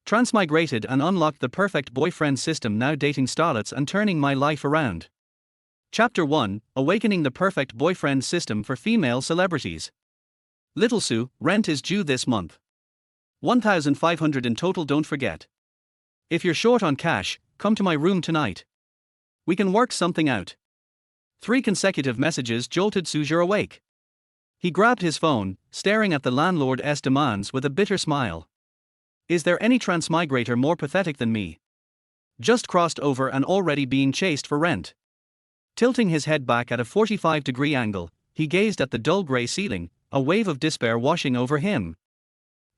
Transmigrated and unlocked the perfect boyfriend system, now dating starlets and turning my life around. Chapter 1, Awakening the Perfect Boyfriend System for Female Celebrities. Little Sue, rent is due this month. 1,500 in total, don't forget. If you're short on cash, come to my room tonight. We can work something out. 3 consecutive messages jolted Su Zhe awake. He grabbed his phone, staring at the landlord's demands with a bitter smile. Is there any transmigrator more pathetic than me? Just crossed over and already being chased for rent. Tilting his head back at a 45-degree angle, he gazed at the dull grey ceiling, a wave of despair washing over him.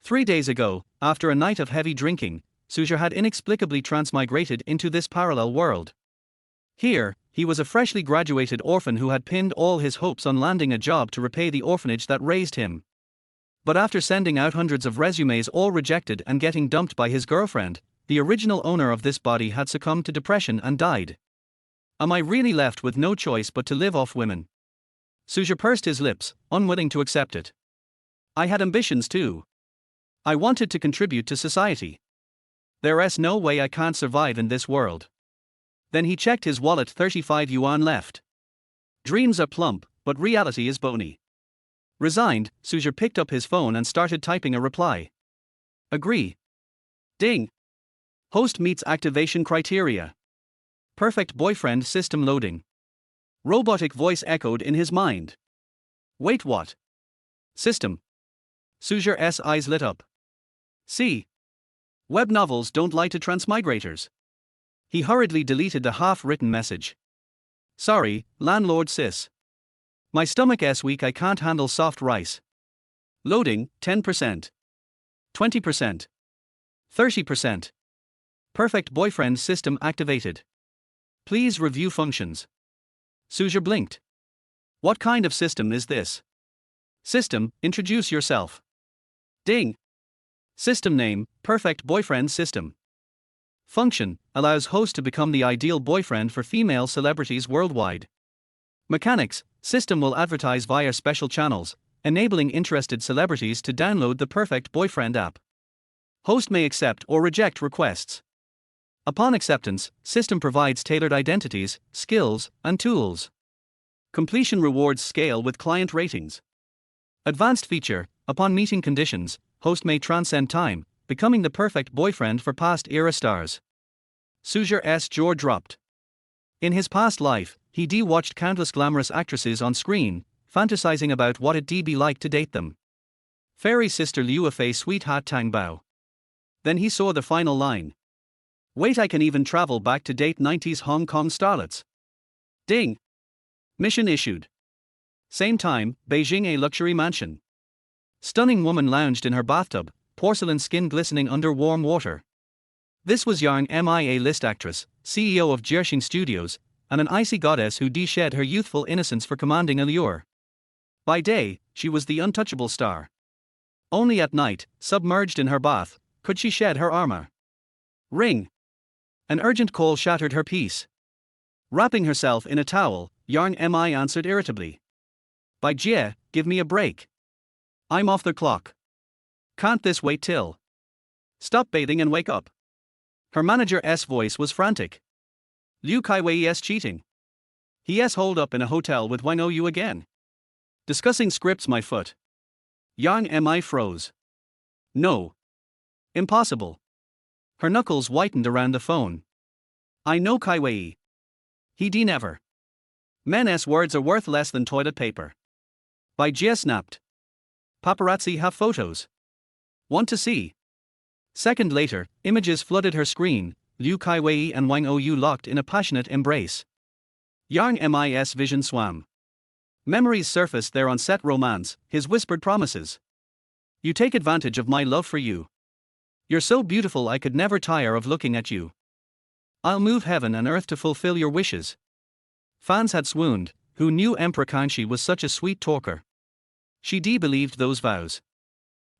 3 days ago, after a night of heavy drinking, Su Zhe had inexplicably transmigrated into this parallel world. Here, he was a freshly graduated orphan who had pinned all his hopes on landing a job to repay the orphanage that raised him. But after sending out hundreds of resumes all rejected and getting dumped by his girlfriend, the original owner of this body had succumbed to depression and died. Am I really left with no choice but to live off women? Su Zhe pursed his lips, unwilling to accept it. I had ambitions too. I wanted to contribute to society. There's no way I can't survive in this world. Then he checked his wallet, 35 yuan left. Dreams are plump, but reality is bony. Resigned, Su Zhe picked up his phone and started typing a reply. Agree. Ding. Host meets activation criteria. Perfect boyfriend system loading. Robotic voice echoed in his mind. Wait, what? System. Su Zhe's eyes lit up. See. Web novels don't lie to transmigrators. He hurriedly deleted the half-written message. Sorry, landlord sis. My stomach's weak, I can't handle soft rice. Loading, 10%. 20%. 30%. Perfect boyfriend system activated. Please review functions. Su Zhe blinked. What kind of system is this? System, introduce yourself. Ding. System name, perfect boyfriend system. Function, allows host to become the ideal boyfriend for female celebrities worldwide. Mechanics, system will advertise via special channels, enabling interested celebrities to download the perfect boyfriend app. Host may accept or reject requests. Upon acceptance, system provides tailored identities, skills, and tools. Completion rewards scale with client ratings. Advanced feature, upon meeting conditions, host may transcend time, becoming the perfect boyfriend for past era stars. Su Zhe's jaw dropped. In his past life, he watched countless glamorous actresses on screen, fantasizing about what it'd be like to date them. Fairy sister Liu Fei sweetheart Tang Bao. Then he saw the final line. Wait, I can even travel back to date 90s Hong Kong starlets. Ding. Mission issued. Same time, Beijing, a luxury mansion. Stunning woman lounged in her bathtub, porcelain skin glistening under warm water. This was Yang Mi, a list actress, CEO of Jiexing Studios, and an icy goddess who shed her youthful innocence for commanding allure. By day, she was the untouchable star. Only at night, submerged in her bath, could she shed her armor. Ring. An urgent call shattered her peace. Wrapping herself in a towel, Yang Mi answered irritably. By Jie, give me a break. I'm off the clock. Can't this wait till? Stop bathing and wake up. Her manager's voice was frantic. Liu Kaiwei's cheating. He's holed up in a hotel with Wang Ou again. Discussing scripts, my foot. Yang Mi froze. No. Impossible. Her knuckles whitened around the phone. I know Kaiwei. He never. Men's words are worth less than toilet paper. By Jie snapped. Paparazzi have photos. Want to see? Second later, images flooded her screen, Liu Kaiwei and Wang Ou locked in a passionate embrace. Yang Mi's vision swam. Memories surfaced there on set romance, his whispered promises. You take advantage of my love for you. You're so beautiful I could never tire of looking at you. I'll move heaven and earth to fulfill your wishes. Fans had swooned, who knew Emperor Kanshi was such a sweet talker. She believed those vows.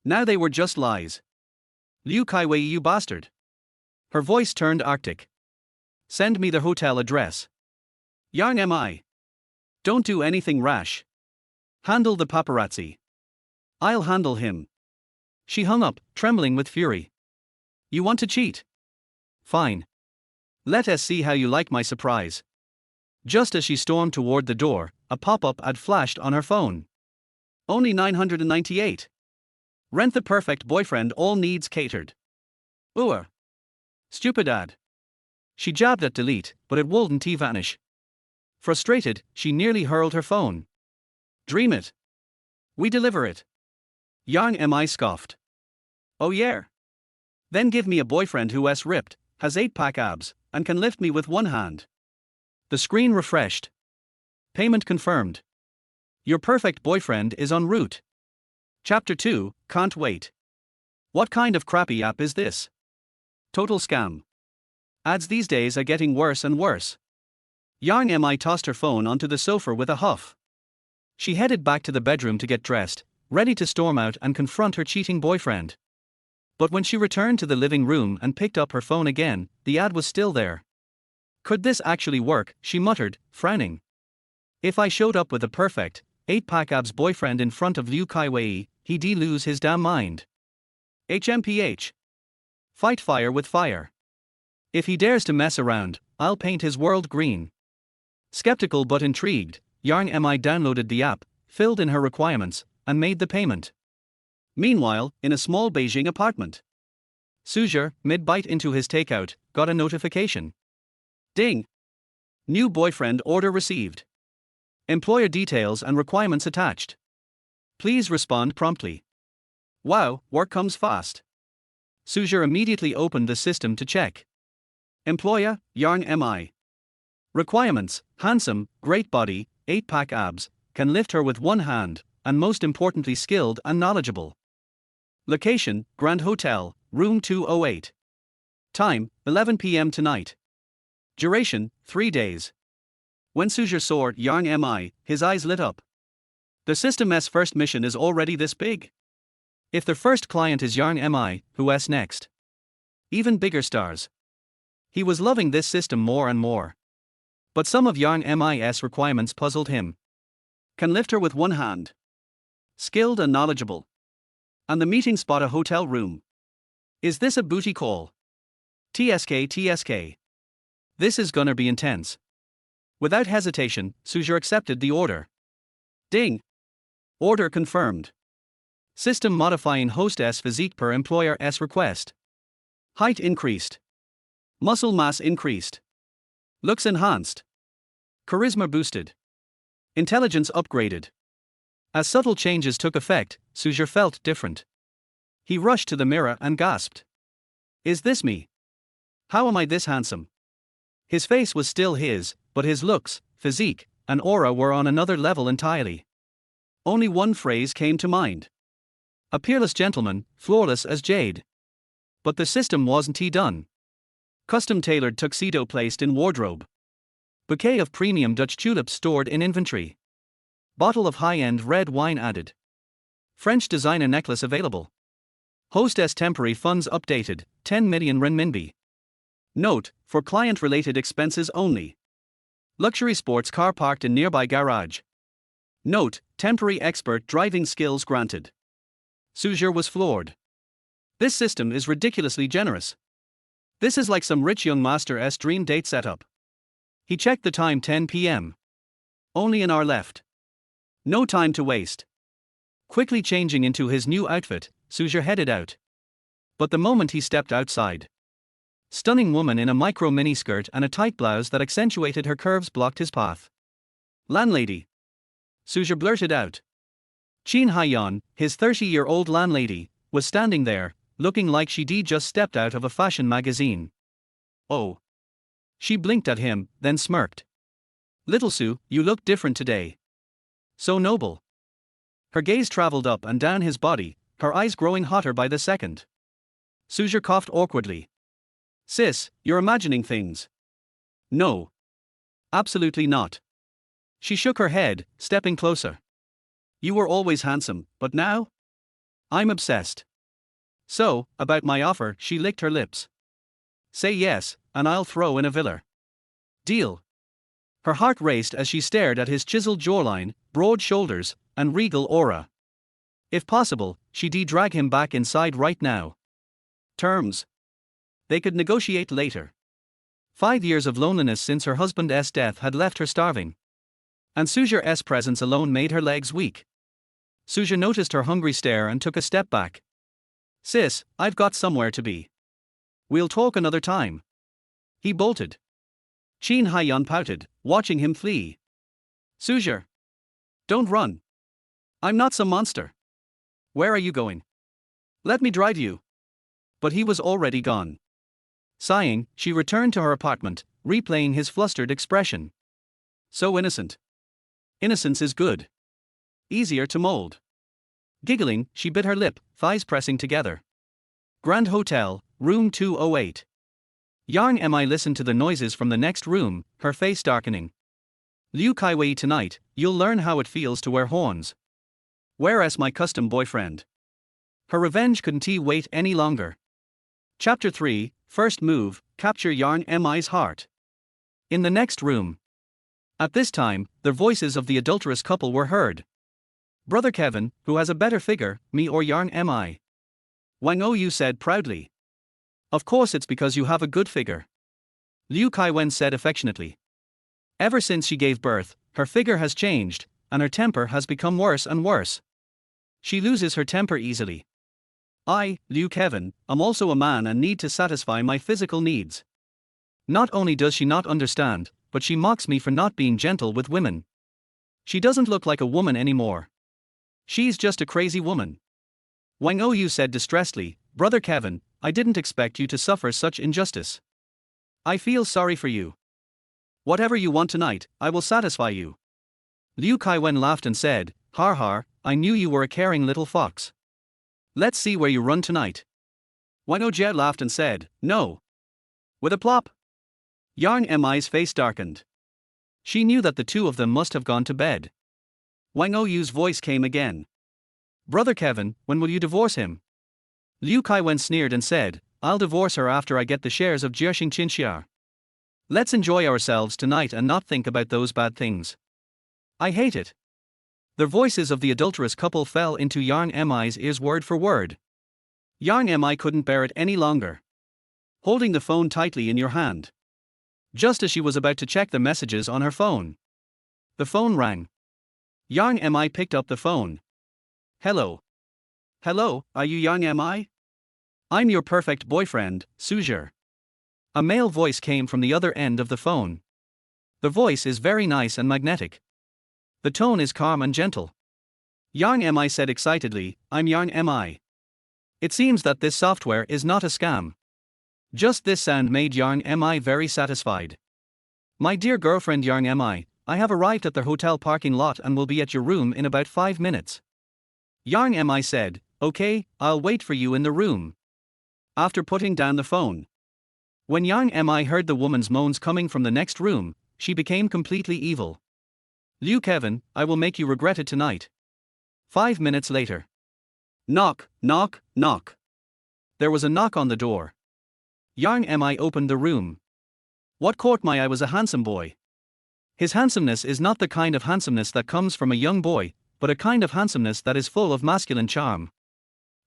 Now they were just lies. Liu Kaiwei, you bastard. Her voice turned arctic. Send me the hotel address. Yang Mi. Don't do anything rash. Handle the paparazzi. I'll handle him. She hung up, trembling with fury. You want to cheat? Fine. Let us see how you like my surprise. Just as she stormed toward the door, a pop-up ad flashed on her phone. Only 998. Rent the perfect boyfriend, all needs catered. Ooh. Stupid ad. She jabbed at delete, but it wouldn't vanish. Frustrated, she nearly hurled her phone. Dream it. We deliver it. Yang mi scoffed. Oh yeah. Then give me a boyfriend who's ripped, has 8-pack abs, and can lift me with one hand. The screen refreshed. Payment confirmed. Your perfect boyfriend is en route. Chapter 2, Can't wait. What kind of crappy app is this? Total scam. Ads these days are getting worse and worse. Yang mi tossed her phone onto the sofa with a huff. She headed back to the bedroom to get dressed, ready to storm out and confront her cheating boyfriend. But when she returned to the living room and picked up her phone again, the ad was still there. Could this actually work, she muttered, frowning. If I showed up with a perfect, 8-pack abs boyfriend in front of Liu Kaiwei, he'd lose his damn mind. HMPH. Fight fire with fire. If he dares to mess around, I'll paint his world green. Skeptical but intrigued, Yang mi downloaded the app, filled in her requirements, and made the payment. Meanwhile, in a small Beijing apartment, Su Zhe, mid-bite into his takeout, got a notification. Ding! New boyfriend order received. Employer details and requirements attached. Please respond promptly. Wow, work comes fast. Su Zhe immediately opened the system to check. Employer, Yang mi. Requirements: handsome, great body, 8-pack abs, can lift her with one hand, and most importantly skilled and knowledgeable. Location: Grand Hotel, room 208. Time: 11 p.m. tonight. Duration: 3 days. When Su Zhe saw Yang mi, his eyes lit up. The system's first mission is already this big? If the first client is Yang mi, who's next? Even bigger stars. He was loving this system more and more. But some of Yang mi's requirements puzzled him. Can lift her with one hand. Skilled and knowledgeable. And the meeting spot a hotel room. Is this a booty call? TSK. This is gonna be intense. Without hesitation, Su Zhe accepted the order. Ding! Order confirmed. System modifying hostess physique per employer's request. Height increased. Muscle mass increased. Looks enhanced. Charisma boosted. Intelligence upgraded. As subtle changes took effect, Su Zhe felt different. He rushed to the mirror and gasped. Is this me? How am I this handsome? His face was still his, but his looks, physique, and aura were on another level entirely. Only one phrase came to mind. A peerless gentleman, flawless as jade. But the system wasn't done. Custom-tailored tuxedo placed in wardrobe. Bouquet of premium Dutch tulips stored in inventory. Bottle of high-end red wine added. French designer necklace available. Hostess temporary funds updated, 10 million renminbi. Note, for client-related expenses only. Luxury sports car parked in nearby garage. Note, temporary expert driving skills granted. Su Zhe was floored. This system is ridiculously generous. This is like some rich young master's dream date setup. He checked the time, 10 p.m. Only an hour left. No time to waste. Quickly changing into his new outfit, Su Zhe headed out. But the moment he stepped outside, stunning woman in a micro miniskirt and a tight blouse that accentuated her curves blocked his path. Landlady. Su Zhe blurted out. Qin Haiyan, his 30-year-old landlady, was standing there, looking like she'd just stepped out of a fashion magazine. Oh. She blinked at him, then smirked. Little Su, you look different today. So noble. Her gaze traveled up and down his body, her eyes growing hotter by the second. Su Zhe coughed awkwardly. Sis, you're imagining things. No. Absolutely not. She shook her head, stepping closer. You were always handsome, but now? I'm obsessed. So, about my offer, she licked her lips. Say yes, and I'll throw in a villa. Deal. Her heart raced as she stared at his chiseled jawline, broad shoulders, and regal aura. If possible, she'd drag him back inside right now. Terms. They could negotiate later. 5 years of loneliness since her husband's death had left her starving. And Su Zhe's presence alone made her legs weak. Su Zhe noticed her hungry stare and took a step back. Sis, I've got somewhere to be. We'll talk another time. He bolted. Qin Haiyan pouted, watching him flee. Su Zhe. Don't run. I'm not some monster. Where are you going? Let me drive you. But he was already gone. Sighing, she returned to her apartment, replaying his flustered expression. So innocent. Innocence is good. Easier to mold. Giggling, she bit her lip, thighs pressing together. Grand Hotel, room 208. Yang Mi listened to the noises from the next room, her face darkening. Liu Kaiwei, tonight, you'll learn how it feels to wear horns. Where's my custom boyfriend? Her revenge couldn't wait any longer. Chapter 3, First Move, Capture Yang Mi's Heart. In the next room. At this time, the voices of the adulterous couple were heard. Brother Kevin, who has a better figure, me or Yang Mi? Wang Ou said proudly. Of course it's because you have a good figure. Liu Kaiwen said affectionately. Ever since she gave birth, her figure has changed, and her temper has become worse and worse. She loses her temper easily. I, Liu Kevin, am also a man and need to satisfy my physical needs. Not only does she not understand, but she mocks me for not being gentle with women. She doesn't look like a woman anymore. She's just a crazy woman. Wang Ou said distressedly, Brother Kevin, I didn't expect you to suffer such injustice. I feel sorry for you. Whatever you want tonight, I will satisfy you. Liu Kaiwen laughed and said, Har har, I knew you were a caring little fox. Let's see where you run tonight. Wang Ou laughed and said, No. With a plop. Yang Mi's face darkened. She knew that the two of them must have gone to bed. Wang Ou's voice came again. Brother Kevin, when will you divorce him? Liu Kaiwen sneered and said, I'll divorce her after I get the shares of Jiexing Qinxia. Let's enjoy ourselves tonight and not think about those bad things. I hate it. The voices of the adulterous couple fell into Yang Mi's ears word for word. Yang Mi couldn't bear it any longer. Holding the phone tightly in your hand. Just as she was about to check the messages on her phone. The phone rang. Yang Mi picked up the phone. Hello. Hello, are you Yang Mi? I'm your perfect boyfriend, Su Zhe. A male voice came from the other end of the phone. The voice is very nice and magnetic. The tone is calm and gentle. Yang Mi said excitedly, I'm Yang Mi. It seems that this software is not a scam. Just this sound made Yang Mi very satisfied. My dear girlfriend Yang Mi, I have arrived at the hotel parking lot and will be at your room in about 5 minutes. Yang Mi said, Okay, I'll wait for you in the room. After putting down the phone. When Yang Mi heard the woman's moans coming from the next room, she became completely evil. Liu Kevin, I will make you regret it tonight. 5 minutes later. Knock, knock, knock. There was a knock on the door. Yang Mi opened the room. What caught my eye was a handsome boy. His handsomeness is not the kind of handsomeness that comes from a young boy, but a kind of handsomeness that is full of masculine charm.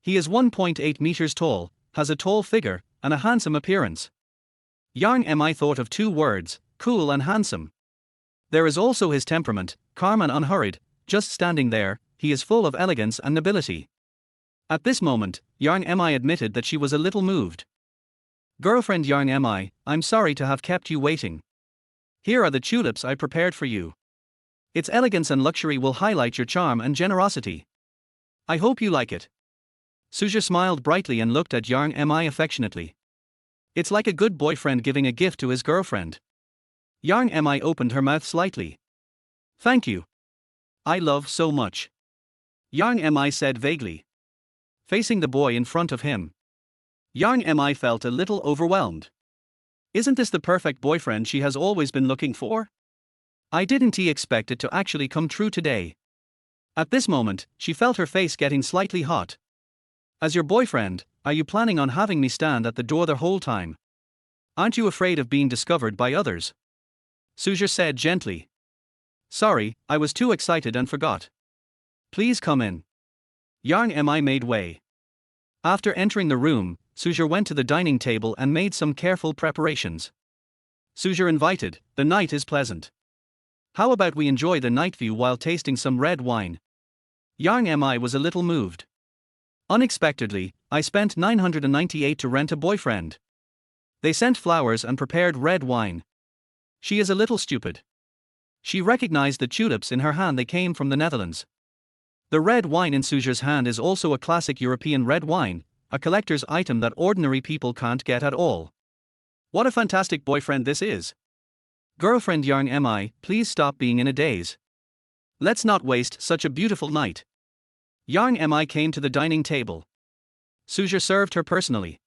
He is 1.8 meters tall, has a tall figure, and a handsome appearance. Yang Mi thought of 2 words, cool and handsome. There is also his temperament, calm and unhurried, just standing there, he is full of elegance and nobility. At this moment, Yang Mi admitted that she was a little moved. Girlfriend Yang Mi, I'm sorry to have kept you waiting. Here are the tulips I prepared for you. Its elegance and luxury will highlight your charm and generosity. I hope you like it. Su Zhe smiled brightly and looked at Yang Mi affectionately. It's like a good boyfriend giving a gift to his girlfriend. Yang Mi opened her mouth slightly. Thank you. I love so much. Yang Mi said vaguely. Facing the boy in front of him. Yang Mi felt a little overwhelmed. Isn't this the perfect boyfriend she has always been looking for? I didn't expect it to actually come true today. At this moment, she felt her face getting slightly hot. As your boyfriend, are you planning on having me stand at the door the whole time? Aren't you afraid of being discovered by others? Su Zhe said gently. Sorry, I was too excited and forgot. Please come in. Yang Mi made way. After entering the room, Su Zhe went to the dining table and made some careful preparations. Su Zhe invited, "The night is pleasant. How about we enjoy the night view while tasting some red wine?" Yang Mi was a little moved. Unexpectedly, I spent 998 to rent a boyfriend. They sent flowers and prepared red wine. She is a little stupid. She recognized the tulips in her hand. They came from the Netherlands. The red wine in Su Zhe's hand is also a classic European red wine, a collector's item that ordinary people can't get at all. What a fantastic boyfriend this is. Girlfriend Yang Mi, please stop being in a daze. Let's not waste such a beautiful night. Yang Mi came to the dining table. Su Zhe served her personally.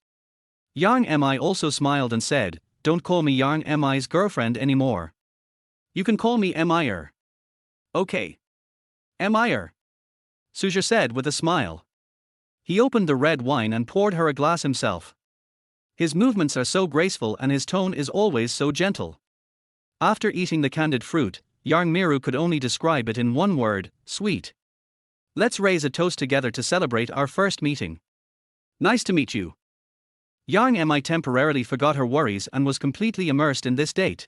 Yang Mi also smiled and said, "Don't call me Yang Mi's girlfriend anymore. You can call me Mir." "Okay. Mir," Su Zhe said with a smile. He opened the red wine and poured her a glass himself. His movements are so graceful and his tone is always so gentle. After eating the candied fruit, Yang Miru could only describe it in one word: sweet. Let's raise a toast together to celebrate our first meeting. Nice to meet you. Yang Mi temporarily forgot her worries and was completely immersed in this date.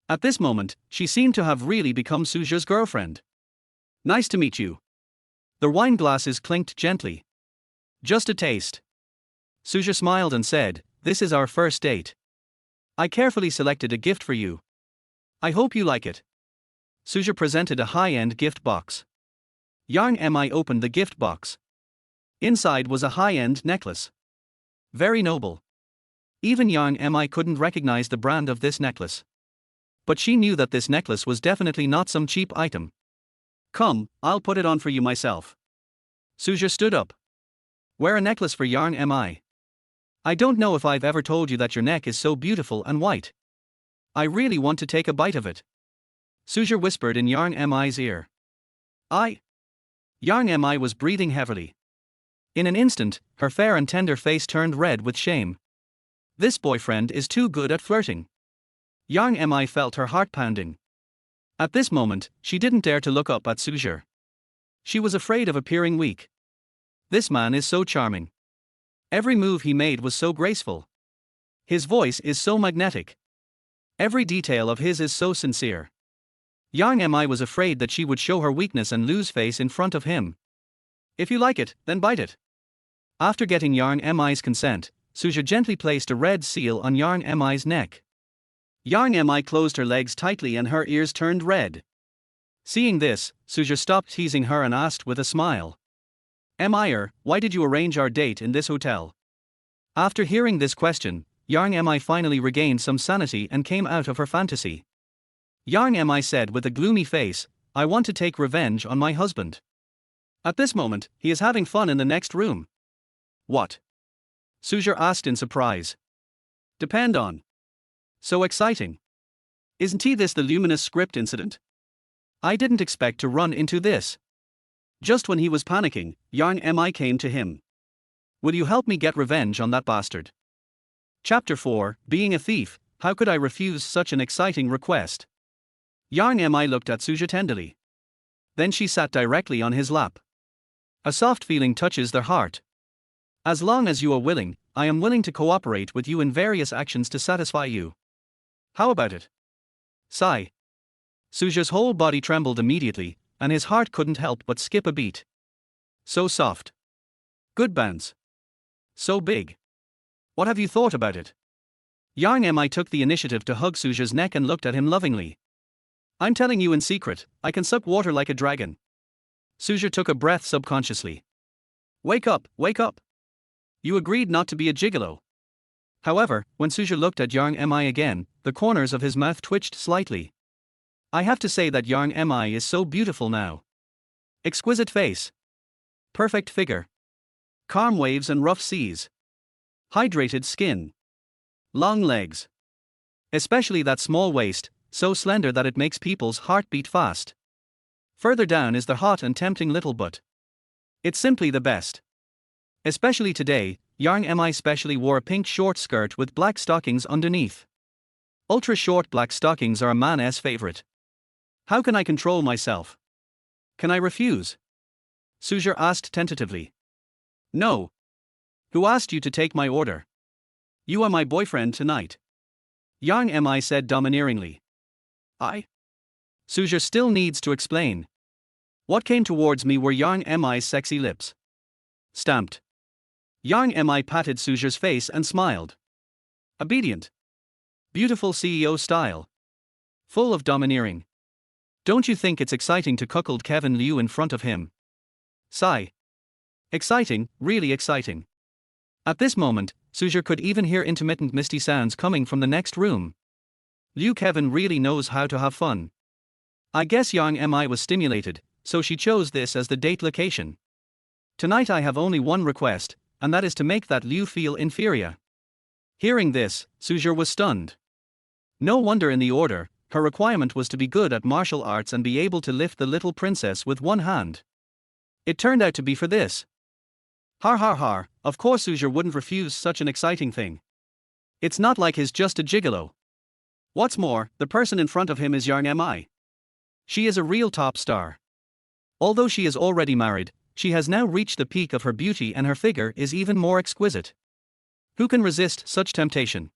At this moment, she seemed to have really become Su Zhe's girlfriend. Nice to meet you. The wine glasses clinked gently. Just a taste. Su Zhe smiled and said, "This is our first date. I carefully selected a gift for you. I hope you like it." Su Zhe presented a high-end gift box. Yang Mi opened the gift box. Inside was a high-end necklace. Very noble. Even Yang Mi couldn't recognize the brand of this necklace. But she knew that this necklace was definitely not some cheap item. "Come, I'll put it on for you myself." Su Zhe stood up. "Wear a necklace for Yang Mi. I don't know if I've ever told you that your neck is so beautiful and white. I really want to take a bite of it." Su Zhe whispered in Yang Mi's ear. Yang Mi was breathing heavily. In an instant, her fair and tender face turned red with shame. This boyfriend is too good at flirting. Yang Mi felt her heart pounding. At this moment, she didn't dare to look up at Su Zhe. She was afraid of appearing weak. This man is so charming. Every move he made was so graceful. His voice is so magnetic. Every detail of his is so sincere. Yang Mi was afraid that she would show her weakness and lose face in front of him. "If you like it, then bite it." After getting Yang Mi's consent, Su Zhe gently placed a red seal on Yang Mi's neck. Yang Mi closed her legs tightly and her ears turned red. Seeing this, Su Zhe stopped teasing her and asked with a smile, "Mir, why did you arrange our date in this hotel?" After hearing this question, Yang Mi finally regained some sanity and came out of her fantasy. Yang Mi said with a gloomy face, "I want to take revenge on my husband. At this moment, he is having fun in the next room." "What?" Su Zhe asked in surprise. "Depend on." "So exciting. Isn't this the luminous script incident? I didn't expect to run into this." Just when he was panicking, Yang Mi came to him. "Will you help me get revenge on that bastard?" Chapter 4, Being a Thief, How Could I Refuse Such an Exciting Request? Yang Mi looked at Su Zhe tenderly. Then she sat directly on his lap. A soft feeling touches their heart. "As long as you are willing, I am willing to cooperate with you in various actions to satisfy you. How about it?" Sigh. Su Zhe's whole body trembled immediately, and his heart couldn't help but skip a beat. So soft. Good bounce. So big. What have you thought about it? Yang Mi took the initiative to hug Su Zhe's neck and looked at him lovingly. "I'm telling you in secret, I can suck water like a dragon." Su Zhe took a breath subconsciously. Wake up, wake up. You agreed not to be a gigolo." However, when Su Zhe looked at Yang Mi again, the corners of his mouth twitched slightly. "I have to say that Yang Mi is so beautiful now. Exquisite face. Perfect figure. Calm waves and rough seas. Hydrated skin. Long legs. Especially that small waist, so slender that it makes people's heart beat fast. Further down is the hot and tempting little butt. It's simply the best. Especially today, Yang Mi specially wore a pink short skirt with black stockings underneath. Ultra short black stockings are a man's favorite. How can I control myself? Can I refuse?" Su Zhe asked tentatively. "No. Who asked you to take my order? You are my boyfriend tonight. Yang Mi said domineeringly. I? Su Zhe still needs to explain. What came towards me were Yang Mi's sexy lips. Stamped. Yang Mi patted Su Zhe's face and smiled. Obedient. Beautiful CEO style. Full of domineering. Don't you think it's exciting to cuckold Kevin Liu in front of him? Sigh. Exciting, really exciting. At this moment, Su Zhe could even hear intermittent misty sounds coming from the next room. Liu Kevin really knows how to have fun. I guess Yang Mi was stimulated, so she chose this as the date location. Tonight I have only one request, and that is to make that Liu feel inferior. Hearing this, Su Zhe was stunned. No wonder in the order, her requirement was to be good at martial arts and be able to lift the little princess with one hand. It turned out to be for this. Har har har, of course Su Zhe wouldn't refuse such an exciting thing. It's not like he's just a gigolo. What's more, the person in front of him is Yang Mi. She is a real top star. Although she is already married, she has now reached the peak of her beauty and her figure is even more exquisite. Who can resist such temptation?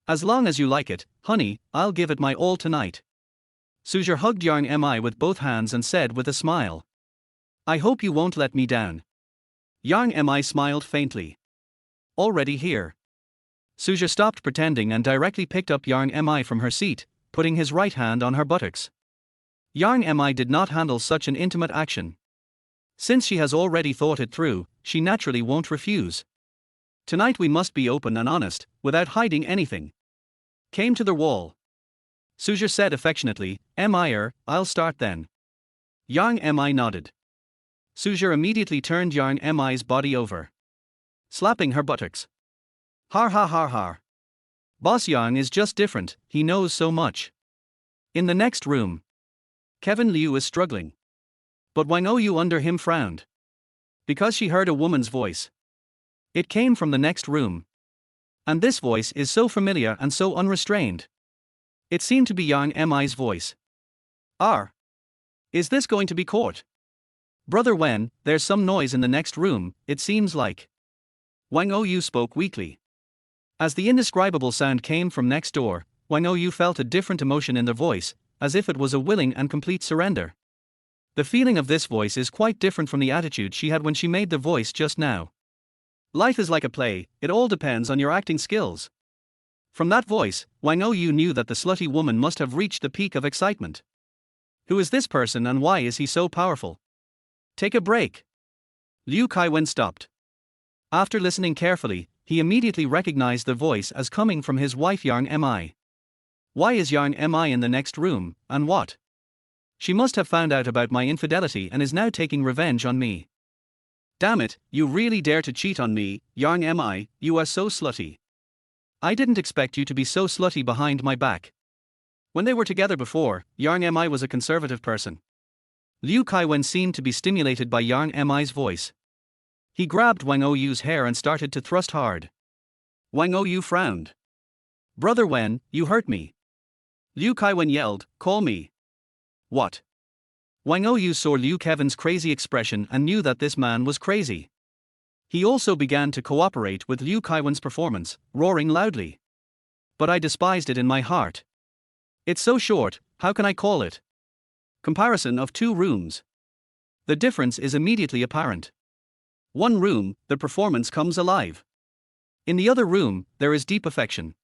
As long as you like it, honey, I'll give it my all tonight. Su Zhe hugged Yang Mi with both hands and said with a smile. I hope you won't let me down. Yang Mi smiled faintly. Already here. Su Zhe stopped pretending and directly picked up Yang Mi from her seat, putting his right hand on her buttocks. Yang Mi did not handle such an intimate action. Since she has already thought it through, she naturally won't refuse. Tonight we must be open and honest, without hiding anything. Came to the wall. Su Zhe said affectionately, I'll start then. Yang Mi nodded. Su Zhe immediately turned Yang Mi's body over, slapping her buttocks. Har har har har. Boss Yang is just different, he knows so much. In the next room, Kevin Liu is struggling. But Wang Ou under him frowned. Because she heard a woman's voice. It came from the next room. And this voice is so familiar and so unrestrained. It seemed to be Yang Mi's voice. Is this going to be court? Brother Wen, there's some noise in the next room, it seems like. Wang Ou spoke weakly. As the indescribable sound came from next door, Wang Ou felt a different emotion in the voice, as if it was a willing and complete surrender. The feeling of this voice is quite different from the attitude she had when she made the voice just now. Life is like a play, it all depends on your acting skills. From that voice, Wang Ou knew that the slutty woman must have reached the peak of excitement. Who is this person and why is he so powerful? Take a break. Liu Kaiwen stopped. After listening carefully, he immediately recognized the voice as coming from his wife Yang Mi. Why is Yang Mi in the next room, and what? She must have found out about my infidelity and is now taking revenge on me. Damn it, you really dare to cheat on me, Yang Mi, you are so slutty. I didn't expect you to be so slutty behind my back. When they were together before, Yang Mi was a conservative person. Liu Kaiwen seemed to be stimulated by Yang Mi's voice. He grabbed Wang Ou's hair and started to thrust hard. Wang Ou frowned. Brother Wen, you hurt me. Liu Kaiwen yelled, call me. What? Wang Ou saw Liu Kevin's crazy expression and knew that this man was crazy. He also began to cooperate with Liu Kaiwen's performance, roaring loudly. But I despised it in my heart. It's so short, how can I call it? Comparison of two rooms. The difference is immediately apparent. One room, the performance comes alive. In the other room, there is deep affection.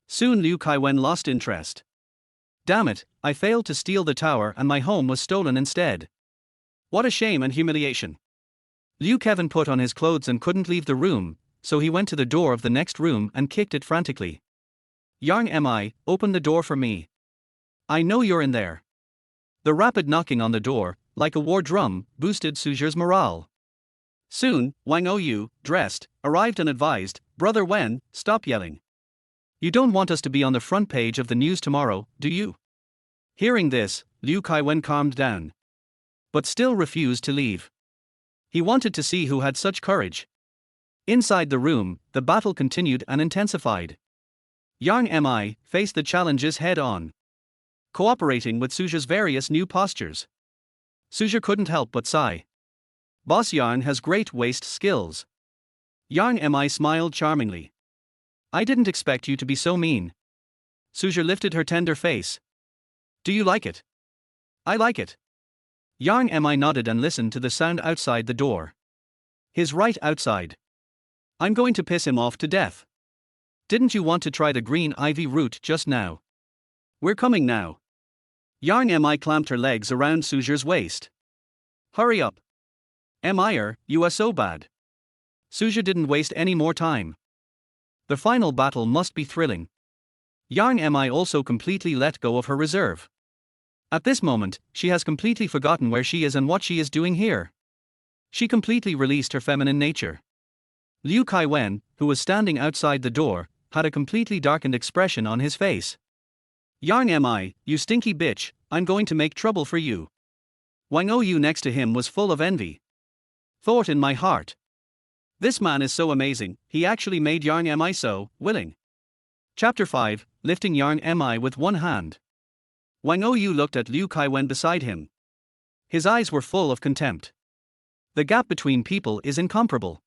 Soon Liu Kaiwen lost interest. Damn it, I failed to steal the tower and my home was stolen instead. What a shame and humiliation. Liu Kevin put on his clothes and couldn't leave the room, so he went to the door of the next room and kicked it frantically. Yang Mi, open the door for me. I know you're in there. The rapid knocking on the door, like a war drum, boosted Su Zhe's morale. Soon, Wang Ou, dressed, arrived and advised, Brother Wen, stop yelling. You don't want us to be on the front page of the news tomorrow, do you? Hearing this, Liu Kaiwen calmed down. But still refused to leave. He wanted to see who had such courage. Inside the room, the battle continued and intensified. Yang Mi faced the challenges head-on, cooperating with Su Zhe's various new postures. Su Zhe couldn't help but sigh. Boss Yang has great waist skills. Yang Mi smiled charmingly. I didn't expect you to be so mean. Su Zhe lifted her tender face. Do you like it? I like it. Yang Mi nodded and listened to the sound outside the door. He's right outside. I'm going to piss him off to death. Didn't you want to try the green ivy root just now? We're coming now. Yang Mi clamped her legs around Su Zhe's waist. Hurry up. Mir, you are so bad. Su Zhe didn't waste any more time. The final battle must be thrilling. Yang Mi also completely let go of her reserve. At this moment, she has completely forgotten where she is and what she is doing here. She completely released her feminine nature. Liu Kaiwen, who was standing outside the door, had a completely darkened expression on his face. Yang Mi, you stinky bitch, I'm going to make trouble for you. Wang Yu next to him was full of envy. Thought in my heart. This man is so amazing, he actually made Yang Mi so willing. Chapter 5, lifting Yang Mi with one hand. Wang Yu looked at Liu Kaiwen beside him. His eyes were full of contempt. The gap between people is incomparable.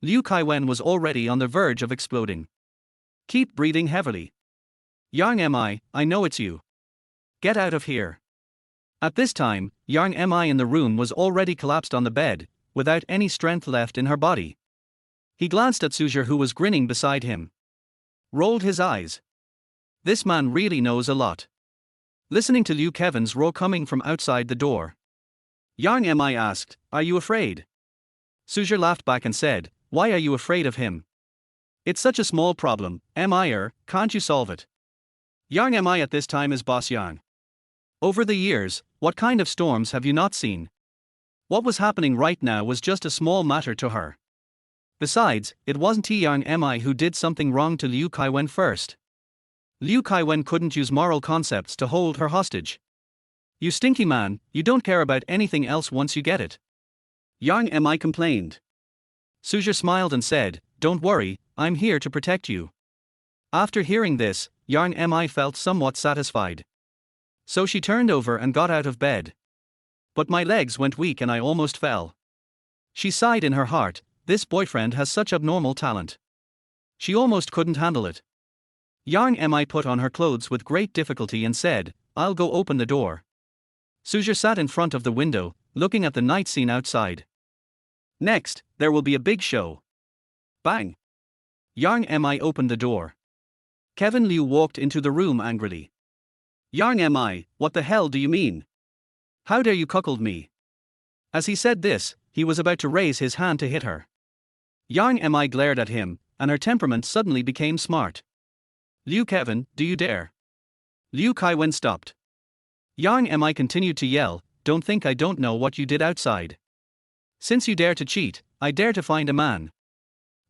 Liu Kaiwen was already on the verge of exploding. Keep breathing heavily. Yang Mi, I know it's you. Get out of here. At this time, Yang Mi in the room was already collapsed on the bed, without any strength left in her body. He glanced at Su Zhe, who was grinning beside him. Rolled his eyes. This man really knows a lot. Listening to Liu Kevin's roar coming from outside the door. Yang Mi asked, Are you afraid? Su Zhe laughed back and said, Why are you afraid of him? It's such a small problem, Mir, can't you solve it? Yang Mi at this time is Boss Yang. Over the years, what kind of storms have you not seen? What was happening right now was just a small matter to her. Besides, it wasn't Yang Mi who did something wrong to Liu Kaiwen first. Liu Kaiwen couldn't use moral concepts to hold her hostage. You stinky man, you don't care about anything else once you get it. Yang Mi complained. Su Zhe smiled and said, Don't worry, I'm here to protect you. After hearing this, Yang Mi felt somewhat satisfied. So she turned over and got out of bed. But my legs went weak and I almost fell. She sighed in her heart, this boyfriend has such abnormal talent. She almost couldn't handle it. Yang Mi put on her clothes with great difficulty and said, I'll go open the door. Su Zhe sat in front of the window, looking at the night scene outside. Next, there will be a big show. Bang! Yang Mi opened the door. Kevin Liu walked into the room angrily. Yang Mi, what the hell do you mean? How dare you cuckold me? As he said this, he was about to raise his hand to hit her. Yang Mi glared at him, and her temperament suddenly became smart. Liu Kevin, do you dare? Liu Kaiwen stopped. Yang Mi continued to yell, Don't think I don't know what you did outside. Since you dare to cheat, I dare to find a man.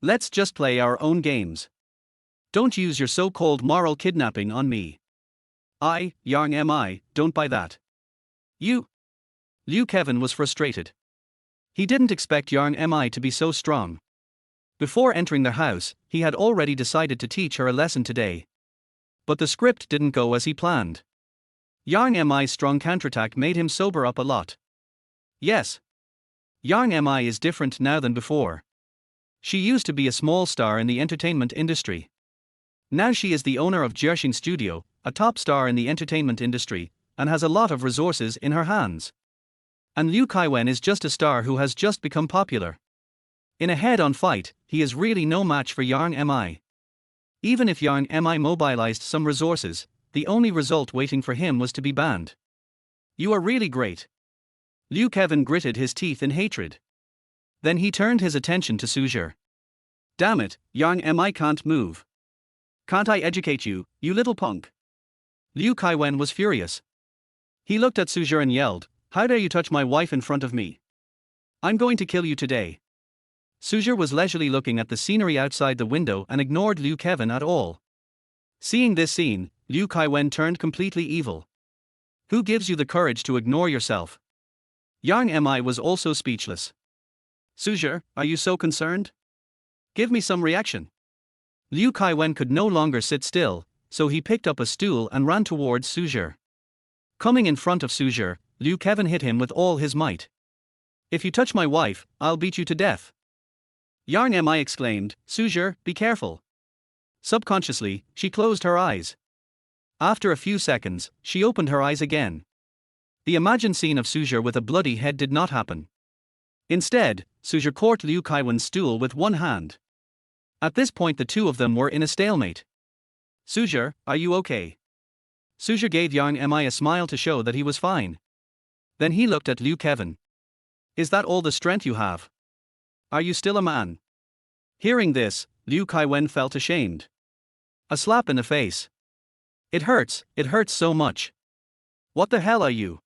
Let's just play our own games. Don't use your so-called moral kidnapping on me. Yang Mi, don't buy that. You. Liu Kevin was frustrated. He didn't expect Yang Mi to be so strong. Before entering their house, he had already decided to teach her a lesson today. But the script didn't go as he planned. Yang Mi's strong counterattack made him sober up a lot. Yes. Yang Mi is different now than before. She used to be a small star in the entertainment industry. Now she is the owner of Jiaxing Studio, a top star in the entertainment industry, and has a lot of resources in her hands. And Liu Kaiwen is just a star who has just become popular. In a head-on fight, he is really no match for Yang Mi. Even if Yang Mi mobilized some resources, the only result waiting for him was to be banned. You are really great. Liu Kevin gritted his teeth in hatred. Then he turned his attention to Su Zhe. Damn it, Yang Mi can't move. Can't I educate you, you little punk? Liu Kaiwen was furious. He looked at Su Zhe and yelled, How dare you touch my wife in front of me? I'm going to kill you today. Su Zhe was leisurely looking at the scenery outside the window and ignored Liu Kevin at all. Seeing this scene, Liu Kaiwen turned completely evil. Who gives you the courage to ignore yourself? Yang Mi was also speechless. Su Zhe, are you so concerned? Give me some reaction. Liu Kaiwen could no longer sit still, so he picked up a stool and ran towards Su Zhe. Coming in front of Su Zhe, Liu Kevin hit him with all his might. If you touch my wife, I'll beat you to death. Yarn Mi exclaimed, Su Zhe, be careful. Subconsciously, she closed her eyes. After a few seconds, she opened her eyes again. The imagined scene of Su Zhe with a bloody head did not happen. Instead, Su Zhe caught Liu Kaiwen's stool with one hand. At this point the two of them were in a stalemate. Su Zhe, are you okay? Su Zhe gave Yarn Mi a smile to show that he was fine. Then he looked at Liu Kevin. Is that all the strength you have? Are you still a man? Hearing this, Liu Kaiwen felt ashamed. A slap in the face. It hurts so much. What the hell are you?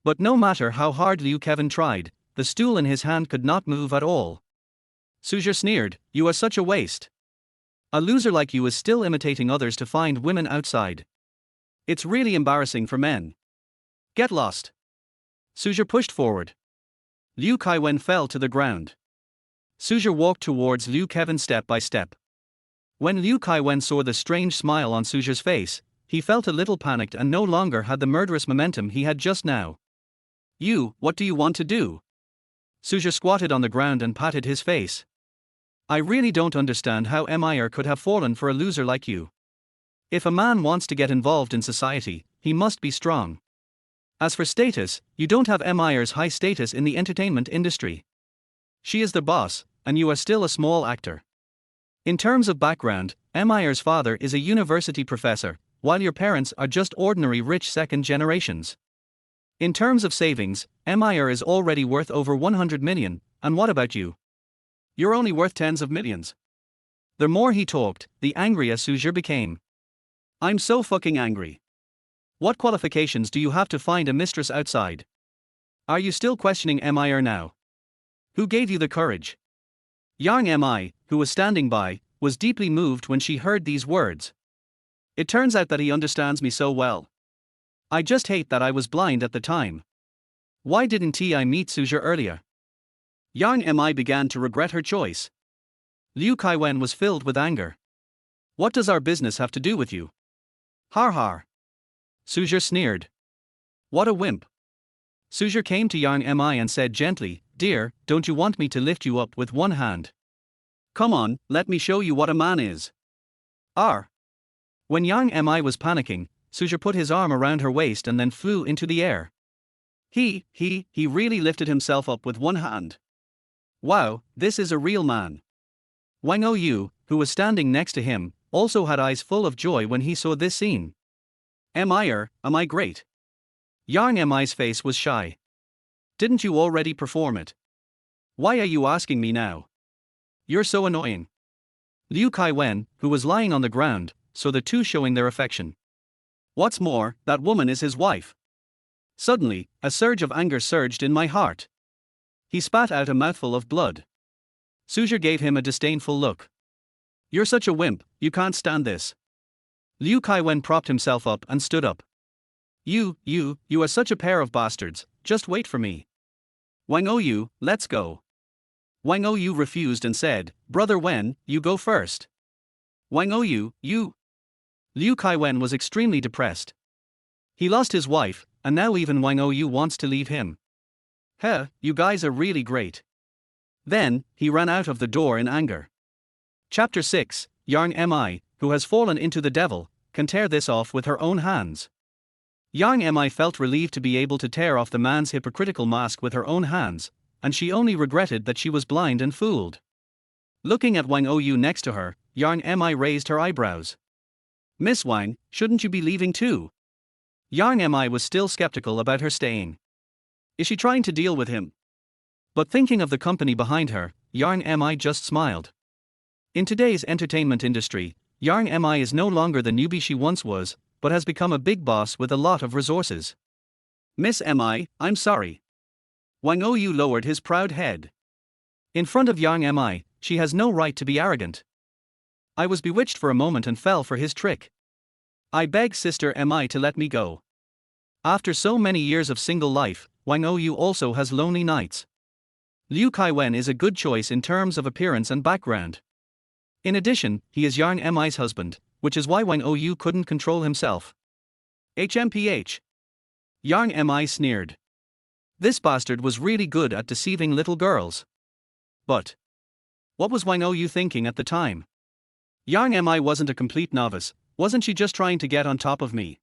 But no matter how hard Liu Kevin tried, the stool in his hand could not move at all. Su Zhe sneered, you are such a waste. A loser like you is still imitating others to find women outside. It's really embarrassing for men. Get lost. Su Zhe pushed forward. Liu Kaiwen fell to the ground. Su Zhe walked towards Liu Kevin step by step. When Liu Kaiwen saw the strange smile on Su Zhe's face, he felt a little panicked and no longer had the murderous momentum he had just now. What do you want to do? Su Zhe squatted on the ground and patted his face. I really don't understand how Mir could have fallen for a loser like you. If a man wants to get involved in society, he must be strong. As for status, you don't have Mir's high status in the entertainment industry. She is the boss, and you are still a small actor. In terms of background, Mir's father is a university professor, while your parents are just ordinary rich second generations. In terms of savings, Mir is already worth over 100 million, and what about you? You're only worth tens of millions. The more he talked, the angrier Su Zhe became. I'm so fucking angry. What qualifications do you have to find a mistress outside? Are you still questioning Mir now? Who gave you the courage? Yarn Mi, who was standing by, was deeply moved when she heard these words. It turns out that he understands me so well. I just hate that I was blind at the time. Why didn't I meet Su Zhe earlier? Yarn Mi began to regret her choice. Liu Kaiwen was filled with anger. What does our business have to do with you? Har har. Su Zhe sneered. What a wimp. Su Zhe came to Yarn Mi and said gently, Dear, don't you want me to lift you up with one hand? Come on, let me show you what a man is. When Yarn Mi was panicking, Su Zhe put his arm around her waist and then flew into the air. He really lifted himself up with one hand. Wow, this is a real man. Wang Ou, who was standing next to him, also had eyes full of joy when he saw this scene. Am I great? Yarn Mi's face was shy. Didn't you already perform it? Why are you asking me now? You're so annoying. Liu Kaiwen, who was lying on the ground, saw the two showing their affection. What's more, that woman is his wife. Suddenly, a surge of anger surged in my heart. He spat out a mouthful of blood. Su Zhe gave him a disdainful look. You're such a wimp, you can't stand this. Liu Kaiwen propped himself up and stood up. You are such a pair of bastards, just wait for me. Wang Ou, let's go. Wang Ou refused and said, Brother Wen, you go first. Wang Ou, you. Liu Kaiwen was extremely depressed. He lost his wife, and now even Wang Ou wants to leave him. You guys are really great. Then, he ran out of the door in anger. Chapter 6, Yarn Mi, who has fallen into the devil, can tear this off with her own hands. Yarn Mi felt relieved to be able to tear off the man's hypocritical mask with her own hands, and she only regretted that she was blind and fooled. Looking at Wang Ou next to her, Yarn Mi raised her eyebrows. Miss Wang, shouldn't you be leaving too? Yarn Mi was still skeptical about her staying. Is she trying to deal with him? But thinking of the company behind her, Yarn Mi just smiled. In today's entertainment industry, Yarn Mi is no longer the newbie she once was, but has become a big boss with a lot of resources. Miss Mi, I'm sorry. Wang Ou lowered his proud head. In front of Yarn Mi, she has no right to be arrogant. I was bewitched for a moment and fell for his trick. I beg Sister Mi to let me go. After so many years of single life, Wang Ou also has lonely nights. Liu Kaiwen is a good choice in terms of appearance and background. In addition, he is Yarn Mi's husband, which is why Wang Ou couldn't control himself. HMPH. Yarn Mi sneered. This bastard was really good at deceiving little girls. But What was Wang Ou thinking at the time? Yang Mi wasn't a complete novice, wasn't she just trying to get on top of me?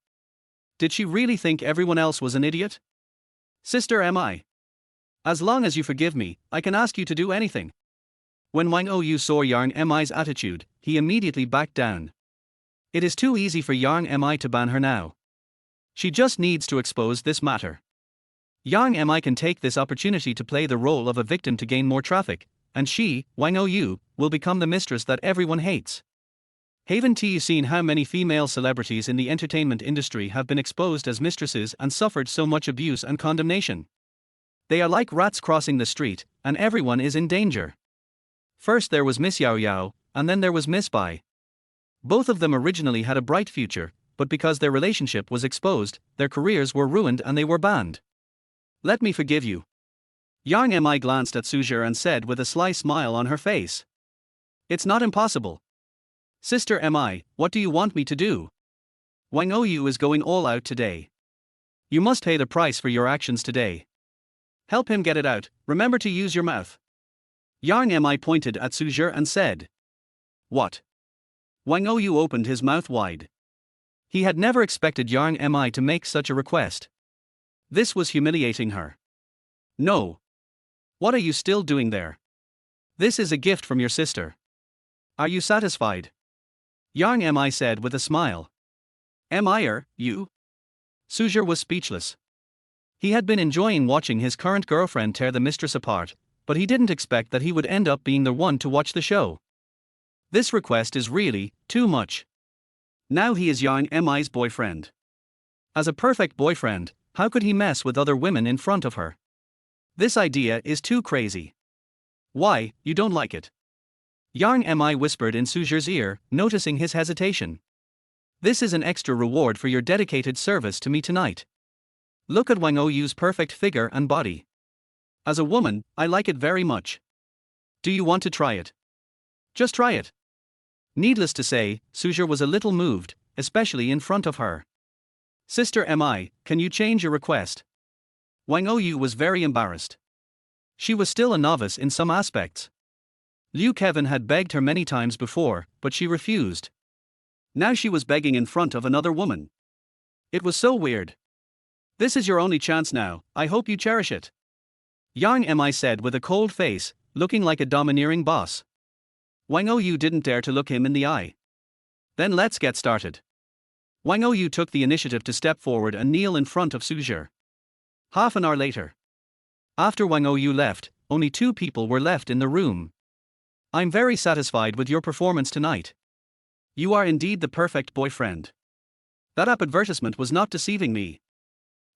Did she really think everyone else was an idiot? Sister Mi. As long as you forgive me, I can ask you to do anything. When Wang Ou saw Yang Mi's attitude, he immediately backed down. It is too easy for Yang Mi to ban her now. She just needs to expose this matter. Yang Mi can take this opportunity to play the role of a victim to gain more traffic, and she, Wang Ou, will become the mistress that everyone hates. Haven't you seen how many female celebrities in the entertainment industry have been exposed as mistresses and suffered so much abuse and condemnation? They are like rats crossing the street, and everyone is in danger. First there was Miss Yao Yao, and then there was Miss Bai. Both of them originally had a bright future, but because their relationship was exposed, their careers were ruined and they were banned. Let me forgive you. Yang Mi glanced at Su Zhe and said with a sly smile on her face. It's not impossible. Sister Mi, what do you want me to do? Wang Ou is going all out today. You must pay the price for your actions today. Help him get it out, remember to use your mouth. Yang Mi pointed at Su Zhe and said. What? Wang Ou opened his mouth wide. He had never expected Yang Mi to make such a request. This was humiliating her. No. What are you still doing there? This is a gift from your sister. Are you satisfied? Yang Mi said with a smile. You? Su Zhe was speechless. He had been enjoying watching his current girlfriend tear the mistress apart, but he didn't expect that he would end up being the one to watch the show. This request is really too much. Now he is Yang Mi's boyfriend. As a perfect boyfriend, how could he mess with other women in front of her? This idea is too crazy. Why, you don't like it? Yang Mi whispered in Su Zhe's ear, noticing his hesitation. This is an extra reward for your dedicated service to me tonight. Look at Wang Ou's perfect figure and body. As a woman, I like it very much. Do you want to try it? Just try it. Needless to say, Su Zhe was a little moved, especially in front of her. Sister Mi, can you change your request? Wang Ou was very embarrassed. She was still a novice in some aspects. Liu Kevin had begged her many times before, but she refused. Now she was begging in front of another woman. It was so weird. This is your only chance now, I hope you cherish it. Yang Mi said with a cold face, looking like a domineering boss. Wang Ou didn't dare to look him in the eye. Then let's get started. Wang Ou took the initiative to step forward and kneel in front of Su Zhe. Half an hour later. After Wang Ou left, only 2 people were left in the room. I'm very satisfied with your performance tonight. You are indeed the perfect boyfriend. That advertisement was not deceiving me.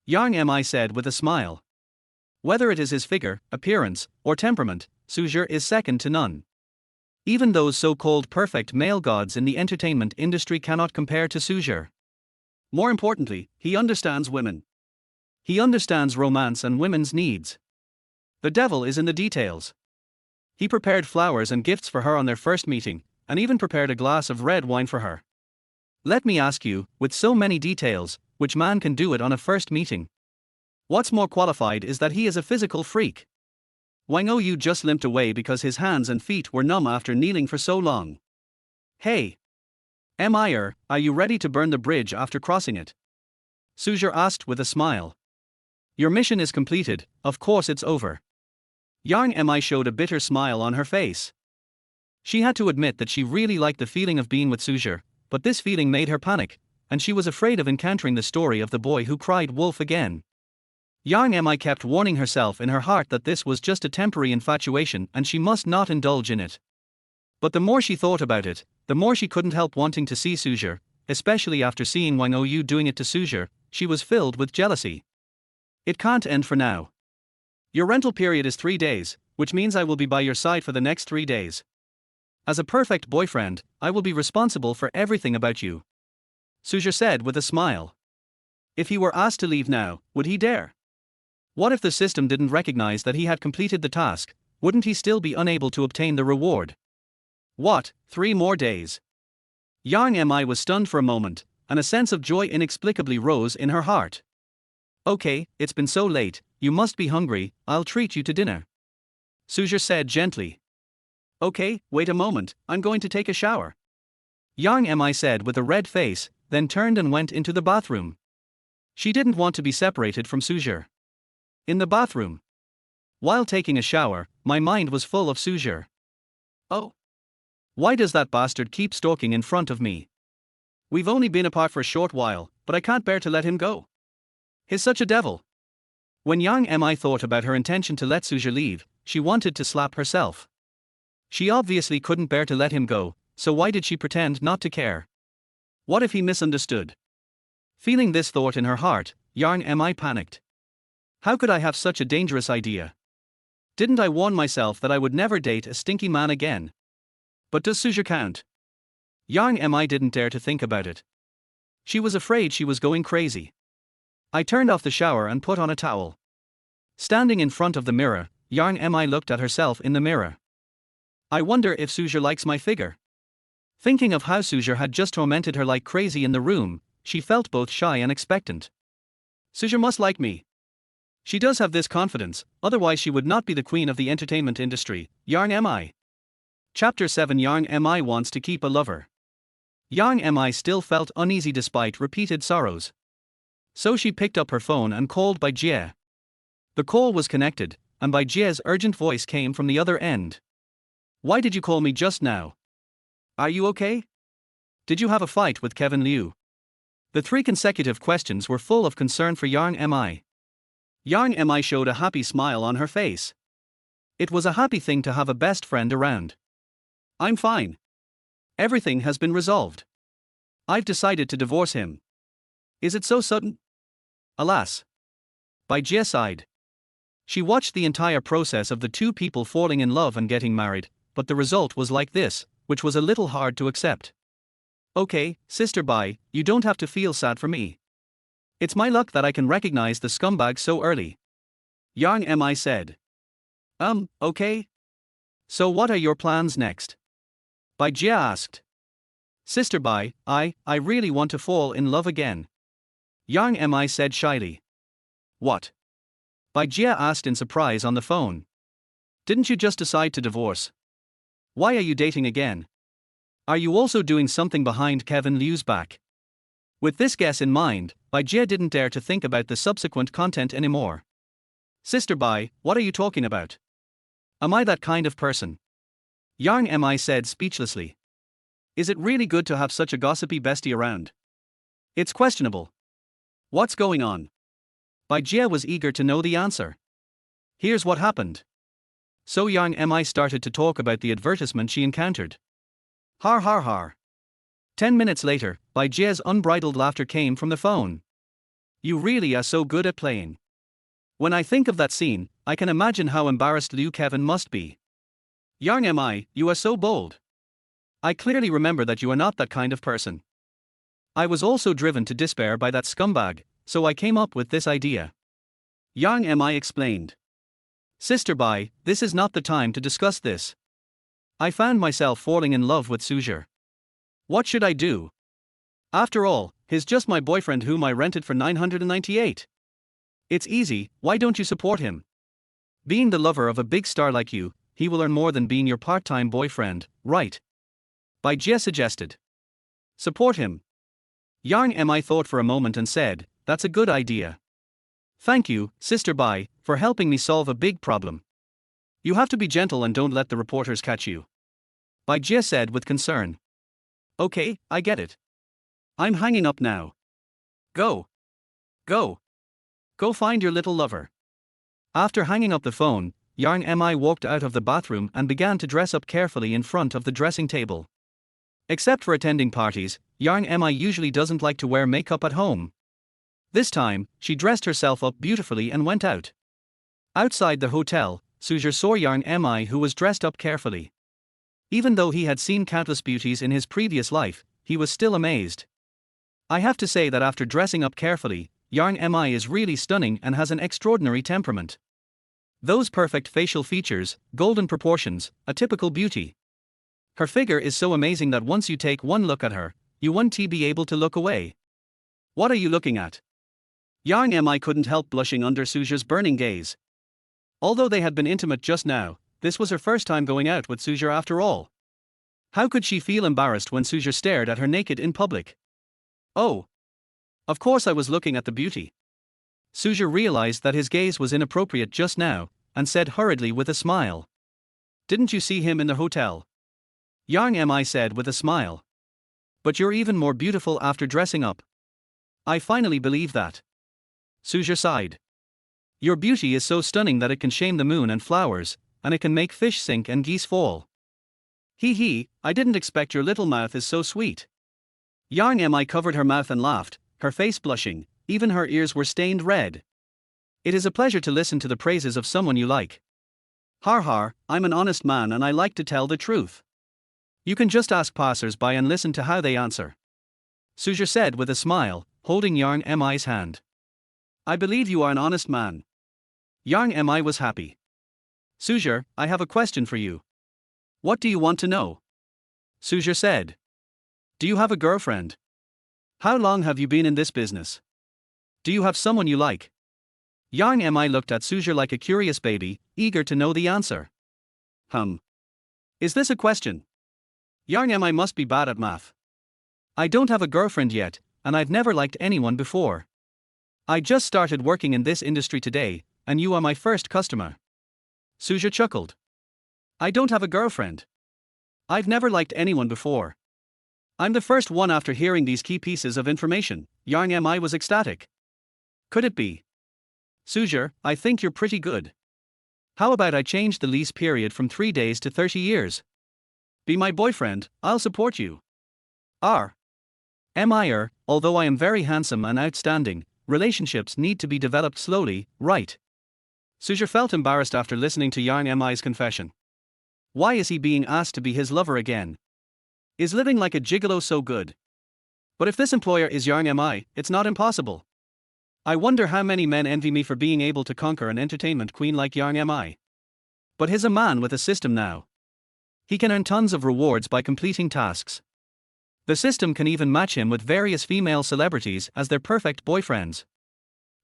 Yang Mi said with a smile. Whether it is his figure, appearance, or temperament, Su Zhe is second to none. Even those so-called perfect male gods in the entertainment industry cannot compare to Su Zhe. More importantly, he understands women. He understands romance and women's needs. The devil is in the details. He prepared flowers and gifts for her on their first meeting, and even prepared a glass of red wine for her. Let me ask you, with so many details, which man can do it on a first meeting? What's more qualified is that he is a physical freak. Wang Ou just limped away because his hands and feet were numb after kneeling for so long. Hey! Are you ready to burn the bridge after crossing it? Su Zhe asked with a smile. Your mission is completed, of course it's over. Yang Mi showed a bitter smile on her face. She had to admit that she really liked the feeling of being with Su Zhe, but this feeling made her panic, and she was afraid of encountering the story of the boy who cried wolf again. Yang Mi kept warning herself in her heart that this was just a temporary infatuation and she must not indulge in it. But the more she thought about it, the more she couldn't help wanting to see Su Zhe, especially after seeing Wang Ou doing it to Su Zhe. She was filled with jealousy. It can't end for now. Your rental period is 3 days, which means I will be by your side for the next 3 days. As a perfect boyfriend, I will be responsible for everything about you. Su Zhe said with a smile. If he were asked to leave now, would he dare? What if the system didn't recognize that he had completed the task? Wouldn't he still be unable to obtain the reward? What, 3 more days? Yang Mi was stunned for a moment, and a sense of joy inexplicably rose in her heart. Okay, it's been so late, you must be hungry, I'll treat you to dinner. Su Zhe said gently. Okay, wait a moment, I'm going to take a shower. Yang Mi said with a red face, then turned and went into the bathroom. She didn't want to be separated from Su Zhe. In the bathroom, while taking a shower, my mind was full of Su Zhe. Oh. Why does that bastard keep stalking in front of me? We've only been apart for a short while, but I can't bear to let him go. He's such a devil. When Yang Mi thought about her intention to let Su Zhe leave, she wanted to slap herself. She obviously couldn't bear to let him go, so why did she pretend not to care? What if he misunderstood? Feeling this thought in her heart, Yang Mi panicked. How could I have such a dangerous idea? Didn't I warn myself that I would never date a stinky man again? But does Su Zhe count? Yang Mi didn't dare to think about it. She was afraid she was going crazy. I turned off the shower and put on a towel. Standing in front of the mirror, Yang Mi looked at herself in the mirror. I wonder if Su Zhe likes my figure. Thinking of how Su Zhe had just tormented her like crazy in the room, she felt both shy and expectant. Su Zhe must like me. She does have this confidence, otherwise she would not be the queen of the entertainment industry. Yang Mi. Chapter 7. Yang Mi wants to keep a lover. Yang Mi still felt uneasy despite repeated sorrows. So she picked up her phone and called Bai Jie. The call was connected, and Bai Jie's urgent voice came from the other end. Why did you call me just now? Are you okay? Did you have a fight with Kevin Liu? The three consecutive questions were full of concern for Yang Mi. Yang Mi showed a happy smile on her face. It was a happy thing to have a best friend around. I'm fine. Everything has been resolved. I've decided to divorce him. Is it so sudden? Alas. Bai Jie sighed. She watched the entire process of the two people falling in love and getting married, but the result was like this, which was a little hard to accept. Okay, Sister Bai, you don't have to feel sad for me. It's my luck that I can recognize the scumbag so early. Yang Mi said. Okay. So what are your plans next? Bai Jie asked. Sister Bai, I really want to fall in love again. Yang Mi said shyly. What? Bai Jie asked in surprise on the phone. Didn't you just decide to divorce? Why are you dating again? Are you also doing something behind Kevin Liu's back? With this guess in mind, Bai Jie didn't dare to think about the subsequent content anymore. Sister Bai, what are you talking about? Am I that kind of person? Yang Mi said speechlessly. Is it really good to have such a gossipy bestie around? It's questionable. What's going on? Bai Jie was eager to know the answer. Here's what happened. So Yang Mi started to talk about the advertisement she encountered. Har har har. 10 minutes later, Bai Jie's unbridled laughter came from the phone. You really are so good at playing. When I think of that scene, I can imagine how embarrassed Liu Kevin must be. Yang Mi, you are so bold. I clearly remember that you are not that kind of person. I was also driven to despair by that scumbag, so I came up with this idea. Yang Mi explained. Sister Bai, this is not the time to discuss this. I found myself falling in love with Su Zhe. What should I do? After all, he's just my boyfriend whom I rented for 998. It's easy, why don't you support him? Being the lover of a big star like you, he will earn more than being your part-time boyfriend, right? Bai Jie suggested. Support him. Yang Mi thought for a moment and said, that's a good idea. Thank you, Sister Bai, for helping me solve a big problem. You have to be gentle and don't let the reporters catch you. Bai Jie said with concern. Okay, I get it. I'm hanging up now. Go. Go. Go find your little lover. After hanging up the phone, Yang Mi walked out of the bathroom and began to dress up carefully in front of the dressing table. Except for attending parties, Yang Mi usually doesn't like to wear makeup at home. This time, she dressed herself up beautifully and went out. Outside the hotel, Su Zhe saw Yang Mi who was dressed up carefully. Even though he had seen countless beauties in his previous life, he was still amazed. I have to say that after dressing up carefully, Yang Mi is really stunning and has an extraordinary temperament. Those perfect facial features, golden proportions, a typical beauty. Her figure is so amazing that once you take one look at her, you won't be able to look away. What are you looking at? Yang Mi couldn't help blushing under Su Zhe's burning gaze. Although they had been intimate just now, this was her first time going out with Su Zhe after all. How could she feel embarrassed when Su Zhe stared at her naked in public? Oh. Of course I was looking at the beauty. Su Zhe realized that his gaze was inappropriate just now, and said hurriedly with a smile. Didn't you see him in the hotel? Yang Mi said with a smile. But you're even more beautiful after dressing up. I finally believe that. Su Zhe sighed. Your beauty is so stunning that it can shame the moon and flowers, and it can make fish sink and geese fall. Hee, I didn't expect your little mouth is so sweet. Yang Mi covered her mouth and laughed, her face blushing, even her ears were stained red. It is a pleasure to listen to the praises of someone you like. Har, I'm an honest man and I like to tell the truth. You can just ask passers-by and listen to how they answer. Su Zhe said with a smile, holding Yang Mi's hand. I believe you are an honest man. Yang Mi was happy. Su Zhe, I have a question for you. What do you want to know? Su Zhe said. Do you have a girlfriend? How long have you been in this business? Do you have someone you like? Yang Mi looked at Su Zhe like a curious baby, eager to know the answer. Is this a question? Yang Mi must be bad at math. I don't have a girlfriend yet, and I've never liked anyone before. I just started working in this industry today, and you are my first customer. Su Zhe chuckled. I don't have a girlfriend. I've never liked anyone before. I'm the first one after hearing these key pieces of information. Yang Mi was ecstatic. Could it be? Su Zhe, I think you're pretty good. How about I change the lease period from 3 days to 30 years? Be my boyfriend, I'll support you. Although I am very handsome and outstanding, relationships need to be developed slowly, right? Su Zhe felt embarrassed after listening to Yang Mi's confession. Why is he being asked to be his lover again? Is living like a gigolo so good? But if this employer is Yang Mi, it's not impossible. I wonder how many men envy me for being able to conquer an entertainment queen like Yang Mi. But he's a man with a system now. He can earn tons of rewards by completing tasks. The system can even match him with various female celebrities as their perfect boyfriends.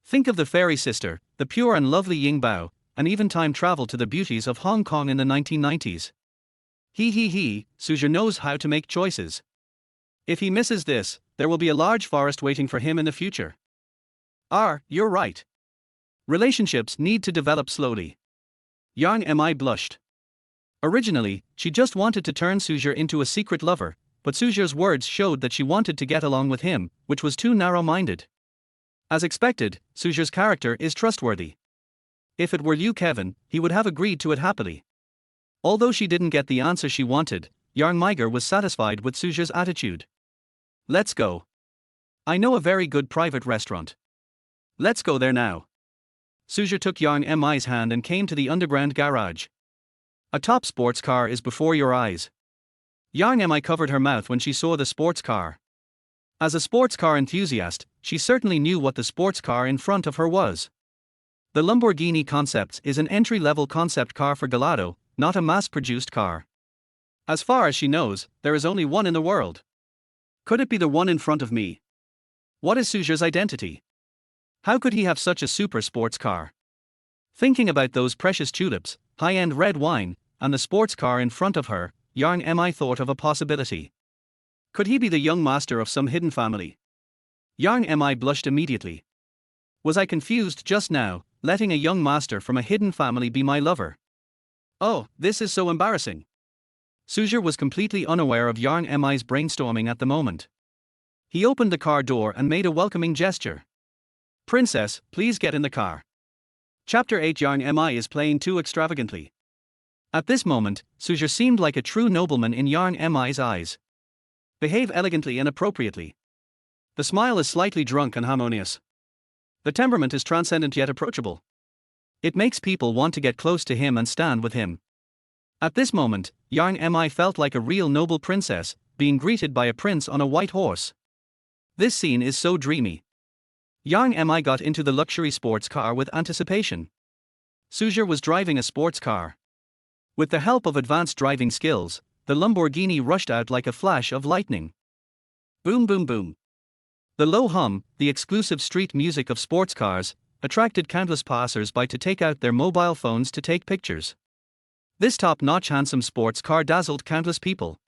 Think of the fairy sister, the pure and lovely Ying Bao, and even time travel to the beauties of Hong Kong in the 1990s. Su Zhe knows how to make choices. If he misses this, there will be a large forest waiting for him in the future. You're right. Relationships need to develop slowly. Yang Mi blushed. Originally, she just wanted to turn Su Zhe into a secret lover, but Su Zhe's words showed that she wanted to get along with him, which was too narrow-minded. As expected, Su Zhe's character is trustworthy. If it were you, Kevin, he would have agreed to it happily. Although she didn't get the answer she wanted, Yang Mi was satisfied with Su Zhe's attitude. Let's go. I know a very good private restaurant. Let's go there now. Su Zhe took Yang Mi's hand and came to the underground garage. A top sports car is before your eyes. Yang Mi covered her mouth when she saw the sports car. As a sports car enthusiast, she certainly knew what the sports car in front of her was. The Lamborghini Concepts is an entry-level concept car for Gallardo, not a mass-produced car. As far as she knows, there is only one in the world. Could it be the one in front of me? What is Su Zhe's identity? How could he have such a super sports car? Thinking about those precious tulips, high-end red wine, and the sports car in front of her, Yang Mi thought of a possibility. Could he be the young master of some hidden family? Yang Mi blushed immediately. Was I confused just now, letting a young master from a hidden family be my lover? Oh, this is so embarrassing. Su Zhe was completely unaware of Yang Mi's brainstorming at the moment. He opened the car door and made a welcoming gesture. Princess, please get in the car. Chapter 8. Yang Mi is playing too extravagantly. At this moment, Su Zhe seemed like a true nobleman in Yang Mi's eyes. Behave elegantly and appropriately. The smile is slightly drunk and harmonious. The temperament is transcendent yet approachable. It makes people want to get close to him and stand with him. At this moment, Yang Mi felt like a real noble princess, being greeted by a prince on a white horse. This scene is so dreamy. Yang Mi got into the luxury sports car with anticipation. Su Zhe was driving a sports car. With the help of advanced driving skills, the Lamborghini rushed out like a flash of lightning. Boom boom boom. The low hum, the exclusive street music of sports cars, attracted countless passers-by to take out their mobile phones to take pictures. This top-notch handsome sports car dazzled countless people.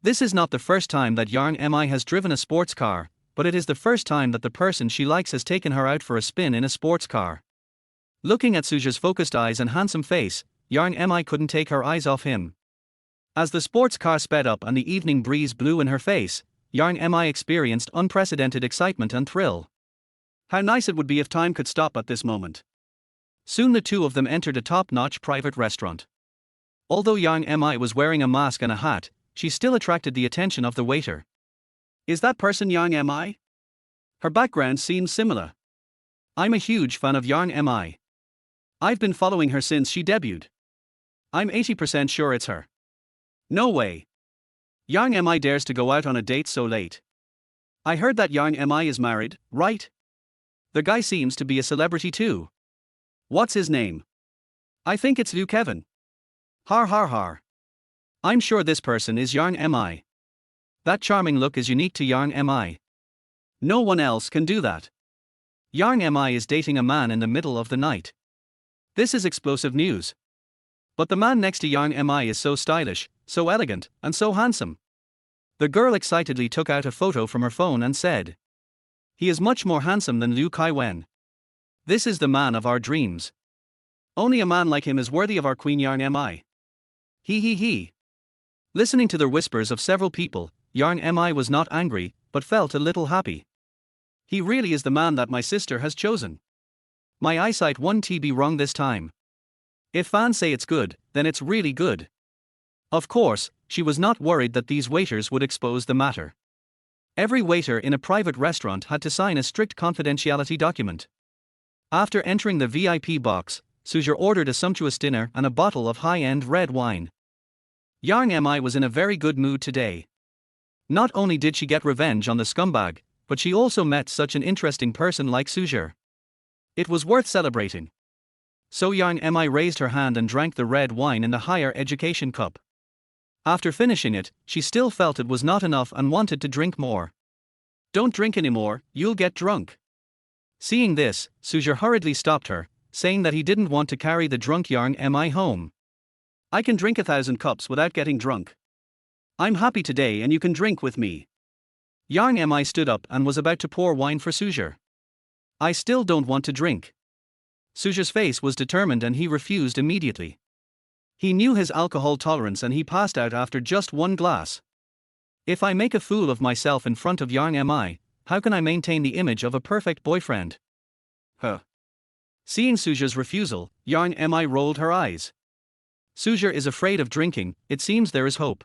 This is not the first time that Yang Mi has driven a sports car, but it is the first time that the person she likes has taken her out for a spin in a sports car. Looking at Su Zhe's focused eyes and handsome face, Yang Mi couldn't take her eyes off him. As the sports car sped up and the evening breeze blew in her face, Yang Mi experienced unprecedented excitement and thrill. How nice it would be if time could stop at this moment. Soon the two of them entered a top-notch private restaurant. Although Yang Mi was wearing a mask and a hat, she still attracted the attention of the waiter. Is that person Yang Mi? Her background seems similar. I'm a huge fan of Yang Mi. I've been following her since she debuted. I'm 80% sure it's her. No way. Yang Mi dares to go out on a date so late. I heard that Yang Mi is married, right? The guy seems to be a celebrity too. What's his name? I think it's Liu Kevin. Har har har. I'm sure this person is Yang Mi. That charming look is unique to Yang Mi. No one else can do that. Yang Mi is dating a man in the middle of the night. This is explosive news. But the man next to Yang Mi is so stylish, so elegant, and so handsome. The girl excitedly took out a photo from her phone and said, "He is much more handsome than Liu Kaiwen. This is the man of our dreams. Only a man like him is worthy of our queen Yang Mi. He. Listening to the whispers of several people, Yang Mi was not angry, but felt a little happy. He really is the man that my sister has chosen. My eyesight won't be wrong this time. If fans say it's good, then it's really good." Of course, she was not worried that these waiters would expose the matter. Every waiter in a private restaurant had to sign a strict confidentiality document. After entering the VIP box, Su Zhe ordered a sumptuous dinner and a bottle of high-end red wine. Yang Mi was in a very good mood today. Not only did she get revenge on the scumbag, but she also met such an interesting person like Su Zhe. It was worth celebrating. So Yang Mi raised her hand and drank the red wine in the higher education cup. After finishing it, she still felt it was not enough and wanted to drink more. "Don't drink anymore, you'll get drunk." Seeing this, Su Zhe hurriedly stopped her, saying that he didn't want to carry the drunk Yang Mi home. "I can drink 1,000 cups without getting drunk. I'm happy today and you can drink with me." Yang Mi stood up and was about to pour wine for Su Zhe. "I still don't want to drink." Su Zhe's face was determined and he refused immediately. He knew his alcohol tolerance and he passed out after just one glass. "If I make a fool of myself in front of Yang Mi, how can I maintain the image of a perfect boyfriend?" Seeing Su Zhe's refusal, Yang Mi rolled her eyes. Su Zhe is afraid of drinking, it seems there is hope.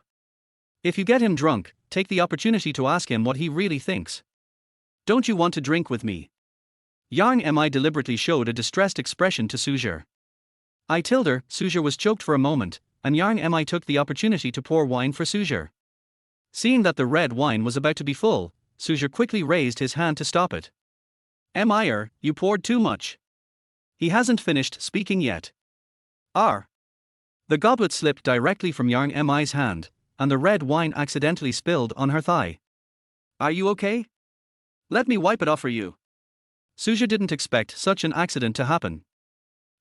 If you get him drunk, take the opportunity to ask him what he really thinks. "Don't you want to drink with me?" Yang Mi deliberately showed a distressed expression to Su Zhe. I told her. Su Zhe was choked for a moment, and Yang Mi took the opportunity to pour wine for Su Zhe. Seeing that the red wine was about to be full, Su Zhe quickly raised his hand to stop it. "Mir, you poured too much." He hasn't finished speaking yet. The goblet slipped directly from Yang Mi's hand, and the red wine accidentally spilled on her thigh. "Are you okay? Let me wipe it off for you." Su Zhe didn't expect such an accident to happen.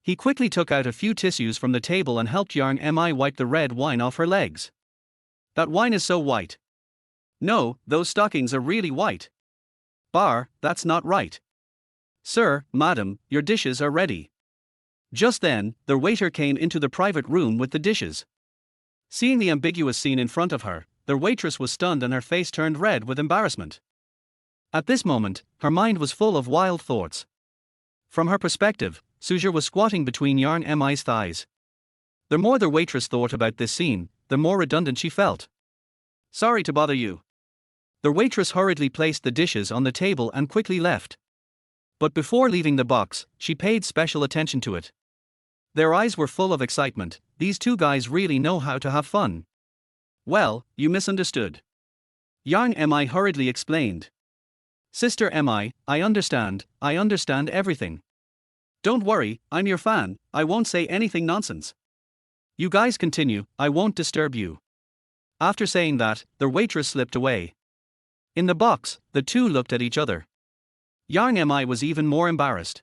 He quickly took out a few tissues from the table and helped Yang Mi wipe the red wine off her legs. "That wine is so white." "No, those stockings are really white." That's not right." "Sir, madam, your dishes are ready." Just then, the waiter came into the private room with the dishes. Seeing the ambiguous scene in front of her, the waitress was stunned and her face turned red with embarrassment. At this moment, her mind was full of wild thoughts. From her perspective, Su Zhe was squatting between Yang Mi's thighs. The more the waitress thought about this scene, the more redundant she felt. "Sorry to bother you." The waitress hurriedly placed the dishes on the table and quickly left. But before leaving the box, she paid special attention to it. Their eyes were full of excitement. These two guys really know how to have fun. "Well, you misunderstood." Yang Mi hurriedly explained. "Sister Mi, I understand everything. Don't worry, I'm your fan, I won't say anything nonsense. You guys continue, I won't disturb you." After saying that, the waitress slipped away. In the box, the two looked at each other. Yang Mi was even more embarrassed.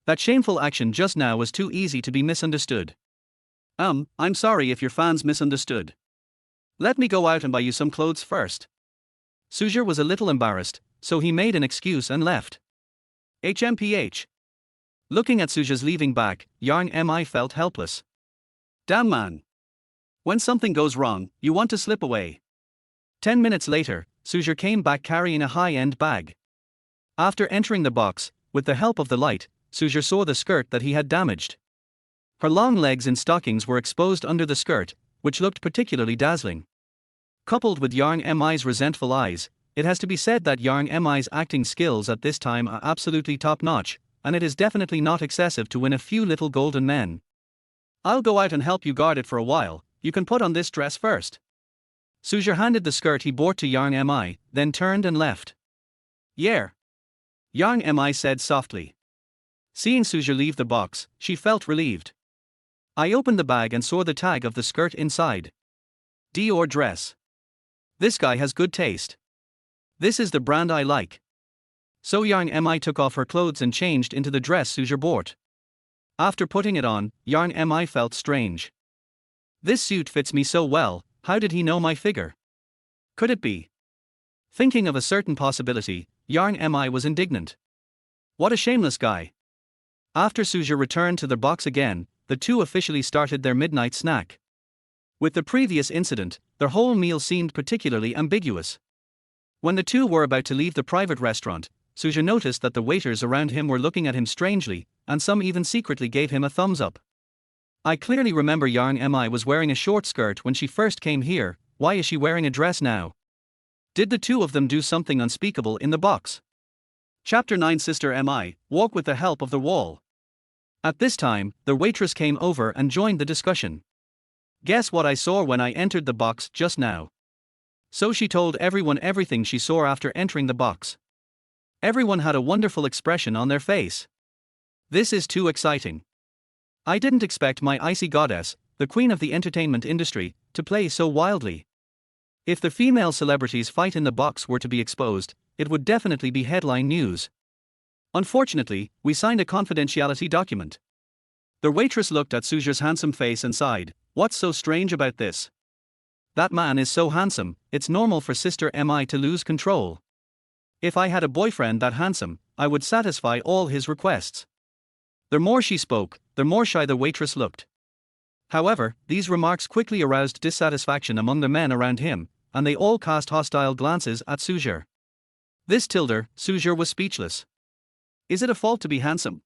That shameful action just now was too easy to be misunderstood. I'm sorry if your fans misunderstood. Let me go out and buy you some clothes first. Su Zhe was a little embarrassed, so he made an excuse and left. HMPH. Looking at Su Zhe's leaving back, Yarn Mi felt helpless. Damn man. When something goes wrong, you want to slip away. 10 minutes later, Su Zhe came back carrying a high-end bag. After entering the box, with the help of the light, Su Zhe saw the skirt that he had damaged. Her long legs in stockings were exposed under the skirt, which looked particularly dazzling. Coupled with Yarn Mi's resentful eyes, it has to be said that Yarn Mi's acting skills at this time are absolutely top-notch, and it is definitely not excessive to win a few little golden men. I'll go out and help you guard it for a while, you can put on this dress first. Su Zhe handed the skirt he bought to Yarn Mi, then turned and left. Yeah. Yarn Mi said softly. Seeing Su Zhe leave the box, she felt relieved. I opened the bag and saw the tag of the skirt inside. Dior dress. This guy has good taste. This is the brand I like. So Yarn Mi took off her clothes and changed into the dress Su Zhe bought. After putting it on, Yarn Mi felt strange. This suit fits me so well, how did he know my figure? Could it be? Thinking of a certain possibility, Yarn Mi was indignant. What a shameless guy. After Su Zhe returned to the box again, the two officially started their midnight snack. With the previous incident, their whole meal seemed particularly ambiguous. When the two were about to leave the private restaurant, Su Zhe noticed that the waiters around him were looking at him strangely, and some even secretly gave him a thumbs up. I clearly remember Yarn Mi was wearing a short skirt when she first came here, why is she wearing a dress now? Did the two of them do something unspeakable in the box? Chapter 9 Sister Mi, walk with the help of the wall. At this time, the waitress came over and joined the discussion. Guess what I saw when I entered the box just now? So she told everyone everything she saw after entering the box. Everyone had a wonderful expression on their face. This is too exciting. I didn't expect my icy goddess, the queen of the entertainment industry, to play so wildly. If the female celebrities' fight in the box were to be exposed, it would definitely be headline news. Unfortunately, we signed a confidentiality document. The waitress looked at Su Zhe's handsome face and sighed, what's so strange about this? That man is so handsome, it's normal for Sister Mi to lose control. If I had a boyfriend that handsome, I would satisfy all his requests. The more she spoke, the more shy the waitress looked. However, these remarks quickly aroused dissatisfaction among the men around him, and they all cast hostile glances at Su Zhe. This tilder, Su Zhe was speechless. Is it a fault to be handsome?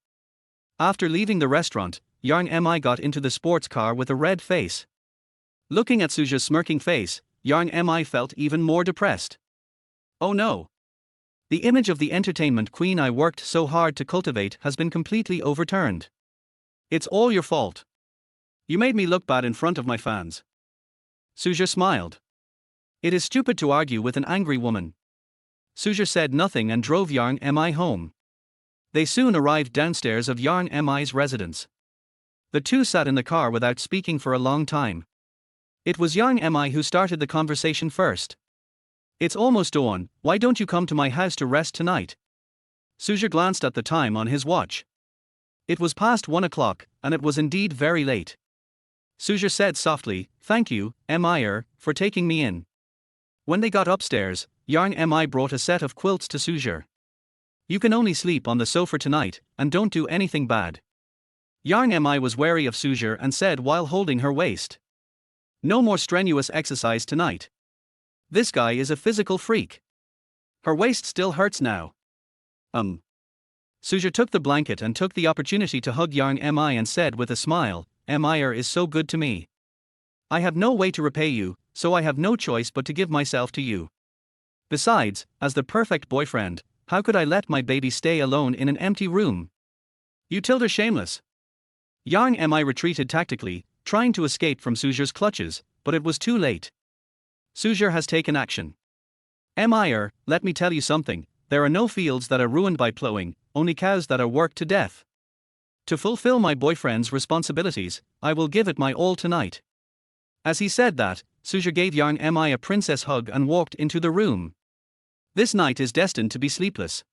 After leaving the restaurant, Yarn Mi got into the sports car with a red face. Looking at Su Zhe's smirking face, Yarn Mi felt even more depressed. Oh no! The image of the entertainment queen I worked so hard to cultivate has been completely overturned. It's all your fault. You made me look bad in front of my fans. Su Zhe smiled. It is stupid to argue with an angry woman. Su Zhe said nothing and drove Yarn Mi home. They soon arrived downstairs of Yarn Mi's residence. The two sat in the car without speaking for a long time. It was Yarn Mi who started the conversation first. It's almost dawn, why don't you come to my house to rest tonight? Su Zhe glanced at the time on his watch. It was past 1 o'clock, and it was indeed very late. Su Zhe said softly, thank you, Mi, for taking me in. When they got upstairs, Yarn Mi brought a set of quilts to Su Zhe. You can only sleep on the sofa tonight, and don't do anything bad. Yarn Mi was wary of Su Zhe and said while holding her waist. No more strenuous exercise tonight. This guy is a physical freak. Her waist still hurts now. Su Zhe took the blanket and took the opportunity to hug Yarn Mi and said with a smile, Mi is so good to me. I have no way to repay you, so I have no choice but to give myself to you. Besides, as the perfect boyfriend, how could I let my baby stay alone in an empty room? You tilde shameless. Yarn Mi retreated tactically, trying to escape from Su Zhe's clutches, but it was too late. Su Zhe has taken action. Mi, let me tell you something, there are no fields that are ruined by plowing, only cows that are worked to death. To fulfill my boyfriend's responsibilities, I will give it my all tonight. As he said that, Su Zhe gave Yarn Mi a princess hug and walked into the room. This night is destined to be sleepless.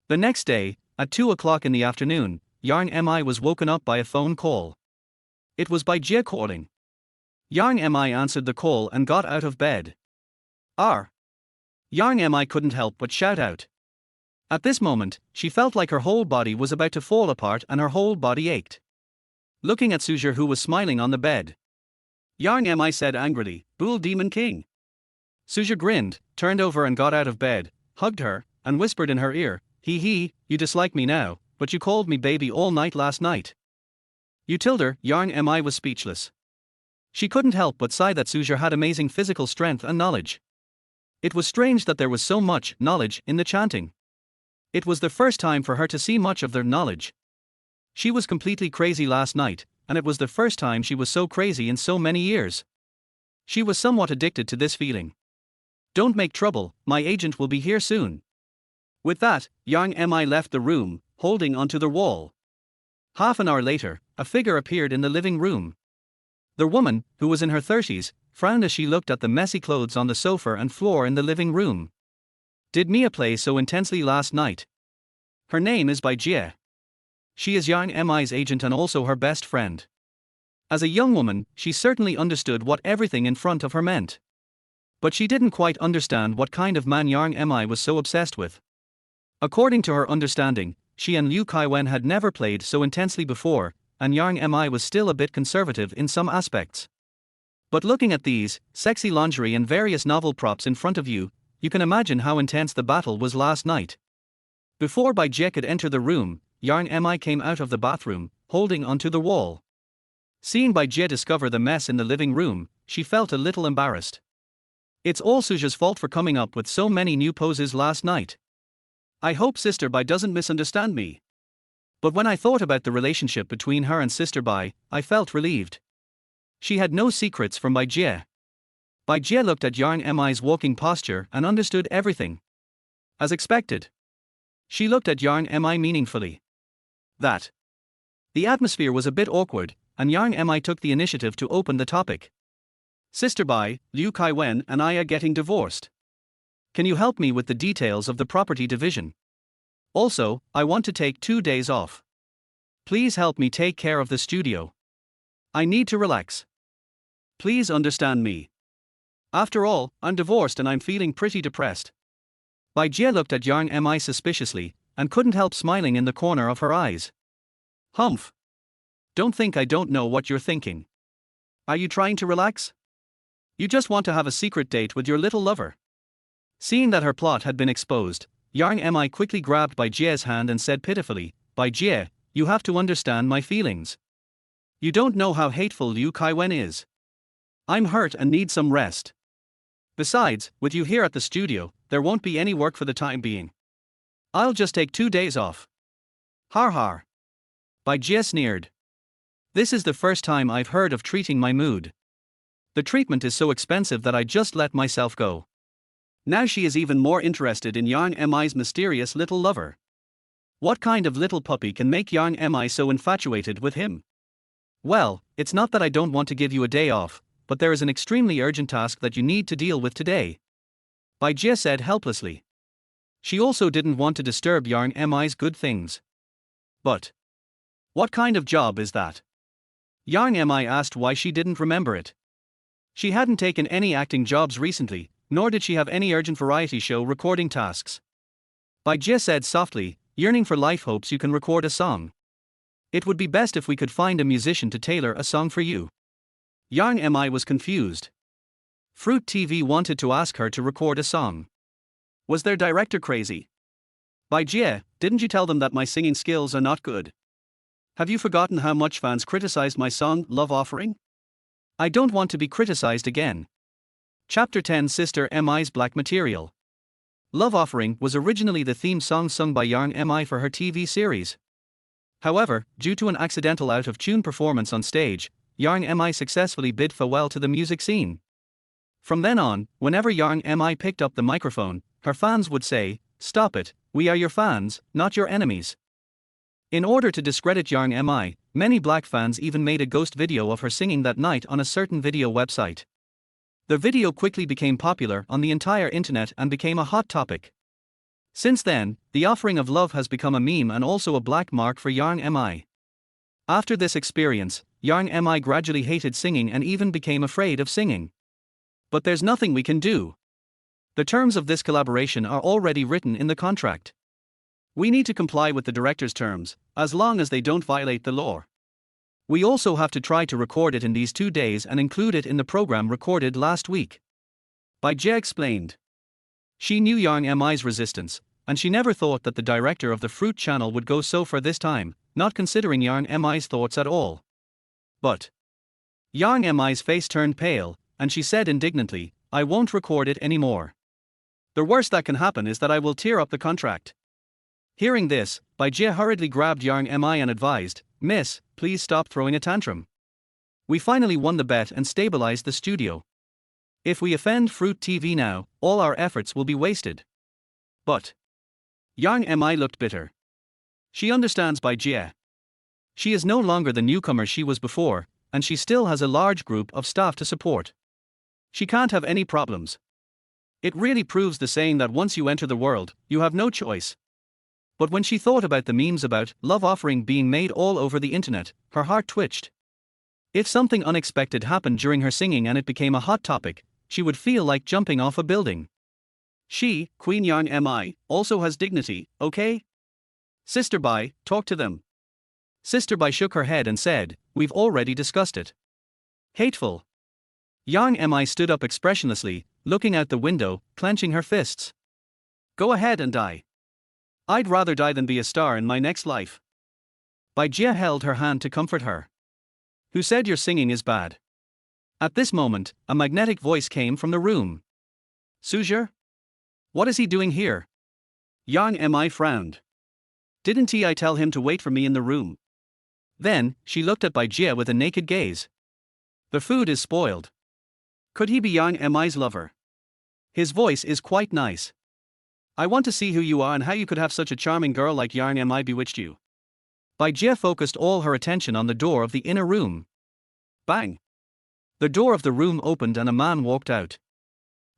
The next day, at 2 o'clock in the afternoon, Yarn Mi was woken up by a phone call. It was Bai Jie calling. Yang Mi answered the call and got out of bed. Yang Mi couldn't help but shout out. At this moment, she felt like her whole body was about to fall apart and her whole body ached. Looking at Su Zhe, who was smiling on the bed, Yang Mi said angrily, "Bull Demon King." Su Zhe grinned, turned over and got out of bed, hugged her, and whispered in her ear, "Hee, you dislike me now, but you called me baby all night last night." You told her. Yang Mi was speechless. She couldn't help but sigh that Su Zhe had amazing physical strength and knowledge. It was strange that there was so much knowledge in the chanting. It was the first time for her to see much of their knowledge. She was completely crazy last night, and it was the first time she was so crazy in so many years. She was somewhat addicted to this feeling. "Don't make trouble, my agent will be here soon." With that, Yang Mi left the room, holding onto the wall. Half an hour later, a figure appeared in the living room. The woman, who was in her 30s, frowned as she looked at the messy clothes on the sofa and floor in the living room. "Did Mia play so intensely last night?" "Her name is Bai Jie. She is Yang Mi's agent and also her best friend." As a young woman, she certainly understood what everything in front of her meant. But she didn't quite understand what kind of man Yang Mi was so obsessed with. According to her understanding, she and Liu Kaiwen had never played so intensely before, and Yang Mi was still a bit conservative in some aspects. But looking at these sexy lingerie and various novel props in front of you, you can imagine how intense the battle was last night. Before Bai Jie could enter the room, Yang Mi came out of the bathroom, holding onto the wall. Seeing Bai Jie discover the mess in the living room, she felt a little embarrassed. It's all Su Zhe's fault for coming up with so many new poses last night. I hope Sister Bai doesn't misunderstand me. But when I thought about the relationship between her and Sister Bai, I felt relieved. She had no secrets from Bai Jie. Bai Jie looked at Yang Mi's walking posture and understood everything. As expected. She looked at Yang Mi meaningfully. The atmosphere was a bit awkward, and Yang Mi took the initiative to open the topic. "Sister Bai, Liu Kaiwen and I are getting divorced. Can you help me with the details of the property division? Also, I want to take 2 days off. Please help me take care of the studio. I need to relax. Please understand me. After all, I'm divorced and I'm feeling pretty depressed." Bai Jie looked at Yang Mi suspiciously, and couldn't help smiling in the corner of her eyes. "Humph. Don't think I don't know what you're thinking. Are you trying to relax? You just want to have a secret date with your little lover." Seeing that her plot had been exposed, Yang Mi quickly grabbed Bai Jie's hand and said pitifully, "Bai Jie, you have to understand my feelings. You don't know how hateful Liu Kaiwen is. I'm hurt and need some rest. Besides, with you here at the studio, there won't be any work for the time being. I'll just take 2 days off." Har. Bai Jie sneered. "This is the first time I've heard of treating my mood. The treatment is so expensive that I just let myself go." Now she is even more interested in Yang Mi's mysterious little lover. What kind of little puppy can make Yang Mi so infatuated with him? "Well, it's not that I don't want to give you a day off, but there is an extremely urgent task that you need to deal with today," Bai Jie said helplessly. She also didn't want to disturb Yang Mi's good things. "But what kind of job is that?" Yang Mi asked why she didn't remember it. She hadn't taken any acting jobs recently, nor did she have any urgent variety show recording tasks. Bai Jie said softly, "Yearning for life hopes you can record a song. It would be best if we could find a musician to tailor a song for you." Yang Mi was confused. Fruit TV wanted to ask her to record a song. Was their director crazy? "Bai Jie, didn't you tell them that my singing skills are not good? Have you forgotten how much fans criticized my song, Love Offering? I don't want to be criticized again." Chapter 10 Sister Mi's Black Material. Love Offering was originally the theme song sung by Yang Mi for her TV series. However, due to an accidental out-of-tune performance on stage, Yang Mi successfully bid farewell to the music scene. From then on, whenever Yang Mi picked up the microphone, her fans would say, "Stop it, we are your fans, not your enemies." In order to discredit Yang Mi, many black fans even made a ghost video of her singing that night on a certain video website. The video quickly became popular on the entire internet and became a hot topic. Since then, the offering of love has become a meme and also a black mark for Yang Mi. After this experience, Yang Mi gradually hated singing and even became afraid of singing. But there's nothing we can do. The terms of this collaboration are already written in the contract. We need to comply with the director's terms, as long as they don't violate the law. We also have to try to record it in these 2 days and include it in the program recorded last week. Bai Jie explained. She knew Yang Mi's resistance, and she never thought that the director of the fruit channel would go so far this time, not considering Yang Mi's thoughts at all. But Yang Mi's face turned pale, and she said indignantly, I won't record it anymore. The worst that can happen is that I will tear up the contract. Hearing this, Bai Jie hurriedly grabbed Yang Mi and advised, Miss, please stop throwing a tantrum. We finally won the bet and stabilized the studio. If we offend Fruit TV now, all our efforts will be wasted. But Yang Mi looked bitter. She understands Bai Jie. She is no longer the newcomer she was before, and she still has a large group of staff to support. She can't have any problems. It really proves the saying that once you enter the world, you have no choice. But when she thought about the memes about love offering being made all over the internet, her heart twitched. If something unexpected happened during her singing and it became a hot topic, she would feel like jumping off a building. She, Queen Yang Mi, also has dignity, okay? Sister Bai, talk to them. Sister Bai shook her head and said, we've already discussed it. Hateful. Yang Mi stood up expressionlessly, looking out the window, clenching her fists. Go ahead and die. I'd rather die than be a star in my next life. Bai Jie held her hand to comfort her. Who said your singing is bad? At this moment, a magnetic voice came from the room. Su Zhe? What is he doing here? Yang Mi frowned. Didn't I tell him to wait for me in the room? Then, she looked at Bai Jie with a naked gaze. The food is spoiled. Could he be Yang Mi's lover? His voice is quite nice. I want to see who you are and how you could have such a charming girl like Yang Mi bewitched you. Bai Jie focused all her attention on the door of the inner room. Bang! The door of the room opened and a man walked out.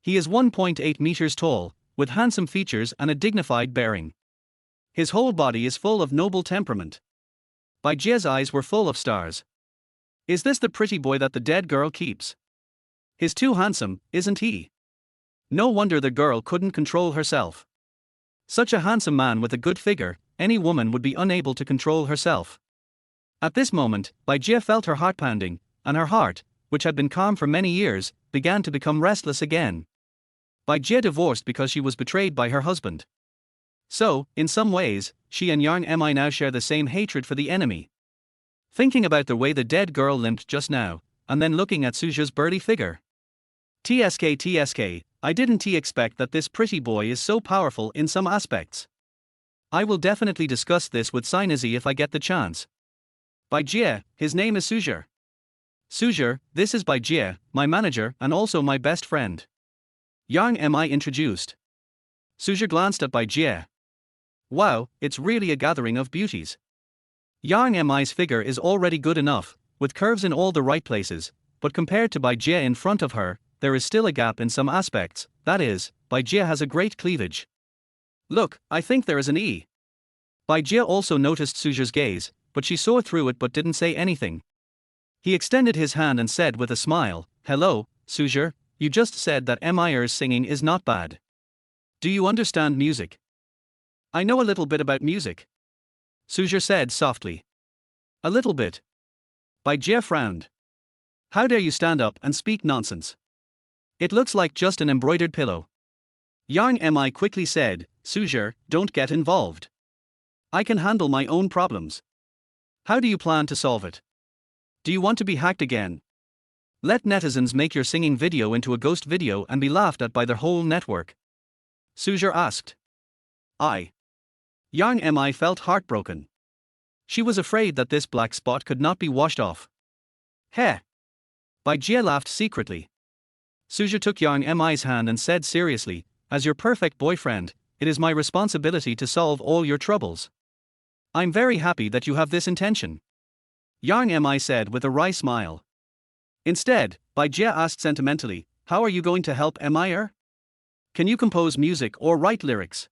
He is 1.8 meters tall, with handsome features and a dignified bearing. His whole body is full of noble temperament. Bai Jie's eyes were full of stars. Is this the pretty boy that the dead girl keeps? He's too handsome, isn't he? No wonder the girl couldn't control herself. Such a handsome man with a good figure, any woman would be unable to control herself. At this moment, Bai Jie felt her heart pounding, and her heart, which had been calm for many years, began to become restless again. Bai Jie divorced because she was betrayed by her husband. So, in some ways, she and Yang Mi now share the same hatred for the enemy. Thinking about the way the dead girl limped just now, and then looking at Su Zhe's burly figure. TSK, I didn't expect that this pretty boy is so powerful in some aspects. I will definitely discuss this with Sinazi if I get the chance. Bai Jie, his name is Su Zhe. Su Zhe, this is Bai Jie, my manager and also my best friend. Yang Mi introduced. Su Zhe glanced at Bai Jie. Wow, it's really a gathering of beauties. Yang Mi's figure is already good enough, with curves in all the right places, but compared to Bai Jie in front of her, there is still a gap in some aspects, that is, Bai Jie has a great cleavage. Look, I think there is an E. Bai Jie also noticed Su Zhe's gaze, but she saw through it but didn't say anything. He extended his hand and said with a smile, Hello, Su Zhe, you just said that Mi's singing is not bad. Do you understand music? I know a little bit about music. Su Zhe said softly. A little bit. Bai Jie frowned. How dare you stand up and speak nonsense? It looks like just an embroidered pillow. Yang Mi quickly said, Su Zhe, don't get involved. I can handle my own problems. How do you plan to solve it? Do you want to be hacked again? Let netizens make your singing video into a ghost video and be laughed at by their whole network. Su Zhe asked. Yang Mi felt heartbroken. She was afraid that this black spot could not be washed off. Heh! Bai Jie laughed secretly. Su Zhe took Yang Mi's hand and said seriously, As your perfect boyfriend, it is my responsibility to solve all your troubles. I'm very happy that you have this intention. Yang Mi said with a wry smile. Instead, Bai Jie asked sentimentally, How are you going to help Mi? Can you compose music or write lyrics?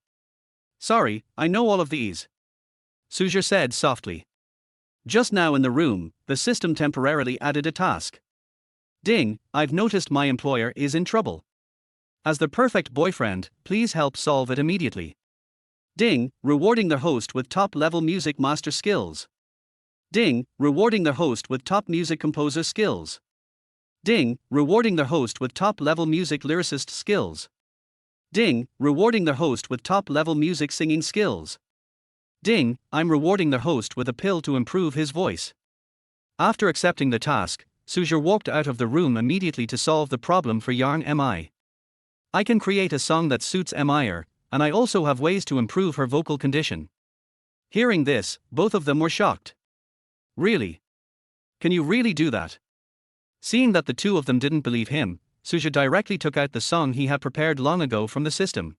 Sorry, I know all of these. Su Zhe said softly. Just now in the room, the system temporarily added a task. Ding, I've noticed my employer is in trouble. As the perfect boyfriend, please help solve it immediately. Ding, rewarding the host with top-level music master skills. Ding, rewarding the host with top music composer skills. Ding, rewarding the host with top-level music lyricist skills. Ding, rewarding the host with top-level music singing skills. Ding, I'm rewarding the host with a pill to improve his voice. After accepting the task, Su Zhe walked out of the room immediately to solve the problem for Yang Mi. I can create a song that suits Mi, and I also have ways to improve her vocal condition. Hearing this, both of them were shocked. Really? Can you really do that? Seeing that the two of them didn't believe him, Su Zhe directly took out the song he had prepared long ago from the system.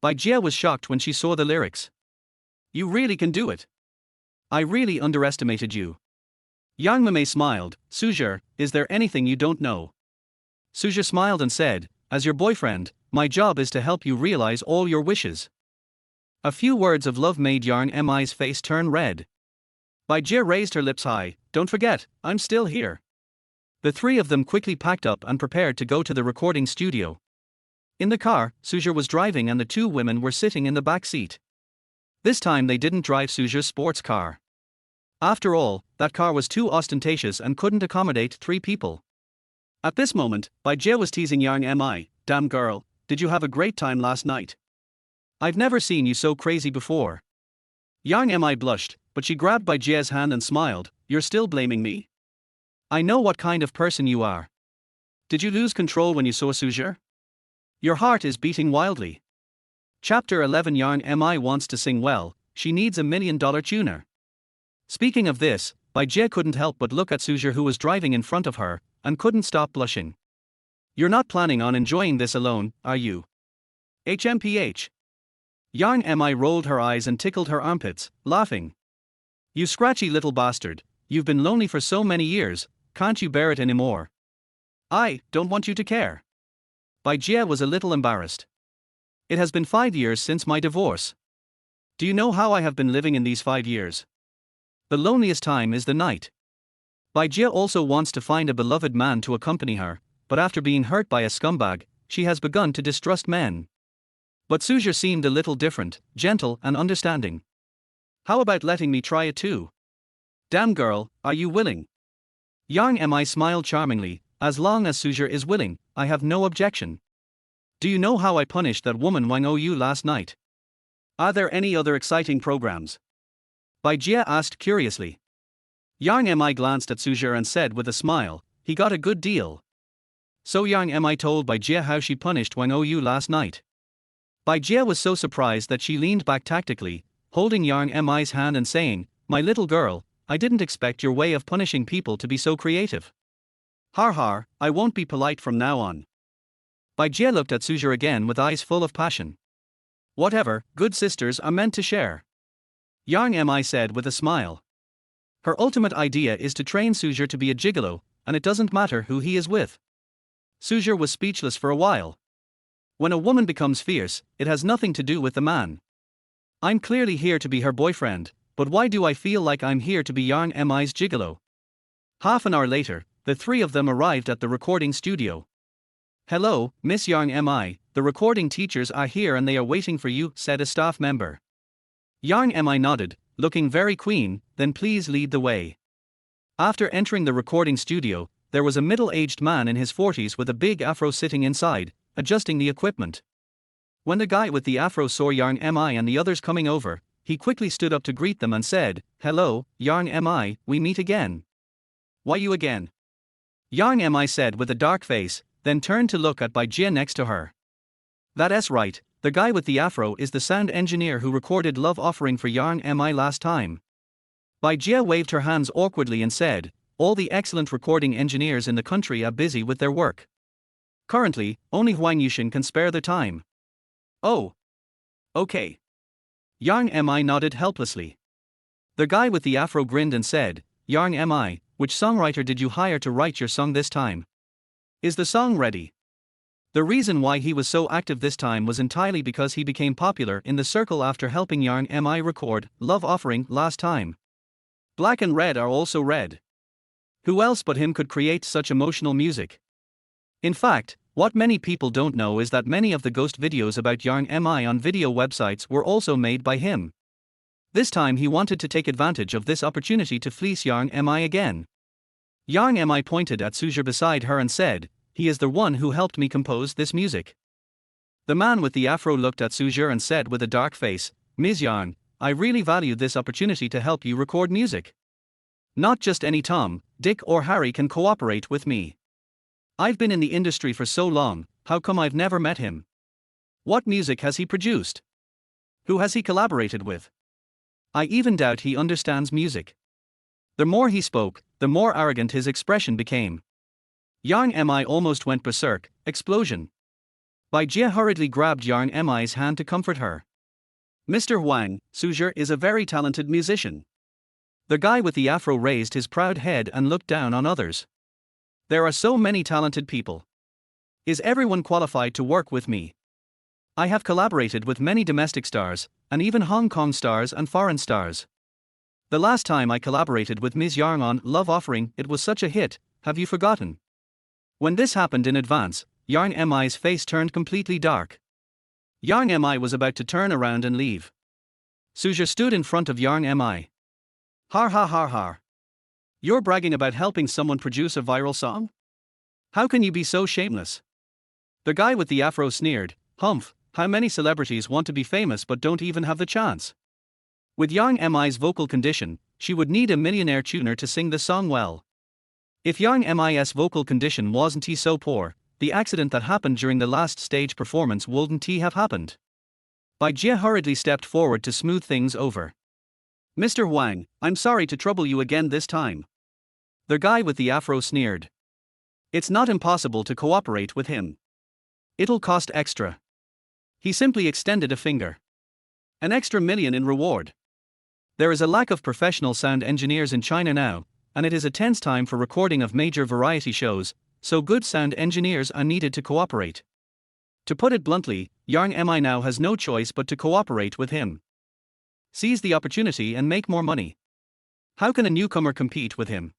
Bai Jie was shocked when she saw the lyrics. You really can do it. I really underestimated you. Yang Mei smiled. Su Zhe, is there anything you don't know? Su Zhe smiled and said, as your boyfriend, my job is to help you realize all your wishes. A few words of love made Yang Mi's face turn red. Bai Jie raised her lips high. Don't forget, I'm still here. The three of them quickly packed up and prepared to go to the recording studio. In the car, Su Zhe was driving and the two women were sitting in the back seat. This time they didn't drive Su Zhe's sports car. After all, that car was too ostentatious and couldn't accommodate three people. At this moment, Bai Jie was teasing Yang Mi. Damn girl, did you have a great time last night? I've never seen you so crazy before. Yang Mi blushed, but she grabbed Bai Jie's hand and smiled. You're still blaming me? I know what kind of person you are. Did you lose control when you saw Su Zhe? Your heart is beating wildly. Chapter 11. Yang Mi wants to sing well, she needs $1 million tuner. Speaking of this, Bai Jie couldn't help but look at Su Zhe, who was driving in front of her, and couldn't stop blushing. You're not planning on enjoying this alone, are you? HMPH. Yang Mi rolled her eyes and tickled her armpits, laughing. You scratchy little bastard, you've been lonely for so many years, can't you bear it anymore? I don't want you to care. Bai Jie was a little embarrassed. It has been 5 years since my divorce. Do you know how I have been living in these 5 years? The loneliest time is the night. Bai Jie also wants to find a beloved man to accompany her, but after being hurt by a scumbag, she has begun to distrust men. But Su Zhe seemed a little different, gentle and understanding. How about letting me try it too? Damn girl, are you willing? Yang Mi smiled charmingly. As long as Su Zhe is willing, I have no objection. Do you know how I punished that woman Wang Ou last night? Are there any other exciting programs? Bai Jie asked curiously. Yang Mi glanced at Su Zhe and said with a smile, he got a good deal. So Yang Mi told Bai Jie how she punished Wang Ou last night. Bai Jie was so surprised that she leaned back tactically, holding Yang Mi's hand and saying, my little girl, I didn't expect your way of punishing people to be so creative. Har har, I won't be polite from now on. Bai Jie looked at Su Zhe again with eyes full of passion. Whatever, good sisters are meant to share. Yang Mi said with a smile. Her ultimate idea is to train Su Zhe to be a gigolo, and it doesn't matter who he is with. Su Zhe was speechless for a while. When a woman becomes fierce, it has nothing to do with the man. I'm clearly here to be her boyfriend, but why do I feel like I'm here to be Yang Mi's gigolo? Half an hour later, the three of them arrived at the recording studio. Hello, Miss Yang Mi, the recording teachers are here and they are waiting for you, said a staff member. Yang Mi nodded, looking very queen, then please lead the way. After entering the recording studio, there was a middle-aged man in his 40s with a big afro sitting inside, adjusting the equipment. When the guy with the afro saw Yang Mi and the others coming over, he quickly stood up to greet them and said, hello, Yang Mi, we meet again. Why you again? Yang Mi said with a dark face, then turned to look at Bai Jie next to her. That's right, the guy with the afro is the sound engineer who recorded Love Offering for Yang Mi last time. Bai Jie waved her hands awkwardly and said, all the excellent recording engineers in the country are busy with their work. Currently, only Huang Yushin can spare the time. Oh. Okay. Yang Mi nodded helplessly. The guy with the afro grinned and said, Yang Mi, which songwriter did you hire to write your song this time? Is the song ready? The reason why he was so active this time was entirely because he became popular in the circle after helping Yang Mi record Love Offering last time. Black and red are also red. Who else but him could create such emotional music? In fact, what many people don't know is that many of the ghost videos about Yang Mi on video websites were also made by him. This time he wanted to take advantage of this opportunity to fleece Yang Mi again. Yang Mi pointed at Su Zhe beside her and said, "He is the one who helped me compose this music." The man with the afro looked at Su Zhe and said with a dark face, "Ms. Yang, I really value this opportunity to help you record music. Not just any Tom, Dick or Harry can cooperate with me. I've been in the industry for so long, how come I've never met him? What music has he produced? Who has he collaborated with? I even doubt he understands music." The more he spoke, the more arrogant his expression became. Yang Mi almost went berserk, explosion. Bai Jie hurriedly grabbed Yang Mi's hand to comfort her. "Mr. Huang, Su Zhe is a very talented musician." The guy with the afro raised his proud head and looked down on others. "There are so many talented people. Is everyone qualified to work with me? I have collaborated with many domestic stars, and even Hong Kong stars and foreign stars. The last time I collaborated with Ms. Yang on Love Offering, it was such a hit, have you forgotten?" When this happened in advance, Yang Mi's face turned completely dark. Yang Mi was about to turn around and leave. Su Zhe stood in front of Yang Mi. "Har har har har. You're bragging about helping someone produce a viral song? How can you be so shameless?" The guy with the afro sneered, "Humph, how many celebrities want to be famous but don't even have the chance? With Yang Mi's vocal condition, she would need a millionaire tuner to sing the song well. If Yang Mi's vocal condition wasn't so poor, the accident that happened during the last stage performance wouldn't have happened." Bai Jie hurriedly stepped forward to smooth things over. "Mr. Huang, I'm sorry to trouble you again this time." The guy with the afro sneered. "It's not impossible to cooperate with him. It'll cost extra." He simply extended a finger. "An extra million in reward." There is a lack of professional sound engineers in China now, and it is a tense time for recording of major variety shows, so good sound engineers are needed to cooperate. To put it bluntly, Yang Mi now has no choice but to cooperate with him. Seize the opportunity and make more money. How can a newcomer compete with him?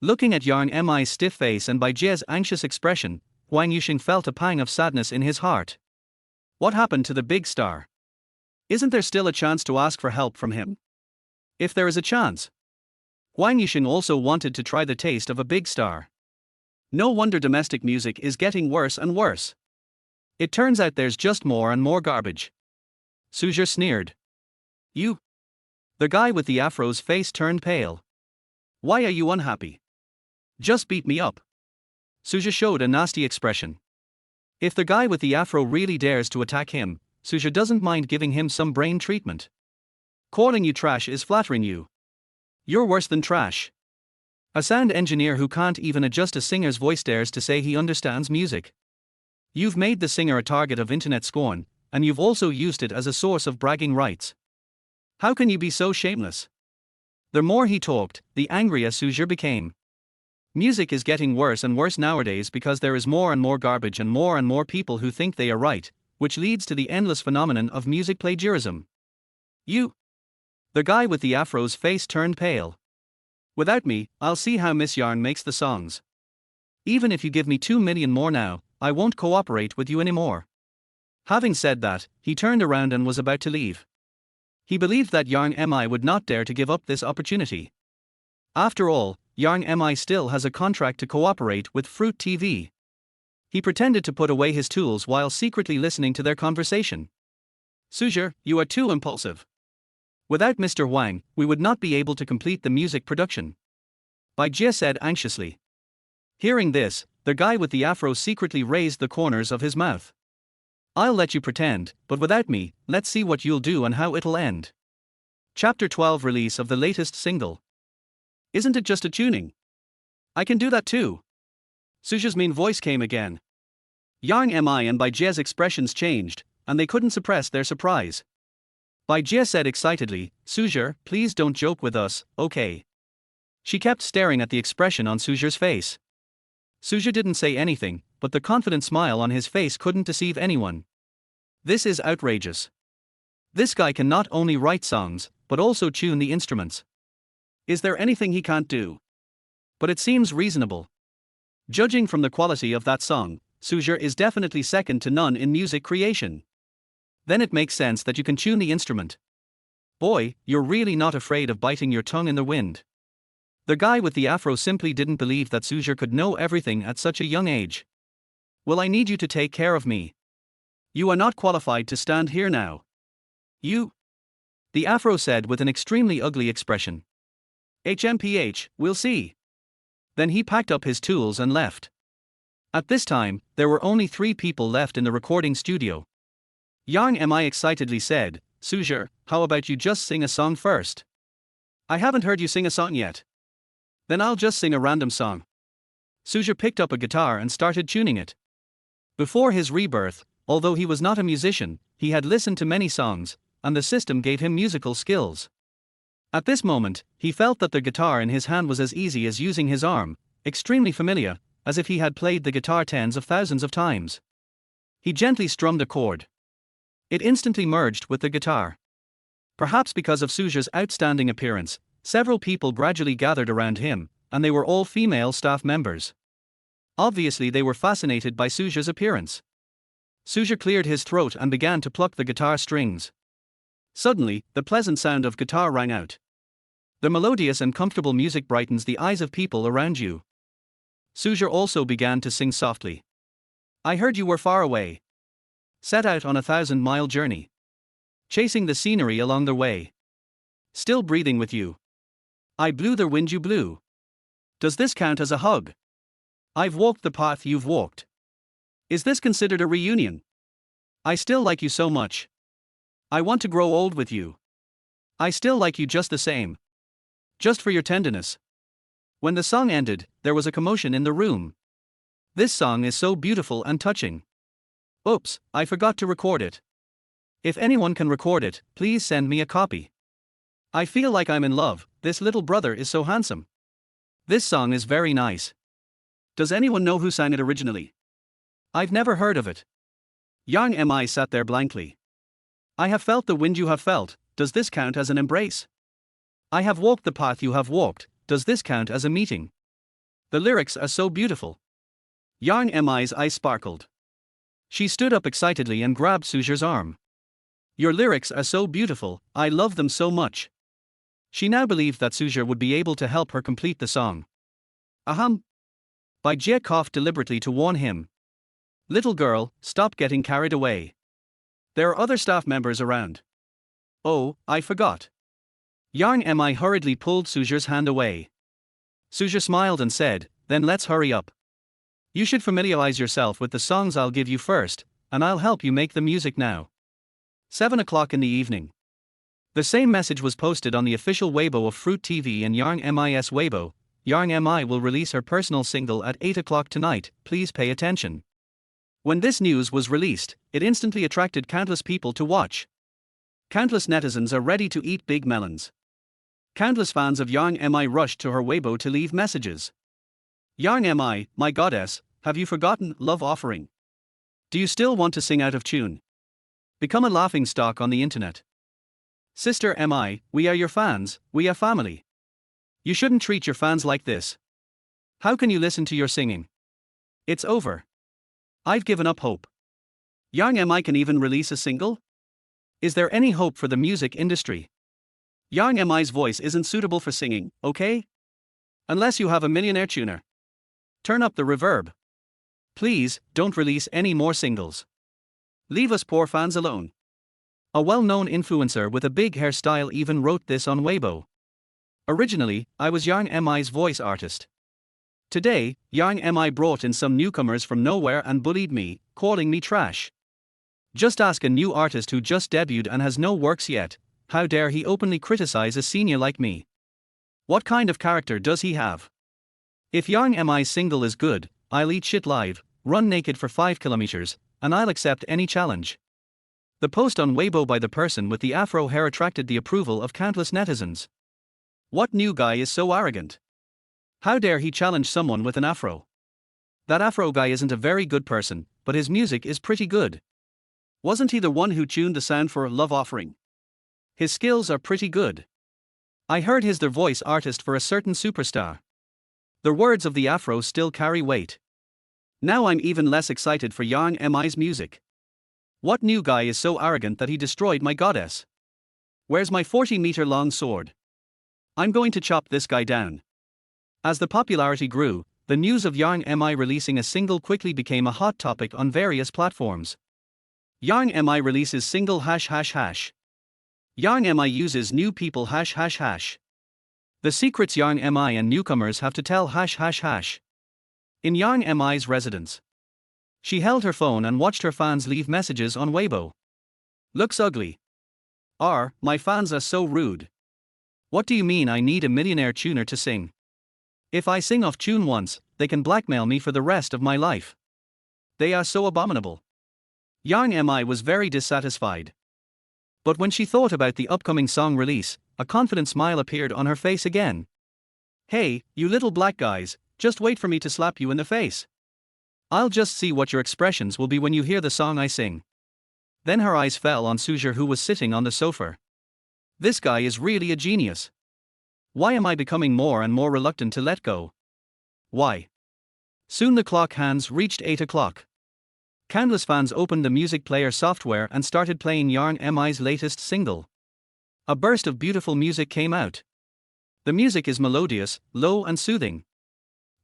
Looking at Yang Mi's stiff face and Bai Jie's anxious expression, Huang Yuxing felt a pang of sadness in his heart. What happened to the big star? Isn't there still a chance to ask for help from him? If there is a chance. Huang Yuxing also wanted to try the taste of a big star. No wonder domestic music is getting worse and worse. It turns out there's just more and more garbage. Su Zhe sneered. "You?" The guy with the afro's face turned pale. "Why are you unhappy? Just beat me up." Su Zhe showed a nasty expression. If the guy with the afro really dares to attack him, Su Zhe doesn't mind giving him some brain treatment. Calling you trash is flattering you. You're worse than trash. A sound engineer who can't even adjust a singer's voice dares to say he understands music. You've made the singer a target of internet scorn, and you've also used it as a source of bragging rights. How can you be so shameless? The more he talked, the angrier Su Zhe became. Music is getting worse and worse nowadays because there is more and more garbage and more people who think they are right, which leads to the endless phenomenon of music plagiarism. You? The guy with the afro's face turned pale. Without me, I'll see how Miss Yarn makes the songs. Even if you give me 2 million more now, I won't cooperate with you anymore. Having said that, he turned around and was about to leave. He believed that Yang Mi would not dare to give up this opportunity. After all, Yang Mi still has a contract to cooperate with Fruit TV. He pretended to put away his tools while secretly listening to their conversation. Su Zhe, you are too impulsive. Without Mr. Huang, we would not be able to complete the music production. Bai Jie said anxiously. Hearing this, the guy with the afro secretly raised the corners of his mouth. I'll let you pretend, but without me, let's see what you'll do and how it'll end. Chapter 12 Release of the latest single. Isn't it just a tuning? I can do that too. Su Zhe's mean voice came again. Yang Mi and Bai Jie's expressions changed, and they couldn't suppress their surprise. Bai Jie said excitedly, Su Zhe, please don't joke with us, okay? She kept staring at the expression on Su Zhe's face. Su Zhe didn't say anything, but the confident smile on his face couldn't deceive anyone. This is outrageous. This guy can not only write songs, but also tune the instruments. Is there anything he can't do? But it seems reasonable. Judging from the quality of that song, Su Zhe is definitely second to none in music creation. Then it makes sense that you can tune the instrument. Boy, you're really not afraid of biting your tongue in the wind. The guy with the afro simply didn't believe that Su Zhe could know everything at such a young age. Well, I need you to take care of me. You are not qualified to stand here now. You? The afro said with an extremely ugly expression. HMPH, we'll see. Then he packed up his tools and left. At this time, there were only 3 people left in the recording studio. Yang Mi excitedly said, Su Zhe, how about you just sing a song first? I haven't heard you sing a song yet. Then I'll just sing a random song. Su Zhe picked up a guitar and started tuning it. Before his rebirth, although he was not a musician, he had listened to many songs, and the system gave him musical skills. At this moment, he felt that the guitar in his hand was as easy as using his arm, extremely familiar, as if he had played the guitar tens of thousands of times. He gently strummed a chord. It instantly merged with the guitar. Perhaps because of Su Zhe's outstanding appearance, several people gradually gathered around him, and they were all female staff members. Obviously they were fascinated by Su Zhe's appearance. Su Zhe cleared his throat and began to pluck the guitar strings. Suddenly, the pleasant sound of guitar rang out. The melodious and comfortable music brightens the eyes of people around you. Su Zhe also began to sing softly. I heard you were far away. Set out on a 1,000-mile journey. Chasing the scenery along the way. Still breathing with you. I blew the wind you blew. Does this count as a hug? I've walked the path you've walked. Is this considered a reunion? I still like you so much. I want to grow old with you. I still like you just the same. Just for your tenderness. When the song ended, there was a commotion in the room. This song is so beautiful and touching. Oops, I forgot to record it. If anyone can record it, please send me a copy. I feel like I'm in love, this little brother is so handsome. This song is very nice. Does anyone know who sang it originally? I've never heard of it. Yang Mi sat there blankly. I have felt the wind you have felt, does this count as an embrace? I have walked the path you have walked, does this count as a meeting? The lyrics are so beautiful. Yang Mi's eyes sparkled. She stood up excitedly and grabbed Su Zhe's arm. Your lyrics are so beautiful, I love them so much. She now believed that Su Zhe would be able to help her complete the song. Ahem. Bai Jie coughed deliberately to warn him. Little girl, stop getting carried away. There are other staff members around. Oh, I forgot. Yang Mi hurriedly pulled Su Zhe's hand away. Su Zhe smiled and said, then let's hurry up. You should familiarize yourself with the songs I'll give you first, and I'll help you make the music now. 7 o'clock in the evening. The same message was posted on the official Weibo of Fruit TV and Yang Mi's Weibo. Yang Mi will release her personal single at 8 o'clock tonight, please pay attention. When this news was released, it instantly attracted countless people to watch. Countless netizens are ready to eat big melons. Countless fans of Yang Mi rushed to her Weibo to leave messages. Yang Mi, my goddess, have you forgotten love offering? Do you still want to sing out of tune? Become a laughing stock on the internet. Sister Mi, we are your fans, we are family. You shouldn't treat your fans like this. How can you listen to your singing? It's over. I've given up hope. Yang Mi can even release a single? Is there any hope for the music industry? Yang Mi's voice isn't suitable for singing, okay? Unless you have a millionaire tuner. Turn up the reverb. Please, don't release any more singles. Leave us poor fans alone. A well-known influencer with a big hairstyle even wrote this on Weibo. Originally, I was Yang Mi's voice artist. Today, Yang Mi brought in some newcomers from nowhere and bullied me, calling me trash. Just ask a new artist who just debuted and has no works yet, how dare he openly criticize a senior like me? What kind of character does he have? If Yang Mi's single is good, I'll eat shit live, run naked for 5 kilometers, and I'll accept any challenge. The post on Weibo by the person with the afro hair attracted the approval of countless netizens. What new guy is so arrogant? How dare he challenge someone with an afro? That afro guy isn't a very good person, but his music is pretty good. Wasn't he the one who tuned the sound for Love Offering? His skills are pretty good. I heard he's the voice artist for a certain superstar. The words of the afro still carry weight. Now I'm even less excited for Yang Mi's music. What new guy is so arrogant that he destroyed my goddess? Where's my 40-meter long sword? I'm going to chop this guy down. As the popularity grew, the news of Yang Mi releasing a single quickly became a hot topic on various platforms. Yang Mi releases single ###. Yang Mi uses new people ###. The secrets Yang Mi and newcomers have to tell ###. In Yang Mi's residence, she held her phone and watched her fans leave messages on Weibo. Looks ugly. My fans are so rude. What do you mean I need a millionaire tuner to sing? If I sing off tune once, they can blackmail me for the rest of my life. They are so abominable. Yang Mi was very dissatisfied. But when she thought about the upcoming song release, a confident smile appeared on her face again. Hey, you little black guys, just wait for me to slap you in the face. I'll just see what your expressions will be when you hear the song I sing. Then her eyes fell on Su Zhe, who was sitting on the sofa. This guy is really a genius. Why am I becoming more and more reluctant to let go? Why? Soon the clock hands reached 8 o'clock. Countless fans opened the music player software and started playing Yang Mi's latest single. A burst of beautiful music came out. The music is melodious, low and soothing.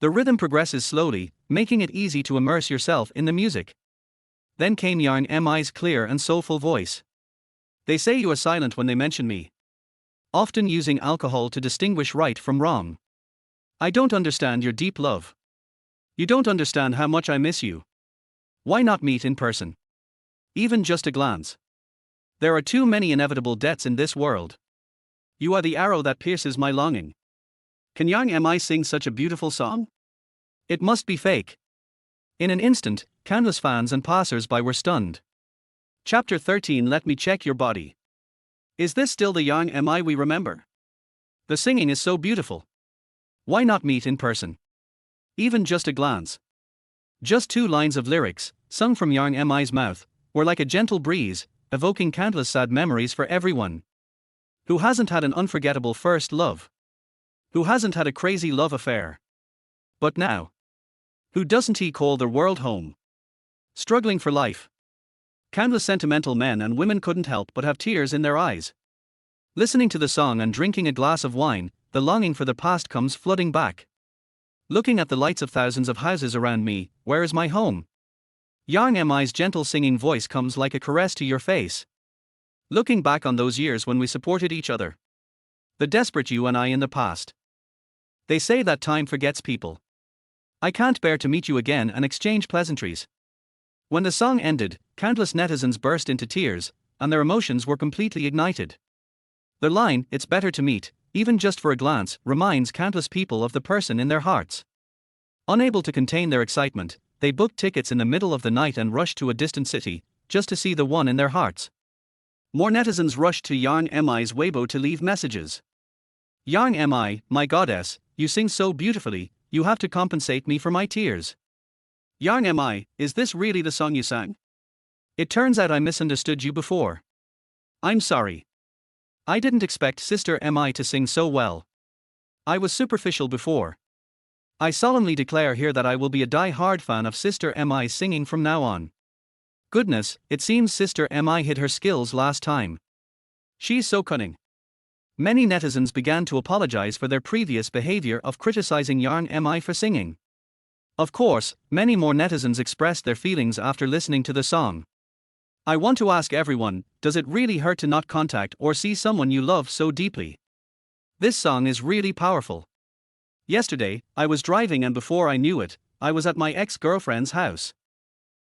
The rhythm progresses slowly, making it easy to immerse yourself in the music. Then came Yang Mi's clear and soulful voice. They say you are silent when they mention me. Often using alcohol to distinguish right from wrong. I don't understand your deep love. You don't understand how much I miss you. Why not meet in person? Even just a glance. There are too many inevitable deaths in this world. You are the arrow that pierces my longing. Can Yang Mi sing such a beautiful song? It must be fake. In an instant, countless fans and passers-by were stunned. Chapter 13. Let me check your body. Is this still the Yang Mi we remember? The singing is so beautiful. Why not meet in person? Even just a glance. Just 2 lines of lyrics, sung from Yang Mi's mouth, were like a gentle breeze, evoking countless sad memories for everyone. Who hasn't had an unforgettable first love? Who hasn't had a crazy love affair? But now, who doesn't he call the world home? Struggling for life. Countless sentimental men and women couldn't help but have tears in their eyes. Listening to the song and drinking a glass of wine, the longing for the past comes flooding back. Looking at the lights of thousands of houses around me, where is my home? Yang Mi's gentle singing voice comes like a caress to your face. Looking back on those years when we supported each other. The desperate you and I in the past. They say that time forgets people. I can't bear to meet you again and exchange pleasantries. When the song ended, countless netizens burst into tears, and their emotions were completely ignited. The line, "It's better to meet, even just for a glance," reminds countless people of the person in their hearts. Unable to contain their excitement, they booked tickets in the middle of the night and rushed to a distant city, just to see the one in their hearts. More netizens rushed to Yang Mi's Weibo to leave messages. Yang Mi, my goddess, you sing so beautifully, you have to compensate me for my tears. Yang Mi, is this really the song you sang? It turns out I misunderstood you before. I'm sorry. I didn't expect Sister Mi to sing so well. I was superficial before. I solemnly declare here that I will be a die-hard fan of Sister Mi's singing from now on. Goodness, it seems Sister Mi hid her skills last time. She's so cunning. Many netizens began to apologize for their previous behavior of criticizing Yang Mi for singing. Of course, many more netizens expressed their feelings after listening to the song. I want to ask everyone, does it really hurt to not contact or see someone you love so deeply? This song is really powerful. Yesterday, I was driving and before I knew it, I was at my ex-girlfriend's house.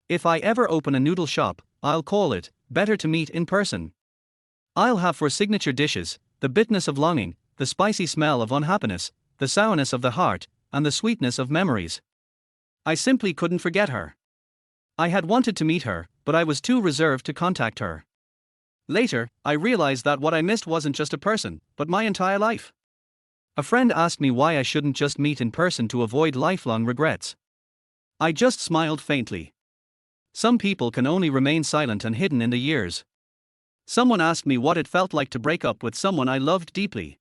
If I ever open a noodle shop, I'll call it, "Better to Meet in Person." I'll have for signature dishes, the bitterness of longing, the spicy smell of unhappiness, the sourness of the heart, and the sweetness of memories. I simply couldn't forget her. I had wanted to meet her, but I was too reserved to contact her. Later, I realized that what I missed wasn't just a person, but my entire life. A friend asked me why I shouldn't just meet in person to avoid lifelong regrets. I just smiled faintly. Some people can only remain silent and hidden in the years. Someone asked me what it felt like to break up with someone I loved deeply.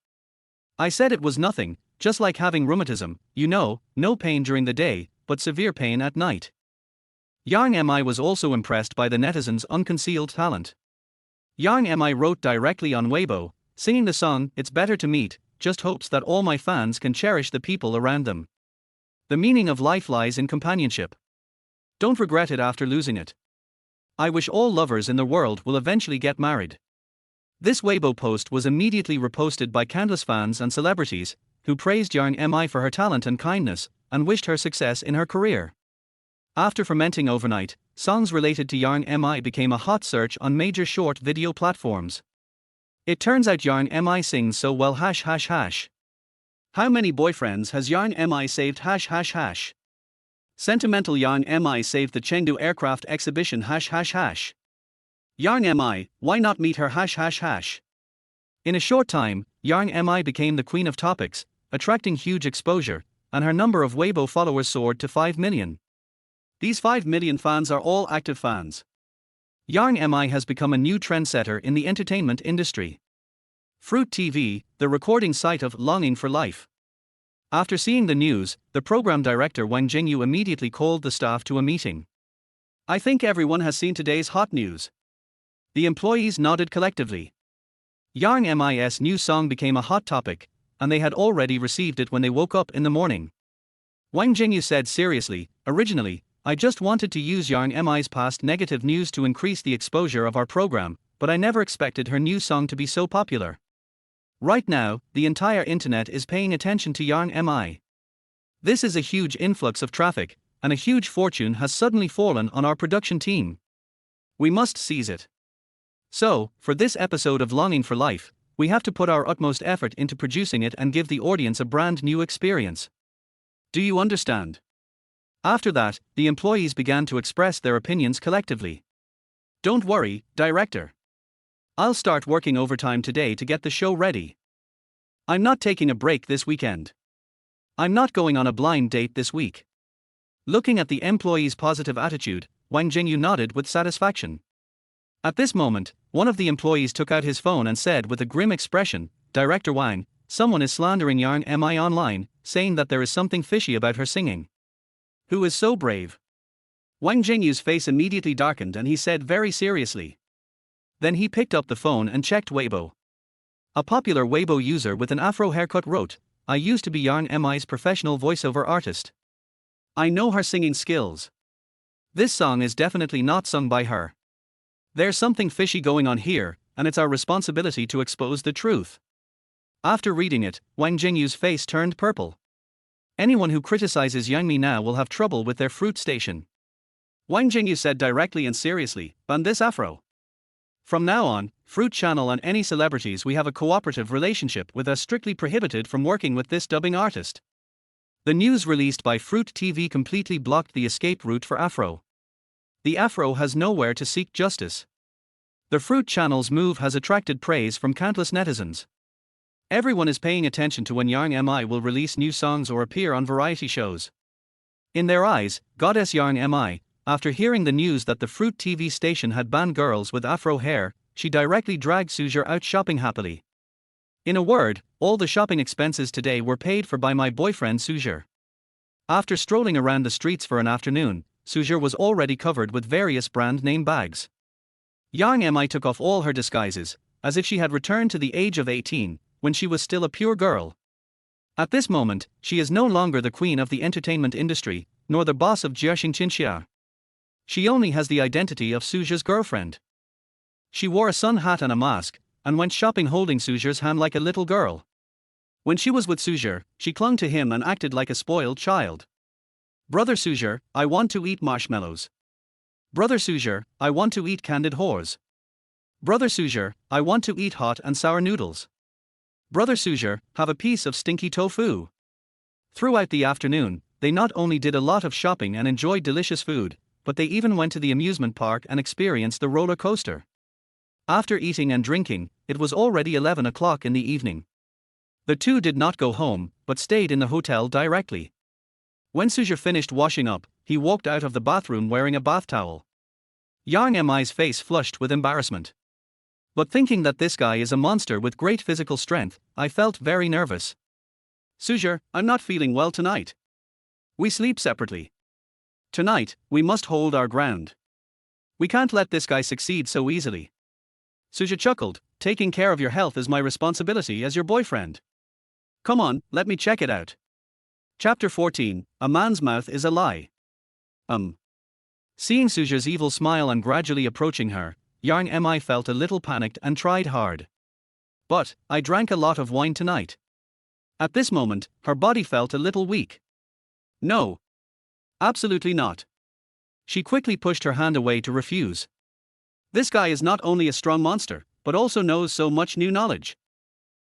I said it was nothing, just like having rheumatism, you know, no pain during the day, but severe pain at night. Yang Mi was also impressed by the netizens' unconcealed talent. Yang Mi wrote directly on Weibo, singing the song "It's Better to Meet," just hopes that all my fans can cherish the people around them. The meaning of life lies in companionship. Don't regret it after losing it. I wish all lovers in the world will eventually get married. This Weibo post was immediately reposted by countless fans and celebrities, who praised Yang Mi for her talent and kindness, and wished her success in her career. After fermenting overnight, songs related to Yang Mi became a hot search on major short video platforms. It turns out Yang Mi sings so well ###. How many boyfriends has Yang Mi saved ###? Sentimental Yang Mi saved the Chengdu aircraft exhibition ###. Yang Mi, why not meet her ###? In a short time, Yang Mi became the queen of topics, attracting huge exposure, and her number of Weibo followers soared to 5 million. These 5 million fans are all active fans. Yang Mi has become a new trendsetter in the entertainment industry. Fruit TV, the recording site of Longing for Life. After seeing the news, the program director Wang Jingyu immediately called the staff to a meeting. I think everyone has seen today's hot news. The employees nodded collectively. Yang Mi's new song became a hot topic, and they had already received it when they woke up in the morning. Wang Jingyu said seriously, originally, I just wanted to use Yang Mi's past negative news to increase the exposure of our program, but I never expected her new song to be so popular. Right now, the entire internet is paying attention to Yang Mi. This is a huge influx of traffic, and a huge fortune has suddenly fallen on our production team. We must seize it. So, for this episode of Longing for Life, we have to put our utmost effort into producing it and give the audience a brand new experience. Do you understand? After that, the employees began to express their opinions collectively. Don't worry, director. I'll start working overtime today to get the show ready. I'm not taking a break this weekend. I'm not going on a blind date this week. Looking at the employees' positive attitude, Wang Jingyu nodded with satisfaction. At this moment, one of the employees took out his phone and said with a grim expression, Director Wang, someone is slandering Yang Mi online, saying that there is something fishy about her singing. Who is so brave? Wang Jingyu's face immediately darkened and he said very seriously. Then he picked up the phone and checked Weibo. A popular Weibo user with an afro haircut wrote, I used to be Yang Mi's professional voiceover artist. I know her singing skills. This song is definitely not sung by her. There's something fishy going on here, and it's our responsibility to expose the truth. After reading it, Wang Jingyu's face turned purple. Anyone who criticizes Yang Mi now will have trouble with their fruit station. Wang Jingyu said directly and seriously, ban this afro. From now on, Fruit Channel and any celebrities we have a cooperative relationship with are strictly prohibited from working with this dubbing artist. The news released by Fruit TV completely blocked the escape route for Afro. The Afro has nowhere to seek justice. The Fruit Channel's move has attracted praise from countless netizens. Everyone is paying attention to when Yang Mi will release new songs or appear on variety shows. In their eyes, Goddess Yang Mi, after hearing the news that the Fruit TV station had banned girls with afro hair, she directly dragged Su Zhe out shopping happily. In a word, all the shopping expenses today were paid for by my boyfriend Su Zhe. After strolling around the streets for an afternoon, Su Zhe was already covered with various brand name bags. Yang Mi took off all her disguises, as if she had returned to the age of 18, when she was still a pure girl. At this moment, she is no longer the queen of the entertainment industry, nor the boss of Jiaxing Qinxia. She only has the identity of Su Zhe's girlfriend. She wore a sun hat and a mask, and went shopping holding Su Zhe's hand like a little girl. When she was with Su Zhe, she clung to him and acted like a spoiled child. Brother Su Zhe, I want to eat marshmallows. Brother Su Zhe, I want to eat candied haws. Brother Su Zhe, I want to eat hot and sour noodles. Brother Su Zhe, have a piece of stinky tofu. Throughout the afternoon, they not only did a lot of shopping and enjoyed delicious food, but they even went to the amusement park and experienced the roller coaster. After eating and drinking, it was already 11 o'clock in the evening. The two did not go home, but stayed in the hotel directly. When Su Zhe finished washing up, he walked out of the bathroom wearing a bath towel. Yang Mi's face flushed with embarrassment. But thinking that this guy is a monster with great physical strength, I felt very nervous. Su Zhe, I'm not feeling well tonight. We sleep separately. Tonight, we must hold our ground. We can't let this guy succeed so easily. Su Zhe chuckled, taking care of your health is my responsibility as your boyfriend. Come on, let me check it out. Chapter 14, A Man's Mouth is a Lie. Seeing Su Zhe's evil smile and gradually approaching her, Yang Mi felt a little panicked and tried hard. But, I drank a lot of wine tonight. At this moment, her body felt a little weak. No. Absolutely not. She quickly pushed her hand away to refuse. This guy is not only a strong monster, but also knows so much new knowledge.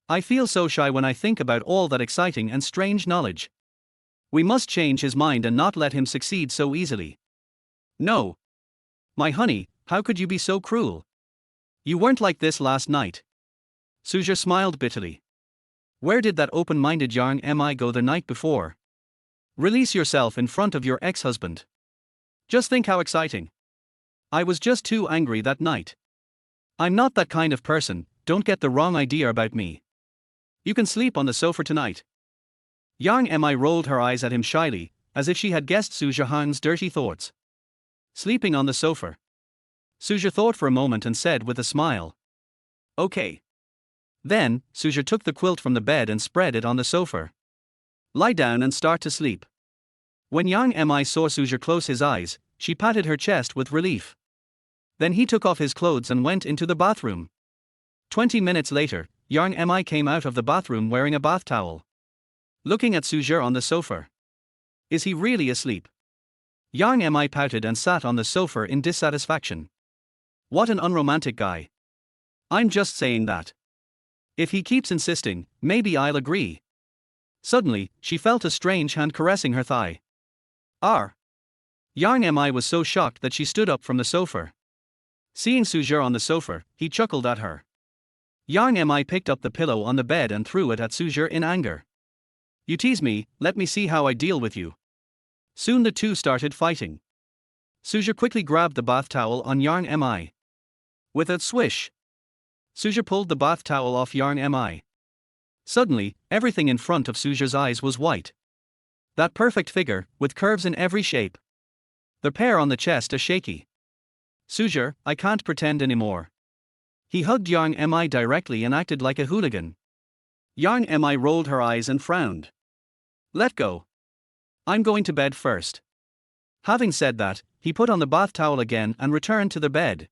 I feel so shy when I think about all that exciting and strange knowledge. We must change his mind and not let him succeed so easily. No. My honey, how could you be so cruel? You weren't like this last night. Su Zhe smiled bitterly. Where did that open-minded Yang Mi go the night before? Release yourself in front of your ex-husband. Just think how exciting. I was just too angry that night. I'm not that kind of person, don't get the wrong idea about me. You can sleep on the sofa tonight. Yang Mi rolled her eyes at him shyly, as if she had guessed Su Zhe's dirty thoughts. Sleeping on the sofa. Su Zhe thought for a moment and said with a smile. Okay. Then, Su Zhe took the quilt from the bed and spread it on the sofa. Lie down and start to sleep. When Yang Mi saw Su Zhe close his eyes, she patted her chest with relief. Then he took off his clothes and went into the bathroom. 20 minutes later, Yang Mi came out of the bathroom wearing a bath towel. Looking at Su Zhe on the sofa. Is he really asleep? Yang Mi pouted and sat on the sofa in dissatisfaction. What an unromantic guy. I'm just saying that. If he keeps insisting, maybe I'll agree. Suddenly, she felt a strange hand caressing her thigh. Yang Mi was so shocked that she stood up from the sofa. Seeing Su Zhe on the sofa, he chuckled at her. Yang Mi picked up the pillow on the bed and threw it at Su Zhe in anger. You tease me, let me see how I deal with you. Soon the two started fighting. Su Zhe quickly grabbed the bath towel on Yang Mi. With a swish, Su Zhe pulled the bath towel off Yang Mi. Suddenly, everything in front of Su Zhe's eyes was white. That perfect figure, with curves in every shape. The pair on the chest are shaky. Su Zhe, I can't pretend anymore. He hugged Yang Mi directly and acted like a hooligan. Yang Mi rolled her eyes and frowned. Let go. I'm going to bed first. Having said that, he put on the bath towel again and returned to the bed.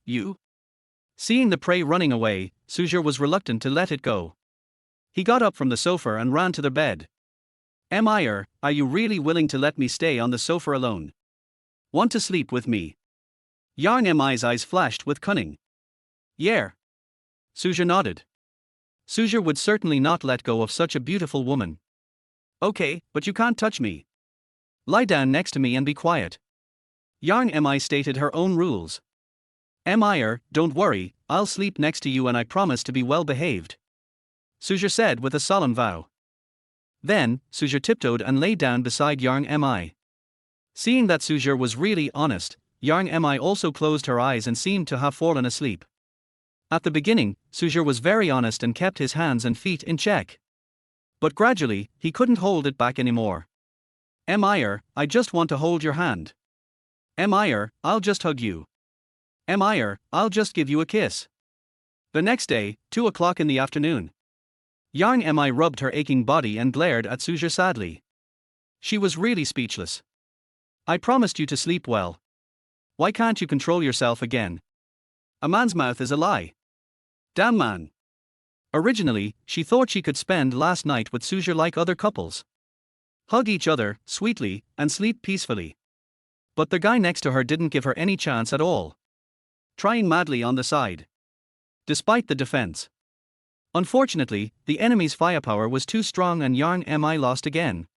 You? Seeing the prey running away, Su Zhe was reluctant to let it go. He got up from the sofa and ran to the bed. Are you really willing to let me stay on the sofa alone? Want to sleep with me? Yang Mi's eyes flashed with cunning. Yeah. Su Zhe nodded. Su Zhe would certainly not let go of such a beautiful woman. Okay, but you can't touch me. Lie down next to me and be quiet. Yang Mi stated her own rules. Don't worry, I'll sleep next to you and I promise to be well behaved. Su Zhe said with a solemn vow. Then, Su Zhe tiptoed and lay down beside Yang Mi. Seeing that Su Zhe was really honest, Yang Mi also closed her eyes and seemed to have fallen asleep. At the beginning, Su Zhe was very honest and kept his hands and feet in check. But gradually, he couldn't hold it back anymore. I just want to hold your hand. I'll just hug you. I'll just give you a kiss. The next day, 2 o'clock in the afternoon. Yang Mi rubbed her aching body and glared at Su Zhe sadly. She was really speechless. I promised you to sleep well. Why can't you control yourself again? A man's mouth is a lie. Damn man. Originally, she thought she could spend last night with Su Zhe like other couples. Hug each other, sweetly, and sleep peacefully. But the guy next to her didn't give her any chance at all. Trying madly on the side. Despite the defense. Unfortunately, the enemy's firepower was too strong and Yang Mi lost again.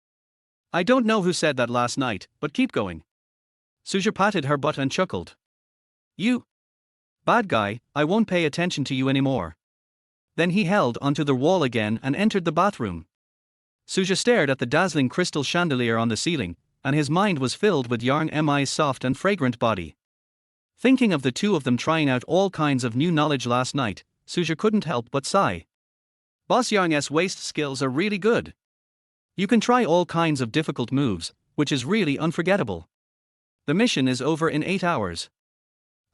I don't know who said that last night, but keep going. Su Zhe patted her butt and chuckled. You bad guy, I won't pay attention to you anymore. Then he held onto the wall again and entered the bathroom. Su Zhe stared at the dazzling crystal chandelier on the ceiling, and his mind was filled with Yang Mi's soft and fragrant body. Thinking of the two of them trying out all kinds of new knowledge last night, Su Zhe couldn't help but sigh. Boss Yang's waist skills are really good. You can try all kinds of difficult moves, which is really unforgettable. The mission is over in 8 hours.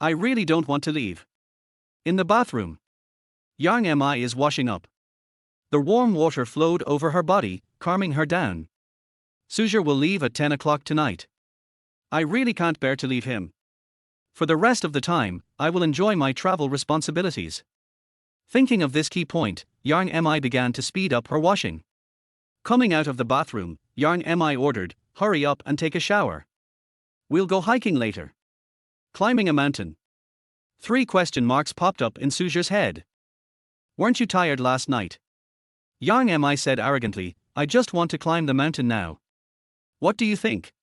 I really don't want to leave. In the bathroom, Yang Mi is washing up. The warm water flowed over her body, calming her down. Su Zhe will leave at 10 o'clock tonight. I really can't bear to leave him. For the rest of the time, I will enjoy my travel responsibilities. Thinking of this key point, Yang Mi began to speed up her washing. Coming out of the bathroom, Yang Mi ordered, "Hurry up and take a shower. We'll go hiking later." Climbing a mountain. 3 question marks popped up in Su Zhe's head. Weren't you tired last night? Yang Mi said arrogantly, "I just want to climb the mountain now." What do you think?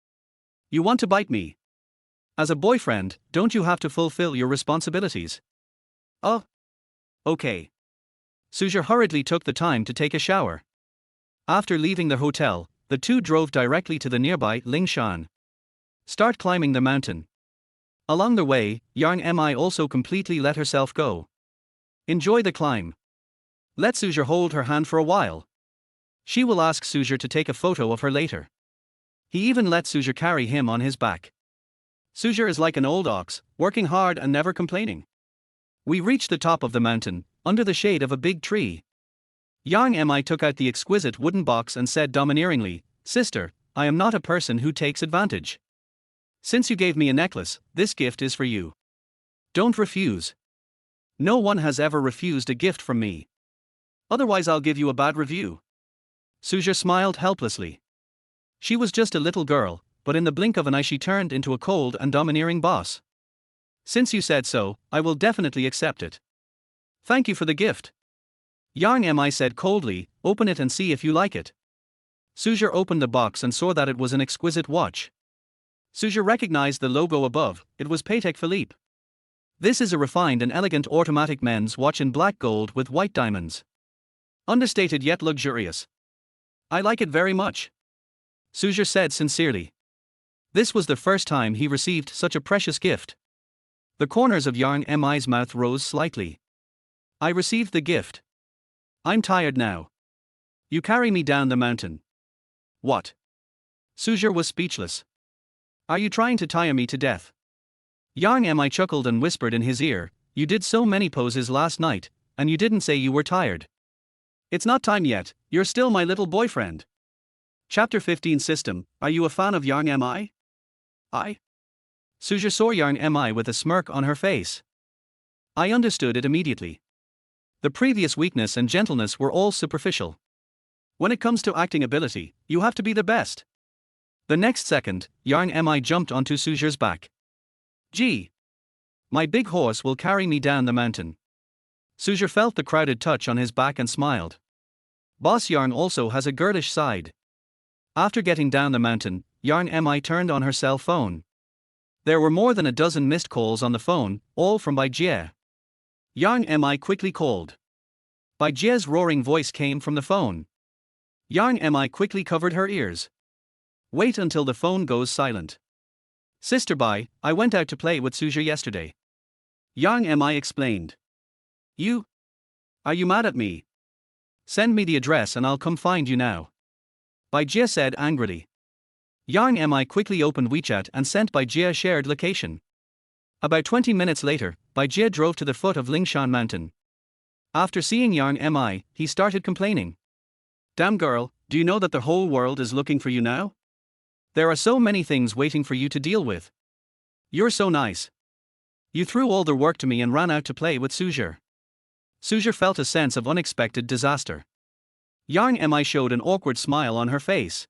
You want to bite me? As a boyfriend, don't you have to fulfill your responsibilities? Oh. Okay. Su Zhe hurriedly took the time to take a shower. After leaving the hotel, the two drove directly to the nearby Lingshan. Start climbing the mountain. Along the way, Yang Mi also completely let herself go. Enjoy the climb. Let Su Zhe hold her hand for a while. She will ask Su Zhe to take a photo of her later. He even let Su Zhe carry him on his back. Su Zhe is like an old ox, working hard and never complaining. We reached the top of the mountain, under the shade of a big tree. Yang Mi took out the exquisite wooden box and said domineeringly, "Sister, I am not a person who takes advantage. Since you gave me a necklace, this gift is for you. Don't refuse. No one has ever refused a gift from me. Otherwise I'll give you a bad review." Su Zhe smiled helplessly. She was just a little girl, but in the blink of an eye she turned into a cold and domineering boss. "Since you said so, I will definitely accept it. Thank you for the gift." Yang Mi said coldly, "Open it and see if you like it." Su Zhe opened the box and saw that it was an exquisite watch. Su Zhe recognized the logo above, it was Patek Philippe. This is a refined and elegant automatic men's watch in black gold with white diamonds. Understated yet luxurious. I like it very much. Su Zhe said sincerely. This was the first time he received such a precious gift. The corners of Yang Mi's mouth rose slightly. I received the gift. I'm tired now. You carry me down the mountain. What? Su Zhe was speechless. Are you trying to tire me to death? Yang Mi chuckled and whispered in his ear, "You did so many poses last night, and you didn't say you were tired. It's not time yet, you're still my little boyfriend." Chapter 15 System, Are you a fan of Yang Mi? I? Su Zhe saw Yang Mi with a smirk on her face. I understood it immediately. The previous weakness and gentleness were all superficial. When it comes to acting ability, you have to be the best. The next second, Yang Mi jumped onto Su Zhe's back. Gee! My big horse will carry me down the mountain. Su Zhe felt the crowded touch on his back and smiled. Boss Yang also has a girlish side. After getting down the mountain, Yang Mi turned on her cell phone. There were more than a dozen missed calls on the phone, all from Bai Jie. Yang Mi quickly called. Bai Jie's roaring voice came from the phone. Yang Mi quickly covered her ears. Wait until the phone goes silent. Sister Bai, I went out to play with Su Zhe yesterday. Yang Mi explained. You? Are you mad at me? Send me the address and I'll come find you now. Bai Jie said angrily. Yang Mi quickly opened WeChat and sent Bai Jie a shared location. About 20 minutes later, Bai Jie drove to the foot of Lingshan Mountain. After seeing Yang Mi, he started complaining. Damn girl, do you know that the whole world is looking for you now? There are so many things waiting for you to deal with. You're so nice. You threw all the work to me and ran out to play with Su Zhe. Su Zhe felt a sense of unexpected disaster. Yang Mi showed an awkward smile on her face.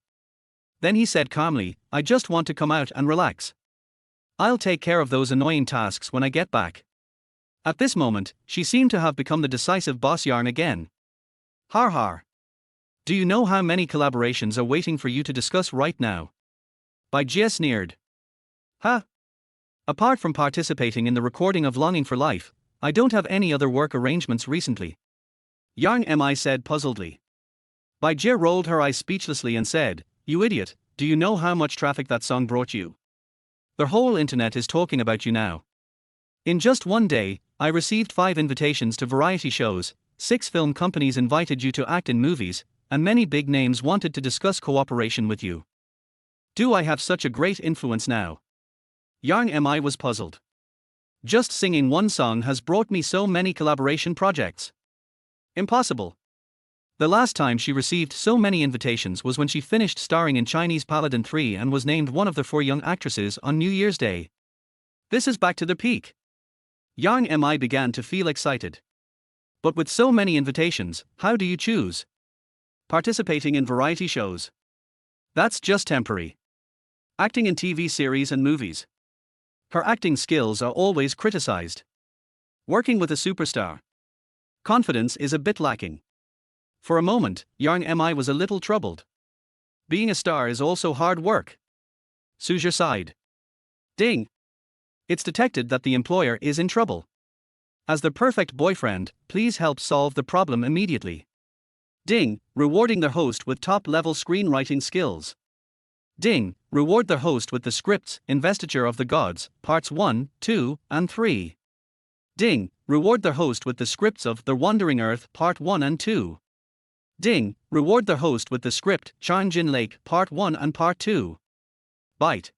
Then he said calmly, I just want to come out and relax. I'll take care of those annoying tasks when I get back. At this moment, she seemed to have become the decisive boss Yang again. Har har. Do you know how many collaborations are waiting for you to discuss right now? Bai Jie sneered. Huh? Apart from participating in the recording of Longing for Life, I don't have any other work arrangements recently. Yang Mi said puzzledly. Bai Jie rolled her eyes speechlessly and said, You idiot, do you know how much traffic that song brought you? The whole internet is talking about you now. In just one day, I received 5 invitations to variety shows, 6 film companies invited you to act in movies, and many big names wanted to discuss cooperation with you. Do I have such a great influence now? Yang Mi was puzzled. Just singing one song has brought me so many collaboration projects. Impossible. The last time she received so many invitations was when she finished starring in Chinese Paladin 3 and was named one of the 4 young actresses on New Year's Day. This is back to the peak. Yang Mi began to feel excited. But with so many invitations, how do you choose? Participating in variety shows. That's just temporary. Acting in TV series and movies. Her acting skills are always criticized. Working with a superstar. Confidence is a bit lacking. For a moment, Yang Mi was a little troubled. Being a star is also hard work. Su Zhe sighed. Ding! It's detected that the employer is in trouble. As the perfect boyfriend, please help solve the problem immediately. Ding! Rewarding the host with top-level screenwriting skills. Ding! Reward the host with the scripts Investiture of the Gods, Parts 1, 2, and 3. Ding! Reward the host with the scripts of The Wandering Earth, Part 1 and 2. Ding! Reward the host with the script Changjin Lake, Part 1 and Part 2. Bite.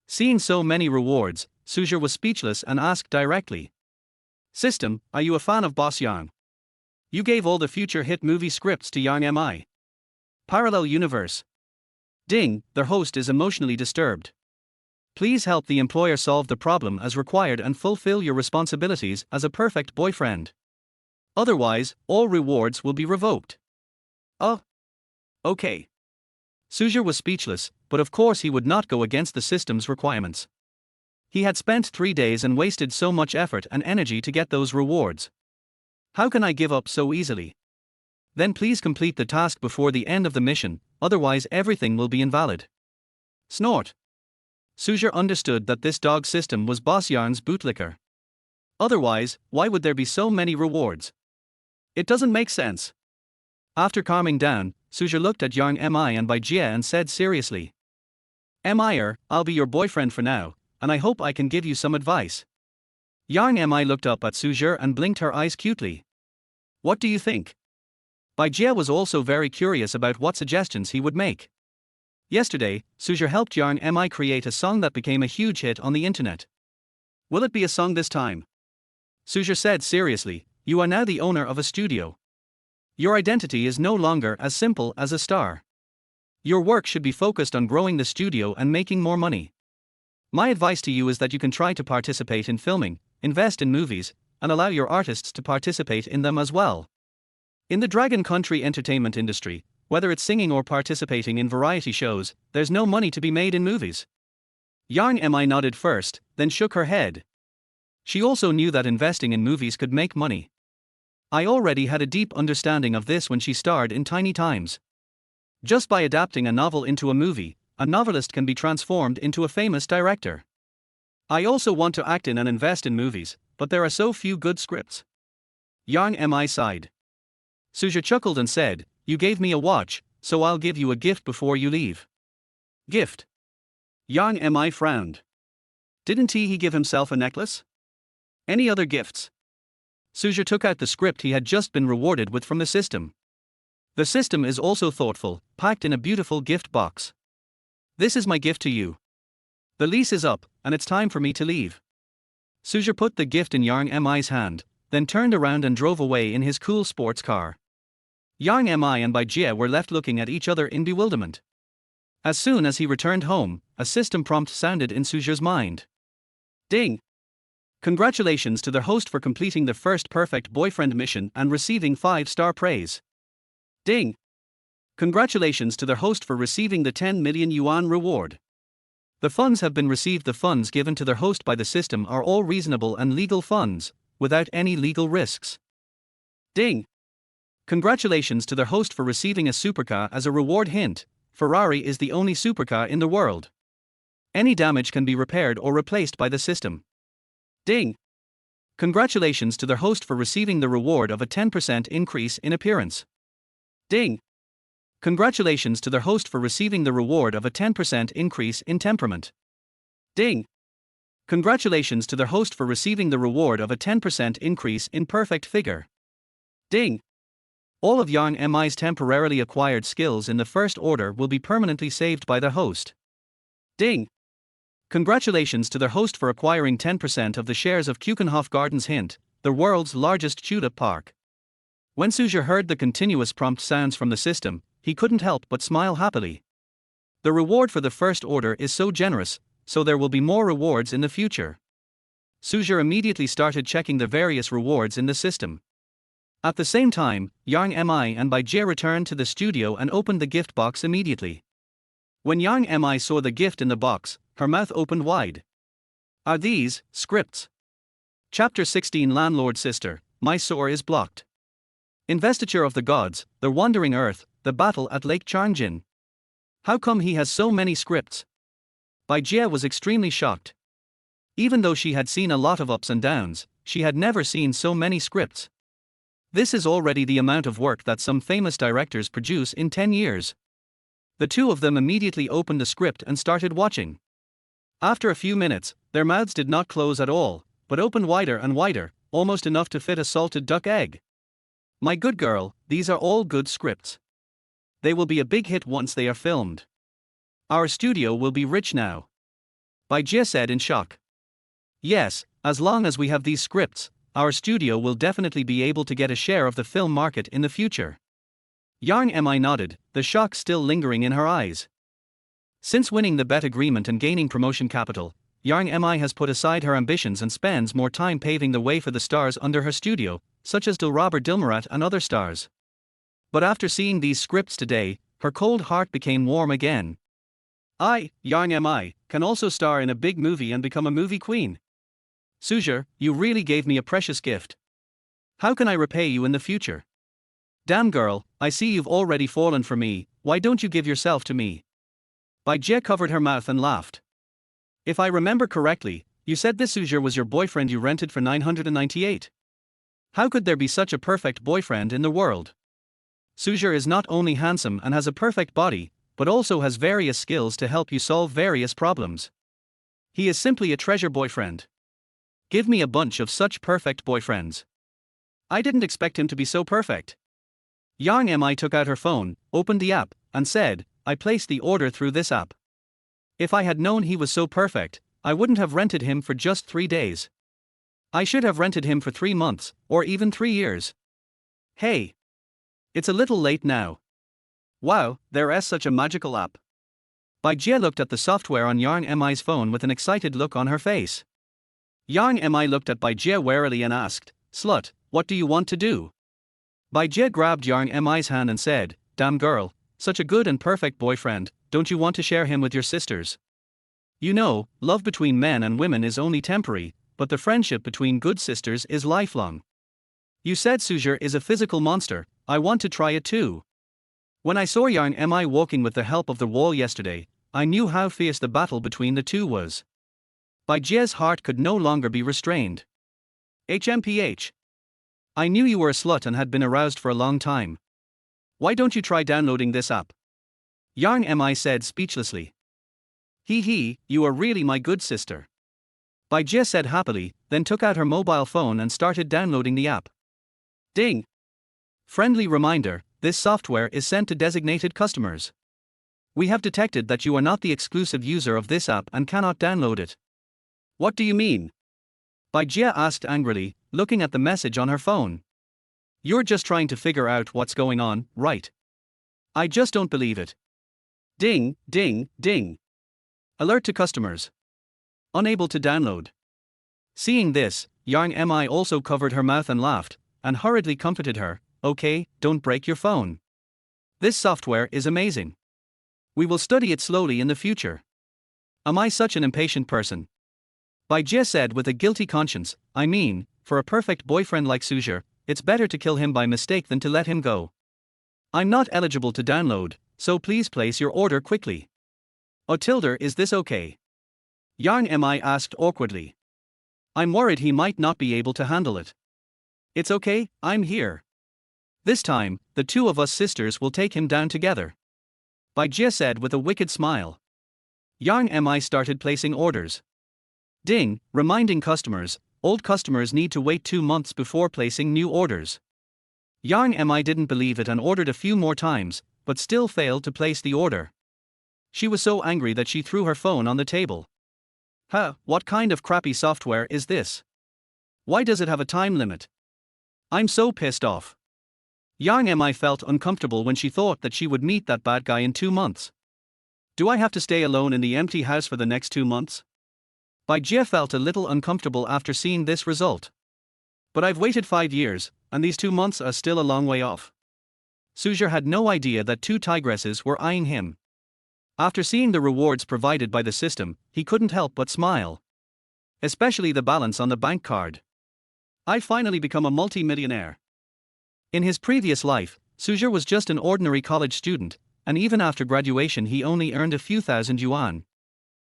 Seeing so many rewards, Su Zhe was speechless and asked directly. System, are you a fan of Boss Yang? You gave all the future hit movie scripts to Yang Mi. Parallel universe. Ding! The host is emotionally disturbed. Please help the employer solve the problem as required and fulfill your responsibilities as a perfect boyfriend. Otherwise, all rewards will be revoked. Oh. Okay. Su Zhe was speechless, but of course he would not go against the system's requirements. He had spent 3 days and wasted so much effort and energy to get those rewards. How can I give up so easily? Then please complete the task before the end of the mission, otherwise everything will be invalid. Snort. Su Zhe understood that this dog system was Boss Yang's bootlicker. Otherwise, why would there be so many rewards? It doesn't make sense. After calming down, Su Zhe looked at Yang Mi and Bai Jie and said seriously. Mi, I'll be your boyfriend for now, and I hope I can give you some advice. Yang Mi looked up at Su Zhe and blinked her eyes cutely. What do you think? Bai Jie was also very curious about what suggestions he would make. Yesterday, Su Zhe helped Yang Mi create a song that became a huge hit on the internet. Will it be a song this time? Su Zhe said seriously, you are now the owner of a studio. Your identity is no longer as simple as a star. Your work should be focused on growing the studio and making more money. My advice to you is that you can try to participate in filming, invest in movies, and allow your artists to participate in them as well. In the Dragon Country entertainment industry, whether it's singing or participating in variety shows, there's no money to be made in movies. Yang Mi nodded first, then shook her head. She also knew that investing in movies could make money. I already had a deep understanding of this when she starred in Tiny Times. Just by adapting a novel into a movie, a novelist can be transformed into a famous director. I also want to act in and invest in movies, but there are so few good scripts. Yang Mi sighed. Su Zhe chuckled and said, you gave me a watch, so I'll give you a gift before you leave. Gift? Yang Mi frowned. Didn't he give himself a necklace? Any other gifts? Su Zhe took out the script he had just been rewarded with from the system. The system is also thoughtful, packed in a beautiful gift box. This is my gift to you. The lease is up, and it's time for me to leave. Su Zhe put the gift in Yang Mi's hand, then turned around and drove away in his cool sports car. Yang Mi and Bai Jie were left looking at each other in bewilderment. As soon as he returned home, a system prompt sounded in Su Zhe's mind. Ding! Congratulations to the host for completing the first perfect boyfriend mission and receiving 5-star praise. Ding! Congratulations to the host for receiving the 10 million yuan reward. The funds have been received. The funds given to the host by the system are all reasonable and legal funds, without any legal risks. Ding! Congratulations to the host for receiving a supercar as a reward. Hint: Ferrari is the only supercar in the world. Any damage can be repaired or replaced by the system. Ding! Congratulations to the host for receiving the reward of a 10% increase in appearance. Ding! Congratulations to the host for receiving the reward of a 10% increase in temperament. Ding! Congratulations to the host for receiving the reward of a 10% increase in perfect figure. Ding! All of Yang MI's temporarily acquired skills in the first order will be permanently saved by the host. Ding! Congratulations to the host for acquiring 10% of the shares of Kuchenhof Gardens Hint, the world's largest tulip park. When Su Zhe heard the continuous prompt sounds from the system, he couldn't help but smile happily. The reward for the first order is so generous, so there will be more rewards in the future. Su Zhe immediately started checking the various rewards in the system. At the same time, Yang Mi and Su Zhe returned to the studio and opened the gift box immediately. When Yang Mi saw the gift in the box, her mouth opened wide. Are these scripts? Chapter 16 Landlord Sister, My Soar is Blocked. Investiture of the Gods, The Wandering Earth, The Battle at Lake Changjin. How come he has so many scripts? Su Zhe was extremely shocked. Even though she had seen a lot of ups and downs, she had never seen so many scripts. This is already the amount of work that some famous directors produce in 10 years. The two of them immediately opened the script and started watching. After a few minutes, their mouths did not close at all, but opened wider and wider, almost enough to fit a salted duck egg. My good girl, these are all good scripts. They will be a big hit once they are filmed. Our studio will be rich now. Su Zhe said in shock. Yes, as long as we have these scripts, our studio will definitely be able to get a share of the film market in the future. Yang Mi nodded, the shock still lingering in her eyes. Since winning the bet agreement and gaining promotion capital, Yang Mi has put aside her ambitions and spends more time paving the way for the stars under her studio, such as Dilraba Dilmurat and other stars. But after seeing these scripts today, her cold heart became warm again. I, Yang Mi, can also star in a big movie and become a movie queen. Su Zhe, you really gave me a precious gift. How can I repay you in the future? Damn girl, I see you've already fallen for me, why don't you give yourself to me? Su Zhe covered her mouth and laughed. If I remember correctly, you said this Su Zhe was your boyfriend you rented for 998. How could there be such a perfect boyfriend in the world? Su Zhe is not only handsome and has a perfect body, but also has various skills to help you solve various problems. He is simply a treasure boyfriend. Give me a bunch of such perfect boyfriends. I didn't expect him to be so perfect. Yang Mi took out her phone, opened the app, and said, I placed the order through this app. If I had known he was so perfect, I wouldn't have rented him for just 3 days. I should have rented him for 3 months, or even 3 years. Hey! It's a little late now. Wow, there is such a magical app. Su Zhe looked at the software on Yang Mi's phone with an excited look on her face. Yang Mi looked at Su Zhe warily and asked, Slut, what do you want to do? Su Zhe grabbed Yang Mi's hand and said, Damn girl, such a good and perfect boyfriend, don't you want to share him with your sisters? You know, love between men and women is only temporary, but the friendship between good sisters is lifelong. You said Su Zhe is a physical monster, I want to try it too. When I saw Yang Mi walking with the help of the wall yesterday, I knew how fierce the battle between the two was. Su Zhe's heart could no longer be restrained. HMPH. I knew you were a slut and had been aroused for a long time. Why don't you try downloading this app? Yang Mi said speechlessly. Hee, you are really my good sister. Su Zhe said happily, then took out her mobile phone and started downloading the app. Ding! Friendly reminder, this software is sent to designated customers. We have detected that you are not the exclusive user of this app and cannot download it. What do you mean? Su Zhe asked angrily, looking at the message on her phone. You're just trying to figure out what's going on, right? I just don't believe it. Ding, ding, ding. Alert to customers. Unable to download. Seeing this, Yang Mi also covered her mouth and laughed, and hurriedly comforted her, okay, don't break your phone. This software is amazing. We will study it slowly in the future. Am I such an impatient person? Su Zhe said with a guilty conscience, I mean, for a perfect boyfriend like Su Zhe, it's better to kill him by mistake than to let him go. I'm not eligible to download, so please place your order quickly. Tilde, is this okay? Yang Mi asked awkwardly. I'm worried he might not be able to handle it. It's okay, I'm here. This time, the two of us sisters will take him down together. Su Zhe said with a wicked smile. Yang Mi started placing orders. Ding, reminding customers, old customers need to wait 2 months before placing new orders. Yang Mi didn't believe it and ordered a few more times, but still failed to place the order. She was so angry that she threw her phone on the table. What kind of crappy software is this? Why does it have a time limit? I'm so pissed off. Yang Mi felt uncomfortable when she thought that she would meet that bad guy in 2 months. Do I have to stay alone in the empty house for the next 2 months? Bai Jie felt a little uncomfortable after seeing this result. But I've waited 5 years, and these 2 months are still a long way off. Su Zhe had no idea that 2 tigresses were eyeing him. After seeing the rewards provided by the system, he couldn't help but smile. Especially the balance on the bank card. I finally become a multi-millionaire. In his previous life, Su Zhe was just an ordinary college student, and even after graduation he only earned a few thousand yuan.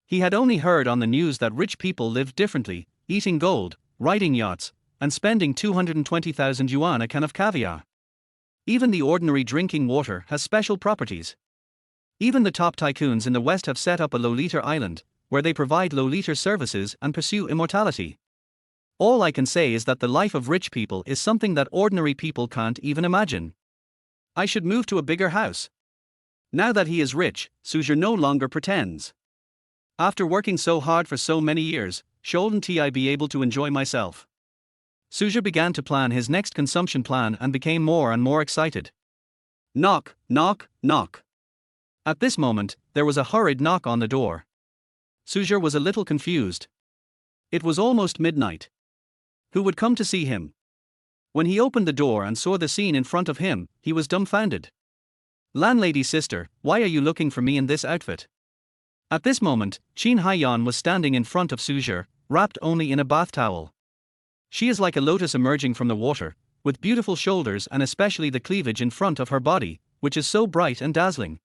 He had only heard on the news that rich people lived differently, eating gold, riding yachts, and spending 220,000 yuan a can of caviar. Even the ordinary drinking water has special properties. Even the top tycoons in the West have set up a low-liter island, where they provide low-liter services and pursue immortality. All I can say is that the life of rich people is something that ordinary people can't even imagine. I should move to a bigger house. Now that he is rich, Su Zhe no longer pretends. After working so hard for so many years, shouldn't I be able to enjoy myself? Su Zhe began to plan his next consumption plan and became more and more excited. Knock, knock, knock. At this moment, there was a hurried knock on the door. Su Zhe was a little confused. It was almost midnight. Who would come to see him? When he opened the door and saw the scene in front of him, he was dumbfounded. Landlady sister, why are you looking for me in this outfit? At this moment, Qin Haiyan was standing in front of Su Zhe, wrapped only in a bath towel. She is like a lotus emerging from the water, with beautiful shoulders and especially the cleavage in front of her body, which is so bright and dazzling.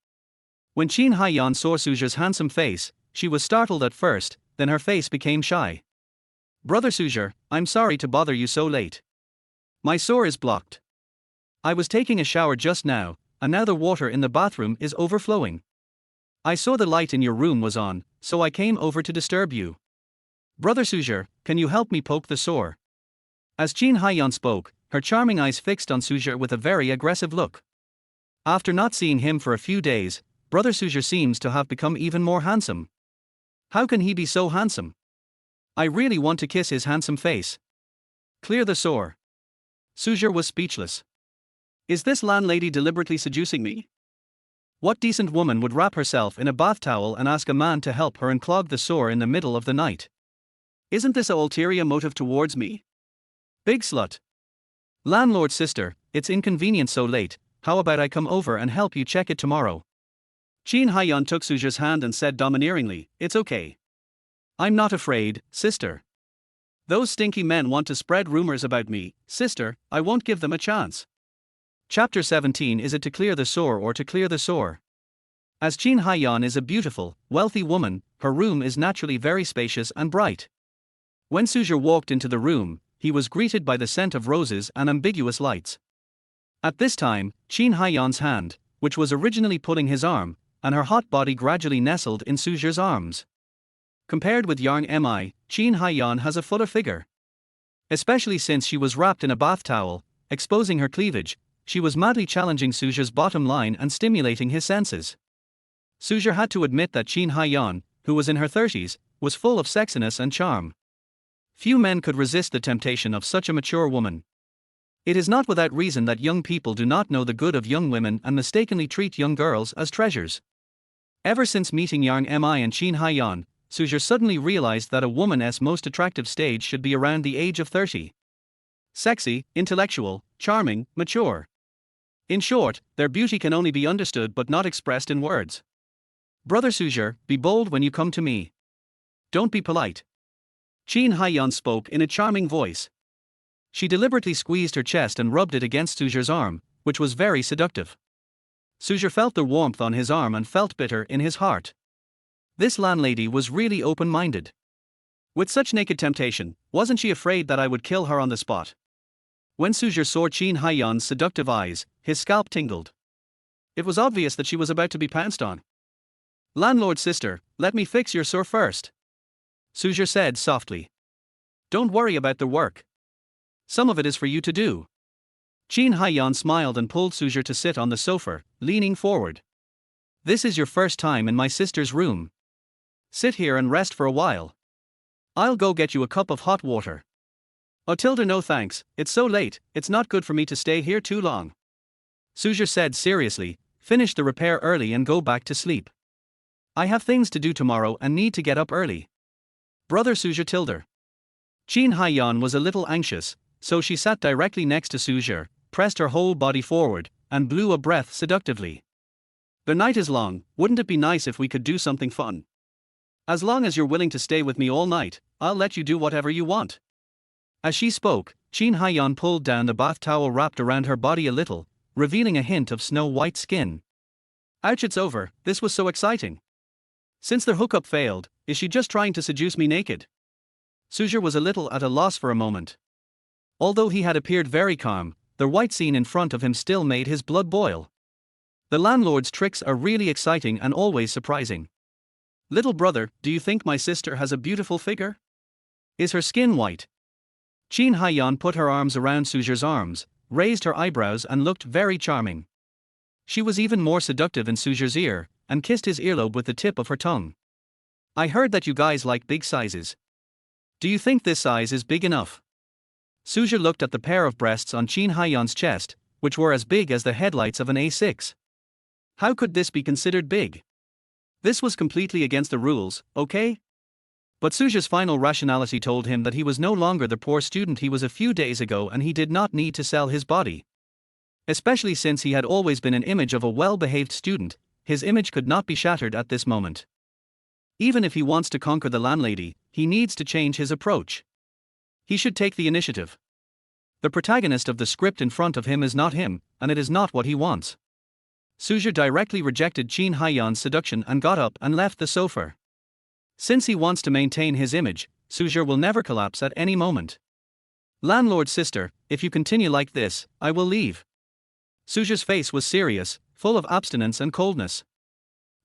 When Qin Haiyan saw Su Zhe's handsome face, she was startled at first, then her face became shy. Brother Su Zhe, I'm sorry to bother you so late. My sore is blocked. I was taking a shower just now, and now the water in the bathroom is overflowing. I saw the light in your room was on, so I came over to disturb you. Brother Su Zhe, can you help me poke the sore? As Qin Haiyan spoke, her charming eyes fixed on Su Zhe with a very aggressive look. After not seeing him for a few days, Brother Su Zhe seems to have become even more handsome. How can he be so handsome? I really want to kiss his handsome face. Clear the sore. Su Zhe was speechless. Is this landlady deliberately seducing me? What decent woman would wrap herself in a bath towel and ask a man to help her unclog the sore in the middle of the night? Isn't this an ulterior motive towards me? Big slut. Landlord sister, it's inconvenient so late, how about I come over and help you check it tomorrow? Qin Haiyan took Su Zhe's hand and said domineeringly, it's okay. I'm not afraid, sister. Those stinky men want to spread rumors about me, sister, I won't give them a chance. Chapter 17. Is it to clear the sore or to clear the sore? As Qin Haiyan is a beautiful, wealthy woman, her room is naturally very spacious and bright. When Su Zhe walked into the room, he was greeted by the scent of roses and ambiguous lights. At this time, Qin Haiyan's hand, which was originally pulling his arm, and her hot body gradually nestled in Su Zhe's arms. Compared with Yang Mi, Qin Haiyan has a fuller figure. Especially since she was wrapped in a bath towel, exposing her cleavage, she was madly challenging Su Zhe's bottom line and stimulating his senses. Su Zhe had to admit that Qin Haiyan, who was in her 30s, was full of sexiness and charm. Few men could resist the temptation of such a mature woman. It is not without reason that young people do not know the good of young women and mistakenly treat young girls as treasures. Ever since meeting Yang Mi and Qin Haiyan, Su Zhe suddenly realized that a woman's most attractive stage should be around the age of 30. Sexy, intellectual, charming, mature. In short, their beauty can only be understood but not expressed in words. Brother Su Zhe, be bold when you come to me. Don't be polite. Qin Haiyan spoke in a charming voice. She deliberately squeezed her chest and rubbed it against Su Zhe's arm, which was very seductive. Su Zhe felt the warmth on his arm and felt bitter in his heart. This landlady was really open-minded. With such naked temptation, wasn't she afraid that I would kill her on the spot? When Su Zhe saw Qin Haiyan's seductive eyes, his scalp tingled. It was obvious that she was about to be pounced on. Landlord sister, let me fix your sore first. Su Zhe said softly. Don't worry about the work. Some of it is for you to do. Qin Haiyan smiled and pulled Su Zhe to sit on the sofa, leaning forward. This is your first time in my sister's room. Sit here and rest for a while. I'll go get you a cup of hot water. Tilda, no thanks, it's so late, it's not good for me to stay here too long. Su Zhe said seriously, finish the repair early and go back to sleep. I have things to do tomorrow and need to get up early. Brother Su Zhe tilde. Qin Haiyan was a little anxious, so she sat directly next to Su Zhe, pressed her whole body forward, and blew a breath seductively. The night is long, wouldn't it be nice if we could do something fun? As long as you're willing to stay with me all night, I'll let you do whatever you want. As she spoke, Qin Haiyan pulled down the bath towel wrapped around her body a little, revealing a hint of snow-white skin. Ouch, it's over, this was so exciting. Since the hookup failed, is she just trying to seduce me naked? Su Zhe was a little at a loss for a moment. Although he had appeared very calm, the white scene in front of him still made his blood boil. The landlord's tricks are really exciting and always surprising. Little brother, do you think my sister has a beautiful figure? Is her skin white? Qin Haiyan put her arms around Su Zhe's arms, raised her eyebrows and looked very charming. She was even more seductive in Su Zhe's ear, and kissed his earlobe with the tip of her tongue. I heard that you guys like big sizes. Do you think this size is big enough? Su Zhe looked at the pair of breasts on Qin Haiyan's chest, which were as big as the headlights of an A6. How could this be considered big? This was completely against the rules, okay? But Su Zhe's final rationality told him that he was no longer the poor student he was a few days ago and he did not need to sell his body. Especially since he had always been an image of a well-behaved student, his image could not be shattered at this moment. Even if he wants to conquer the landlady, he needs to change his approach. He should take the initiative. The protagonist of the script in front of him is not him, and it is not what he wants. Su Zhe directly rejected Qin Haiyan's seduction and got up and left the sofa. Since he wants to maintain his image, Su Zhe will never collapse at any moment. Landlord's sister, if you continue like this, I will leave. Su Zhe's face was serious, full of abstinence and coldness.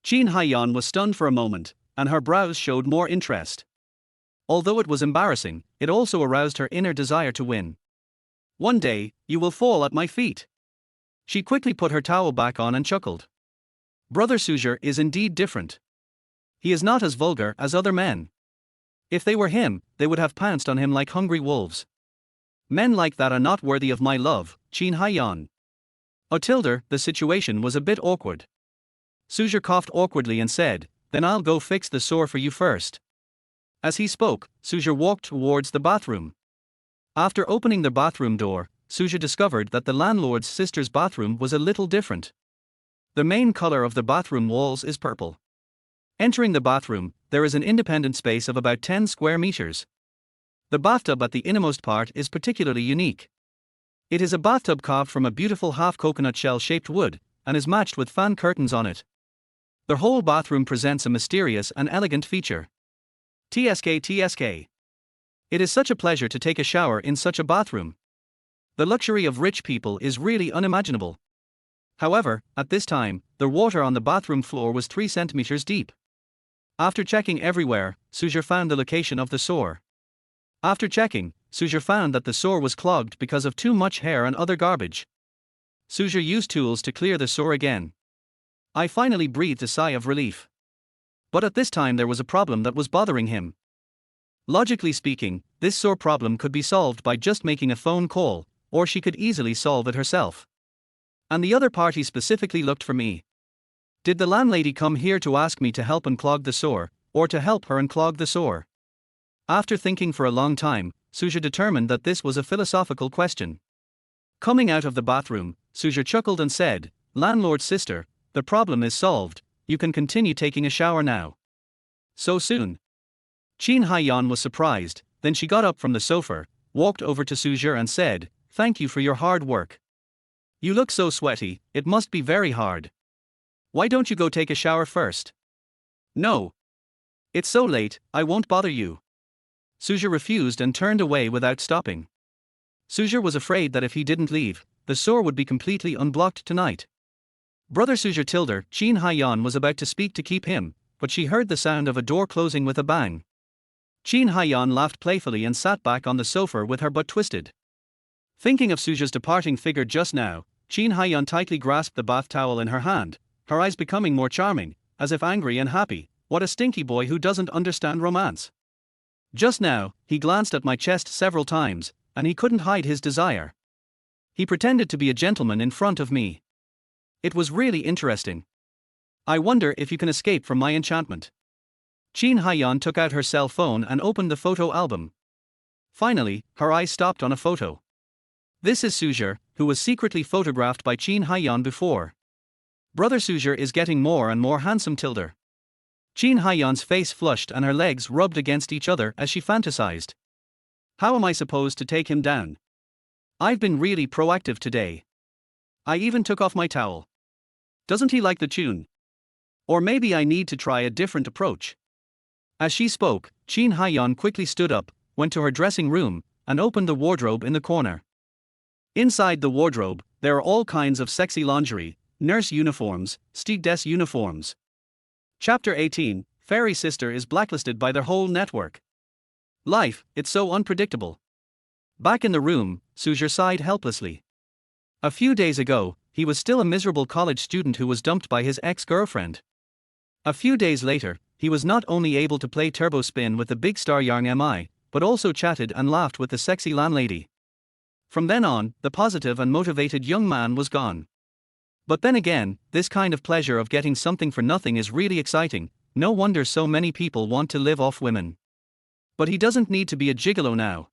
Qin Haiyan was stunned for a moment, and her brows showed more interest. Although it was embarrassing, it also aroused her inner desire to win. One day, you will fall at my feet. She quickly put her towel back on and chuckled. Brother Su Zhe is indeed different. He is not as vulgar as other men. If they were him, they would have pounced on him like hungry wolves. Men like that are not worthy of my love, Qin Haiyan. Tilde, the situation was a bit awkward. Su Zhe coughed awkwardly and said, then I'll go fix the sore for you first. As he spoke, Su Zhe walked towards the bathroom. After opening the bathroom door, Su Zhe discovered that the landlord's sister's bathroom was a little different. The main color of the bathroom walls is purple. Entering the bathroom, there is an independent space of about 10 square meters. The bathtub at the innermost part is particularly unique. It is a bathtub carved from a beautiful half-coconut shell-shaped wood, and is matched with fan curtains on it. The whole bathroom presents a mysterious and elegant feature. TSK. It is such a pleasure to take a shower in such a bathroom. The luxury of rich people is really unimaginable. However, at this time, the water on the bathroom floor was 3 centimeters deep. After checking everywhere, Su Zhe found the location of the sore. After checking, Su Zhe found that the sore was clogged because of too much hair and other garbage. Su Zhe used tools to clear the sore again. I finally breathed a sigh of relief. But at this time there was a problem that was bothering him. Logically speaking, this sore problem could be solved by just making a phone call, or she could easily solve it herself. And the other party specifically looked for me. Did the landlady come here to ask me to help unclog the sore, or to help her unclog the sore? After thinking for a long time, Su Zhe determined that this was a philosophical question. Coming out of the bathroom, Su Zhe chuckled and said, Landlord's sister, the problem is solved, you can continue taking a shower now. So soon? Qin Haiyan was surprised, then she got up from the sofa, walked over to Su Zhe and said, thank you for your hard work. You look so sweaty, it must be very hard. Why don't you go take a shower first? No. It's so late, I won't bother you. Su Zhe refused and turned away without stopping. Su Zhe was afraid that if he didn't leave, the sore would be completely unblocked tonight. Brother Su Zhe tilde, Qin Haiyan was about to speak to keep him, but she heard the sound of a door closing with a bang. Qin Haiyan laughed playfully and sat back on the sofa with her butt twisted. Thinking of Su Zhe's departing figure just now, Qin Haiyan tightly grasped the bath towel in her hand, her eyes becoming more charming, as if angry and happy. What a stinky boy who doesn't understand romance. Just now, he glanced at my chest several times, and he couldn't hide his desire. He pretended to be a gentleman in front of me. It was really interesting. I wonder if you can escape from my enchantment. Qin Haiyan took out her cell phone and opened the photo album. Finally, her eyes stopped on a photo. This is Su Zhe, who was secretly photographed by Qin Haiyan before. Brother Su Zhe is getting more and more handsome tilde. Qin Haiyan's face flushed and her legs rubbed against each other as she fantasized. How am I supposed to take him down? I've been really proactive today. I even took off my towel. Doesn't he like the tune? Or maybe I need to try a different approach. As she spoke, Qin Haiyan quickly stood up, went to her dressing room, and opened the wardrobe in the corner. Inside the wardrobe, there are all kinds of sexy lingerie, nurse uniforms, stewardess uniforms. Chapter 18, Fairy Sister is blacklisted by their whole network. Life, it's so unpredictable. Back in the room, Su Zhe sighed helplessly. A few days ago, he was still a miserable college student who was dumped by his ex-girlfriend. A few days later, he was not only able to play turbo spin with the big star Yang Mi, but also chatted and laughed with the sexy landlady. From then on, the positive and motivated young man was gone. But then again, this kind of pleasure of getting something for nothing is really exciting. No wonder so many people want to live off women. But he doesn't need to be a gigolo now.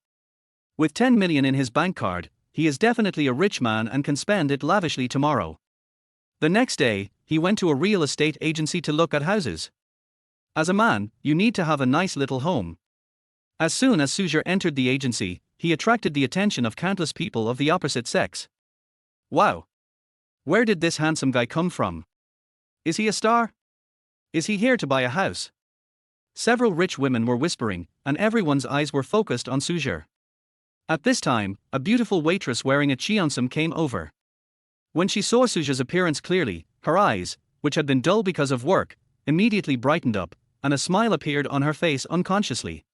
With 10 million in his bank card, he is definitely a rich man and can spend it lavishly tomorrow. The next day, he went to a real estate agency to look at houses. As a man, you need to have a nice little home. As soon as Su Zhe entered the agency, he attracted the attention of countless people of the opposite sex. Wow! Where did this handsome guy come from? Is he a star? Is he here to buy a house? Several rich women were whispering, and everyone's eyes were focused on Su Zhe. At this time, a beautiful waitress wearing a cheongsam came over. When she saw Su Zhe's appearance clearly, her eyes, which had been dull because of work, immediately brightened up, and a smile appeared on her face unconsciously.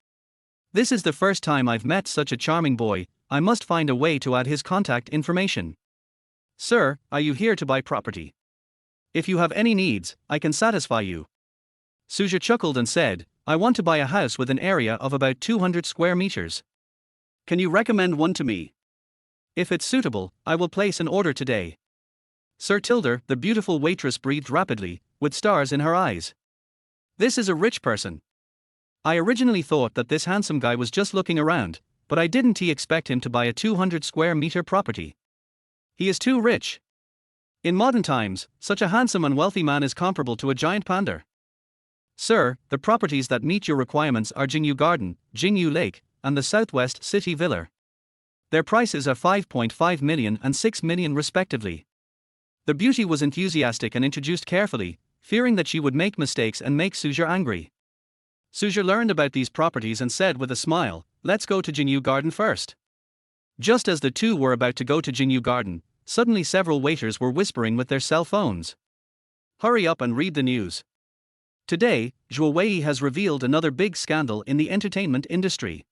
This is the first time I've met such a charming boy. I must find a way to add his contact information. Sir, are you here to buy property? If you have any needs, I can satisfy you. Su Zhe chuckled and said, I want to buy a house with an area of about 200 square meters. Can you recommend one to me? If it's suitable, I will place an order today. Sir Tilder, the beautiful waitress breathed rapidly, with stars in her eyes. This is a rich person. I originally thought that this handsome guy was just looking around, but I didn't expect him to buy a 200 square meter property. He is too rich. In modern times, such a handsome and wealthy man is comparable to a giant panda. Sir, the properties that meet your requirements are Jingyu Garden, Jingyu Lake, and the Southwest City Villa. Their prices are 5.5 million and 6 million respectively. The beauty was enthusiastic and introduced carefully, fearing that she would make mistakes and make Su Zhe angry. Su Zhe learned about these properties and said with a smile, let's go to Jingyu Garden first. Just as the two were about to go to Jingyu Garden, suddenly several waiters were whispering with their cell phones. Hurry up and read the news. Today, Zhuo Wei has revealed another big scandal in the entertainment industry.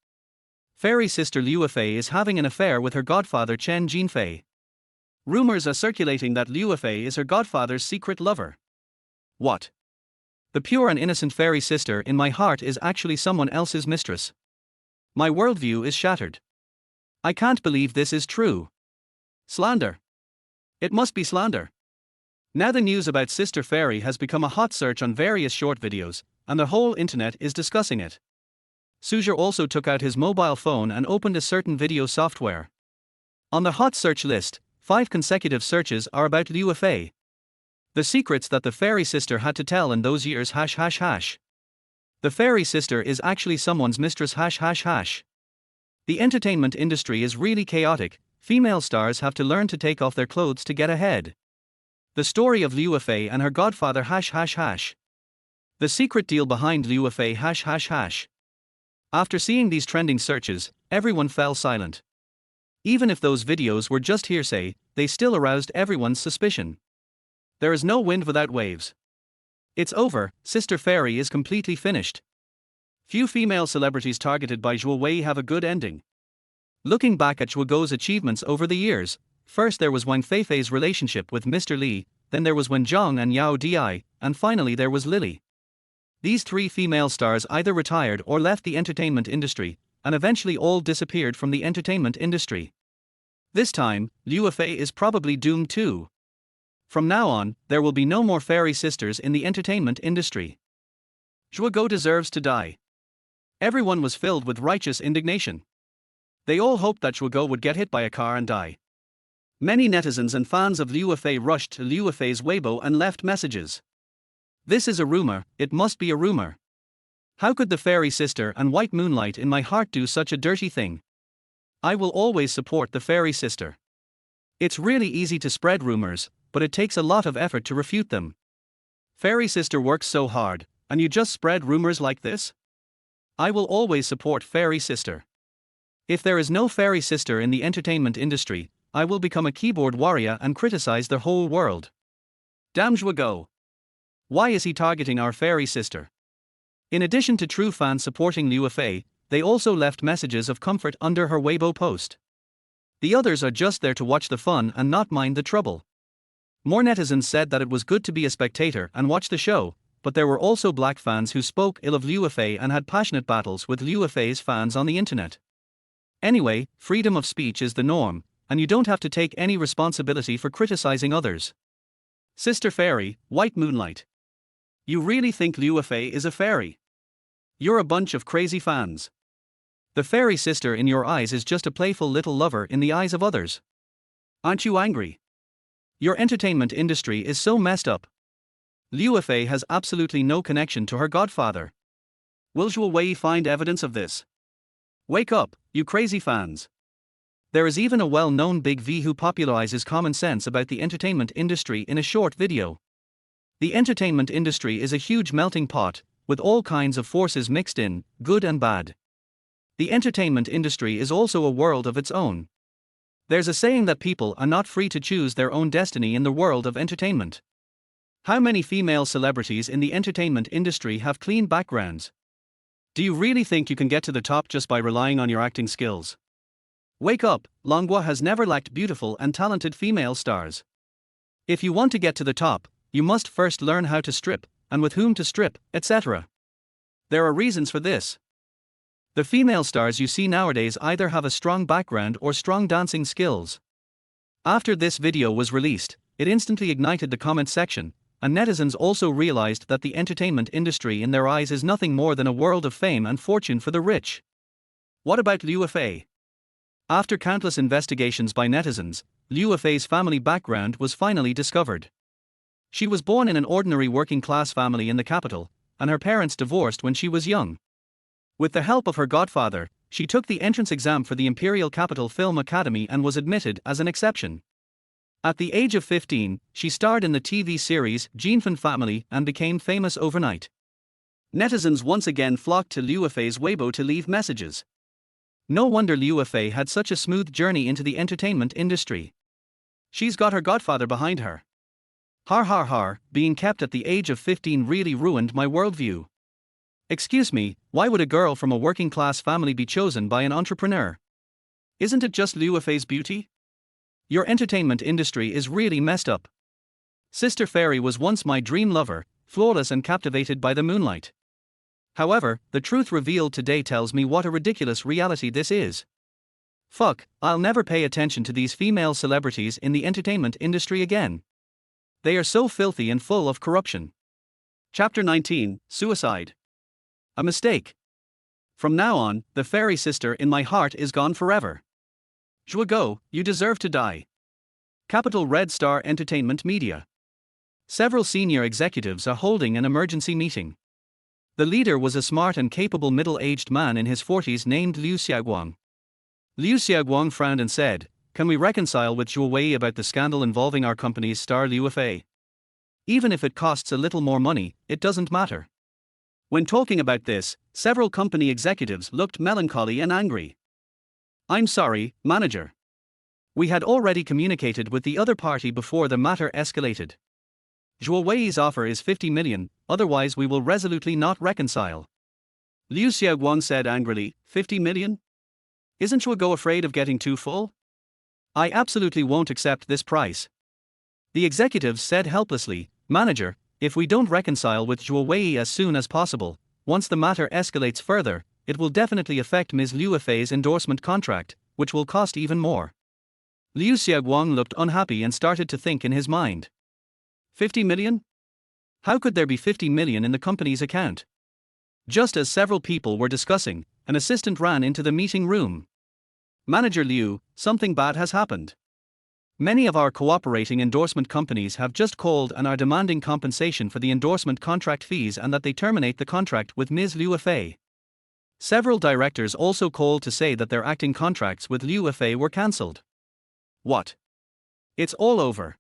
Fairy sister Liu Fei is having an affair with her godfather Chen Jinfei. Rumors are circulating that Liu Fei is her godfather's secret lover. What? The pure and innocent fairy sister in my heart is actually someone else's mistress. My worldview is shattered. I can't believe this is true. Slander. It must be slander. Now the news about Sister Fairy has become a hot search on various short videos, and the whole internet is discussing it. Su Zhe also took out his mobile phone and opened a certain video software. On the hot search list, 5 consecutive searches are about Liu Fei. The secrets that the fairy sister had to tell in those years ###. The fairy sister is actually someone's mistress ###. The entertainment industry is really chaotic. Female stars have to learn to take off their clothes to get ahead. The story of Liu Fei and her godfather ###. The secret deal behind Liu Fei ###. After seeing these trending searches, everyone fell silent. Even if those videos were just hearsay, they still aroused everyone's suspicion. There is no wind without waves. It's over, Sister Fairy is completely finished. Few female celebrities targeted by Zhu Wei have a good ending. Looking back at Zhu Gou's achievements over the years, first there was Wang Feifei's relationship with Mr. Li, then there was Wen Zhang and Yao Di, and finally there was Lily. These three female stars either retired or left the entertainment industry, and eventually all disappeared from the entertainment industry. This time, Liu Fei is probably doomed too. From now on, there will be no more fairy sisters in the entertainment industry. Zhu Gou deserves to die. Everyone was filled with righteous indignation. They all hoped that Zhu Gou would get hit by a car and die. Many netizens and fans of Liu Fei rushed to Liu Fei's Weibo and left messages. This is a rumor, it must be a rumor. How could the fairy sister and white moonlight in my heart do such a dirty thing? I will always support the fairy sister. It's really easy to spread rumors, but it takes a lot of effort to refute them. Fairy sister works so hard, and you just spread rumors like this? I will always support fairy sister. If there is no fairy sister in the entertainment industry, I will become a keyboard warrior and criticize the whole world. Damn Zhu Gou. Why is he targeting our fairy sister? In addition to true fans supporting Liu Fei, they also left messages of comfort under her Weibo post. The others are just there to watch the fun and not mind the trouble. More netizens said that it was good to be a spectator and watch the show, but there were also black fans who spoke ill of Liu Fei and had passionate battles with Liu Fei's fans on the internet. Anyway, freedom of speech is the norm, and you don't have to take any responsibility for criticizing others. Sister Fairy, White Moonlight. You really think Liu Fei is a fairy? You're a bunch of crazy fans. The fairy sister in your eyes is just a playful little lover in the eyes of others. Aren't you angry? Your entertainment industry is so messed up. Liu Fei has absolutely no connection to her godfather. Will Zhu Wei find evidence of this? Wake up, you crazy fans. There is even a well-known Big V who popularizes common sense about the entertainment industry in a short video. The entertainment industry is a huge melting pot, with all kinds of forces mixed in, good and bad. The entertainment industry is also a world of its own. There's a saying that people are not free to choose their own destiny in the world of entertainment. How many female celebrities in the entertainment industry have clean backgrounds? Do you really think you can get to the top just by relying on your acting skills? Wake up, Longhua has never lacked beautiful and talented female stars. If you want to get to the top, you must first learn how to strip, and with whom to strip, etc. There are reasons for this. The female stars you see nowadays either have a strong background or strong dancing skills. After this video was released, it instantly ignited the comment section, and netizens also realized that the entertainment industry in their eyes is nothing more than a world of fame and fortune for the rich. What about Liu Fei? After countless investigations by netizens, Liu Fei's family background was finally discovered. She was born in an ordinary working-class family in the capital, and her parents divorced when she was young. With the help of her godfather, she took the entrance exam for the Imperial Capital Film Academy and was admitted as an exception. At the age of 15, she starred in the TV series Jinfen Family and became famous overnight. Netizens once again flocked to Liu Fei's Weibo to leave messages. No wonder Liu Fei had such a smooth journey into the entertainment industry. She's got her godfather behind her. Har har har, being kept at the age of 15 really ruined my worldview. Excuse me, why would a girl from a working-class family be chosen by an entrepreneur? Isn't it just Liu Fei's beauty? Your entertainment industry is really messed up. Sister Fairy was once my dream lover, flawless and captivated by the moonlight. However, the truth revealed today tells me what a ridiculous reality this is. Fuck, I'll never pay attention to these female celebrities in the entertainment industry again. They are so filthy and full of corruption. Chapter 19, Suicide. A mistake. From now on, the fairy sister in my heart is gone forever. Zhu Gou, you deserve to die. Capital Red Star Entertainment Media. Several senior executives are holding an emergency meeting. The leader was a smart and capable middle-aged man in his 40s named Liu Xiaoguang. Liu Xiaoguang frowned and said, "Can we reconcile with Zhu Wei about the scandal involving our company's star Liu Fei? Even if it costs a little more money, it doesn't matter." When talking about this, several company executives looked melancholy and angry. "I'm sorry, manager. We had already communicated with the other party before the matter escalated. Zhu Wei's offer is 50 million, otherwise we will resolutely not reconcile." Liu Xiaoguang said angrily, 50 million? Isn't Su Zhe afraid of getting too full? I absolutely won't accept this price. The executives said helplessly, Manager, if we don't reconcile with Zhuo Wei as soon as possible, once the matter escalates further, it will definitely affect Ms. Liu Fei's endorsement contract, which will cost even more. Liu Xiaoguang looked unhappy and started to think in his mind. 50 million? How could there be 50 million in the company's account? Just as several people were discussing, an assistant ran into the meeting room. Manager Liu, something bad has happened. Many of our cooperating endorsement companies have just called and are demanding compensation for the endorsement contract fees and that they terminate the contract with Ms. Liu Fei. Several directors also called to say that their acting contracts with Liu Fei were cancelled. What? It's all over.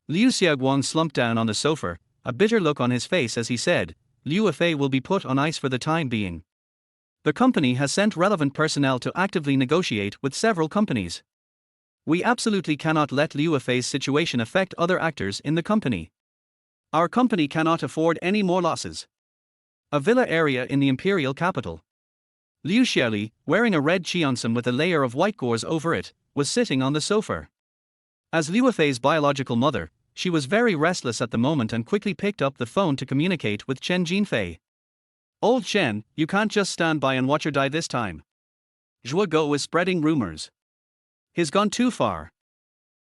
Liu Xiaoguang slumped down on the sofa, a bitter look on his face as he said, Liu Fei will be put on ice for the time being. The company has sent relevant personnel to actively negotiate with several companies. We absolutely cannot let Liu Fei's situation affect other actors in the company. Our company cannot afford any more losses. A villa area in the imperial capital. Liu Xiaoli, wearing a red cheongsam with a layer of white gauze over it, was sitting on the sofa. As Liu Fei's biological mother, she was very restless at the moment and quickly picked up the phone to communicate with Chen Jinfei. Old Chen, you can't just stand by and watch her die this time. Zhuo Ge is spreading rumors. He's gone too far.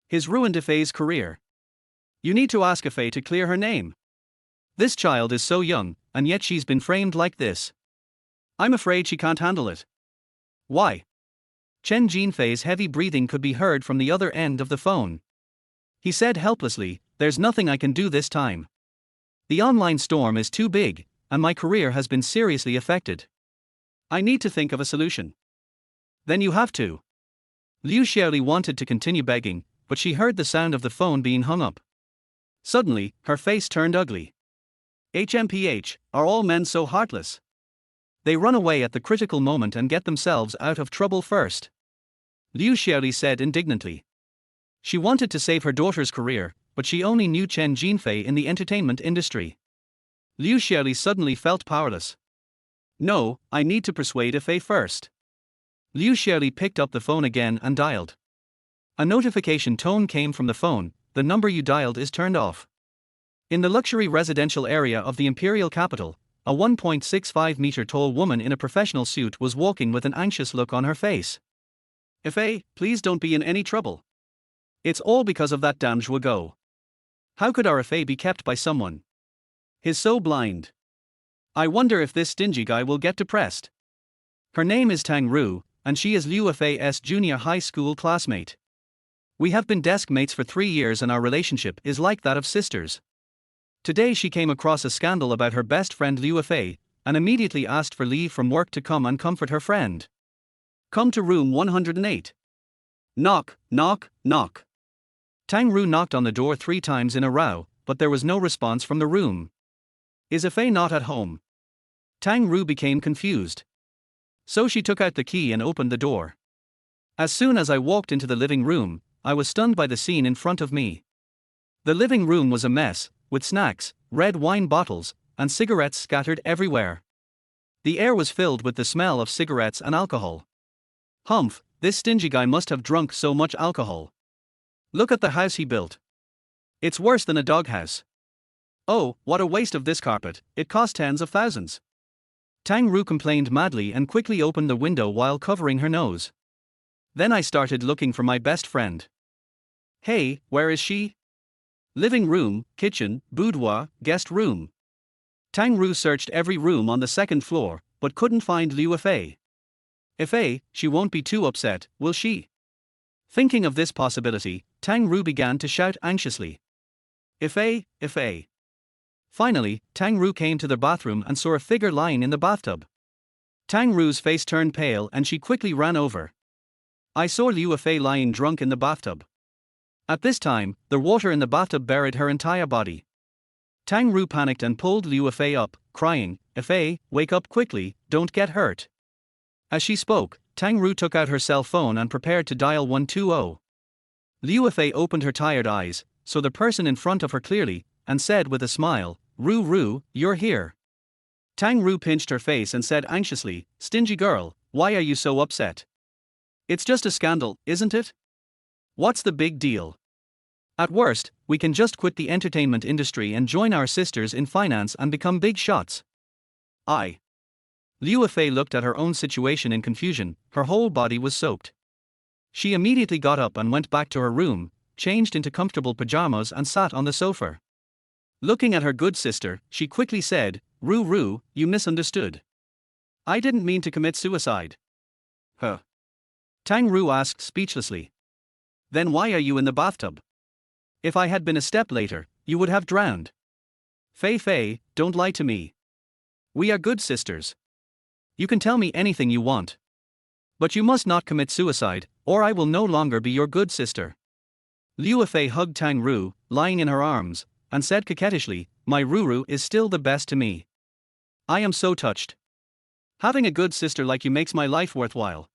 He's ruined Fei's career. You need to ask Fei to clear her name. This child is so young, and yet she's been framed like this. I'm afraid she can't handle it. Why? Chen Jinfei's heavy breathing could be heard from the other end of the phone. He said helplessly, there's nothing I can do this time. The online storm is too big, and my career has been seriously affected. I need to think of a solution. Then you have to. Liu Xiaoli wanted to continue begging, but she heard the sound of the phone being hung up. Suddenly, her face turned ugly. HMPH, are all men so heartless? They run away at the critical moment and get themselves out of trouble first. Liu Xiaoli said indignantly. She wanted to save her daughter's career, but she only knew Chen Jinfei in the entertainment industry. Liu Xiaoli suddenly felt powerless. No, I need to persuade Fei first. Liu Xiaoli picked up the phone again and dialed. A notification tone came from the phone, the number you dialed is turned off. In the luxury residential area of the imperial capital, a 1.65-meter tall woman in a professional suit was walking with an anxious look on her face. Fei, please don't be in any trouble. It's all because of that damn Zhuo Ge. How could our Fei be kept by someone? He's so blind. I wonder if this stingy guy will get depressed. Her name is Tang Ru, and she is Liu Fei's junior high school classmate. We have been desk mates for 3 years and our relationship is like that of sisters. Today she came across a scandal about her best friend Liu Fei, and immediately asked for leave from work to come and comfort her friend. Come to room 108. Knock, knock, knock. Tang Ru knocked on the door 3 times in a row, but there was no response from the room. Is Fei not at home? Tang Ru became confused. So she took out the key and opened the door. As soon as I walked into the living room, I was stunned by the scene in front of me. The living room was a mess, with snacks, red wine bottles, and cigarettes scattered everywhere. The air was filled with the smell of cigarettes and alcohol. Humph, this stingy guy must have drunk so much alcohol. Look at the house he built. It's worse than a doghouse. Oh, what a waste of this carpet, it cost tens of thousands. Tang Ru complained madly and quickly opened the window while covering her nose. Then I started looking for my best friend. Hey, where is she? Living room, kitchen, boudoir, guest room. Tang Ru searched every room on the 2nd floor, but couldn't find Liu Fei. Fei, she won't be too upset, will she? Thinking of this possibility, Tang Ru began to shout anxiously. Fei, Fei. Finally, Tang Ru came to the bathroom and saw a figure lying in the bathtub. Tang Ru's face turned pale and she quickly ran over. I saw Liu Fei lying drunk in the bathtub. At this time, the water in the bathtub buried her entire body. Tang Ru panicked and pulled Liu Fei up, crying, Fei, wake up quickly, don't get hurt. As she spoke, Tang Ru took out her cell phone and prepared to dial 120. Liu Fei opened her tired eyes, saw the person in front of her clearly, and said with a smile, Ru, you're here. Tang Ru pinched her face and said anxiously, "Stingy girl, why are you so upset? It's just a scandal, isn't it? What's the big deal? At worst, we can just quit the entertainment industry and join our sisters in finance and become big shots." Liu Fei looked at her own situation in confusion, her whole body was soaked. She immediately got up and went back to her room, changed into comfortable pajamas and sat on the sofa. Looking at her good sister, she quickly said, Ru, you misunderstood. I didn't mean to commit suicide." "Huh?" Tang Ru asked speechlessly. "Then why are you in the bathtub? If I had been a step later, you would have drowned." Fei, don't lie to me. We are good sisters. You can tell me anything you want. But you must not commit suicide, or I will no longer be your good sister." Liu Fei hugged Tang Ru, lying in her arms, and said coquettishly, "My Ruru is still the best to me. I am so touched. Having a good sister like you makes my life worthwhile."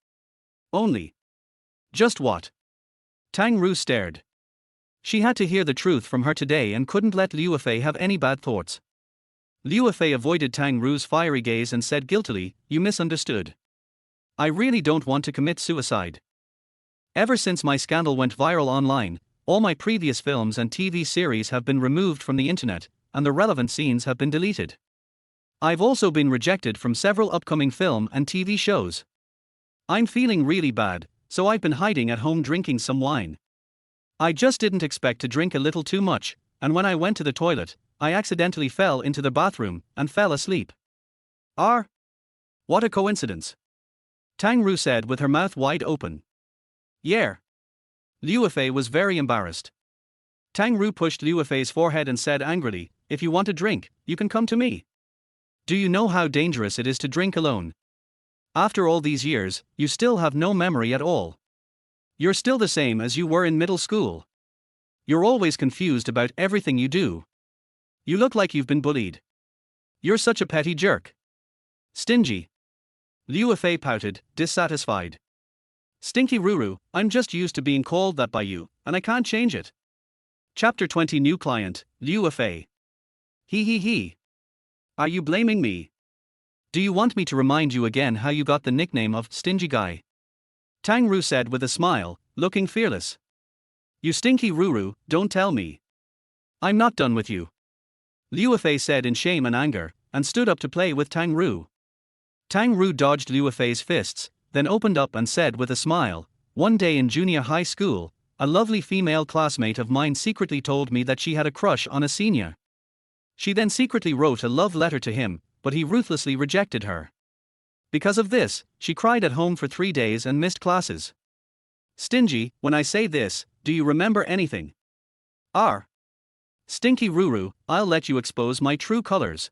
"Only. Just what?" Tang Ru stared. She had to hear the truth from her today and couldn't let Liu Fei have any bad thoughts. Liu Fei avoided Tang Ru's fiery gaze and said guiltily, "You misunderstood. I really don't want to commit suicide. Ever since my scandal went viral online, all my previous films and TV series have been removed from the internet, and the relevant scenes have been deleted. I've also been rejected from several upcoming film and TV shows. I'm feeling really bad, so I've been hiding at home drinking some wine. I just didn't expect to drink a little too much, and when I went to the toilet, I accidentally fell into the bathroom and fell asleep." What a coincidence. Tang Ru said with her mouth wide open. "Yeah." Liu Fei was very embarrassed. Tang Ru pushed Liu Fei's forehead and said angrily, "If you want a drink, you can come to me. Do you know how dangerous it is to drink alone? After all these years, you still have no memory at all. You're still the same as you were in middle school. You're always confused about everything you do. You look like you've been bullied. You're such a petty jerk. Stingy." Liu Fei pouted, dissatisfied. "Stinky Ruru, I'm just used to being called that by you, and I can't change it." Chapter 20 New Client, Liu Fei. He. Are you blaming me? Do you want me to remind you again how you got the nickname of Stingy Guy? Tang Ru said with a smile, looking fearless. "You stinky Ruru, don't tell me. I'm not done with you." Liu Fei said in shame and anger, and stood up to play with Tang Ru. Tang Ru dodged Liu Fei's fists, then opened up and said with a smile, "One day in junior high school, a lovely female classmate of mine secretly told me that she had a crush on a senior. She then secretly wrote a love letter to him, but he ruthlessly rejected her. Because of this, she cried at home for 3 days and missed classes. Stingy, when I say this, do you remember anything? Stinky Ruru, I'll let you expose my true colors.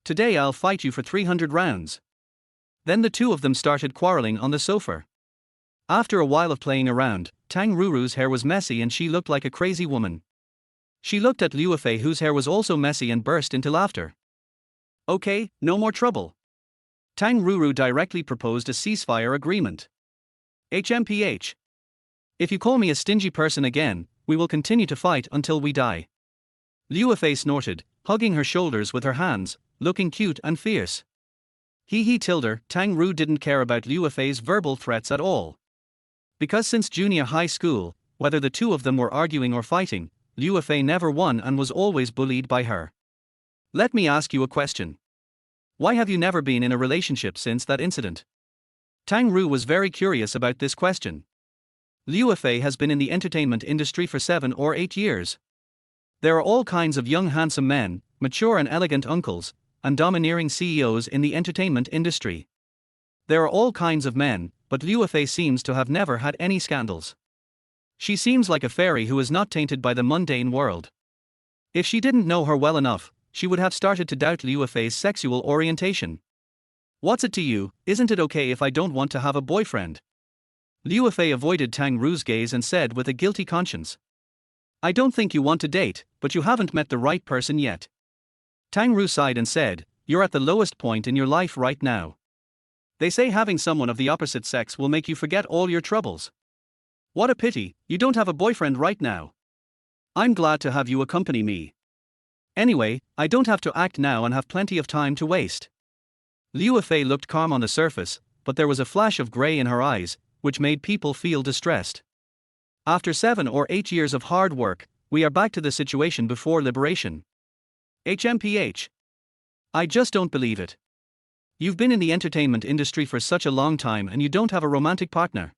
Today I'll fight you for 300 rounds. Then the two of them started quarreling on the sofa. After a while of playing around, Tang Ruru's hair was messy and she looked like a crazy woman. She looked at Liu Fei whose hair was also messy and burst into laughter. Okay, no more trouble. Tang Ruru directly proposed a ceasefire agreement. HMPH. If you call me a stingy person again, we will continue to fight until we die. Liu Fei snorted, hugging her shoulders with her hands, looking cute and fierce. Tilde, Tang Ru didn't care about Liu Fei's verbal threats at all. Because since junior high school, whether the two of them were arguing or fighting, Liu Fei never won and was always bullied by her. Let me ask you a question. Why have you never been in a relationship since that incident? Tang Ru was very curious about this question. Liu Fei has been in the entertainment industry for 7 or 8 years. There are all kinds of young handsome men, mature and elegant uncles, and domineering CEOs in the entertainment industry. There are all kinds of men, but Liu Fei seems to have never had any scandals. She seems like a fairy who is not tainted by the mundane world. If she didn't know her well enough, she would have started to doubt Liu Fei's sexual orientation. What's it to you, isn't it okay if I don't want to have a boyfriend? Liu Fei avoided Tang Ru's gaze and said with a guilty conscience. I don't think you want to date, but you haven't met the right person yet. Tang Ru sighed and said, you're at the lowest point in your life right now. They say having someone of the opposite sex will make you forget all your troubles. What a pity, you don't have a boyfriend right now. I'm glad to have you accompany me. Anyway, I don't have to act now and have plenty of time to waste. Liu Fei looked calm on the surface, but there was a flash of grey in her eyes, which made people feel distressed. After 7 or 8 years of hard work, we are back to the situation before liberation. HMPH. I just don't believe it. You've been in the entertainment industry for such a long time and you don't have a romantic partner.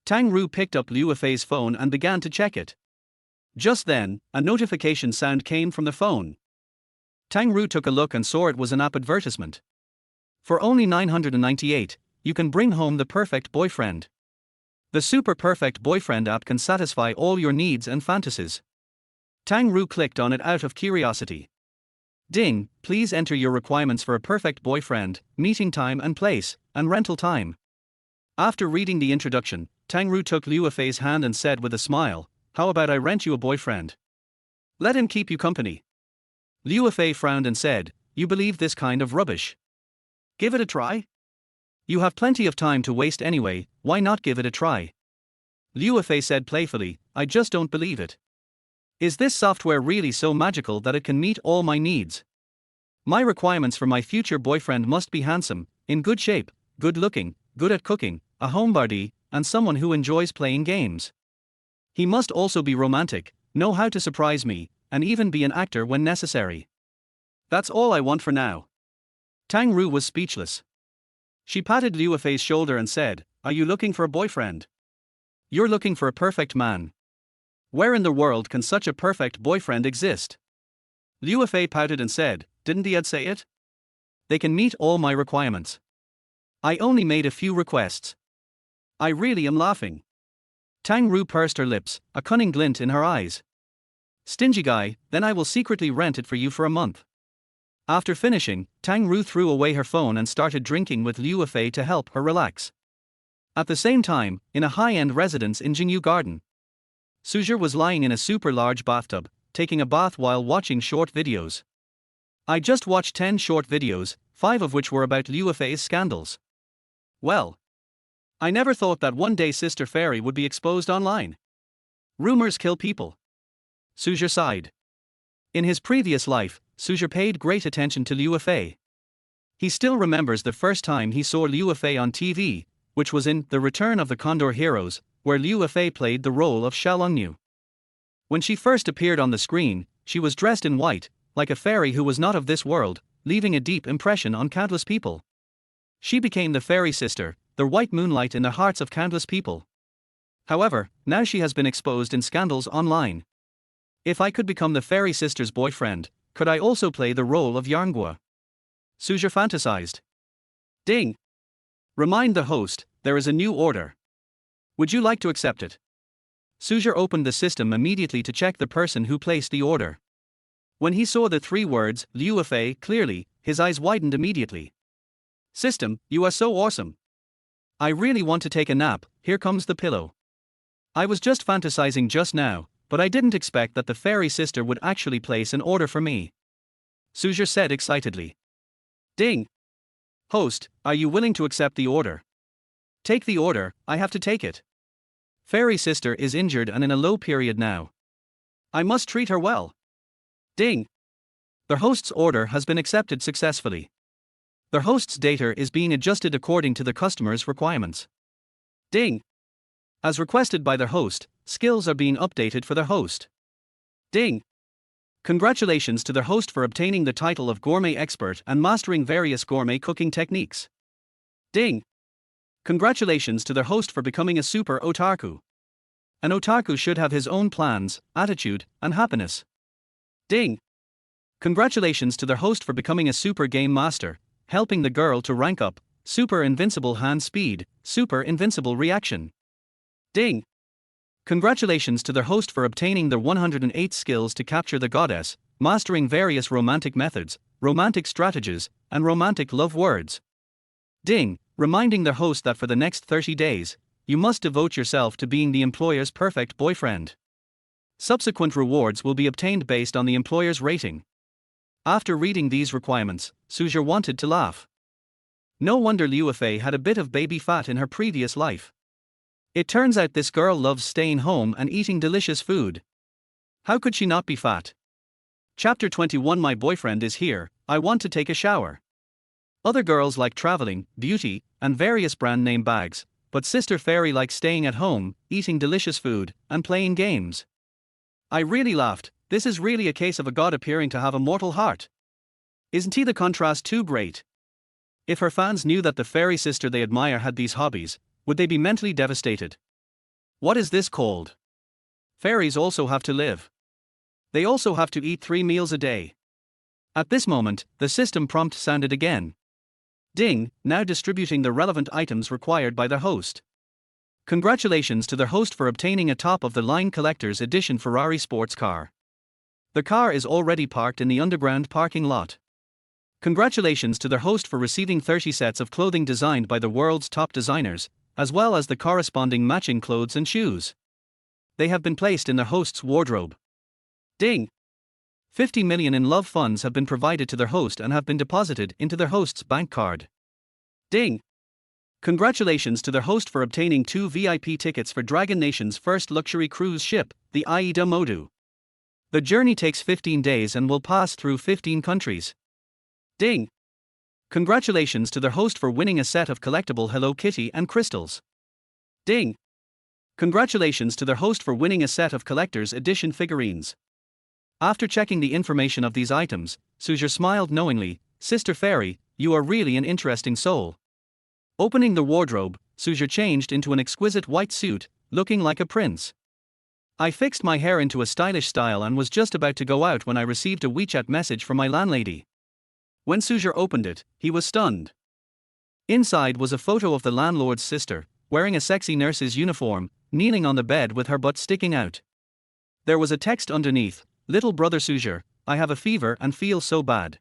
Tang Ru picked up Liu Fei's phone and began to check it. Just then, a notification sound came from the phone. Tang Ru took a look and saw it was an app advertisement. For only 998, you can bring home the perfect boyfriend. The Super Perfect Boyfriend app can satisfy all your needs and fantasies. Tang Ru clicked on it out of curiosity. Ding, please enter your requirements for a perfect boyfriend, meeting time and place, and rental time. After reading the introduction, Tang Ru took Liu Fei's hand and said with a smile, how about I rent you a boyfriend? Let him keep you company. Liu Fei frowned and said, you believe this kind of rubbish? Give it a try? You have plenty of time to waste anyway, why not give it a try? Liu Fei said playfully, I just don't believe it. Is this software really so magical that it can meet all my needs? My requirements for my future boyfriend must be handsome, in good shape, good looking, good at cooking, a homebody, and someone who enjoys playing games. He must also be romantic, know how to surprise me, and even be an actor when necessary. That's all I want for now. Tang Ru was speechless. She patted Liu Fei's shoulder and said, are you looking for a boyfriend? You're looking for a perfect man. Where in the world can such a perfect boyfriend exist? Liu Fei pouted and said, didn't the ad say it? They can meet all my requirements. I only made a few requests. I really am laughing. Tang Ru pursed her lips, a cunning glint in her eyes. Stingy guy, then I will secretly rent it for you for a month. After finishing, Tang Ru threw away her phone and started drinking with Liu Fei to help her relax. At the same time, in a high-end residence in Jingyu Garden, Su Zhe was lying in a super large bathtub, taking a bath while watching short videos. I just watched 10 short videos, 5 of which were about Liu Fei's scandals. Well, I never thought that one day Sister Fairy would be exposed online. Rumors kill people. Su Zhe sighed. In his previous life, Su Zhe paid great attention to Liu Fei. He still remembers the first time he saw Liu Fei on TV, which was in The Return of the Condor Heroes, where Liu Fei played the role of Xiaolongnu. When she first appeared on the screen, she was dressed in white, like a fairy who was not of this world, leaving a deep impression on countless people. She became the fairy sister, the white moonlight in the hearts of countless people. However, now she has been exposed in scandals online. If I could become the fairy sister's boyfriend, could I also play the role of Yarngua? Su Zhe fantasized. Ding! Remind the host, there is a new order. Would you like to accept it? Su Zhe opened the system immediately to check the person who placed the order. When he saw the 3 words, Liu Fei, clearly, his eyes widened immediately. System, you are so awesome. I really want to take a nap, here comes the pillow. I was just fantasizing just now, but I didn't expect that the fairy sister would actually place an order for me. Su Zhe said excitedly. Ding! Host, are you willing to accept the order? Take the order, I have to take it. Fairy sister is injured and in a low period now. I must treat her well. Ding! The host's order has been accepted successfully. The host's data is being adjusted according to the customer's requirements. Ding! As requested by the host, skills are being updated for the host. Ding! Congratulations to the host for obtaining the title of gourmet expert and mastering various gourmet cooking techniques. Ding! Congratulations to the host for becoming a super otaku. An otaku should have his own plans, attitude, and happiness. Ding! Congratulations to the host for becoming a super game master, helping the girl to rank up, super invincible hand speed, super invincible reaction. Ding! Congratulations to the host for obtaining the 108 skills to capture the goddess, mastering various romantic methods, romantic strategies, and romantic love words. Ding! Reminding the host that for the next 30 days, you must devote yourself to being the employer's perfect boyfriend. Subsequent rewards will be obtained based on the employer's rating. After reading these requirements, Su Zhe wanted to laugh. No wonder Liu Fei had a bit of baby fat in her previous life. It turns out this girl loves staying home and eating delicious food. How could she not be fat? Chapter 21. My boyfriend is here, I want to take a shower. Other girls like traveling, beauty, and various brand name bags, but Sister Fairy likes staying at home, eating delicious food, and playing games. I really laughed. This is really a case of a god appearing to have a mortal heart. Isn't he the contrast too great? If her fans knew that the fairy sister they admire had these hobbies, would they be mentally devastated? What is this called? Fairies also have to live. They also have to eat 3 meals a day. At this moment, the system prompt sounded again. Ding, now distributing the relevant items required by the host. Congratulations to the host for obtaining a top-of-the-line collector's edition Ferrari sports car. The car is already parked in the underground parking lot. Congratulations to the host for receiving 30 sets of clothing designed by the world's top designers, as well as the corresponding matching clothes and shoes. They have been placed in the host's wardrobe. Ding! 50 million in love funds have been provided to their host and have been deposited into their host's bank card. Ding! Congratulations to their host for obtaining 2 VIP tickets for Dragon Nation's first luxury cruise ship, the Aida Modu. The journey takes 15 days and will pass through 15 countries. Ding! Congratulations to their host for winning a set of collectible Hello Kitty and crystals. Ding! Congratulations to their host for winning a set of collector's edition figurines. After checking the information of these items, Su Zhe smiled knowingly. Sister Fairy, you are really an interesting soul. Opening the wardrobe, Su Zhe changed into an exquisite white suit, looking like a prince. I fixed my hair into a stylish style and was just about to go out when I received a WeChat message from my landlady. When Su Zhe opened it, he was stunned. Inside was a photo of the landlord's sister, wearing a sexy nurse's uniform, kneeling on the bed with her butt sticking out. There was a text underneath, "Little brother Su Zhe, I have a fever and feel so bad.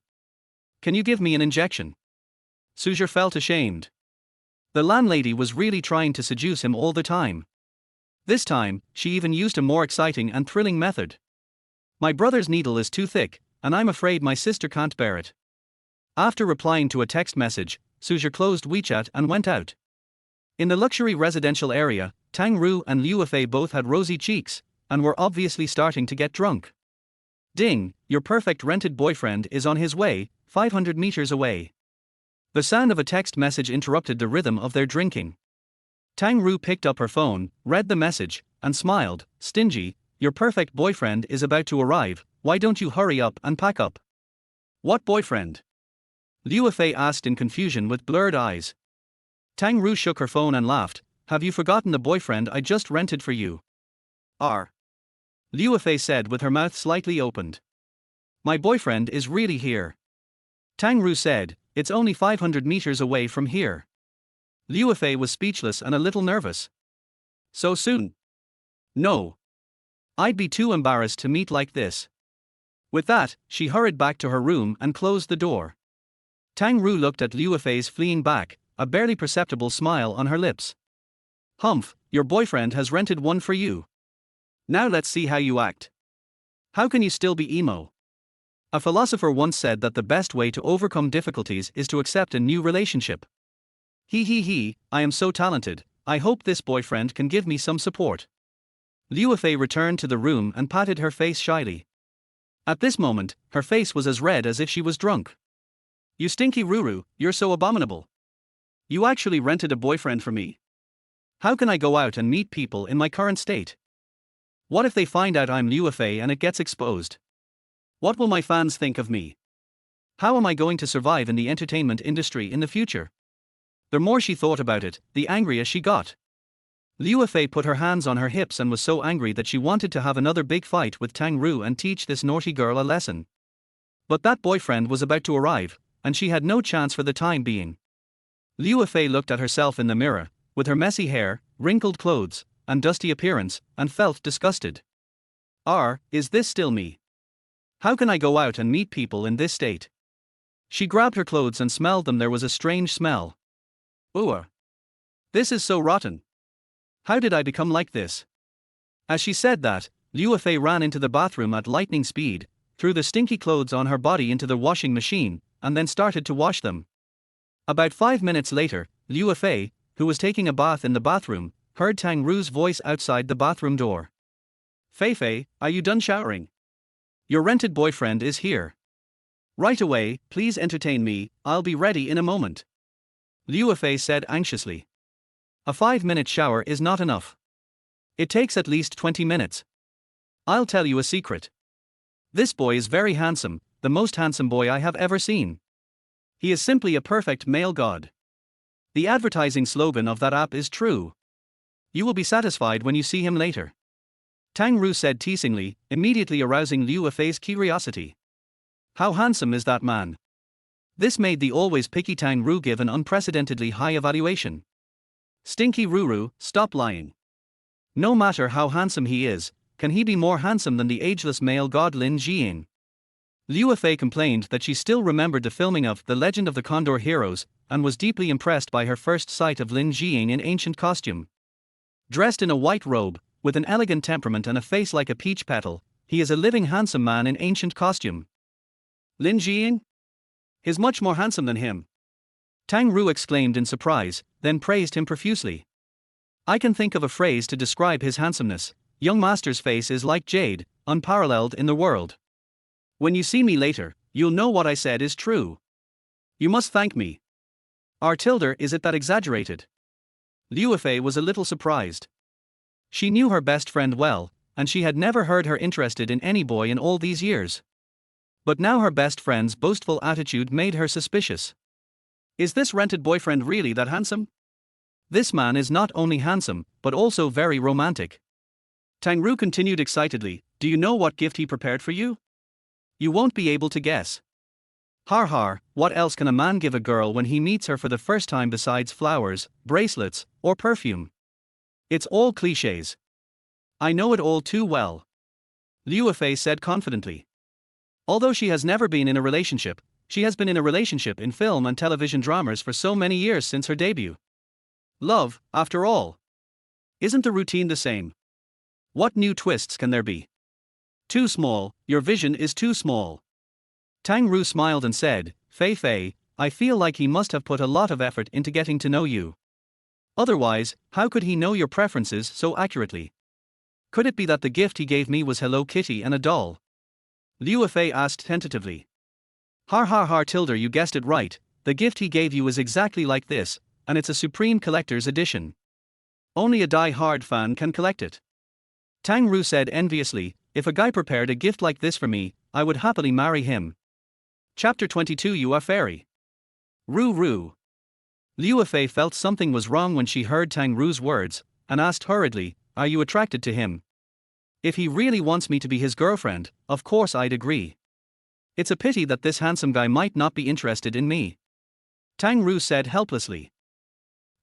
Can you give me an injection?" Su Zhe felt ashamed. The landlady was really trying to seduce him all the time. This time, she even used a more exciting and thrilling method. "My brother's needle is too thick, and I'm afraid my sister can't bear it." After replying to a text message, Su Zhe closed WeChat and went out. In the luxury residential area, Tang Ru and Liu Fei both had rosy cheeks, and were obviously starting to get drunk. Ding, your perfect rented boyfriend is on his way, 500 meters away. The sound of a text message interrupted the rhythm of their drinking. Tang Ru picked up her phone, read the message, and smiled. "Stingy, your perfect boyfriend is about to arrive, why don't you hurry up and pack up?" "What boyfriend?" Liu Fei asked in confusion with blurred eyes. Tang Ru shook her phone and laughed. "Have you forgotten the boyfriend I just rented for you?" Liu Fei said with her mouth slightly opened. "My boyfriend is really here." Tang Ru said, "It's only 500 meters away from here." Liu Fei was speechless and a little nervous. "So soon?" "No. I'd be too embarrassed to meet like this." With that, she hurried back to her room and closed the door. Tang Ru looked at Liu Fei's fleeing back, a barely perceptible smile on her lips. "Humph, your boyfriend has rented one for you. Now let's see how you act. How can you still be emo?" A philosopher once said that the best way to overcome difficulties is to accept a new relationship. I am so talented, I hope this boyfriend can give me some support. Liu Fei returned to the room and patted her face shyly. At this moment, her face was as red as if she was drunk. "You stinky Ruru, you're so abominable. You actually rented a boyfriend for me. How can I go out and meet people in my current state? What if they find out I'm Liu Fei and it gets exposed? What will my fans think of me? How am I going to survive in the entertainment industry in the future?" The more she thought about it, the angrier she got. Liu Fei put her hands on her hips and was so angry that she wanted to have another big fight with Tang Ru and teach this naughty girl a lesson. But that boyfriend was about to arrive, and she had no chance for the time being. Liu Fei looked at herself in the mirror, with her messy hair, wrinkled clothes, and dusty appearance, and felt disgusted. Is this still me? How can I go out and meet people in this state? She grabbed her clothes and smelled them. There was a strange smell. This is so rotten. How did I become like this? As she said that, Liu Fei ran into the bathroom at lightning speed, threw the stinky clothes on her body into the washing machine, and then started to wash them. About 5 minutes later, Liu Fei, who was taking a bath in the bathroom, heard Tang Ru's voice outside the bathroom door. "Fei Fei, are you done showering? Your rented boyfriend is here. Right away, please entertain me, I'll be ready in a moment. Liu Fei said anxiously. A 5-minute shower is not enough. It takes at least 20 minutes. I'll tell you a secret. This boy is very handsome, the most handsome boy I have ever seen. He is simply a perfect male god. The advertising slogan of that app is true. You will be satisfied when you see him later. Tang Ru said teasingly, immediately arousing Liu Fei's curiosity. How handsome is that man? This made the always picky Tang Ru give an unprecedentedly high evaluation. Stinky Ruru, stop lying. No matter how handsome he is, can he be more handsome than the ageless male god Lin Jiying? Liu Fei complained that she still remembered the filming of The Legend of the Condor Heroes, and was deeply impressed by her first sight of Lin Jiying in ancient costume. Dressed in a white robe, with an elegant temperament and a face like a peach petal, he is a living handsome man in ancient costume. Lin Jiying? He's much more handsome than him. Tang Ru exclaimed in surprise, then praised him profusely. I can think of a phrase to describe his handsomeness. Young master's face is like jade, unparalleled in the world. When you see me later, you'll know what I said is true. You must thank me. Is it that exaggerated? Liu Fei was a little surprised. She knew her best friend well, and she had never heard her interested in any boy in all these years. But now her best friend's boastful attitude made her suspicious. Is this rented boyfriend really that handsome? This man is not only handsome, but also very romantic. Tang Ru continued excitedly, do you know what gift he prepared for you? You won't be able to guess. Har har, what else can a man give a girl when he meets her for the first time besides flowers, bracelets, or perfume? It's all clichés. I know it all too well. Liu Fei said confidently. Although she has never been in a relationship, she has been in a relationship in film and television dramas for so many years since her debut. Love, after all. Isn't the routine the same? What new twists can there be? Too small, your vision is too small. Tang Ru smiled and said, Fei Fei, I feel like he must have put a lot of effort into getting to know you. Otherwise, how could he know your preferences so accurately? Could it be that the gift he gave me was Hello Kitty and a doll? Liu Fei asked tentatively. Har har har tilde, you guessed it right, the gift he gave you is exactly like this, and it's a supreme collector's edition. Only a die-hard fan can collect it. Tang Ru said enviously, if a guy prepared a gift like this for me, I would happily marry him. Chapter 22 You are fairy. Ru. Liu Fei felt something was wrong when she heard Tang Ru's words, and asked hurriedly, are you attracted to him? If he really wants me to be his girlfriend, of course I'd agree. It's a pity that this handsome guy might not be interested in me. Tang Ru said helplessly.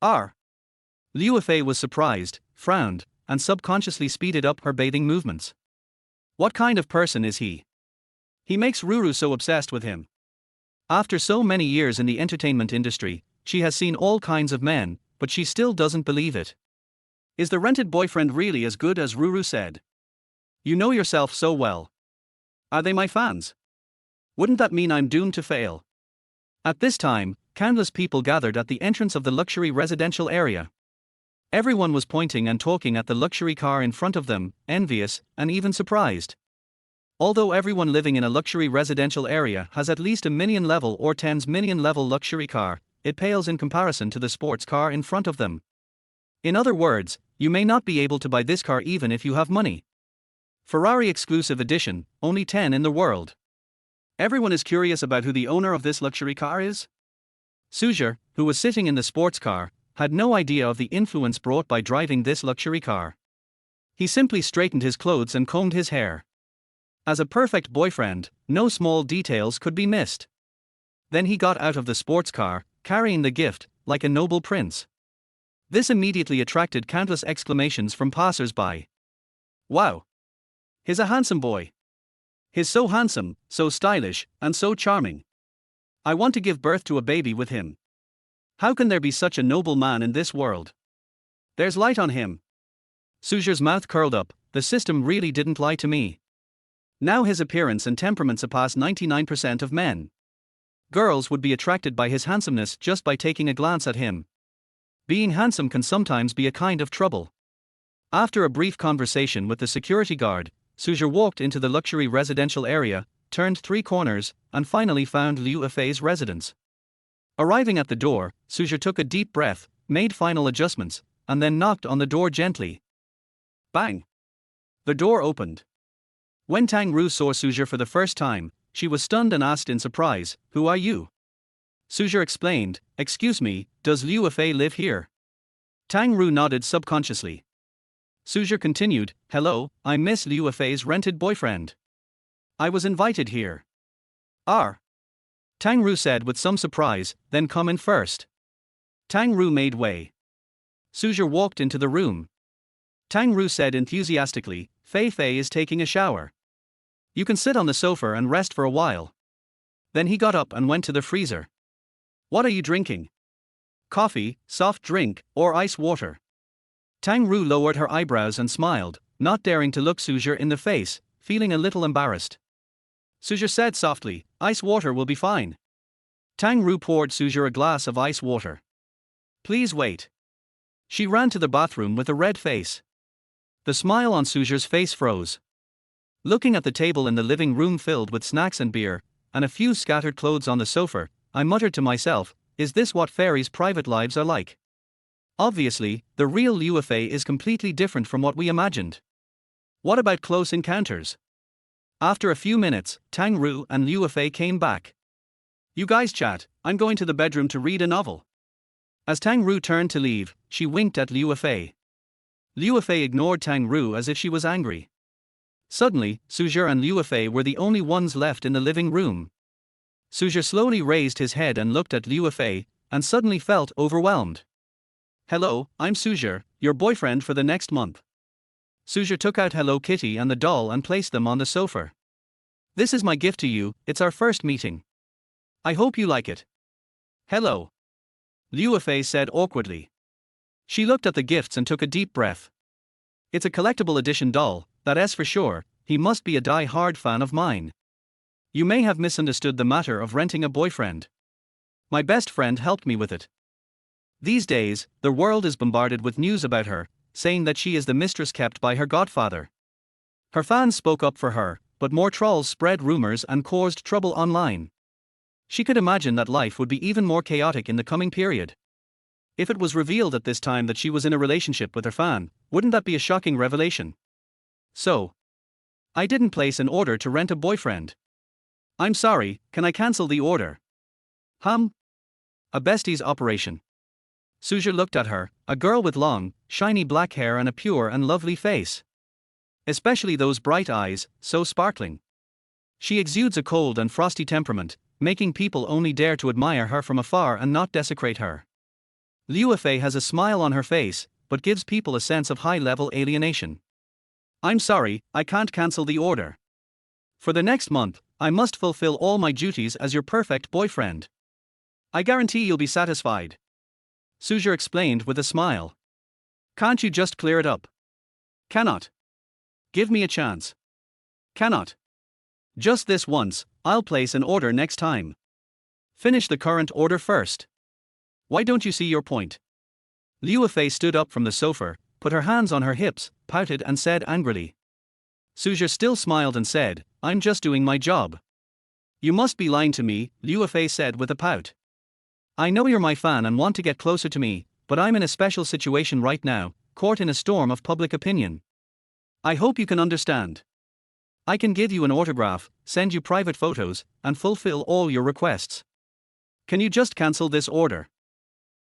Liu Fei was surprised, frowned, and subconsciously speeded up her bathing movements. What kind of person is he? He makes Ruru so obsessed with him. After so many years in the entertainment industry, she has seen all kinds of men, but she still doesn't believe it. Is the rented boyfriend really as good as Ruru said? You know yourself so well. Are they my fans? Wouldn't that mean I'm doomed to fail? At this time, countless people gathered at the entrance of the luxury residential area. Everyone was pointing and talking at the luxury car in front of them, envious, and even surprised. Although everyone living in a luxury residential area has at least a million level or 10s million level luxury car, it pales in comparison to the sports car in front of them. In other words, you may not be able to buy this car even if you have money. Ferrari exclusive edition, only 10 in the world. Everyone is curious about who the owner of this luxury car is. Su Zhe, who was sitting in the sports car, had no idea of the influence brought by driving this luxury car. He simply straightened his clothes and combed his hair. As a perfect boyfriend, no small details could be missed. Then he got out of the sports car, carrying the gift, like a noble prince. This immediately attracted countless exclamations from passers-by. Wow! He's a handsome boy. He's so handsome, so stylish, and so charming. I want to give birth to a baby with him. How can there be such a noble man in this world? There's light on him. Su Zhe's mouth curled up, the system really didn't lie to me. Now his appearance and temperament surpass 99% of men. Girls would be attracted by his handsomeness just by taking a glance at him. Being handsome can sometimes be a kind of trouble. After a brief conversation with the security guard, Su Zhe walked into the luxury residential area, turned 3 corners, and finally found Liu Yifei's residence. Arriving at the door, Su Zhe took a deep breath, made final adjustments, and then knocked on the door gently. Bang! The door opened. When Tang Ru saw Su Zhe for the first time, she was stunned and asked in surprise, "Who are you?" Su Zhe explained, "Excuse me, does Liu Yifei live here?" Tang Ru nodded subconsciously. Su Zhe continued, "Hello, I'm Miss Liu Yifei's rented boyfriend. I was invited here." "Ah." Tang Ru said with some surprise, "Then come in first." Tang Ru made way. Su Zhe walked into the room. Tang Ru said enthusiastically, "Fei Fei is taking a shower. You can sit on the sofa and rest for a while." Then he got up and went to the freezer. "What are you drinking? Coffee, soft drink, or ice water?" Tang Ru lowered her eyebrows and smiled, not daring to look Su Zhe in the face, feeling a little embarrassed. Su Zhe said softly, "Ice water will be fine." Tang Ru poured Su Zhe a glass of ice water. "Please wait." She ran to the bathroom with a red face. The smile on Su Zhe's face froze. Looking at the table in the living room filled with snacks and beer, and a few scattered clothes on the sofa, I muttered to myself, "Is this what fairies' private lives are like?" Obviously, the real Liu Yifei is completely different from what we imagined. What about close encounters? After a few minutes, Tang Ru and Liu Yifei came back. "You guys chat, I'm going to the bedroom to read a novel." As Tang Ru turned to leave, she winked at Liu Yifei. Liu Yifei ignored Tang Ru as if she was angry. Suddenly, Su Zhe and Liu Yifei were the only ones left in the living room. Su Zhe slowly raised his head and looked at Liu Yifei, and suddenly felt overwhelmed. "Hello, I'm Su Zhe, your boyfriend for the next month." Su Zhe took out Hello Kitty and the doll and placed them on the sofa. "This is my gift to you, it's our first meeting. I hope you like it." "Hello," Liu Yifei said awkwardly. She looked at the gifts and took a deep breath. "It's a collectible edition doll, that's for sure, he must be a die-hard fan of mine. You may have misunderstood the matter of renting a boyfriend. My best friend helped me with it. These days, the world is bombarded with news about her, saying that she is the mistress kept by her godfather. Her fans spoke up for her, but more trolls spread rumors and caused trouble online. She could imagine that life would be even more chaotic in the coming period. If it was revealed at this time that she was in a relationship with her fan, wouldn't that be a shocking revelation? So, I didn't place an order to rent a boyfriend. I'm sorry, can I cancel the order? A bestie's operation. Su Zhe looked at her, a girl with long, shiny black hair and a pure and lovely face. Especially those bright eyes, so sparkling. She exudes a cold and frosty temperament, making people only dare to admire her from afar and not desecrate her. Liu Yifei has a smile on her face, but gives people a sense of high-level alienation. I'm sorry, I can't cancel the order. For the next month, I must fulfill all my duties as your perfect boyfriend. I guarantee you'll be satisfied. Su Zhe explained with a smile. Can't you just clear it up? Cannot. Give me a chance. Cannot. Just this once, I'll place an order next time. Finish the current order first. Why don't you see your point? Liu Yifei stood up from the sofa, put her hands on her hips, pouted and said angrily. Su Zhe still smiled and said, I'm just doing my job. You must be lying to me, Liu Yifei said with a pout. I know you're my fan and want to get closer to me, but I'm in a special situation right now, caught in a storm of public opinion. I hope you can understand. I can give you an autograph, send you private photos, and fulfill all your requests. Can you just cancel this order?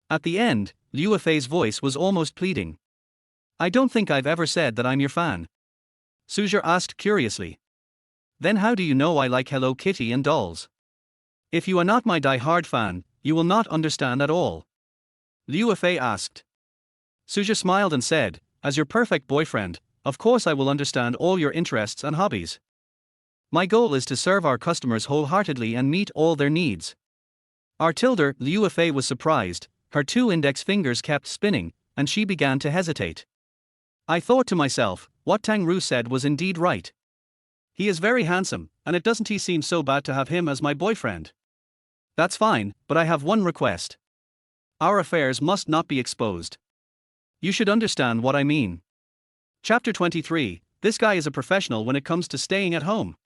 At the end, Liu Yifei's voice was almost pleading. I don't think I've ever said that I'm your fan. Su Zhe asked curiously. Then how do you know I like Hello Kitty and dolls? If you are not my die-hard fan, you will not understand at all. Liu Yifei asked. Su Zhe smiled and said, as your perfect boyfriend, of course I will understand all your interests and hobbies. My goal is to serve our customers wholeheartedly and meet all their needs. Liu Yifei was surprised, her 2 index fingers kept spinning, and she began to hesitate. I thought to myself, what Tang Ru said was indeed right. He is very handsome, and it doesn't seem so bad to have him as my boyfriend. That's fine, but I have one request. Our affairs must not be exposed. You should understand what I mean. Chapter 23, This guy is a professional when it comes to staying at home.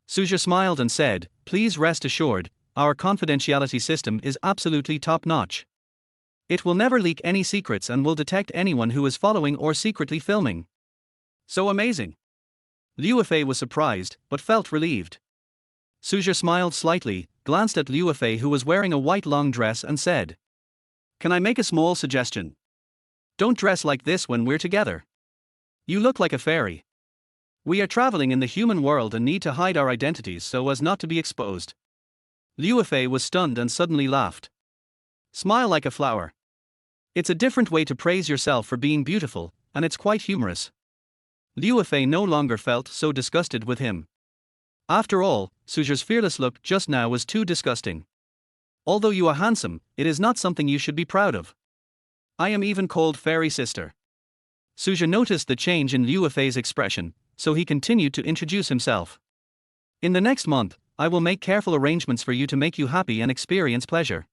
Su Zhe smiled and said, please rest assured, our confidentiality system is absolutely top-notch. It will never leak any secrets and will detect anyone who is following or secretly filming. So amazing. Liu Fei was surprised, but felt relieved. Su Zhe smiled slightly, glanced at Liu Fei who was wearing a white long dress and said, can I make a small suggestion? Don't dress like this when we're together. You look like a fairy. We are traveling in the human world and need to hide our identities so as not to be exposed. Liu Fei was stunned and suddenly laughed. Smile like a flower. It's a different way to praise yourself for being beautiful, and it's quite humorous. Liu Fei no longer felt so disgusted with him. After all, Su Zhe's fearless look just now was too disgusting. Although you are handsome, it is not something you should be proud of. I am even called fairy sister. Su Zhe noticed the change in Liu Fei's expression, so he continued to introduce himself. In the next month, I will make careful arrangements for you to make you happy and experience pleasure.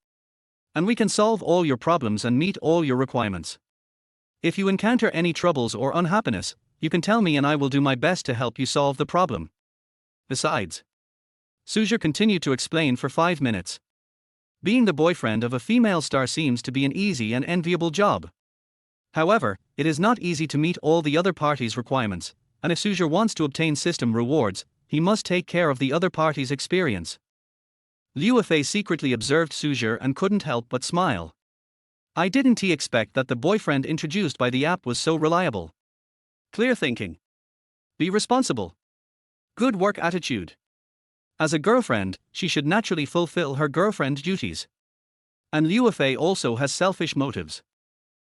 And we can solve all your problems and meet all your requirements. If you encounter any troubles or unhappiness, you can tell me and I will do my best to help you solve the problem. Besides, Su Zhe continued to explain for 5 minutes. Being the boyfriend of a female star seems to be an easy and enviable job. However, it is not easy to meet all the other parties' requirements, and if Su Zhe wants to obtain system rewards, he must take care of the other party's experience. Liu Fei secretly observed Su Zhe and couldn't help but smile. I didn't expect that the boyfriend introduced by the app was so reliable. Clear thinking. Be responsible. Good work attitude. As a girlfriend, she should naturally fulfill her girlfriend duties. And Liu Fei also has selfish motives.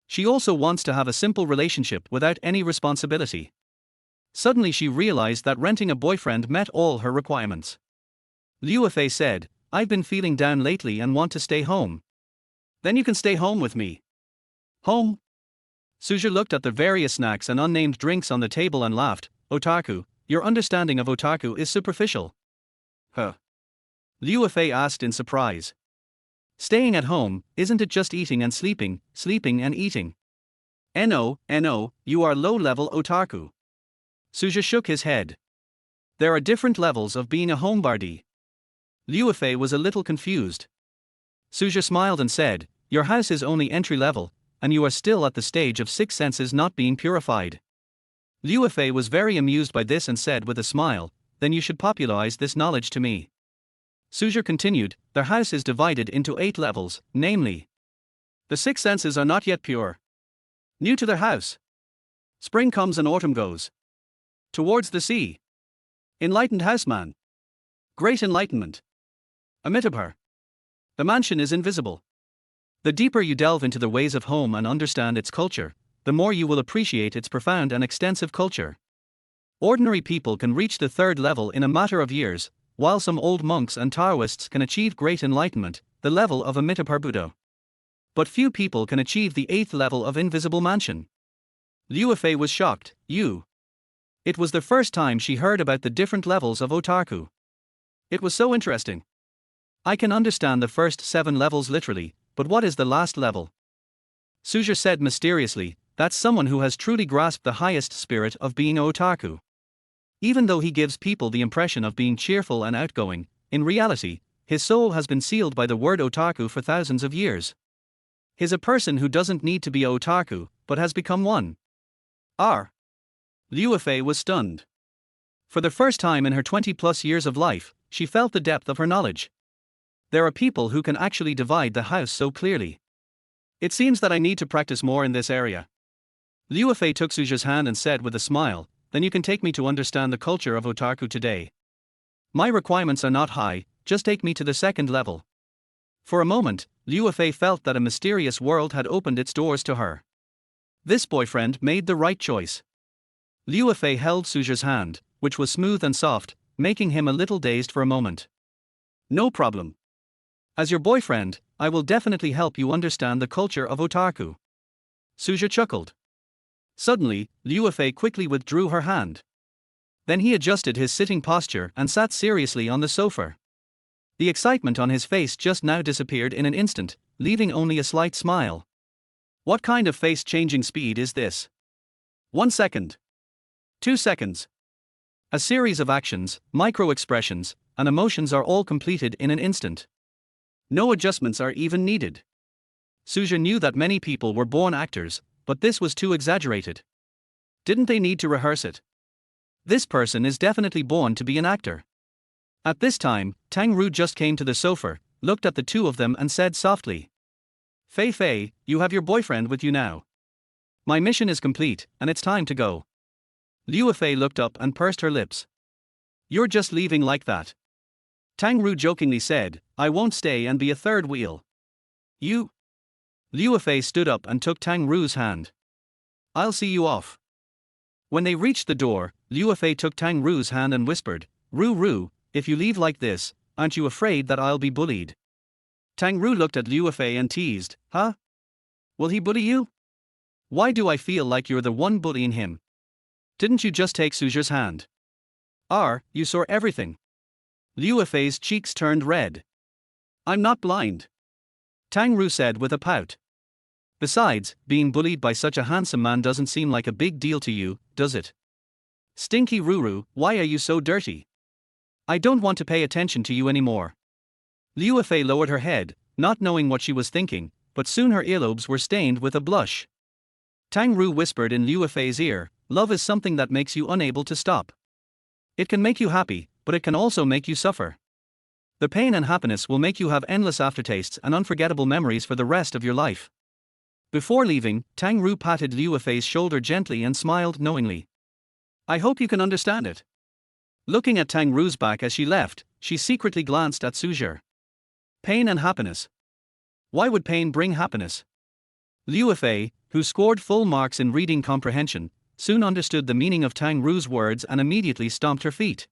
She also wants to have a simple relationship without any responsibility. Suddenly she realized that renting a boyfriend met all her requirements. Liu Fei said, I've been feeling down lately and want to stay home. Then you can stay home with me. Home? Su Zhe looked at the various snacks and unnamed drinks on the table and laughed. Otaku, your understanding of otaku is superficial. Huh? Liu Fei asked in surprise. Staying at home, isn't it just eating and sleeping and eating? No, you are low-level otaku. Su Zhe shook his head. There are different levels of being a homebody. Liu Fei was a little confused. Su Zhe smiled and said, your house is only entry level, and you are still at the stage of 6 senses not being purified. Liu Fei was very amused by this and said with a smile, then you should popularize this knowledge to me. Su Zhe continued, their house is divided into 8 levels, namely. The 6 senses are not yet pure. New to their house. Spring comes and autumn goes. Towards the sea. Enlightened houseman. Great enlightenment. Amitabha. The mansion is invisible. The deeper you delve into the ways of home and understand its culture, the more you will appreciate its profound and extensive culture. Ordinary people can reach the 3rd level in a matter of years, while some old monks and Taoists can achieve great enlightenment, the level of Amitabha Buddha. But few people can achieve the 8th level of Invisible Mansion. Liu Fei was shocked. It was the first time she heard about the different levels of otaku. It was so interesting. I can understand the first 7 levels literally, but what is the last level? Su Zhe said mysteriously, that's someone who has truly grasped the highest spirit of being otaku. Even though he gives people the impression of being cheerful and outgoing, in reality, his soul has been sealed by the word otaku for thousands of years. He's a person who doesn't need to be otaku, but has become one. Liu Fei was stunned. For the first time in her 20+ years of life, she felt the depth of her knowledge. There are people who can actually divide the house so clearly. It seems that I need to practice more in this area. Liu Fei took Su Zhe's hand and said with a smile, then you can take me to understand the culture of otaku today. My requirements are not high, just take me to the 2nd level. For a moment, Liu Fei felt that a mysterious world had opened its doors to her. This boyfriend made the right choice. Liu Fei held Su Zhe's hand, which was smooth and soft, making him a little dazed for a moment. No problem. As your boyfriend, I will definitely help you understand the culture of otaku. Su Zhe chuckled. Suddenly, Liu Fei quickly withdrew her hand. Then he adjusted his sitting posture and sat seriously on the sofa. The excitement on his face just now disappeared in an instant, leaving only a slight smile. What kind of face-changing speed is this? 1 second. 2 seconds. A series of actions, micro-expressions, and emotions are all completed in an instant. No adjustments are even needed. Su Zhe knew that many people were born actors, but this was too exaggerated. Didn't they need to rehearse it? This person is definitely born to be an actor. At this time, Tang Ru just came to the sofa, looked at the two of them and said softly, "Fei Fei, you have your boyfriend with you now. My mission is complete, and it's time to go." Liu Fei looked up and pursed her lips. "You're just leaving like that?" Tang Ru jokingly said, "I won't stay and be a third wheel." "You?" Liu Fei stood up and took Tang Ru's hand. "I'll see you off." When they reached the door, Liu Fei took Tang Ru's hand and whispered, Ru, if you leave like this, aren't you afraid that I'll be bullied?" Tang Ru looked at Liu Fei and teased, "Huh? Will he bully you? Why do I feel like you're the one bullying him? Didn't you just take Su Zhe's hand? You saw everything." Liu Fei's cheeks turned red. "I'm not blind," Tang Ru said with a pout. "Besides, being bullied by such a handsome man doesn't seem like a big deal to you, does it? Stinky Ruru, why are you so dirty? I don't want to pay attention to you anymore." Liu Fei lowered her head, not knowing what she was thinking, but soon her earlobes were stained with a blush. Tang Ru whispered in Liu Fei's ear, "Love is something that makes you unable to stop. It can make you happy, but it can also make you suffer. The pain and happiness will make you have endless aftertastes and unforgettable memories for the rest of your life." Before leaving, Tang Ru patted Liu Fei's shoulder gently and smiled knowingly. "I hope you can understand it." Looking at Tang Ru's back as she left, she secretly glanced at Su Zhe. Pain and happiness. Why would pain bring happiness? Liu Fei, who scored full marks in reading comprehension, soon understood the meaning of Tang Ru's words and immediately stomped her feet.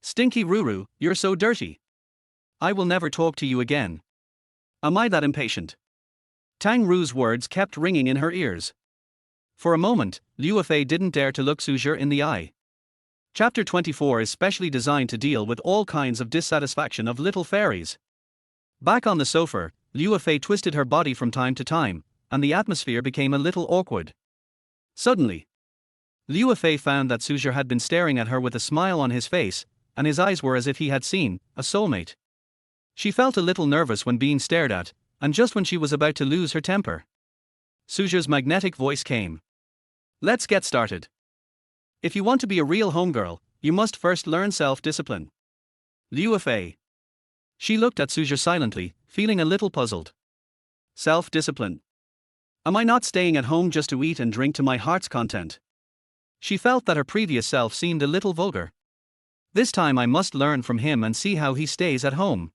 "Stinky Ruru, you're so dirty. I will never talk to you again. Am I that impatient?" Tang Ru's words kept ringing in her ears. For a moment, Liu Fei didn't dare to look Su Zhe in the eye. Chapter 24 is specially designed to deal with all kinds of dissatisfaction of little fairies. Back on the sofa, Liu Fei twisted her body from time to time, and the atmosphere became a little awkward. Suddenly, Liu Fei found that Su Zhe had been staring at her with a smile on his face, and his eyes were as if he had seen a soulmate. She felt a little nervous when being stared at, and just when she was about to lose her temper, Su Zhe's magnetic voice came. "Let's get started. If you want to be a real homegirl, you must first learn self-discipline." Liu Fei. She looked at Su Zhe silently, feeling a little puzzled. Self-discipline. Am I not staying at home just to eat and drink to my heart's content? She felt that her previous self seemed a little vulgar. This time I must learn from him and see how he stays at home.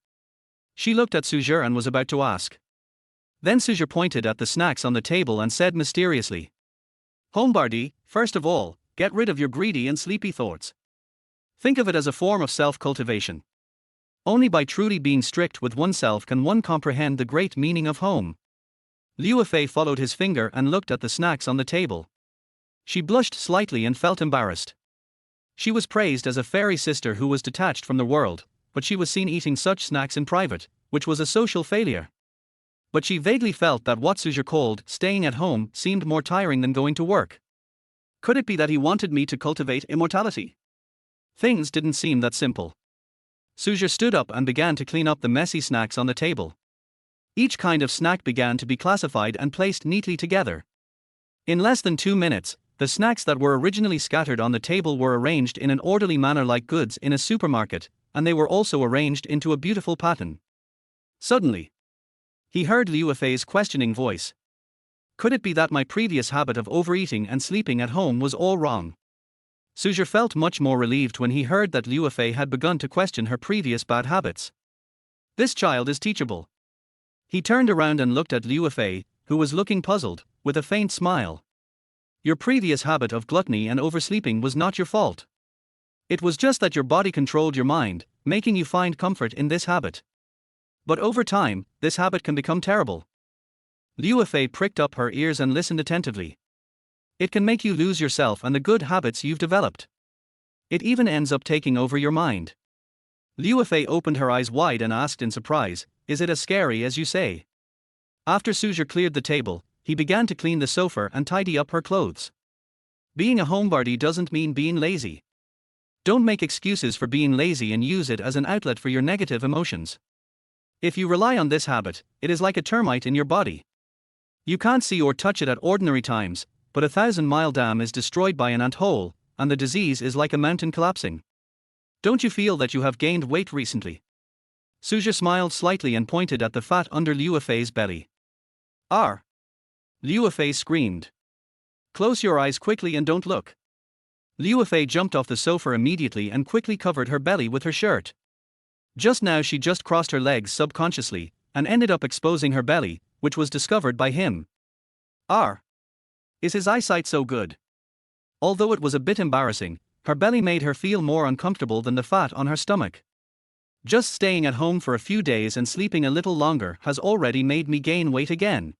She looked at Su Zhe and was about to ask. Then Su Zhe pointed at the snacks on the table and said mysteriously, "Homebardi, first of all, get rid of your greedy and sleepy thoughts. Think of it as a form of self-cultivation. Only by truly being strict with oneself can one comprehend the great meaning of home." Liu Fei followed his finger and looked at the snacks on the table. She blushed slightly and felt embarrassed. She was praised as a fairy sister who was detached from the world, but she was seen eating such snacks in private, which was a social failure. But she vaguely felt that what Su Zhe called staying at home seemed more tiring than going to work. Could it be that he wanted me to cultivate immortality? Things didn't seem that simple. Su Zhe stood up and began to clean up the messy snacks on the table. Each kind of snack began to be classified and placed neatly together. In less than 2 minutes, the snacks that were originally scattered on the table were arranged in an orderly manner like goods in a supermarket, and they were also arranged into a beautiful pattern. Suddenly, he heard Liu Fei's questioning voice. Could it be that my previous habit of overeating and sleeping at home was all wrong? Su Zhe felt much more relieved when he heard that Liu Fei had begun to question her previous bad habits. This child is teachable. He turned around and looked at Liu Fei, who was looking puzzled, with a faint smile. Your previous habit of gluttony and oversleeping was not your fault. It was just that your body controlled your mind, making you find comfort in this habit. But over time, this habit can become terrible. Liu Fei pricked up her ears and listened attentively. It can make you lose yourself and the good habits you've developed. It even ends up taking over your mind. Liu Fei opened her eyes wide and asked in surprise, "Is it as scary as you say?" After Su Zhe cleared the table, he began to clean the sofa and tidy up her clothes. Being a homebody doesn't mean being lazy. Don't make excuses for being lazy and use it as an outlet for your negative emotions. If you rely on this habit, it is like a termite in your body. You can't see or touch it at ordinary times, but a 1,000-mile dam is destroyed by an ant hole, and the disease is like a mountain collapsing. Don't you feel that you have gained weight recently? Su Zhe smiled slightly and pointed at the fat under Liu Fei's belly. "Ar!" Liu Fei screamed. "Close your eyes quickly and don't look." Liu Fei jumped off the sofa immediately and quickly covered her belly with her shirt. Just now she just crossed her legs subconsciously, and ended up exposing her belly, which was discovered by him. "Ar! Is his eyesight so good?" Although it was a bit embarrassing, her belly made her feel more uncomfortable than the fat on her stomach. "Just staying at home for a few days and sleeping a little longer has already made me gain weight again."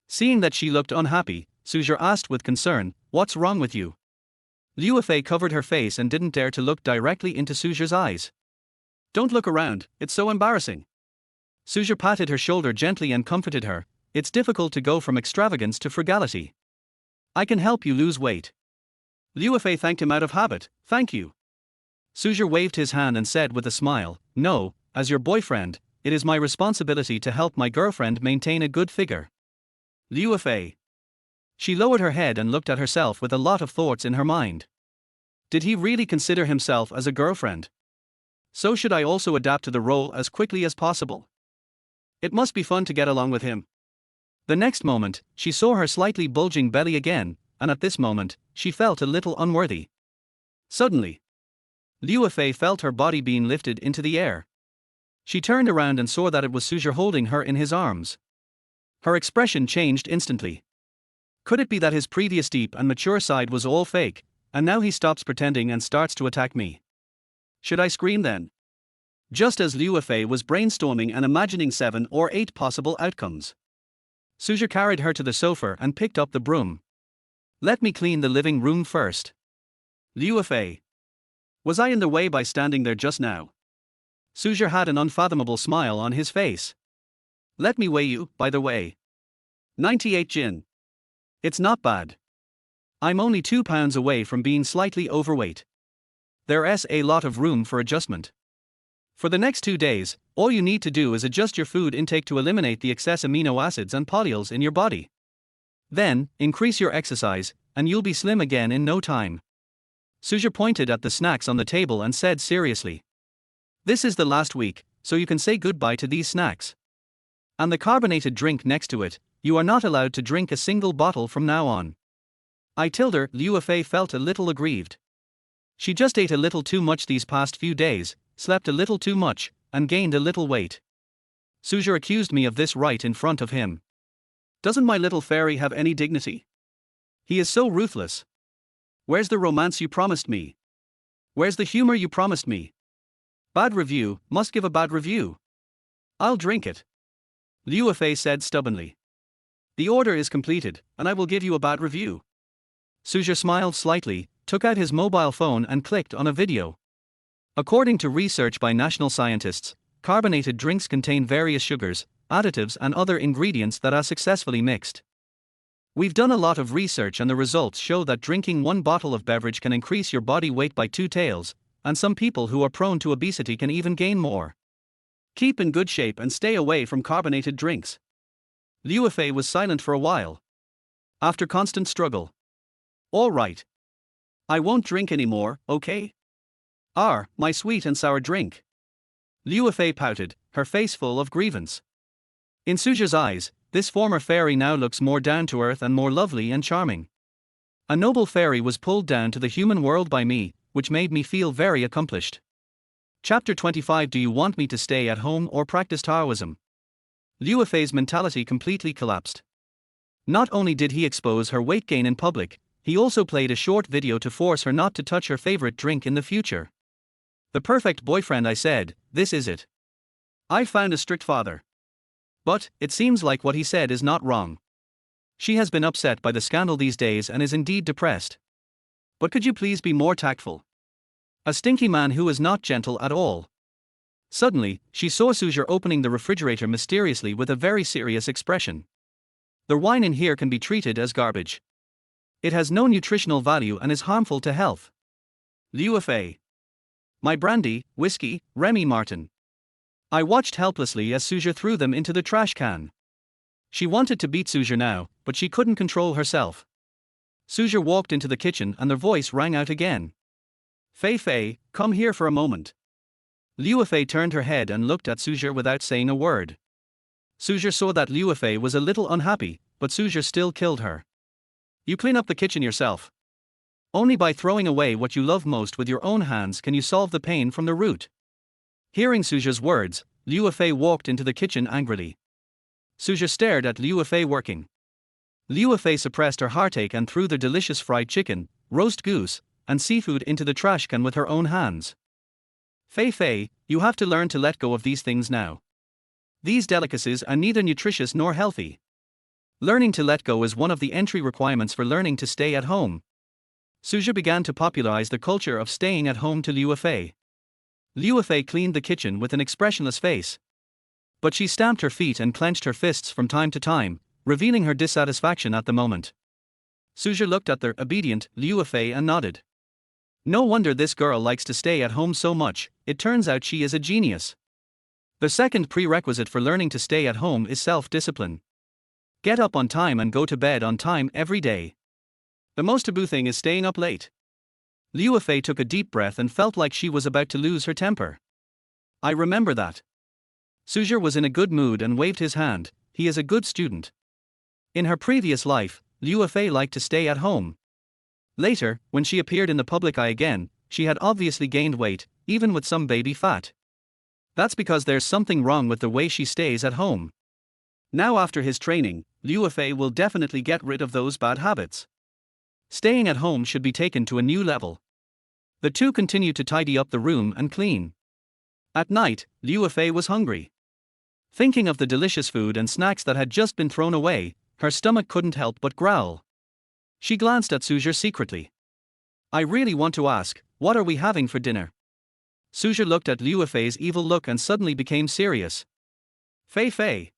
Seeing that she looked unhappy, Su Zhe asked with concern, "What's wrong with you?" Liu Fei covered her face and didn't dare to look directly into Su Zhe's eyes. "Don't look around, it's so embarrassing." Su Zhe patted her shoulder gently and comforted her. "It's difficult to go from extravagance to frugality. I can help you lose weight." Liu Fei thanked him out of habit. "Thank you." Su Zhe waved his hand and said with a smile, "No, as your boyfriend, it is my responsibility to help my girlfriend maintain a good figure." Liu Fei. She lowered her head and looked at herself with a lot of thoughts in her mind. Did he really consider himself as a girlfriend? So should I also adapt to the role as quickly as possible? It must be fun to get along with him. The next moment, she saw her slightly bulging belly again, and at this moment, she felt a little unworthy. Suddenly, Liu Fei felt her body being lifted into the air. She turned around and saw that it was Su Zhe holding her in his arms. Her expression changed instantly. Could it be that his previous deep and mature side was all fake, and now he stops pretending and starts to attack me? Should I scream then? Just as Liu Fei was brainstorming and imagining 7 or 8 possible outcomes, Su Zhe carried her to the sofa and picked up the broom. "Let me clean the living room first." Liu Fei. Was I in the way by standing there just now? Su Zhe had an unfathomable smile on his face. "Let me weigh you, by the way." 98 Jin. It's not bad. I'm only 2 pounds away from being slightly overweight. There's a lot of room for adjustment. For the next 2 days, all you need to do is adjust your food intake to eliminate the excess amino acids and polyols in your body. Then, increase your exercise, and you'll be slim again in no time. Su Zhe pointed at the snacks on the table and said seriously, "This is the last week, so you can say goodbye to these snacks. And the carbonated drink next to it, you are not allowed to drink a single bottle from now on." I told her. Liu Fei felt a little aggrieved. She just ate a little too much these past few days, slept a little too much, and gained a little weight. Su Zhe accused me of this right in front of him. Doesn't my little fairy have any dignity? He is so ruthless. Where's the romance you promised me? Where's the humor you promised me? Bad review, must give a bad review. I'll drink it. Liu Fei said stubbornly. The order is completed, and I will give you a bad review. Su Zhe smiled slightly, took out his mobile phone and clicked on a video. According to research by national scientists, carbonated drinks contain various sugars, additives and other ingredients that are successfully mixed. We've done a lot of research and the results show that drinking 1 bottle of beverage can increase your body weight by 2 tails, and some people who are prone to obesity can even gain more. Keep in good shape and stay away from carbonated drinks. Liu Fei was silent for a while. After constant struggle. All right. I won't drink anymore, okay? My sweet and sour drink. Liu Fei pouted, her face full of grievance. In Su Zhe's eyes, this former fairy now looks more down to earth and more lovely and charming. A noble fairy was pulled down to the human world by me, which made me feel very accomplished. Chapter 25. Do you want me to stay at home or practice Taoism? Liu Fei's mentality completely collapsed. Not only did he expose her weight gain in public, he also played a short video to force her not to touch her favorite drink in the future. The perfect boyfriend, I said, this is it. I found a strict father. But, it seems like what he said is not wrong. She has been upset by the scandal these days and is indeed depressed. But could you please be more tactful? A stinky man who is not gentle at all. Suddenly, she saw Su Zhe opening the refrigerator mysteriously with a very serious expression. The wine in here can be treated as garbage. It has no nutritional value and is harmful to health. Liu Fei. My brandy, whiskey, Remy Martin. I watched helplessly as Su Zhe threw them into the trash can. She wanted to beat Su Zhe now, but she couldn't control herself. Su Zhe walked into the kitchen and their voice rang out again. Fei Fei, come here for a moment. Liu Fei turned her head and looked at Su Zhe without saying a word. Su Zhe saw that Liu Fei was a little unhappy, but Su Zhe still killed her. You clean up the kitchen yourself. Only by throwing away what you love most with your own hands can you solve the pain from the root. Hearing Su Zhe's words, Liu Fei walked into the kitchen angrily. Su Zhe stared at Liu Fei working. Liu Fei suppressed her heartache and threw the delicious fried chicken, roast goose, and seafood into the trash can with her own hands. Fei Fei, you have to learn to let go of these things now. These delicacies are neither nutritious nor healthy. Learning to let go is one of the entry requirements for learning to stay at home. Su Zhe began to popularize the culture of staying at home to Liu Fei. Liu Fei cleaned the kitchen with an expressionless face. But she stamped her feet and clenched her fists from time to time, revealing her dissatisfaction at the moment. Su Zhe looked at the obedient Liu Fei and nodded. No wonder this girl likes to stay at home so much, it turns out she is a genius. The second prerequisite for learning to stay at home is self-discipline. Get up on time and go to bed on time every day. The most taboo thing is staying up late. Liu Fei took a deep breath and felt like she was about to lose her temper. I remember that. Su Zhe was in a good mood and waved his hand. He is a good student. In her previous life, Liu Fei liked to stay at home. Later, when she appeared in the public eye again, she had obviously gained weight, even with some baby fat. That's because there's something wrong with the way she stays at home. Now after his training, Liu Fei will definitely get rid of those bad habits. Staying at home should be taken to a new level. The two continued to tidy up the room and clean. At night, Liu Fei was hungry. Thinking of the delicious food and snacks that had just been thrown away, her stomach couldn't help but growl. She glanced at Su Zhe secretly. I really want to ask, what are we having for dinner? Su Zhe looked at Liu Fei's evil look and suddenly became serious. Fei Fei.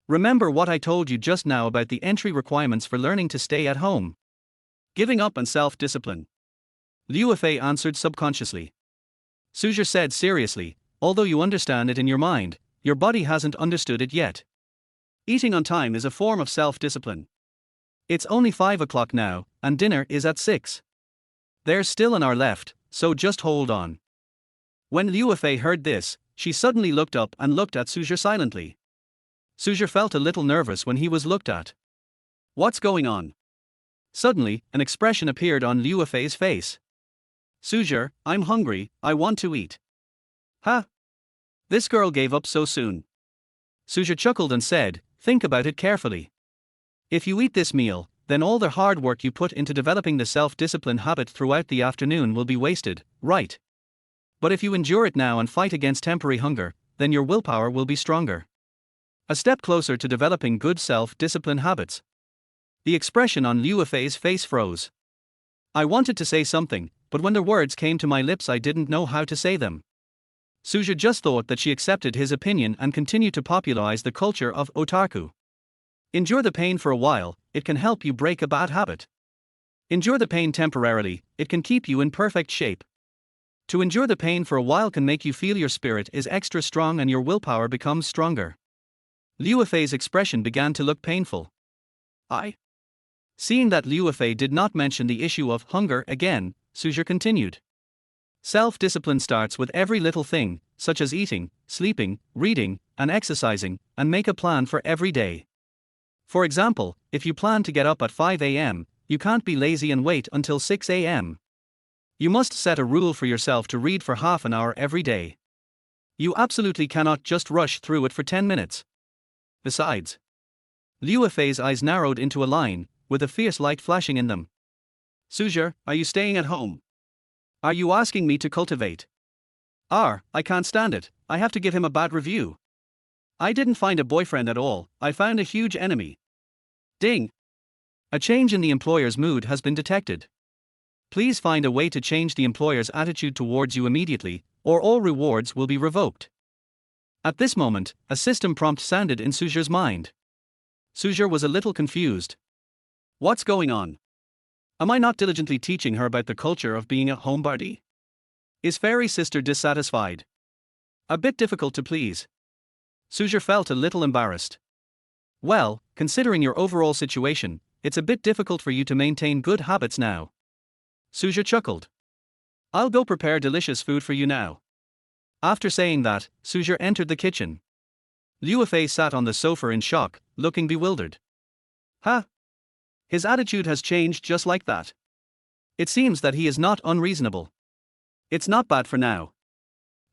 Remember what I told you just now about the entry requirements for learning to stay at home. Giving up and self-discipline. Liu Fei answered subconsciously. Su Zhe said seriously, although you understand it in your mind, your body hasn't understood it yet. Eating on time is a form of self-discipline. It's only 5 o'clock now, and dinner is at 6. There's still an hour left, so just hold on. When Liu Fei heard this, she suddenly looked up and looked at Su Zhe silently. Su Zhe felt a little nervous when he was looked at. What's going on? Suddenly, an expression appeared on Liu Fei's face. Su Zhe, I'm hungry, I want to eat. Ha! This girl gave up so soon. Su Zhe chuckled and said, think about it carefully. If you eat this meal, then all the hard work you put into developing the self-discipline habit throughout the afternoon will be wasted, right? But if you endure it now and fight against temporary hunger, then your willpower will be stronger. A step closer to developing good self-discipline habits. The expression on Liu Fei's face froze. I wanted to say something, but when the words came to my lips I didn't know how to say them. Su Zhe just thought that she accepted his opinion and continued to popularize the culture of otaku. Endure the pain for a while, it can help you break a bad habit. Endure the pain temporarily, it can keep you in perfect shape. To endure the pain for a while can make you feel your spirit is extra strong and your willpower becomes stronger. Liu Fei's expression began to look painful. Seeing that Liu Fei did not mention the issue of hunger again, Su Zhe continued. Self-discipline starts with every little thing, such as eating, sleeping, reading, and exercising, and make a plan for every day. For example, if you plan to get up at 5 a.m., you can't be lazy and wait until 6 a.m. You must set a rule for yourself to read for half an hour every day. You absolutely cannot just rush through it for 10 minutes. Besides, Liu Fei's eyes narrowed into a line, with a fierce light flashing in them. Su Zhe, are you staying at home? Are you asking me to cultivate? I can't stand it, I have to give him a bad review. I didn't find a boyfriend at all, I found a huge enemy. Ding! A change in the employer's mood has been detected. Please find a way to change the employer's attitude towards you immediately, or all rewards will be revoked. At this moment, a system prompt sounded in Su Zhe's mind. Su Zhe was a little confused. What's going on? Am I not diligently teaching her about the culture of being a homebody? Is fairy sister dissatisfied? A bit difficult to please. Su Zhe felt a little embarrassed. Well, considering your overall situation, it's a bit difficult for you to maintain good habits now. Su Zhe chuckled. I'll go prepare delicious food for you now. After saying that, Su Zhe entered the kitchen. Liu Fei sat on the sofa in shock, looking bewildered. Huh? His attitude has changed just like that. It seems that he is not unreasonable. It's not bad for now.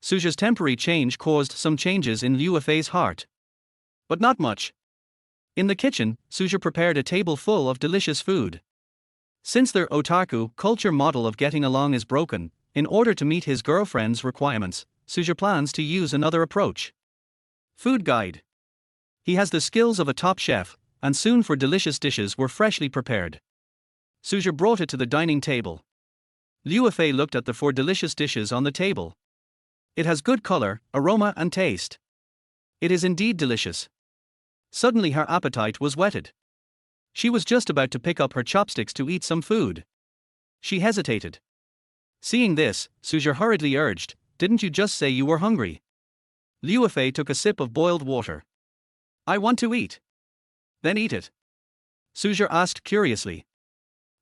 Su Zhe's temporary change caused some changes in Liu Fei's heart. But not much. In the kitchen, Su Zhe prepared a table full of delicious food. Since their otaku culture model of getting along is broken, in order to meet his girlfriend's requirements, Su Zhe plans to use another approach. Food guide. He has the skills of a top chef, and soon 4 delicious dishes were freshly prepared. Su Zhe brought it to the dining table. Liu Fei looked at the 4 delicious dishes on the table. It has good color, aroma and taste. It is indeed delicious. Suddenly her appetite was whetted. She was just about to pick up her chopsticks to eat some food. She hesitated. Seeing this, Su Zhe hurriedly urged, "Didn't you just say you were hungry?" Liu Fei took a sip of boiled water. "I want to eat." "Then eat it." Su Zhe asked curiously.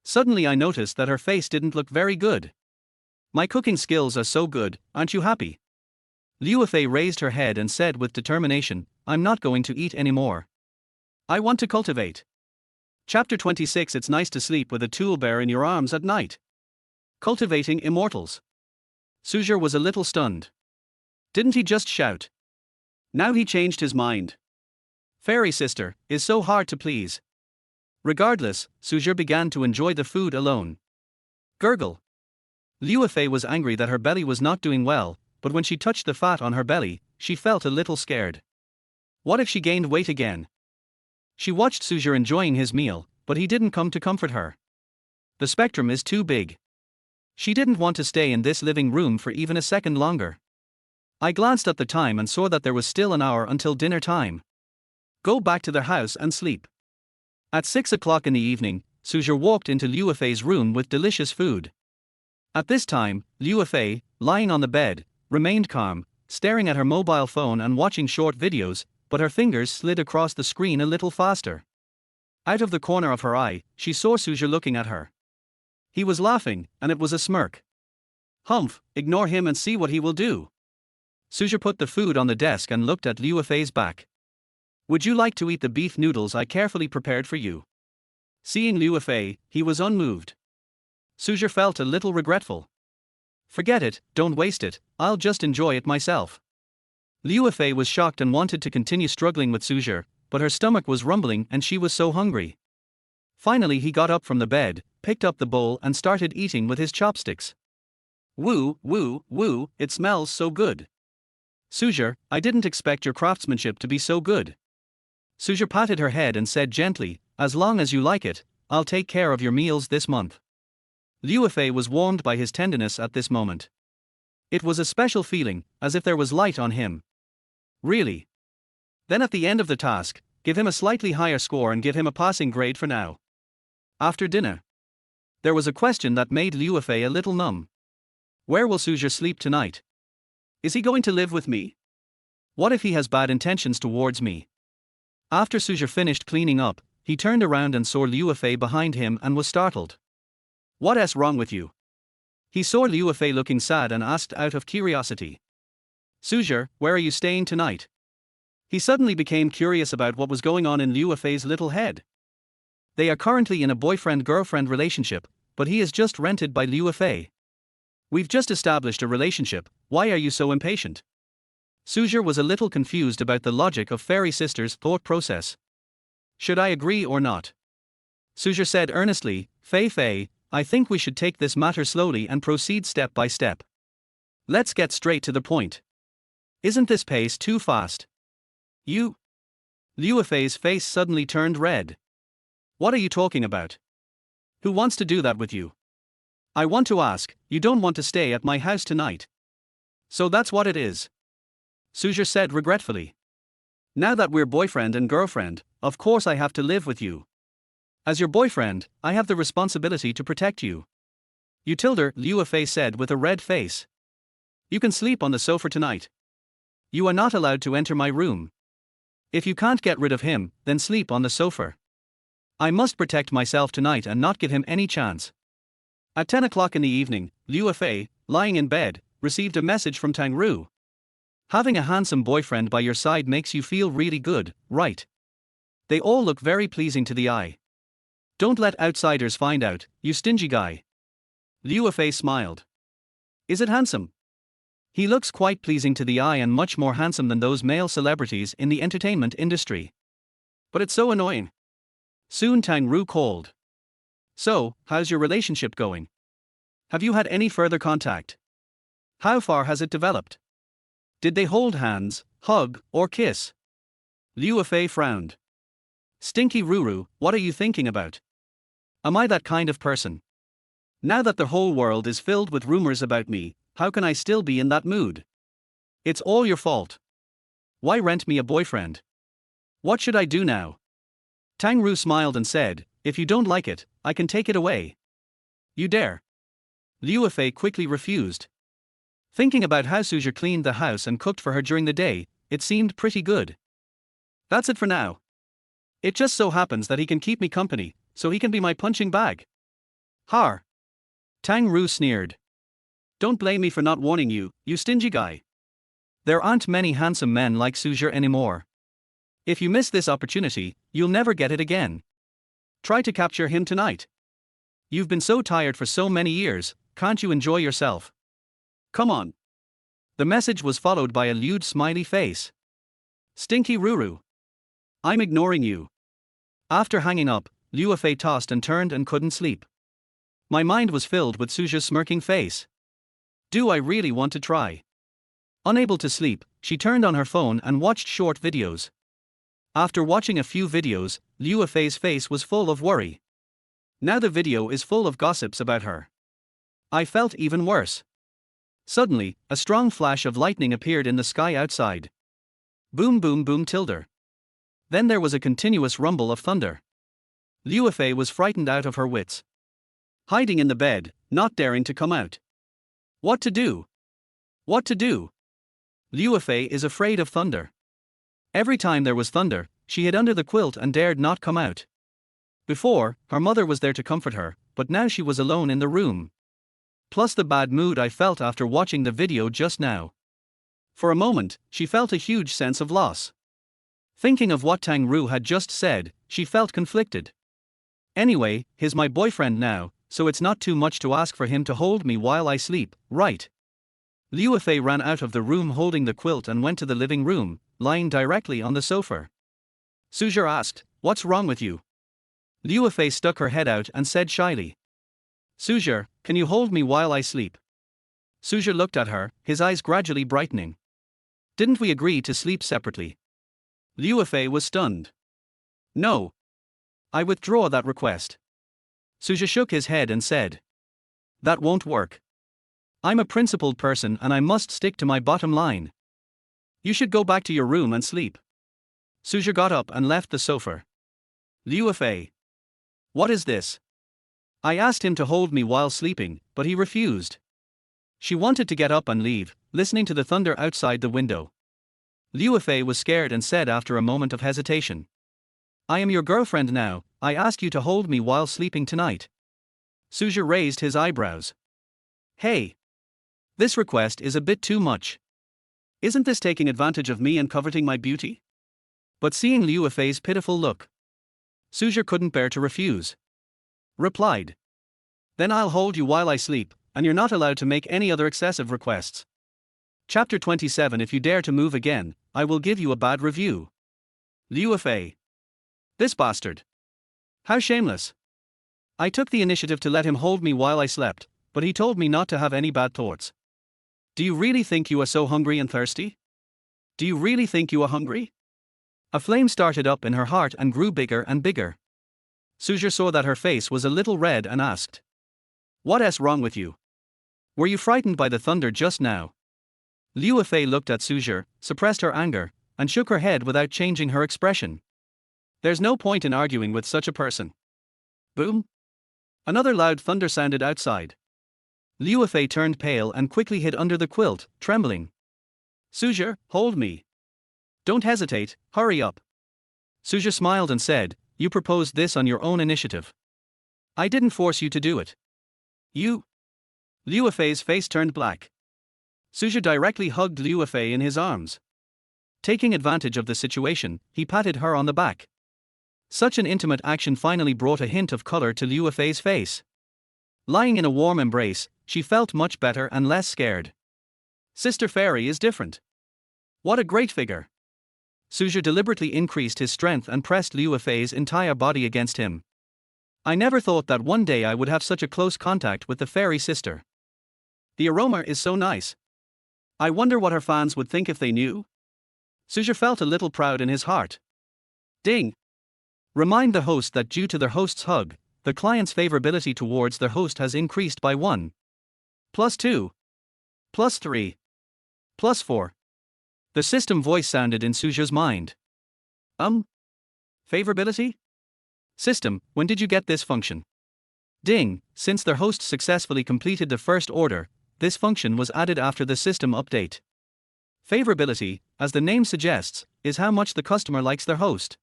Suddenly I noticed that her face didn't look very good. "My cooking skills are so good, aren't you happy?" Liu Fei raised her head and said with determination, "I'm not going to eat anymore. I want to cultivate." Chapter 26. It's nice to sleep with a tool bear in your arms at night. Cultivating immortals. Su Zhe was a little stunned. Didn't he just shout? Now he changed his mind. Fairy sister is so hard to please. Regardless, Su Zhe began to enjoy the food alone. Gurgle. Liu Fei was angry that her belly was not doing well, but when she touched the fat on her belly, she felt a little scared. What if she gained weight again? She watched Su Zhe enjoying his meal, but he didn't come to comfort her. The spectrum is too big. She didn't want to stay in this living room for even a second longer. I glanced at the time and saw that there was still an hour until dinner time. Go back to their house and sleep. At 6 o'clock in the evening, Su Zhe walked into Liu Fei's room with delicious food. At this time, Liu Fei, lying on the bed, remained calm, staring at her mobile phone and watching short videos, but her fingers slid across the screen a little faster. Out of the corner of her eye, she saw Su Zhe looking at her. He was laughing, and it was a smirk. Humph, ignore him and see what he will do. Su Zhe put the food on the desk and looked at Liu Fei's back. Would you like to eat the beef noodles I carefully prepared for you? Seeing Liu Fei, he was unmoved. Su Zhe felt a little regretful. Forget it, don't waste it, I'll just enjoy it myself. Liu Fei was shocked and wanted to continue struggling with Su Zhe, but her stomach was rumbling and she was so hungry. Finally he got up from the bed, picked up the bowl and started eating with his chopsticks. Woo, woo, woo, it smells so good. Su Zhe, I didn't expect your craftsmanship to be so good. Su Zhe patted her head and said gently, as long as you like it, I'll take care of your meals this month. Liu Fei was warmed by his tenderness at this moment. It was a special feeling, as if there was light on him. Really? Then at the end of the task, give him a slightly higher score and give him a passing grade for now. After dinner. There was a question that made Liu Fei a little numb. Where will Su Zhe sleep tonight? Is he going to live with me? What if he has bad intentions towards me? After Su Zhe finished cleaning up, he turned around and saw Liu Fei behind him and was startled. What's wrong with you? He saw Liu Fei looking sad and asked out of curiosity. Su Zhe, where are you staying tonight? He suddenly became curious about what was going on in Liu Fei's little head. They are currently in a boyfriend-girlfriend relationship, but he is just rented by Liu Fei. We've just established a relationship, why are you so impatient? Su Zhe was a little confused about the logic of Fairy Sister's thought process. Should I agree or not? Su Zhe said earnestly, Fei, I think we should take this matter slowly and proceed step by step. Let's get straight to the point. Isn't this pace too fast? You? Liu Fei's face suddenly turned red. What are you talking about? Who wants to do that with you? I want to ask, you don't want to stay at my house tonight. So that's what it is. Su Zhe said regretfully. Now that we're boyfriend and girlfriend, of course I have to live with you. As your boyfriend, I have the responsibility to protect you. You tilder, Liu Fei said with a red face. You can sleep on the sofa tonight. You are not allowed to enter my room. If you can't get rid of him, then sleep on the sofa. I must protect myself tonight and not give him any chance. At 10 o'clock in the evening, Liu Fei, lying in bed, received a message from Tang Ru. Having a handsome boyfriend by your side makes you feel really good, right? They all look very pleasing to the eye. Don't let outsiders find out, you stingy guy. Liu Fei smiled. Is it handsome? He looks quite pleasing to the eye and much more handsome than those male celebrities in the entertainment industry. But it's so annoying. Soon Tang Ru called. So, how's your relationship going? Have you had any further contact? How far has it developed? Did they hold hands, hug, or kiss? Liu Fei frowned. Stinky Ruru, what are you thinking about? Am I that kind of person? Now that the whole world is filled with rumors about me, how can I still be in that mood? It's all your fault. Why rent me a boyfriend? What should I do now? Tang Ru smiled and said, if you don't like it, I can take it away. You dare? Liu Fei quickly refused. Thinking about how Su Zhe cleaned the house and cooked for her during the day, it seemed pretty good. That's it for now. It just so happens that he can keep me company, so he can be my punching bag. Har. Tang Ru sneered. Don't blame me for not warning you, you stingy guy. There aren't many handsome men like Su Zhe anymore. If you miss this opportunity, you'll never get it again. Try to capture him tonight. You've been so tired for so many years, can't you enjoy yourself? Come on. The message was followed by a lewd smiley face. Stinky Ruru. I'm ignoring you. After hanging up, Liu Fei tossed and turned and couldn't sleep. My mind was filled with Su Zhe's smirking face. Do I really want to try? Unable to sleep, she turned on her phone and watched short videos. After watching a few videos, Liu Fei's face was full of worry. Now the video is full of gossips about her. I felt even worse. Suddenly, a strong flash of lightning appeared in the sky outside. Boom boom boom tilde. Then there was a continuous rumble of thunder. Liu Fei was frightened out of her wits. Hiding in the bed, not daring to come out. What to do? What to do? Liu Fei is afraid of thunder. Every time there was thunder, she hid under the quilt and dared not come out. Before, her mother was there to comfort her, but now she was alone in the room. Plus the bad mood I felt after watching the video just now. For a moment, she felt a huge sense of loss. Thinking of what Tang Ru had just said, she felt conflicted. Anyway, he's my boyfriend now, so it's not too much to ask for him to hold me while I sleep, right? Liu Fei ran out of the room holding the quilt and went to the living room, lying directly on the sofa. Su Zhe asked, what's wrong with you? Liu Fei stuck her head out and said shyly. Su Zhe, can you hold me while I sleep? Su Zhe looked at her, his eyes gradually brightening. Didn't we agree to sleep separately? Liu Fei was stunned. No. I withdraw that request. Su Zhe shook his head and said. That won't work. I'm a principled person and I must stick to my bottom line. You should go back to your room and sleep. Su Zhe got up and left the sofa. Liu Fei. What is this? I asked him to hold me while sleeping, but he refused. She wanted to get up and leave, listening to the thunder outside the window. Liu Fei was scared and said after a moment of hesitation. I am your girlfriend now, I ask you to hold me while sleeping tonight. Su Zhe raised his eyebrows. Hey! This request is a bit too much. Isn't this taking advantage of me and coveting my beauty? But seeing Liu Fei's pitiful look, Su Zhe couldn't bear to refuse. Replied. Then I'll hold you while I sleep, and you're not allowed to make any other excessive requests. Chapter 27 If you dare to move again, I will give you a bad review. Liu Fei. This bastard. How shameless. I took the initiative to let him hold me while I slept, but he told me not to have any bad thoughts. Do you really think you are so hungry and thirsty? Do you really think you are hungry? A flame started up in her heart and grew bigger and bigger. Su Zhe saw that her face was a little red and asked. What's wrong with you? Were you frightened by the thunder just now? Liu Fei looked at Su Zhe, suppressed her anger, and shook her head without changing her expression. There's no point in arguing with such a person. Boom! Another loud thunder sounded outside. Liu Fei turned pale and quickly hid under the quilt, trembling. Su Zhe, hold me. Don't hesitate, hurry up. Su Zhe smiled and said, you proposed this on your own initiative. I didn't force you to do it. You? Liu Fei's face turned black. Su Zhe directly hugged Liu Fei in his arms. Taking advantage of the situation, he patted her on the back. Such an intimate action finally brought a hint of color to Liu Fei's face. Lying in a warm embrace, she felt much better and less scared. Sister Fairy is different. What a great figure. Su Zhe deliberately increased his strength and pressed Liu Fei's entire body against him. I never thought that one day I would have such a close contact with the fairy sister. The aroma is so nice. I wonder what her fans would think if they knew. Su Zhe felt a little proud in his heart. Ding! Remind the host that due to their host's hug, the client's favorability towards their host has increased by 1. +2. +3. +4. The system voice sounded in Su Zhe's mind. Favorability? System, when did you get this function? Ding, since their host successfully completed the first order, this function was added after the system update. Favorability, as the name suggests, is how much the customer likes their host.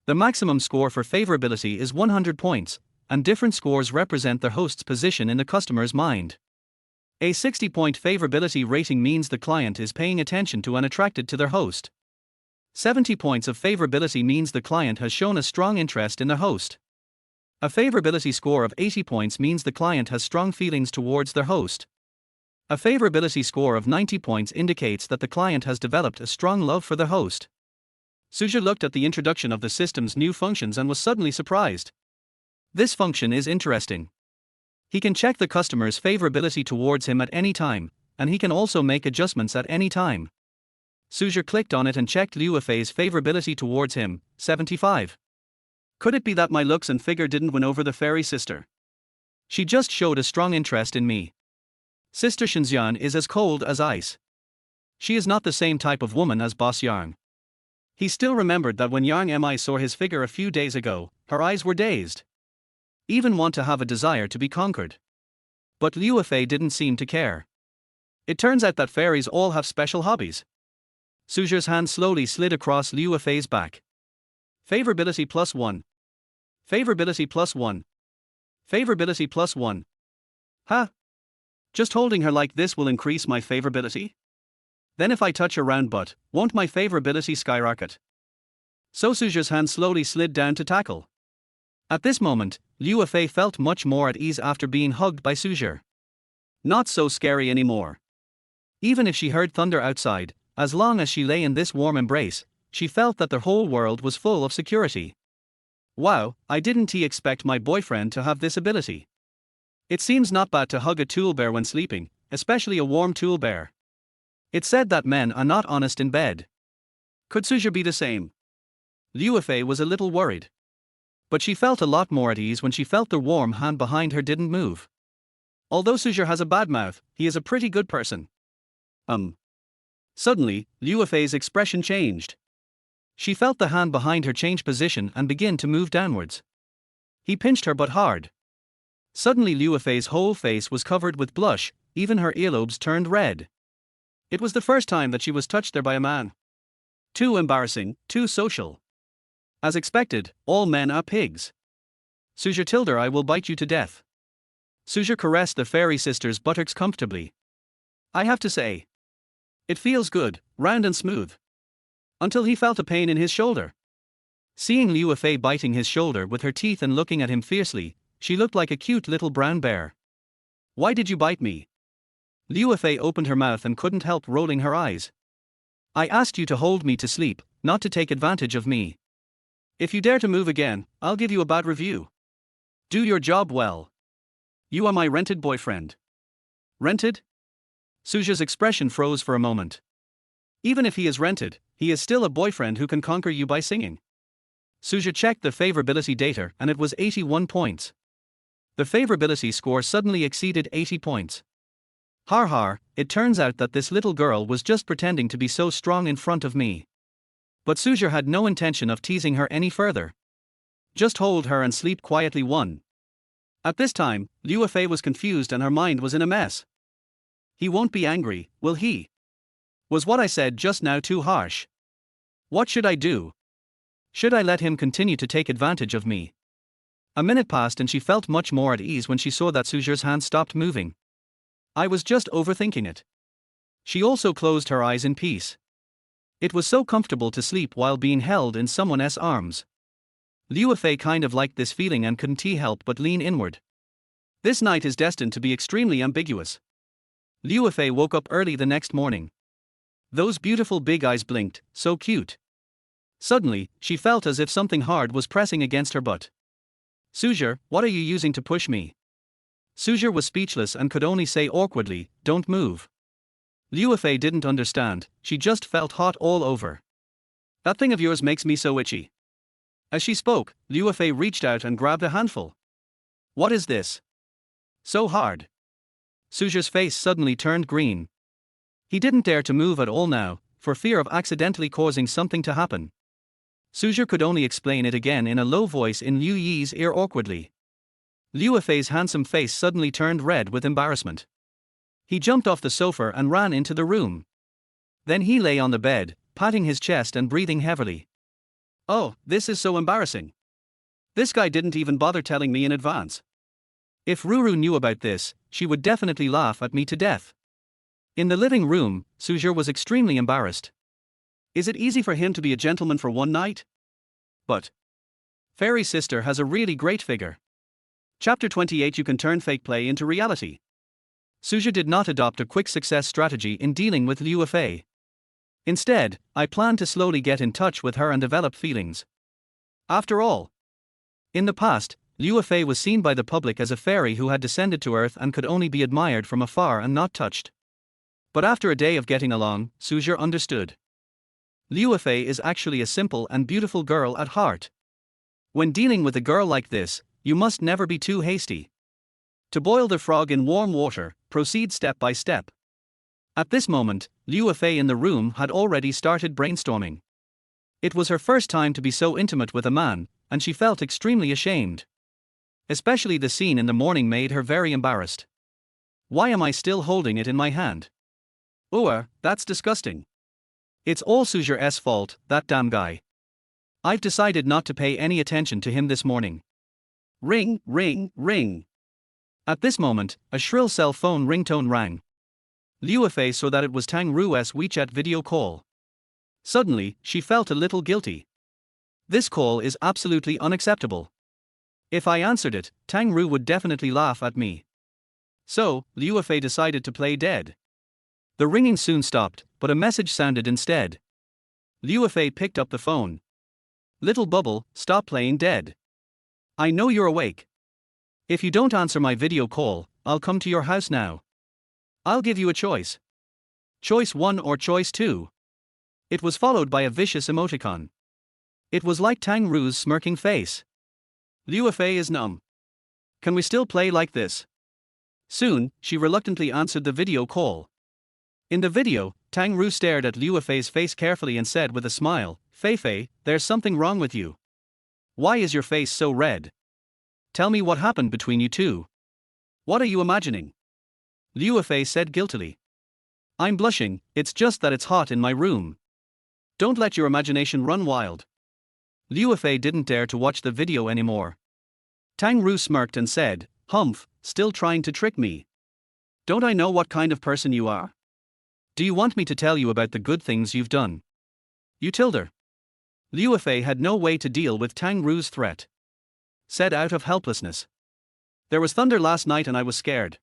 The maximum score for favorability is 100 points, and different scores represent their host's position in the customer's mind. A 60-point favorability rating means the client is paying attention to and attracted to their host. 70 points of favorability means the client has shown a strong interest in their host. A favorability score of 80 points means the client has strong feelings towards their host. A favorability score of 90 points indicates that the client has developed a strong love for their host. Su Zhe looked at the introduction of the system's new functions and was suddenly surprised. This function is interesting. He can check the customer's favorability towards him at any time, and he can also make adjustments at any time. Su Zhe clicked on it and checked Liu Fei's favorability towards him, 75. Could it be that my looks and figure didn't win over the fairy sister? She just showed a strong interest in me. Sister Shenxian is as cold as ice. She is not the same type of woman as Boss Yang. He still remembered that when Yang Mi saw his figure a few days ago, her eyes were dazed. Even want to have a desire to be conquered. But Liu Fei didn't seem to care. It turns out that fairies all have special hobbies. Su Zhe's hand slowly slid across Liu Fei's back. Favorability +1. Favorability +1. Favorability +1. Ha! Just holding her like this will increase my favorability? Then if I touch her round butt, won't my favorability skyrocket? So Su Zhe's hand slowly slid down to tackle. At this moment, Liu Fei felt much more at ease after being hugged by Su Zhe. Not so scary anymore. Even if she heard thunder outside, as long as she lay in this warm embrace, she felt that the whole world was full of security. Wow, I didn't expect my boyfriend to have this ability. It seems not bad to hug a tool bear when sleeping, especially a warm tool bear. It's said that men are not honest in bed. Could Su Zhe be the same? Liu Fei was a little worried. But she felt a lot more at ease when she felt the warm hand behind her didn't move. Although Su Zhe has a bad mouth, he is a pretty good person. Suddenly, Liu Fei's expression changed. She felt the hand behind her change position and begin to move downwards. He pinched her butt hard. Suddenly Liu Fei's whole face was covered with blush, even her earlobes turned red. It was the first time that she was touched there by a man. Too embarrassing, too social. As expected, all men are pigs. Su Zhe Tilder, I will bite you to death. Su Zhe caressed the fairy sister's buttocks comfortably. I have to say, it feels good, round and smooth. Until he felt a pain in his shoulder. Seeing Liu Fei biting his shoulder with her teeth and looking at him fiercely, she looked like a cute little brown bear. Why did you bite me? Liu Fei opened her mouth and couldn't help rolling her eyes. I asked you to hold me to sleep, not to take advantage of me. If you dare to move again, I'll give you a bad review. Do your job well. You are my rented boyfriend. Rented? Su Zhe's expression froze for a moment. Even if he is rented, he is still a boyfriend who can conquer you by singing. Su Zhe checked the favorability data and it was 81 points. The favorability score suddenly exceeded 80 points. Har har, it turns out that this little girl was just pretending to be so strong in front of me. But Su Zhe had no intention of teasing her any further. Just hold her and sleep quietly. 1. At this time, Liu Fei was confused and her mind was in a mess. He won't be angry, will he? Was what I said just now too harsh? What should I do? Should I let him continue to take advantage of me? A minute passed and she felt much more at ease when she saw that Su Zhe's hand stopped moving. I was just overthinking it. She also closed her eyes in peace. It was so comfortable to sleep while being held in someone else's arms. Liu Fei kind of liked this feeling and couldn't help but lean inward. This night is destined to be extremely ambiguous. Liu Fei woke up early the next morning. Those beautiful big eyes blinked, so cute. Suddenly, she felt as if something hard was pressing against her butt. Su Zhe, what are you using to push me? Su Zhe was speechless and could only say awkwardly, don't move. Liu Fei didn't understand, she just felt hot all over. That thing of yours makes me so itchy. As she spoke, Liu Fei reached out and grabbed a handful. What is this? So hard. Su Zhe's face suddenly turned green. He didn't dare to move at all now, for fear of accidentally causing something to happen. Su Zhe could only explain it again in a low voice in Liu Yi's ear awkwardly. Liu Fei's handsome face suddenly turned red with embarrassment. He jumped off the sofa and ran into the room. Then he lay on the bed, patting his chest and breathing heavily. Oh, this is so embarrassing. This guy didn't even bother telling me in advance. If Ruru knew about this, she would definitely laugh at me to death. In the living room, Su Zhe was extremely embarrassed. Is it easy for him to be a gentleman for one night? But Fairy Sister has a really great figure. Chapter 28. You can turn fake play into reality. Su Zhe did not adopt a quick success strategy in dealing with Liu Fei. Instead, I planned to slowly get in touch with her and develop feelings. After all, in the past, Liu Fei was seen by the public as a fairy who had descended to earth and could only be admired from afar and not touched. But after a day of getting along, Su Zhe understood. Liu Fei is actually a simple and beautiful girl at heart. When dealing with a girl like this, you must never be too hasty. To boil the frog in warm water, proceed step by step. At this moment, Liu Fei in the room had already started brainstorming. It was her first time to be so intimate with a man, and she felt extremely ashamed. Especially the scene in the morning made her very embarrassed. Why am I still holding it in my hand? That's disgusting. It's all Su Zhe's fault, that damn guy. I've decided not to pay any attention to him this morning. Ring, ring, ring. At this moment, a shrill cell phone ringtone rang. Liu Fei saw that it was Tang Ru's WeChat video call. Suddenly, she felt a little guilty. This call is absolutely unacceptable. If I answered it, Tang Ru would definitely laugh at me. So, Liu Fei decided to play dead. The ringing soon stopped, but a message sounded instead. Liu Fei picked up the phone. Little Bubble, stop playing dead. I know you're awake. If you don't answer my video call, I'll come to your house now. I'll give you a choice. Choice 1 or choice 2. It was followed by a vicious emoticon. It was like Tang Ru's smirking face. Liu Fei is numb. Can we still play like this? Soon, she reluctantly answered the video call. In the video, Tang Ru stared at Liu Fei's face carefully and said with a smile, Fei, there's something wrong with you. Why is your face so red? Tell me what happened between you two. What are you imagining? Liu Fei said guiltily. I'm blushing, it's just that it's hot in my room. Don't let your imagination run wild. Liu Fei didn't dare to watch the video anymore. Tang Ru smirked and said, Humph, still trying to trick me. Don't I know what kind of person you are? Do you want me to tell you about the good things you've done? You tilder. Liu Fei had no way to deal with Tang Ru's threat. Said out of helplessness. There was thunder last night and I was scared.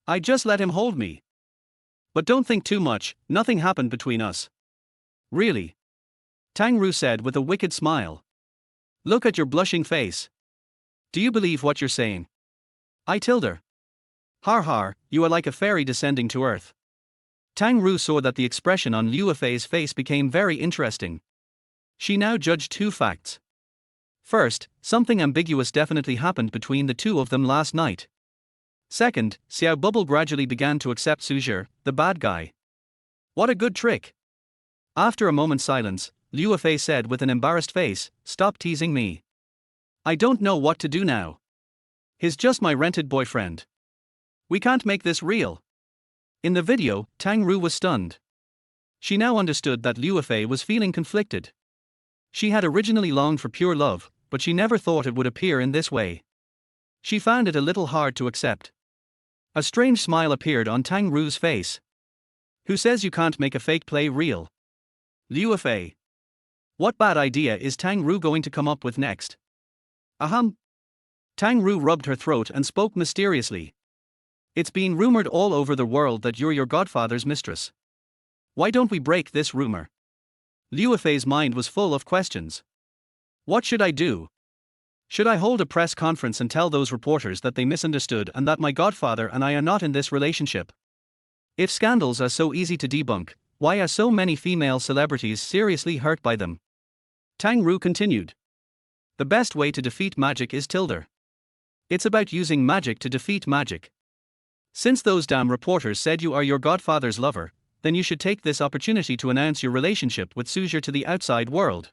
I just let him hold me. But don't think too much, nothing happened between us. Really? Tang Ru said with a wicked smile. Look at your blushing face. Do you believe what you're saying? I tilder. Har, you are like a fairy descending to earth. Tang Ru saw that the expression on Liu Fei's face became very interesting. She now judged two facts. First, something ambiguous definitely happened between the two of them last night. Second, Xiao Bubble gradually began to accept Su Zhe, the bad guy. What a good trick. After a moment's silence, Liu Fei said with an embarrassed face, Stop teasing me. I don't know what to do now. He's just my rented boyfriend. We can't make this real. In the video, Tang Ru was stunned. She now understood that Liu Fei was feeling conflicted. She had originally longed for pure love, but she never thought it would appear in this way. She found it a little hard to accept. A strange smile appeared on Tang Ru's face. Who says you can't make a fake play real? Liu Fei. What bad idea is Tang Ru going to come up with next? Ahem. Tang Ru rubbed her throat and spoke mysteriously. It's being rumored all over the world that you're your godfather's mistress. Why don't we break this rumor? Liu Fei's mind was full of questions. What should I do? Should I hold a press conference and tell those reporters that they misunderstood and that my godfather and I are not in this relationship? If scandals are so easy to debunk, why are so many female celebrities seriously hurt by them? Tang Ru continued. The best way to defeat magic is tilde. It's about using magic to defeat magic. Since those damn reporters said you are your godfather's lover, then you should take this opportunity to announce your relationship with Su Zhe to the outside world.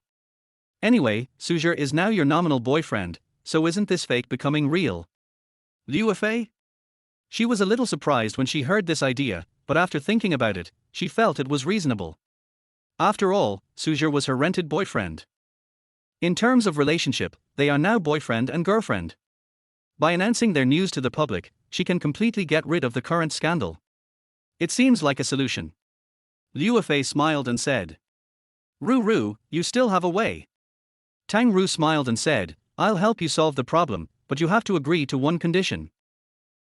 Anyway, Su Zhe is now your nominal boyfriend, so isn't this fake becoming real? Liu Fei? She was a little surprised when she heard this idea, but after thinking about it, she felt it was reasonable. After all, Su Zhe was her rented boyfriend. In terms of relationship, they are now boyfriend and girlfriend. By announcing their news to the public, she can completely get rid of the current scandal. It seems like a solution. Liu Fei smiled and said. Ru, you still have a way. Tang Ru smiled and said, I'll help you solve the problem, but you have to agree to one condition.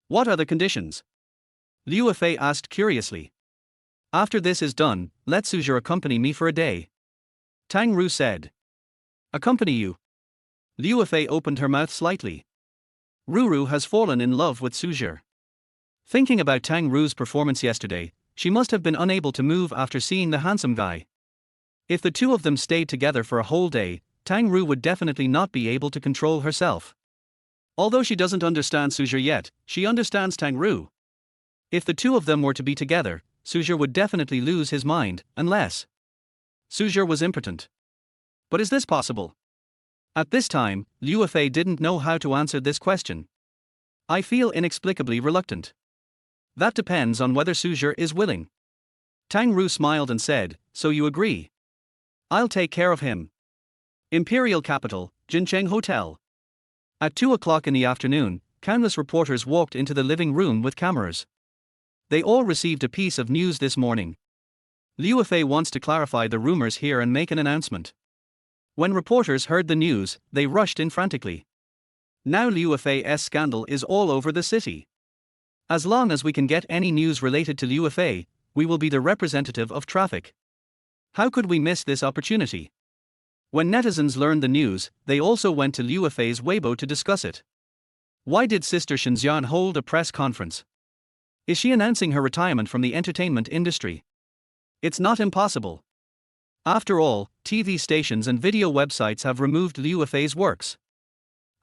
What are the conditions? Liu Fei asked curiously. After this is done, let Su Zhe accompany me for a day. Tang Ru said. Accompany you? Liu Fei opened her mouth slightly. Ru has fallen in love with Su Zhe. Thinking about Tang Ru's performance yesterday, she must have been unable to move after seeing the handsome guy. If the two of them stayed together for a whole day, Tang Ru would definitely not be able to control herself. Although she doesn't understand Su Zhe yet, she understands Tang Ru. If the two of them were to be together, Su Zhe would definitely lose his mind, unless Su Zhe was impotent. But is this possible? At this time, Liu Fei didn't know how to answer this question. I feel inexplicably reluctant. That depends on whether Su Zhe is willing. Tang Ru smiled and said, so you agree? I'll take care of him. Imperial Capital, Jincheng Hotel. At 2 o'clock in the afternoon, countless reporters walked into the living room with cameras. They all received a piece of news this morning. Liu Fei wants to clarify the rumors here and make an announcement. When reporters heard the news, they rushed in frantically. Now Liu Fei's scandal is all over the city. As long as we can get any news related to Liu Fei, we will be the representative of traffic. How could we miss this opportunity? When netizens learned the news, they also went to Liu Fei's Weibo to discuss it. Why did Sister Shenxian hold a press conference? Is she announcing her retirement from the entertainment industry? It's not impossible. After all, TV stations and video websites have removed Liu Fei's works.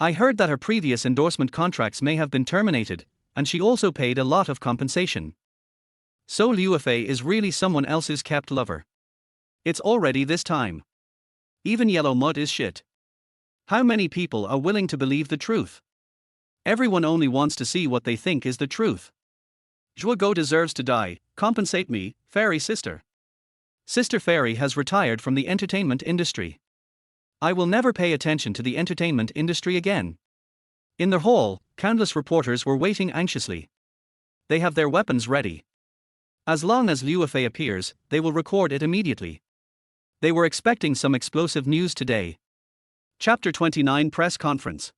I heard that her previous endorsement contracts may have been terminated, and she also paid a lot of compensation. So Liu Fei is really someone else's kept lover. It's already this time. Even yellow mud is shit. How many people are willing to believe the truth? Everyone only wants to see what they think is the truth. Zhuo deserves to die, compensate me, fairy sister. Sister Fairy has retired from the entertainment industry. I will never pay attention to the entertainment industry again. In the hall, countless reporters were waiting anxiously. They have their weapons ready. As long as Liu Fei appears, they will record it immediately. They were expecting some explosive news today. Chapter 29 Press Conference.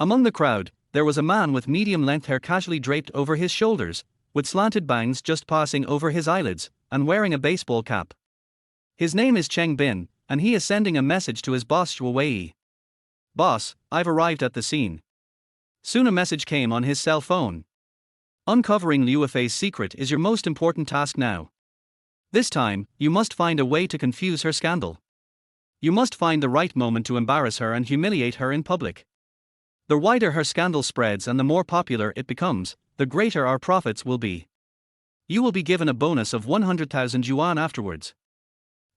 Among the crowd, there was a man with medium-length hair casually draped over his shoulders, with slanted bangs just passing over his eyelids, and wearing a baseball cap. His name is Cheng Bin, and he is sending a message to his boss Zhuo Wei. Boss, I've arrived at the scene. Soon a message came on his cell phone. Uncovering Liu Fei's secret is your most important task now. This time, you must find a way to confuse her scandal. You must find the right moment to embarrass her and humiliate her in public. The wider her scandal spreads and the more popular it becomes, the greater our profits will be. You will be given a bonus of 100,000 yuan afterwards.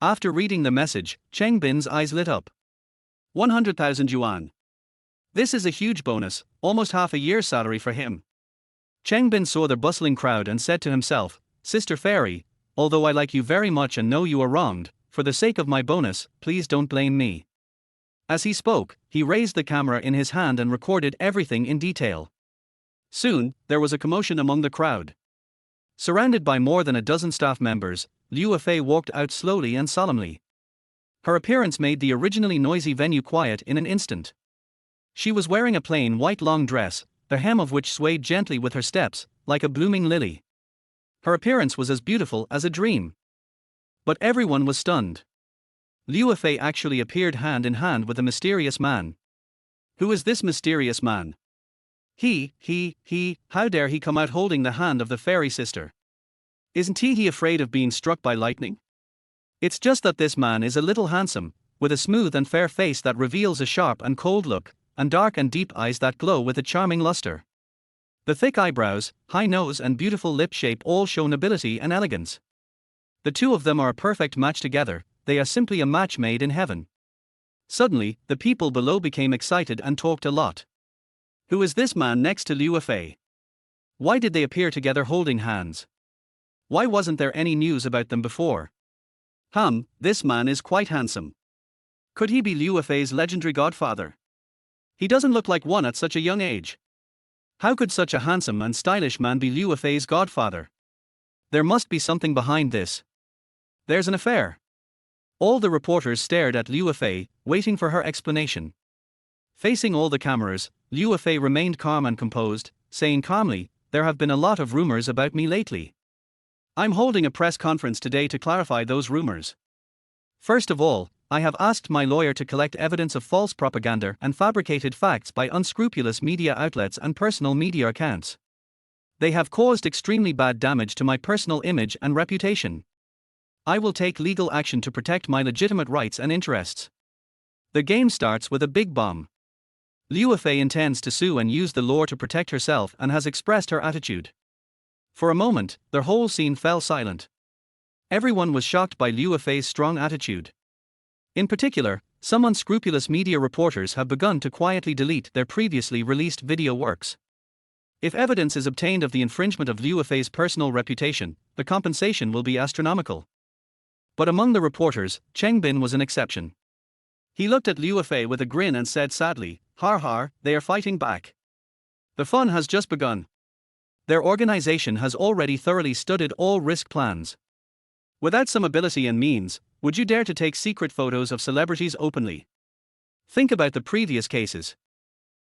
After reading the message, Cheng Bin's eyes lit up. 100,000 yuan. This is a huge bonus, almost half a year's salary for him. Cheng Bin saw the bustling crowd and said to himself, Sister Fairy, although I like you very much and know you are wronged, for the sake of my bonus, please don't blame me. As he spoke, he raised the camera in his hand and recorded everything in detail. Soon, there was a commotion among the crowd. Surrounded by more than a dozen staff members, Liu Fei walked out slowly and solemnly. Her appearance made the originally noisy venue quiet in an instant. She was wearing a plain white long dress, the hem of which swayed gently with her steps, like a blooming lily. Her appearance was as beautiful as a dream. But everyone was stunned. Liu Fei actually appeared hand in hand with a mysterious man. Who is this mysterious man? How dare he come out holding the hand of the fairy sister? Isn't he afraid of being struck by lightning? It's just that this man is a little handsome, with a smooth and fair face that reveals a sharp and cold look, and dark and deep eyes that glow with a charming luster. The thick eyebrows, high nose and beautiful lip shape all show nobility and elegance. The two of them are a perfect match together, they are simply a match made in heaven. Suddenly, the people below became excited and talked a lot. Who is this man next to Liu Fei? Why did they appear together holding hands? Why wasn't there any news about them before? This man is quite handsome. Could he be Liu Fei's legendary godfather? He doesn't look like one at such a young age. How could such a handsome and stylish man be Liu Fei's godfather? There must be something behind this. There's an affair. All the reporters stared at Liu Fei, waiting for her explanation. Facing all the cameras, Liu Fei remained calm and composed, saying calmly, There have been a lot of rumors about me lately. I'm holding a press conference today to clarify those rumors. First of all, I have asked my lawyer to collect evidence of false propaganda and fabricated facts by unscrupulous media outlets and personal media accounts. They have caused extremely bad damage to my personal image and reputation. I will take legal action to protect my legitimate rights and interests. The game starts with a big bomb. Liu Fei intends to sue and use the law to protect herself and has expressed her attitude. For a moment, the whole scene fell silent. Everyone was shocked by Liu Fei's strong attitude. In particular, some unscrupulous media reporters have begun to quietly delete their previously released video works. If evidence is obtained of the infringement of Liu Fei's personal reputation, the compensation will be astronomical. But among the reporters, Cheng Bin was an exception. He looked at Liu Fei with a grin and said sadly, Har har, they are fighting back. The fun has just begun. Their organization has already thoroughly studied all risk plans. Without some ability and means, would you dare to take secret photos of celebrities openly? Think about the previous cases.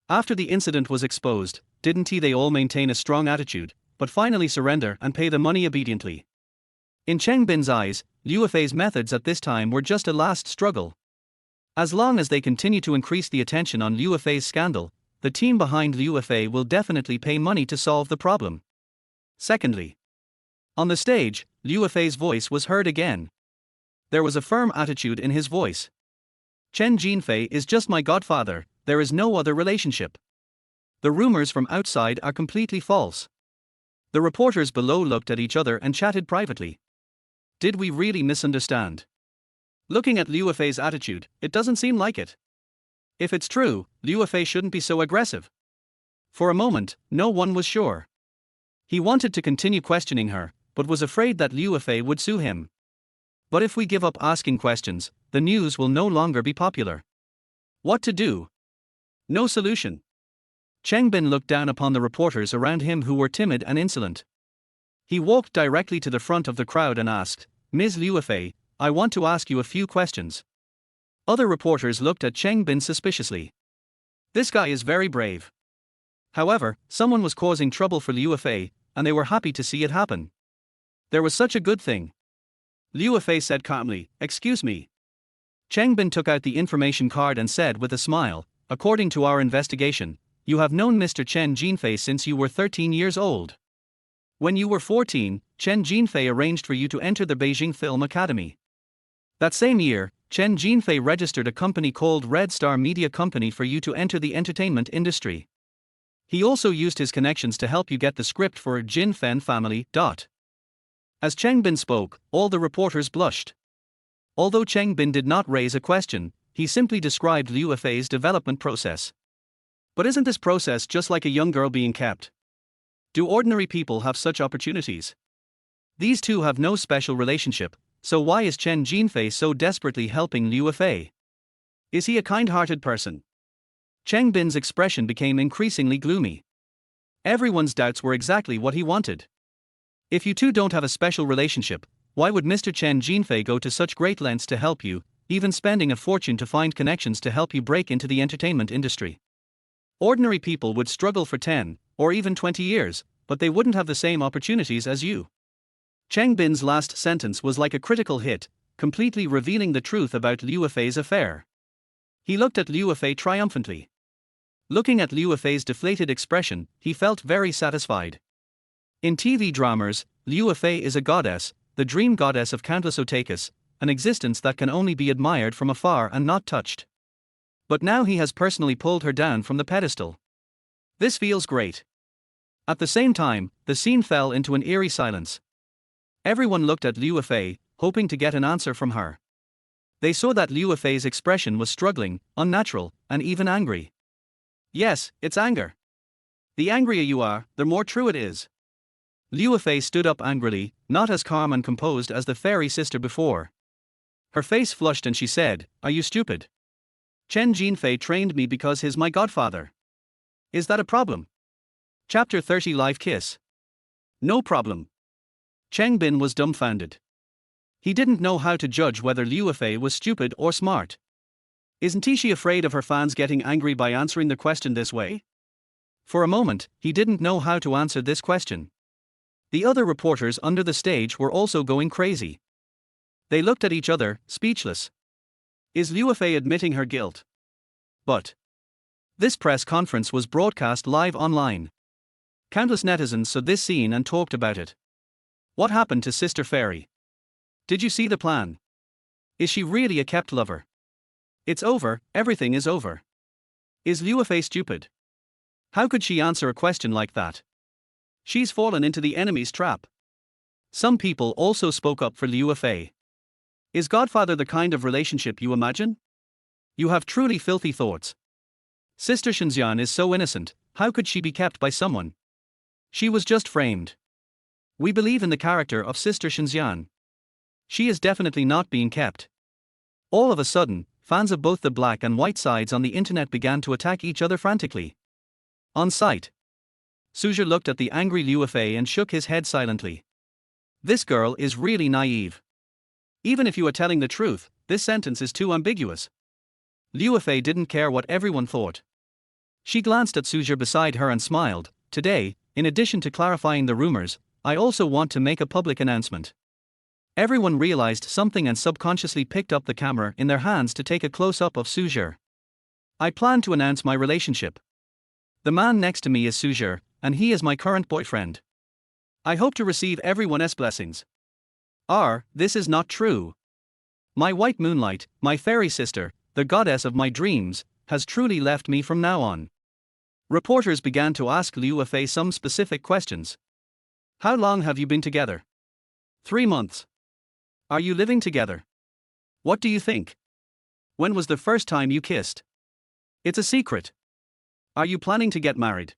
After the incident was exposed, didn't they all maintain a strong attitude, but finally surrender and pay the money obediently? In Cheng Bin's eyes, Liu Fei's methods at this time were just a last struggle. As long as they continue to increase the attention on Liu Fei's scandal, the team behind Liu Fei will definitely pay money to solve the problem. Secondly, on the stage, Liu Fei's voice was heard again. There was a firm attitude in his voice. Chen Jinfei is just my godfather, there is no other relationship. The rumors from outside are completely false. The reporters below looked at each other and chatted privately. Did we really misunderstand? Looking at Liu Fei's attitude, it doesn't seem like it. If it's true, Liu Fei shouldn't be so aggressive. For a moment, no one was sure. He wanted to continue questioning her, but was afraid that Liu Fei would sue him. But if we give up asking questions, the news will no longer be popular. What to do? No solution. Cheng Bin looked down upon the reporters around him who were timid and insolent. He walked directly to the front of the crowd and asked, Ms. Liu Fei, I want to ask you a few questions. Other reporters looked at Cheng Bin suspiciously. This guy is very brave. However, someone was causing trouble for Liu Fei, and they were happy to see it happen. There was such a good thing. Liu Fei said calmly, Excuse me. Cheng Bin took out the information card and said with a smile, According to our investigation, you have known Mr. Chen Jinfei since you were 13 years old. When you were 14, Chen Jinfei arranged for you to enter the Beijing Film Academy. That same year, Chen Jinfei registered a company called Red Star Media Company for you to enter the entertainment industry. He also used his connections to help you get the script for Jin Fen Family. As Cheng Bin spoke, all the reporters blushed. Although Cheng Bin did not raise a question, he simply described Liu Fei's development process. But isn't this process just like a young girl being kept? Do ordinary people have such opportunities? These two have no special relationship, so why is Chen Jinfei so desperately helping Liu Fei? Is he a kind-hearted person? Cheng Bin's expression became increasingly gloomy. Everyone's doubts were exactly what he wanted. If you two don't have a special relationship, why would Mr. Chen Jinfei go to such great lengths to help you, even spending a fortune to find connections to help you break into the entertainment industry? Ordinary people would struggle for 10, or even 20 years, but they wouldn't have the same opportunities as you. Cheng Bin's last sentence was like a critical hit, completely revealing the truth about Liu Fei's affair. He looked at Liu Fei triumphantly. Looking at Liu Fei's deflated expression, he felt very satisfied. In TV dramas, Liu Fei is a goddess, the dream goddess of countless otakus, an existence that can only be admired from afar and not touched. But now he has personally pulled her down from the pedestal. This feels great. At the same time, the scene fell into an eerie silence. Everyone looked at Liu Fei, hoping to get an answer from her. They saw that Liu Fei's expression was struggling, unnatural, and even angry. Yes, it's anger. The angrier you are, the more true it is. Liu Fei stood up angrily, not as calm and composed as the fairy sister before. Her face flushed and she said, "Are you stupid? Chen Jinfei trained me because he's my godfather. Is that a problem?" Chapter 30 Live Kiss. No problem. Cheng Bin was dumbfounded. He didn't know how to judge whether Liu Fei was stupid or smart. Isn't she afraid of her fans getting angry by answering the question this way? For a moment, he didn't know how to answer this question. The other reporters under the stage were also going crazy. They looked at each other, speechless. Is Liu Fei admitting her guilt? But this press conference was broadcast live online. Countless netizens saw this scene and talked about it. What happened to Sister Fairy? Did you see the plan? Is she really a kept lover? It's over, everything is over. Is Liu Fei stupid? How could she answer a question like that? She's fallen into the enemy's trap. Some people also spoke up for Liu Fei. Is godfather the kind of relationship you imagine? You have truly filthy thoughts. Sister Shenzhen is so innocent, how could she be kept by someone? She was just framed. We believe in the character of Sister Shenzhen. She is definitely not being kept. All of a sudden, fans of both the black and white sides on the internet began to attack each other frantically. On sight, Su Zhe looked at the angry Liu Fei and shook his head silently. This girl is really naive. Even if you are telling the truth, this sentence is too ambiguous. Liu Fei didn't care what everyone thought. She glanced at Su Zhe beside her and smiled. Today, in addition to clarifying the rumors, I also want to make a public announcement. Everyone realized something and subconsciously picked up the camera in their hands to take a close-up of Su Zhe. I plan to announce my relationship. The man next to me is Su Zhe, and he is my current boyfriend. I hope to receive everyone's blessings. This is not true. My white moonlight, my fairy sister, the goddess of my dreams, has truly left me from now on. Reporters began to ask Liu Fei some specific questions. How long have you been together? 3 months. Are you living together? What do you think? When was the first time you kissed? It's a secret. Are you planning to get married?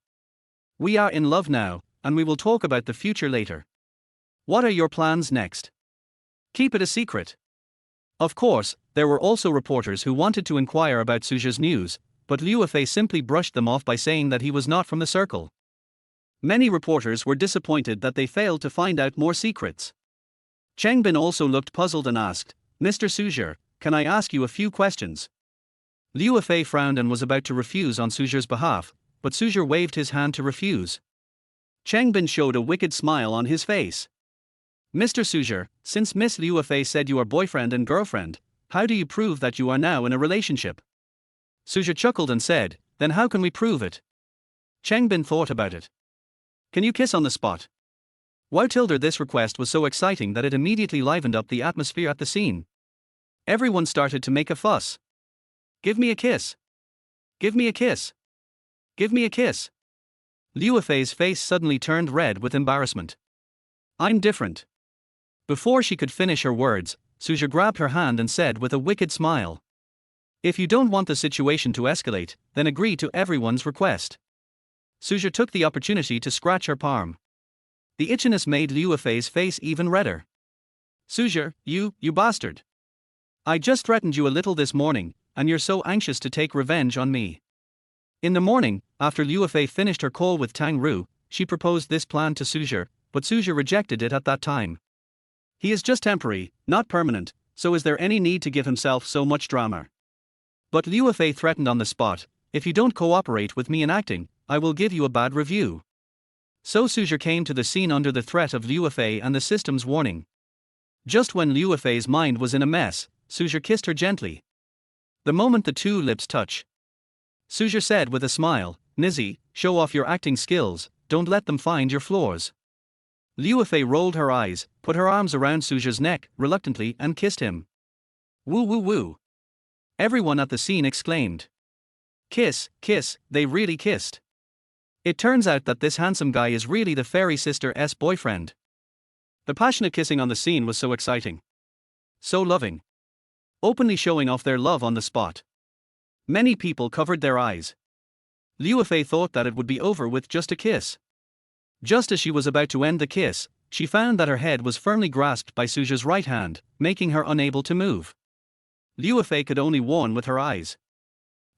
We are in love now, and we will talk about the future later. What are your plans next? Keep it a secret. Of course, there were also reporters who wanted to inquire about Su Zhe's news, but Liu Fei simply brushed them off by saying that he was not from the circle. Many reporters were disappointed that they failed to find out more secrets. Cheng Bin also looked puzzled and asked, Mr. Su Zhe, can I ask you a few questions? Liu Fei frowned and was about to refuse on Su Zhe's behalf, but Su Zhe waved his hand to refuse. Cheng Bin showed a wicked smile on his face. Mr. Su Zhe, since Miss Liu Fei said you are boyfriend and girlfriend, how do you prove that you are now in a relationship? Su Zhe chuckled and said, then how can we prove it? Cheng Bin thought about it. Can you kiss on the spot? Wow tilde this request was so exciting that it immediately livened up the atmosphere at the scene. Everyone started to make a fuss. Give me a kiss. Give me a kiss. Give me a kiss. Liu Fei's face suddenly turned red with embarrassment. I'm different. Before she could finish her words, Su Zhe grabbed her hand and said with a wicked smile. If you don't want the situation to escalate, then agree to everyone's request. Su Zhe took the opportunity to scratch her palm. The itchiness made Liu Fei's face even redder. Su Zhe, you bastard. I just threatened you a little this morning, and you're so anxious to take revenge on me. In the morning, after Liu Fei finished her call with Tang Ru, she proposed this plan to Su Zhe, but Su Zhe rejected it at that time. He is just temporary, not permanent, so is there any need to give himself so much drama? But Liu Fei threatened on the spot, if you don't cooperate with me in acting, I will give you a bad review. So Su Zhe came to the scene under the threat of Liu Fei and the system's warning. Just when Liu Fei's mind was in a mess, Su Zhe kissed her gently. The moment the two lips touch, Su Zhe said with a smile, Nizzy, show off your acting skills, don't let them find your flaws. Liu Fei rolled her eyes, put her arms around Su Zhe's neck, reluctantly, and kissed him. Woo woo woo. Everyone at the scene exclaimed. Kiss, they really kissed. It turns out that this handsome guy is really the fairy sister's boyfriend. The passionate kissing on the scene was so exciting. So loving. Openly showing off their love on the spot. Many people covered their eyes. Liu Fei thought that it would be over with just a kiss. Just as she was about to end the kiss, she found that her head was firmly grasped by Su Zhe's right hand, making her unable to move. Liu Fei could only warn with her eyes.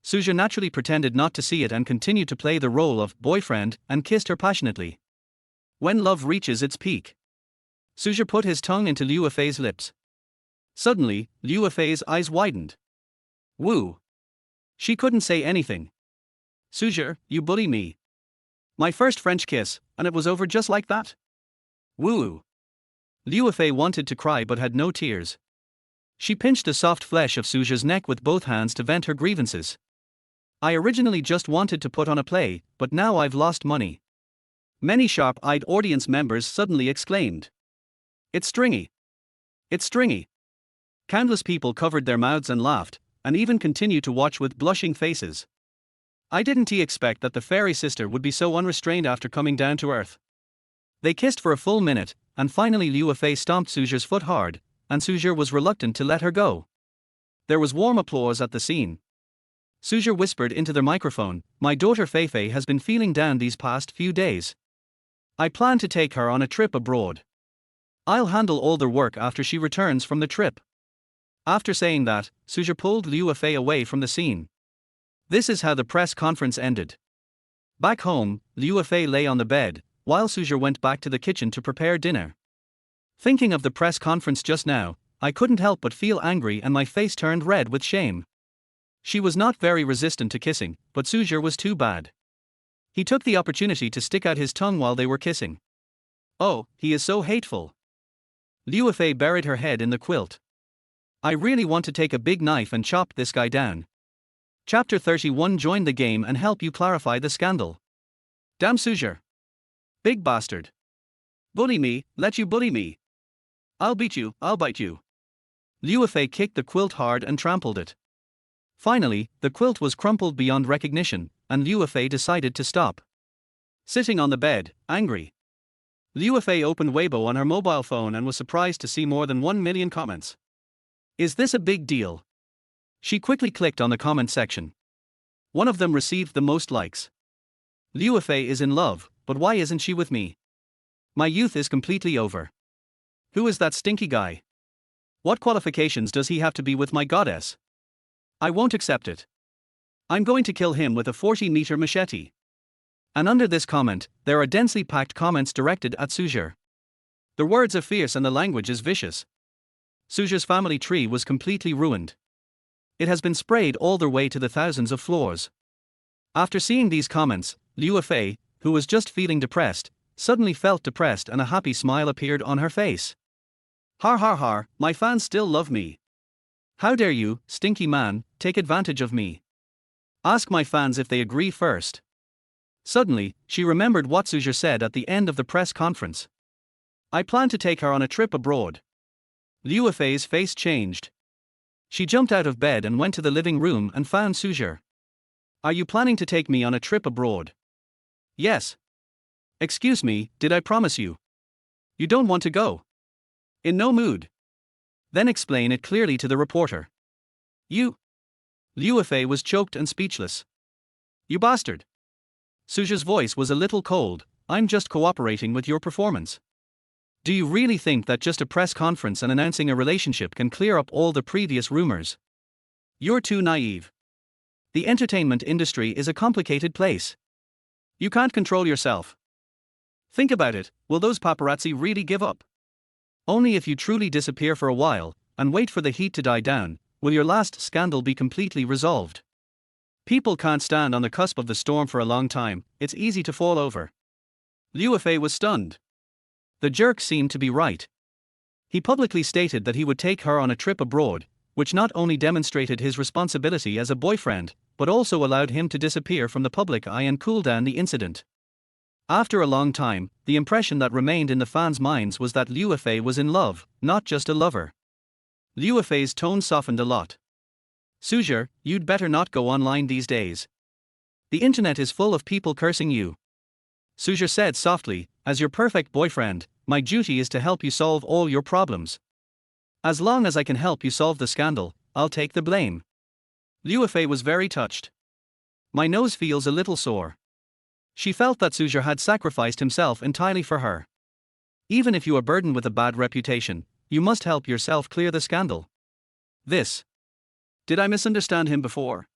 Su Zhe naturally pretended not to see it and continued to play the role of boyfriend and kissed her passionately. When love reaches its peak, Su Zhe put his tongue into Liu Fei's lips. Suddenly, Liu Fei's eyes widened. Woo! She couldn't say anything. Su Zhe, you bully me. My first French kiss, and it was over just like that? Woo! Liu Fei wanted to cry but had no tears. She pinched the soft flesh of Su Zhe's neck with both hands to vent her grievances. I originally just wanted to put on a play, but now I've lost money. Many sharp-eyed audience members suddenly exclaimed. It's stringy. It's stringy. Countless people covered their mouths and laughed, and even continued to watch with blushing faces. I didn't expect that the fairy sister would be so unrestrained after coming down to earth. They kissed for a full minute, and finally Liu Fei stomped Su Zhe's foot hard, and Su Zhe was reluctant to let her go. There was warm applause at the scene. Su Zhe whispered into the microphone, my daughter Fei Fei has been feeling down these past few days. I plan to take her on a trip abroad. I'll handle all the work after she returns from the trip. After saying that, Su Zhe pulled Liu Fei away from the scene. This is how the press conference ended. Back home, Liu Fei lay on the bed, while Su Zhe went back to the kitchen to prepare dinner. Thinking of the press conference just now, I couldn't help but feel angry and my face turned red with shame. She was not very resistant to kissing, but Su Zhe was too bad. He took the opportunity to stick out his tongue while they were kissing. Oh, he is so hateful. Liu Fei buried her head in the quilt. I really want to take a big knife and chop this guy down. Chapter 31 Join the game and help you clarify the scandal. Damn Su Zhe. Big bastard. Bully me, let you bully me. I'll beat you, I'll bite you. Liu Fei kicked the quilt hard and trampled it. Finally, the quilt was crumpled beyond recognition, and Liu Fei decided to stop. Sitting on the bed, angry, Liu Fei opened Weibo on her mobile phone and was surprised to see more than 1 million comments. Is this a big deal? She quickly clicked on the comment section. One of them received the most likes. Liu Fei is in love, but why isn't she with me? My youth is completely over. Who is that stinky guy? What qualifications does he have to be with my goddess? I won't accept it. I'm going to kill him with a 40-meter machete. And under this comment, there are densely packed comments directed at Su Zhe. The words are fierce and the language is vicious. Su Zhe's family tree was completely ruined. It has been sprayed all the way to the thousands of floors. After seeing these comments, Liu Fei, who was just feeling depressed, suddenly felt depressed and a happy smile appeared on her face. Har har har, my fans still love me. How dare you, stinky man, take advantage of me? Ask my fans if they agree first. Suddenly, she remembered what Su Zhe said at the end of the press conference. I plan to take her on a trip abroad. Liu Fei's face changed. She jumped out of bed and went to the living room and found Su Zhe. Are you planning to take me on a trip abroad? Yes. Excuse me, did I promise you? You don't want to go? In no mood. Then explain it clearly to the reporter. You Liu Fei was choked and speechless. You bastard! Su Zhe's voice was a little cold. I'm just cooperating with your performance. Do you really think that just a press conference and announcing a relationship can clear up all the previous rumors? You're too naive. The entertainment industry is a complicated place. You can't control yourself. Think about it, will those paparazzi really give up? Only if you truly disappear for a while, and wait for the heat to die down, will your last scandal be completely resolved. People can't stand on the cusp of the storm for a long time, it's easy to fall over. Liu Fei was stunned. The jerk seemed to be right. He publicly stated that he would take her on a trip abroad, which not only demonstrated his responsibility as a boyfriend, but also allowed him to disappear from the public eye and cool down the incident. After a long time, the impression that remained in the fans' minds was that Liu Fei was in love, not just a lover. Liu Fei's tone softened a lot. Su Zhe, you'd better not go online these days. The internet is full of people cursing you. Su Zhe said softly, as your perfect boyfriend, my duty is to help you solve all your problems. As long as I can help you solve the scandal, I'll take the blame. Liu Fei was very touched. My nose feels a little sore. She felt that Su Zhe had sacrificed himself entirely for her. Even if you are burdened with a bad reputation, you must help yourself clear the scandal. This. Did I misunderstand him before?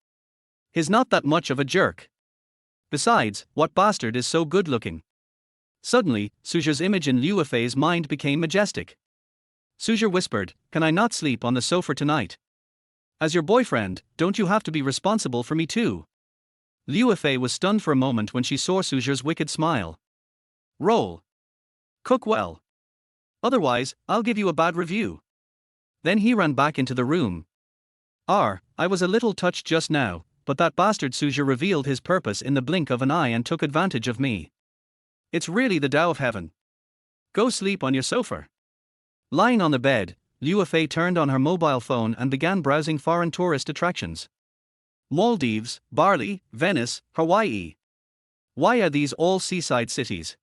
He's not that much of a jerk. Besides, what bastard is so good looking? Suddenly, Su Zhe's image in Liu Fei's mind became majestic. Su Zhe whispered, can I not sleep on the sofa tonight? As your boyfriend, don't you have to be responsible for me too? Liu Fei was stunned for a moment when she saw Su Zhe's wicked smile. Roll. Cook well. Otherwise, I'll give you a bad review. Then he ran back into the room. I was a little touched just now, but that bastard Su Zhe revealed his purpose in the blink of an eye and took advantage of me. It's really the Tao of heaven. Go sleep on your sofa. Lying on the bed, Liu Fei turned on her mobile phone and began browsing foreign tourist attractions. Maldives, Bali, Venice, Hawaii. Why are these all seaside cities?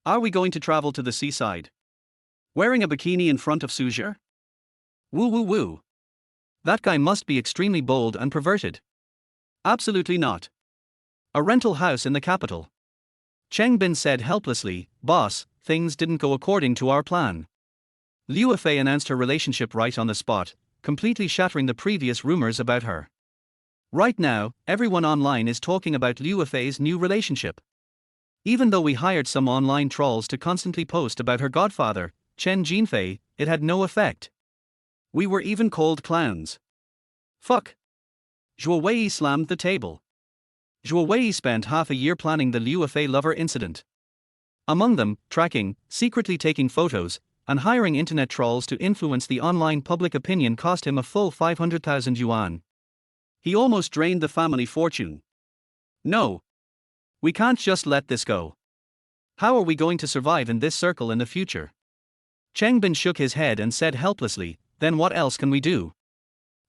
Are we going to travel to the seaside? Wearing a bikini in front of Su Zhe? Woo woo woo. That guy must be extremely bold and perverted. Absolutely not. A rental house in the capital. Cheng Bin said helplessly, boss, things didn't go according to our plan. Liu Fei announced her relationship right on the spot, completely shattering the previous rumors about her. Right now, everyone online is talking about Liu Fei's new relationship. Even though we hired some online trolls to constantly post about her godfather, Chen Jinfei, it had no effect. We were even called clowns. Fuck. Zhuo Wei slammed the table. Zhuo Wei spent half a year planning the Liu Fei lover incident. Among them, tracking, secretly taking photos, and hiring internet trolls to influence the online public opinion cost him a full 500,000 yuan. He almost drained the family fortune. No. We can't just let this go. How are we going to survive in this circle in the future? Cheng Bin shook his head and said helplessly, then what else can we do?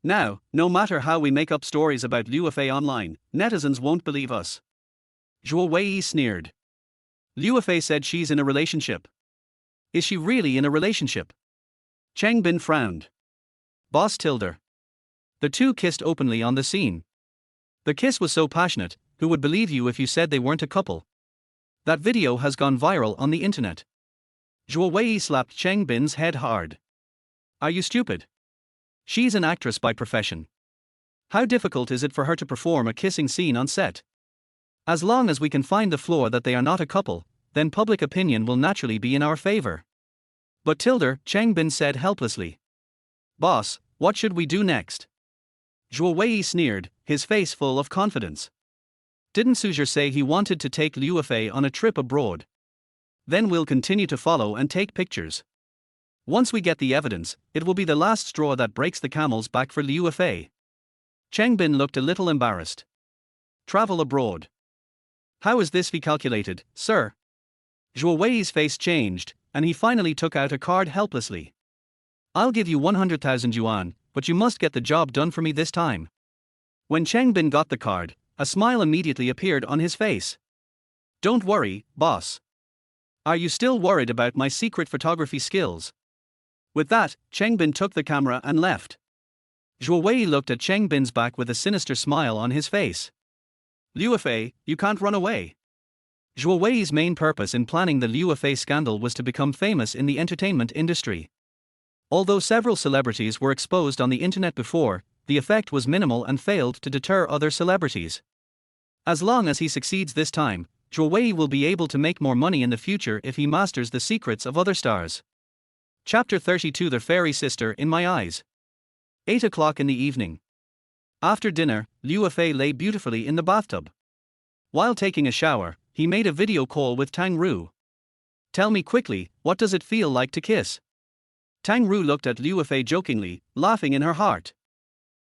Now, no matter how we make up stories about Liu Fei online, netizens won't believe us. Zhuo Wei sneered. Liu Fei said she's in a relationship. Is she really in a relationship? Cheng Bin frowned. Boss Tilder. The two kissed openly on the scene. The kiss was so passionate, who would believe you if you said they weren't a couple? That video has gone viral on the internet. Zhuo Wei slapped Cheng Bin's head hard. Are you stupid? She's an actress by profession. How difficult is it for her to perform a kissing scene on set? As long as we can find the flaw that they are not a couple, then public opinion will naturally be in our favor. But Tilder, Cheng Bin said helplessly. Boss, what should we do next? Zhuo Wei sneered, his face full of confidence. Didn't Su Zhe say he wanted to take Liu Fei on a trip abroad? Then we'll continue to follow and take pictures. Once we get the evidence, it will be the last straw that breaks the camel's back for Liu Fei. Cheng Bin looked a little embarrassed. Travel abroad. How is this fee calculated, sir? Zhuo Wei's face changed, and he finally took out a card helplessly. I'll give you 100,000 yuan, but you must get the job done for me this time. When Cheng Bin got the card, a smile immediately appeared on his face. Don't worry, boss. Are you still worried about my secret photography skills? With that, Cheng Bin took the camera and left. Zhuo Wei looked at Cheng Bin's back with a sinister smile on his face. Liu Fei, you can't run away. Zhuo Wei's main purpose in planning the Liu Fei scandal was to become famous in the entertainment industry. Although several celebrities were exposed on the internet before, the effect was minimal and failed to deter other celebrities. As long as he succeeds this time, Zhuo Wei will be able to make more money in the future if he masters the secrets of other stars. Chapter 32 The Fairy Sister in My Eyes. 8 o'clock in the evening. After dinner, Liu Fei lay beautifully in the bathtub. While taking a shower, he made a video call with Tang Ru. Tell me quickly, what does it feel like to kiss? Tang Ru looked at Liu Fei jokingly, laughing in her heart.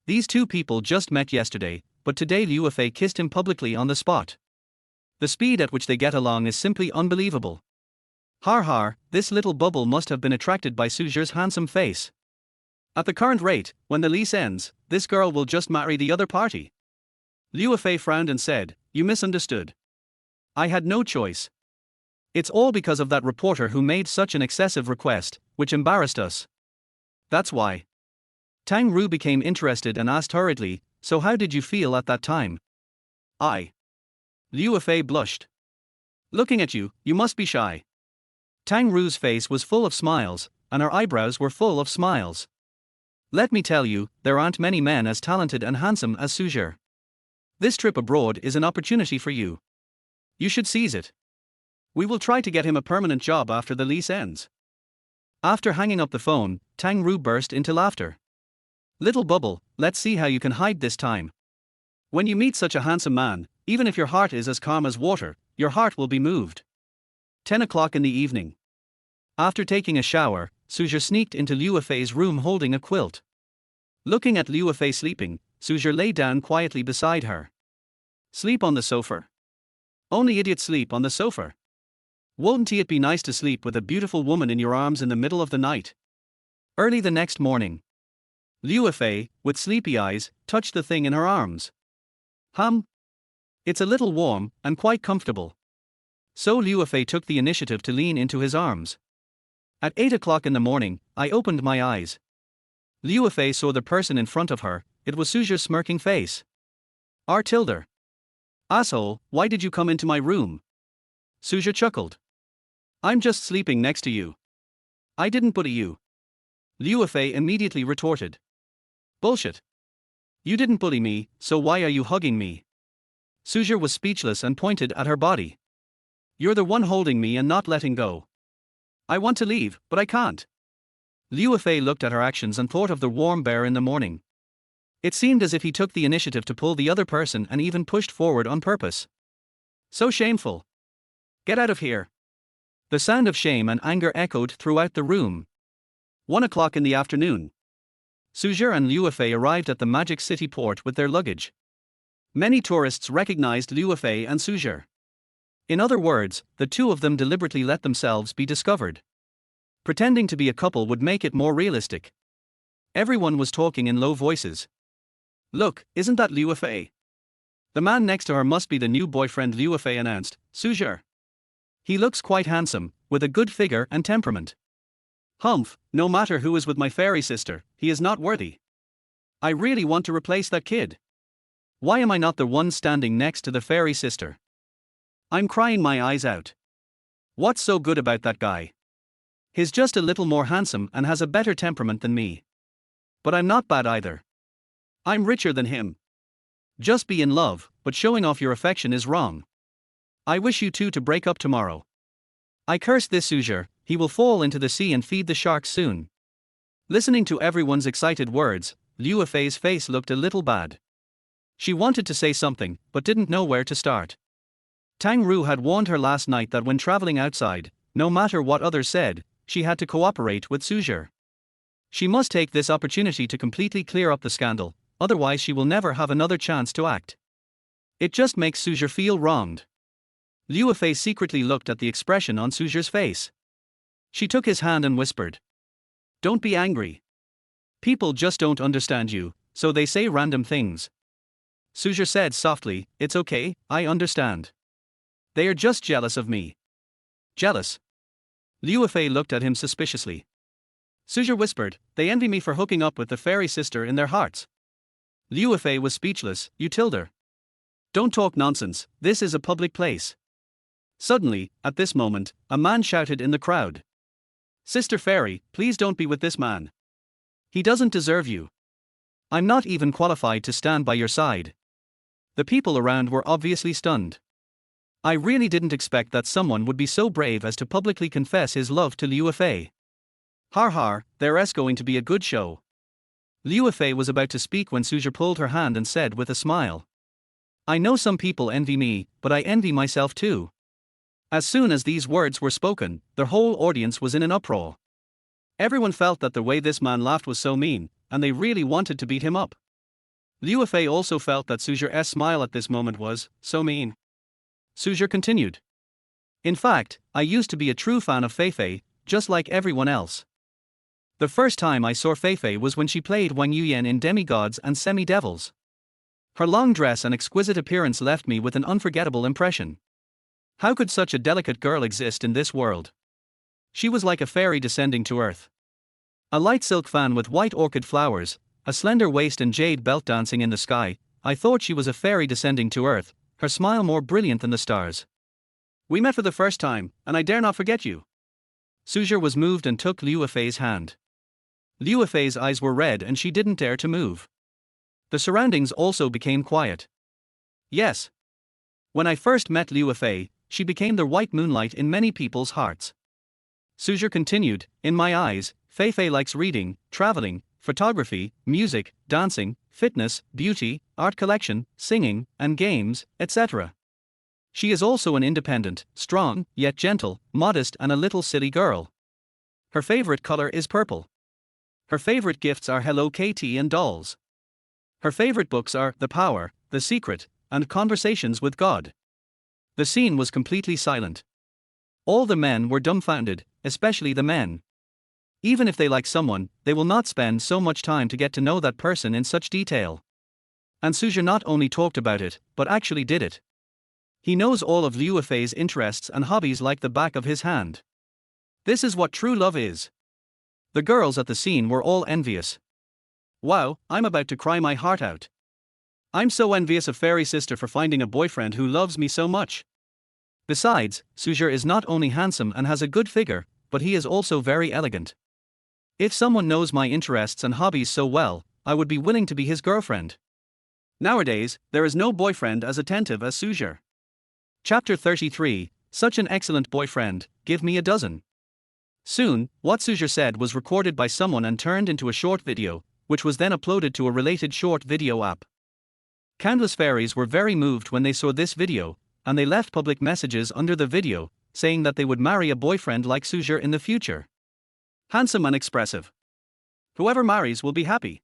These two people just met yesterday, but today Liu Fei kissed him publicly on the spot. The speed at which they get along is simply unbelievable. Har har, this little bubble must have been attracted by Su Zhe's handsome face. At the current rate, when the lease ends, this girl will just marry the other party. Liu Fei frowned and said, You misunderstood. I had no choice. It's all because of that reporter who made such an excessive request, which embarrassed us. That's why. Tang Ru became interested and asked hurriedly, So how did you feel at that time? Liu Fei blushed. Looking at you, you must be shy. Tang Ru's face was full of smiles, and her eyebrows were full of smiles. Let me tell you, there aren't many men as talented and handsome as Su Zhe. This trip abroad is an opportunity for you. You should seize it. We will try to get him a permanent job after the lease ends. After hanging up the phone, Tang Ru burst into laughter. Little bubble, let's see how you can hide this time. When you meet such a handsome man, even if your heart is as calm as water, your heart will be moved. 10 o'clock in the evening. After taking a shower, Su Zhe sneaked into Liu Fei's room holding a quilt. Looking at Liu Fei sleeping, Su Zhe lay down quietly beside her. Sleep on the sofa. Only idiots sleep on the sofa. Won't it be nice to sleep with a beautiful woman in your arms in the middle of the night? Early the next morning. Liu Fei, with sleepy eyes, touched the thing in her arms. It's a little warm, and quite comfortable. So Liu Fei took the initiative to lean into his arms. At 8 o'clock in the morning, I opened my eyes. Liu Fei saw the person in front of her, it was Su Zhe's smirking face. R. Asshole, why did you come into my room? Su Zhe chuckled. I'm just sleeping next to you. I didn't bully you. Liu Fei immediately retorted. Bullshit. You didn't bully me, so why are you hugging me? Su Zhe was speechless and pointed at her body. You're the one holding me and not letting go. I want to leave, but I can't. Liu Fei looked at her actions and thought of the warm bear in the morning. It seemed as if he took the initiative to pull the other person and even pushed forward on purpose. So shameful. Get out of here. The sound of shame and anger echoed throughout the room. 1 o'clock in the afternoon. Su Zhe and Liu Fei arrived at the Magic City port with their luggage. Many tourists recognized Liu Fei and Su Zhe. In other words, the two of them deliberately let themselves be discovered. Pretending to be a couple would make it more realistic. Everyone was talking in low voices. Look, isn't that Liu Fei? The man next to her must be the new boyfriend, Liu Fei announced, Su Zhe. He looks quite handsome, with a good figure and temperament. Humph, no matter who is with my fairy sister, he is not worthy. I really want to replace that kid. Why am I not the one standing next to the fairy sister? I'm crying my eyes out. What's so good about that guy? He's just a little more handsome and has a better temperament than me. But I'm not bad either. I'm richer than him. Just be in love, but showing off your affection is wrong. I wish you two to break up tomorrow. I curse this Su Zhe, he will fall into the sea and feed the sharks soon. Listening to everyone's excited words, Liu Fei's face looked a little bad. She wanted to say something, but didn't know where to start. Tang Ru had warned her last night that when traveling outside, no matter what others said, she had to cooperate with Su Zhe. She must take this opportunity to completely clear up the scandal, otherwise she will never have another chance to act. It just makes Su Zhe feel wronged. Liu Fei secretly looked at the expression on Su Zhe's face. She took his hand and whispered. Don't be angry. People just don't understand you, so they say random things. Su Zhe said softly, It's okay, I understand. They are just jealous of me. Jealous? Liu Fei looked at him suspiciously. Su Zhe whispered, they envy me for hooking up with the fairy sister in their hearts. Liu Fei was speechless, you told her. Don't talk nonsense, this is a public place. Suddenly, at this moment, a man shouted in the crowd. Sister Fairy, please don't be with this man. He doesn't deserve you. I'm not even qualified to stand by your side. The people around were obviously stunned. I really didn't expect that someone would be so brave as to publicly confess his love to Liu Fei. Har har, there's going to be a good show. Liu Fei was about to speak when Su Zhe pulled her hand and said with a smile. I know some people envy me, but I envy myself too. As soon as these words were spoken, the whole audience was in an uproar. Everyone felt that the way this man laughed was so mean, and they really wanted to beat him up. Liu Fei also felt that Su Zhe's smile at this moment was so mean. Su Zhe continued. In fact, I used to be a true fan of Feifei, just like everyone else. The first time I saw Feifei was when she played Wang Yuyan in Demigods and Semi-Devils. Her long dress and exquisite appearance left me with an unforgettable impression. How could such a delicate girl exist in this world? She was like a fairy descending to earth. A light silk fan with white orchid flowers, a slender waist and jade belt dancing in the sky, I thought she was a fairy descending to earth, her smile more brilliant than the stars. We met for the first time, and I dare not forget you. Su Zhe was moved and took Liu Fei's hand. Liu Fei's eyes were red and she didn't dare to move. The surroundings also became quiet. Yes. When I first met Liu Fei, she became the white moonlight in many people's hearts. Su Zhe continued, in my eyes, Feifei likes reading, traveling, photography, music, dancing, fitness, beauty, art collection, singing, and games, etc. She is also an independent, strong, yet gentle, modest and a little silly girl. Her favorite color is purple. Her favorite gifts are Hello Kitty and dolls. Her favorite books are The Power, The Secret, and Conversations with God. The scene was completely silent. All the men were dumbfounded, especially the men. Even if they like someone, they will not spend so much time to get to know that person in such detail. And Su Zhe not only talked about it, but actually did it. He knows all of Liu Fei's interests and hobbies like the back of his hand. This is what true love is. The girls at the scene were all envious. Wow, I'm about to cry my heart out. I'm so envious of Fairy Sister for finding a boyfriend who loves me so much. Besides, Su Zhe is not only handsome and has a good figure, but he is also very elegant. If someone knows my interests and hobbies so well, I would be willing to be his girlfriend. Nowadays, there is no boyfriend as attentive as Su Zhe. Chapter 33, Such an excellent boyfriend, give me a dozen. Soon, what Su Zhe said was recorded by someone and turned into a short video, which was then uploaded to a related short video app. Countless fairies were very moved when they saw this video, and they left public messages under the video, saying that they would marry a boyfriend like Su Zhe in the future. Handsome and expressive. Whoever marries will be happy.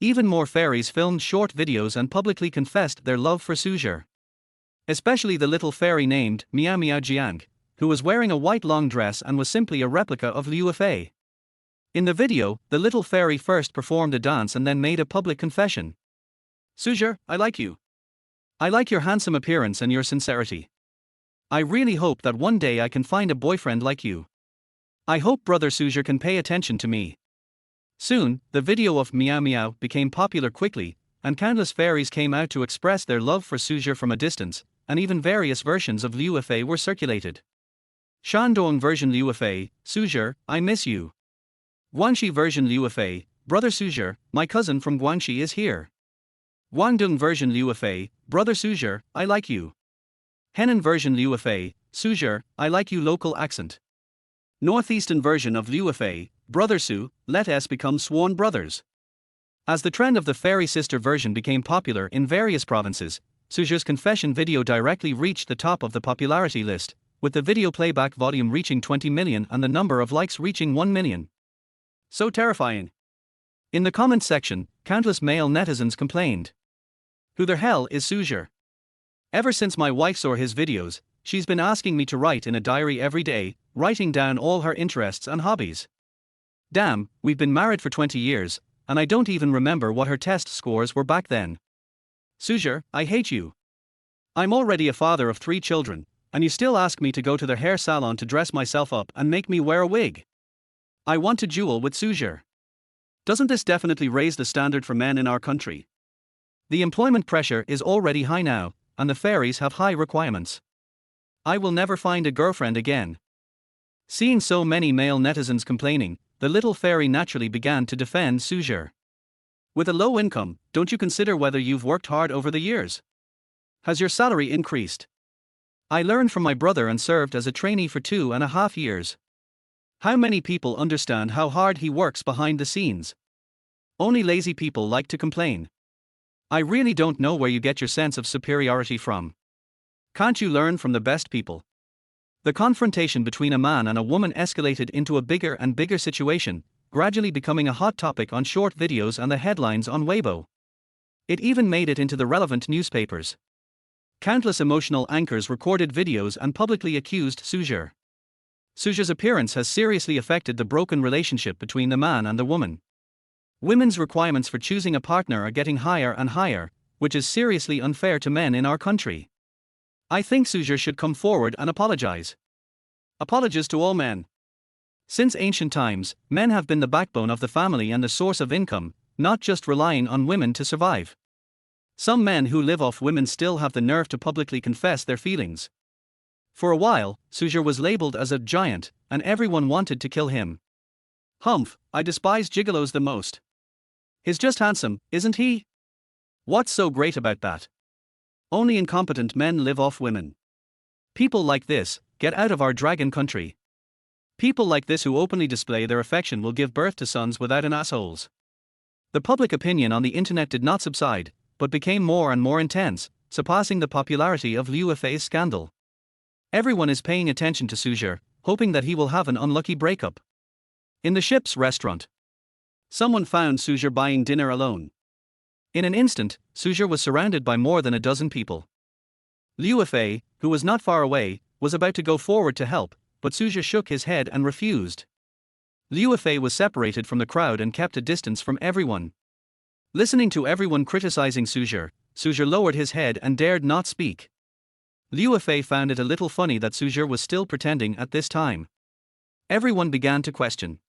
Even more fairies filmed short videos and publicly confessed their love for Su Zhe. Especially the little fairy named Miao Miao Jiang, who was wearing a white long dress and was simply a replica of Liu Fei. In the video, the little fairy first performed a dance and then made a public confession. Su Zhe, I like you. I like your handsome appearance and your sincerity. I really hope that one day I can find a boyfriend like you. I hope brother Su Zhe can pay attention to me. Soon, the video of Miao Miao became popular quickly, and countless fairies came out to express their love for Su Zhe from a distance, and even various versions of Liu Fei were circulated. Shandong version Liu Fei, Su Zhe, I miss you. Guangxi version Liu Fei, brother Su Zhe, my cousin from Guangxi is here. Guangdong version Liu Fei, brother Su Zhe, I like you. Henan version Liu Fei, Su Zhe, I like you local accent. Northeastern version of Liu Fei, brother Su, let us become sworn brothers. As the trend of the fairy sister version became popular in various provinces, Su Zhe's confession video directly reached the top of the popularity list, with the video playback volume reaching 20 million and the number of likes reaching 1 million. So terrifying. In the comments section, countless male netizens complained. Who the hell is Su Zhe? Ever since my wife saw his videos, she's been asking me to write in a diary every day, writing down all her interests and hobbies. Damn, we've been married for 20 years, and I don't even remember what her test scores were back then. Su Zhe, I hate you. I'm already a father of 3 children, and you still ask me to go to the hair salon to dress myself up and make me wear a wig. I want to duel with Su Zhe. Doesn't this definitely raise the standard for men in our country? The employment pressure is already high now, and the fairies have high requirements. I will never find a girlfriend again. Seeing so many male netizens complaining, the little fairy naturally began to defend Su Zhe. With a low income, don't you consider whether you've worked hard over the years? Has your salary increased? I learned from my brother and served as a trainee for 2.5 years. How many people understand how hard he works behind the scenes? Only lazy people like to complain. I really don't know where you get your sense of superiority from. Can't you learn from the best people? The confrontation between a man and a woman escalated into a bigger and bigger situation, gradually becoming a hot topic on short videos and the headlines on Weibo. It even made it into the relevant newspapers. Countless emotional anchors recorded videos and publicly accused Su Zhe. Su Zhe's appearance has seriously affected the broken relationship between the man and the woman. Women's requirements for choosing a partner are getting higher and higher, which is seriously unfair to men in our country. I think Su Zhe should come forward and apologize. Apologies to all men. Since ancient times, men have been the backbone of the family and the source of income, not just relying on women to survive. Some men who live off women still have the nerve to publicly confess their feelings. For a while, Su Zhe was labeled as a giant, and everyone wanted to kill him. Humph, I despise gigolos the most. He's just handsome, isn't he? What's so great about that? Only incompetent men live off women. People like this, get out of our dragon country. People like this who openly display their affection will give birth to sons without an assholes. The public opinion on the internet did not subside, but became more and more intense, surpassing the popularity of Liu Fei's scandal. Everyone is paying attention to Su Zhe, hoping that he will have an unlucky breakup. In the ship's restaurant, someone found Su Zhe buying dinner alone. In an instant, Su Zhe was surrounded by more than a dozen people. Liu Fei, who was not far away, was about to go forward to help, but Su Zhe shook his head and refused. Liu Fei was separated from the crowd and kept a distance from everyone. Listening to everyone criticizing Su Zhe lowered his head and dared not speak. Liu Fei found it a little funny that Su Zhe was still pretending at this time. Everyone began to question.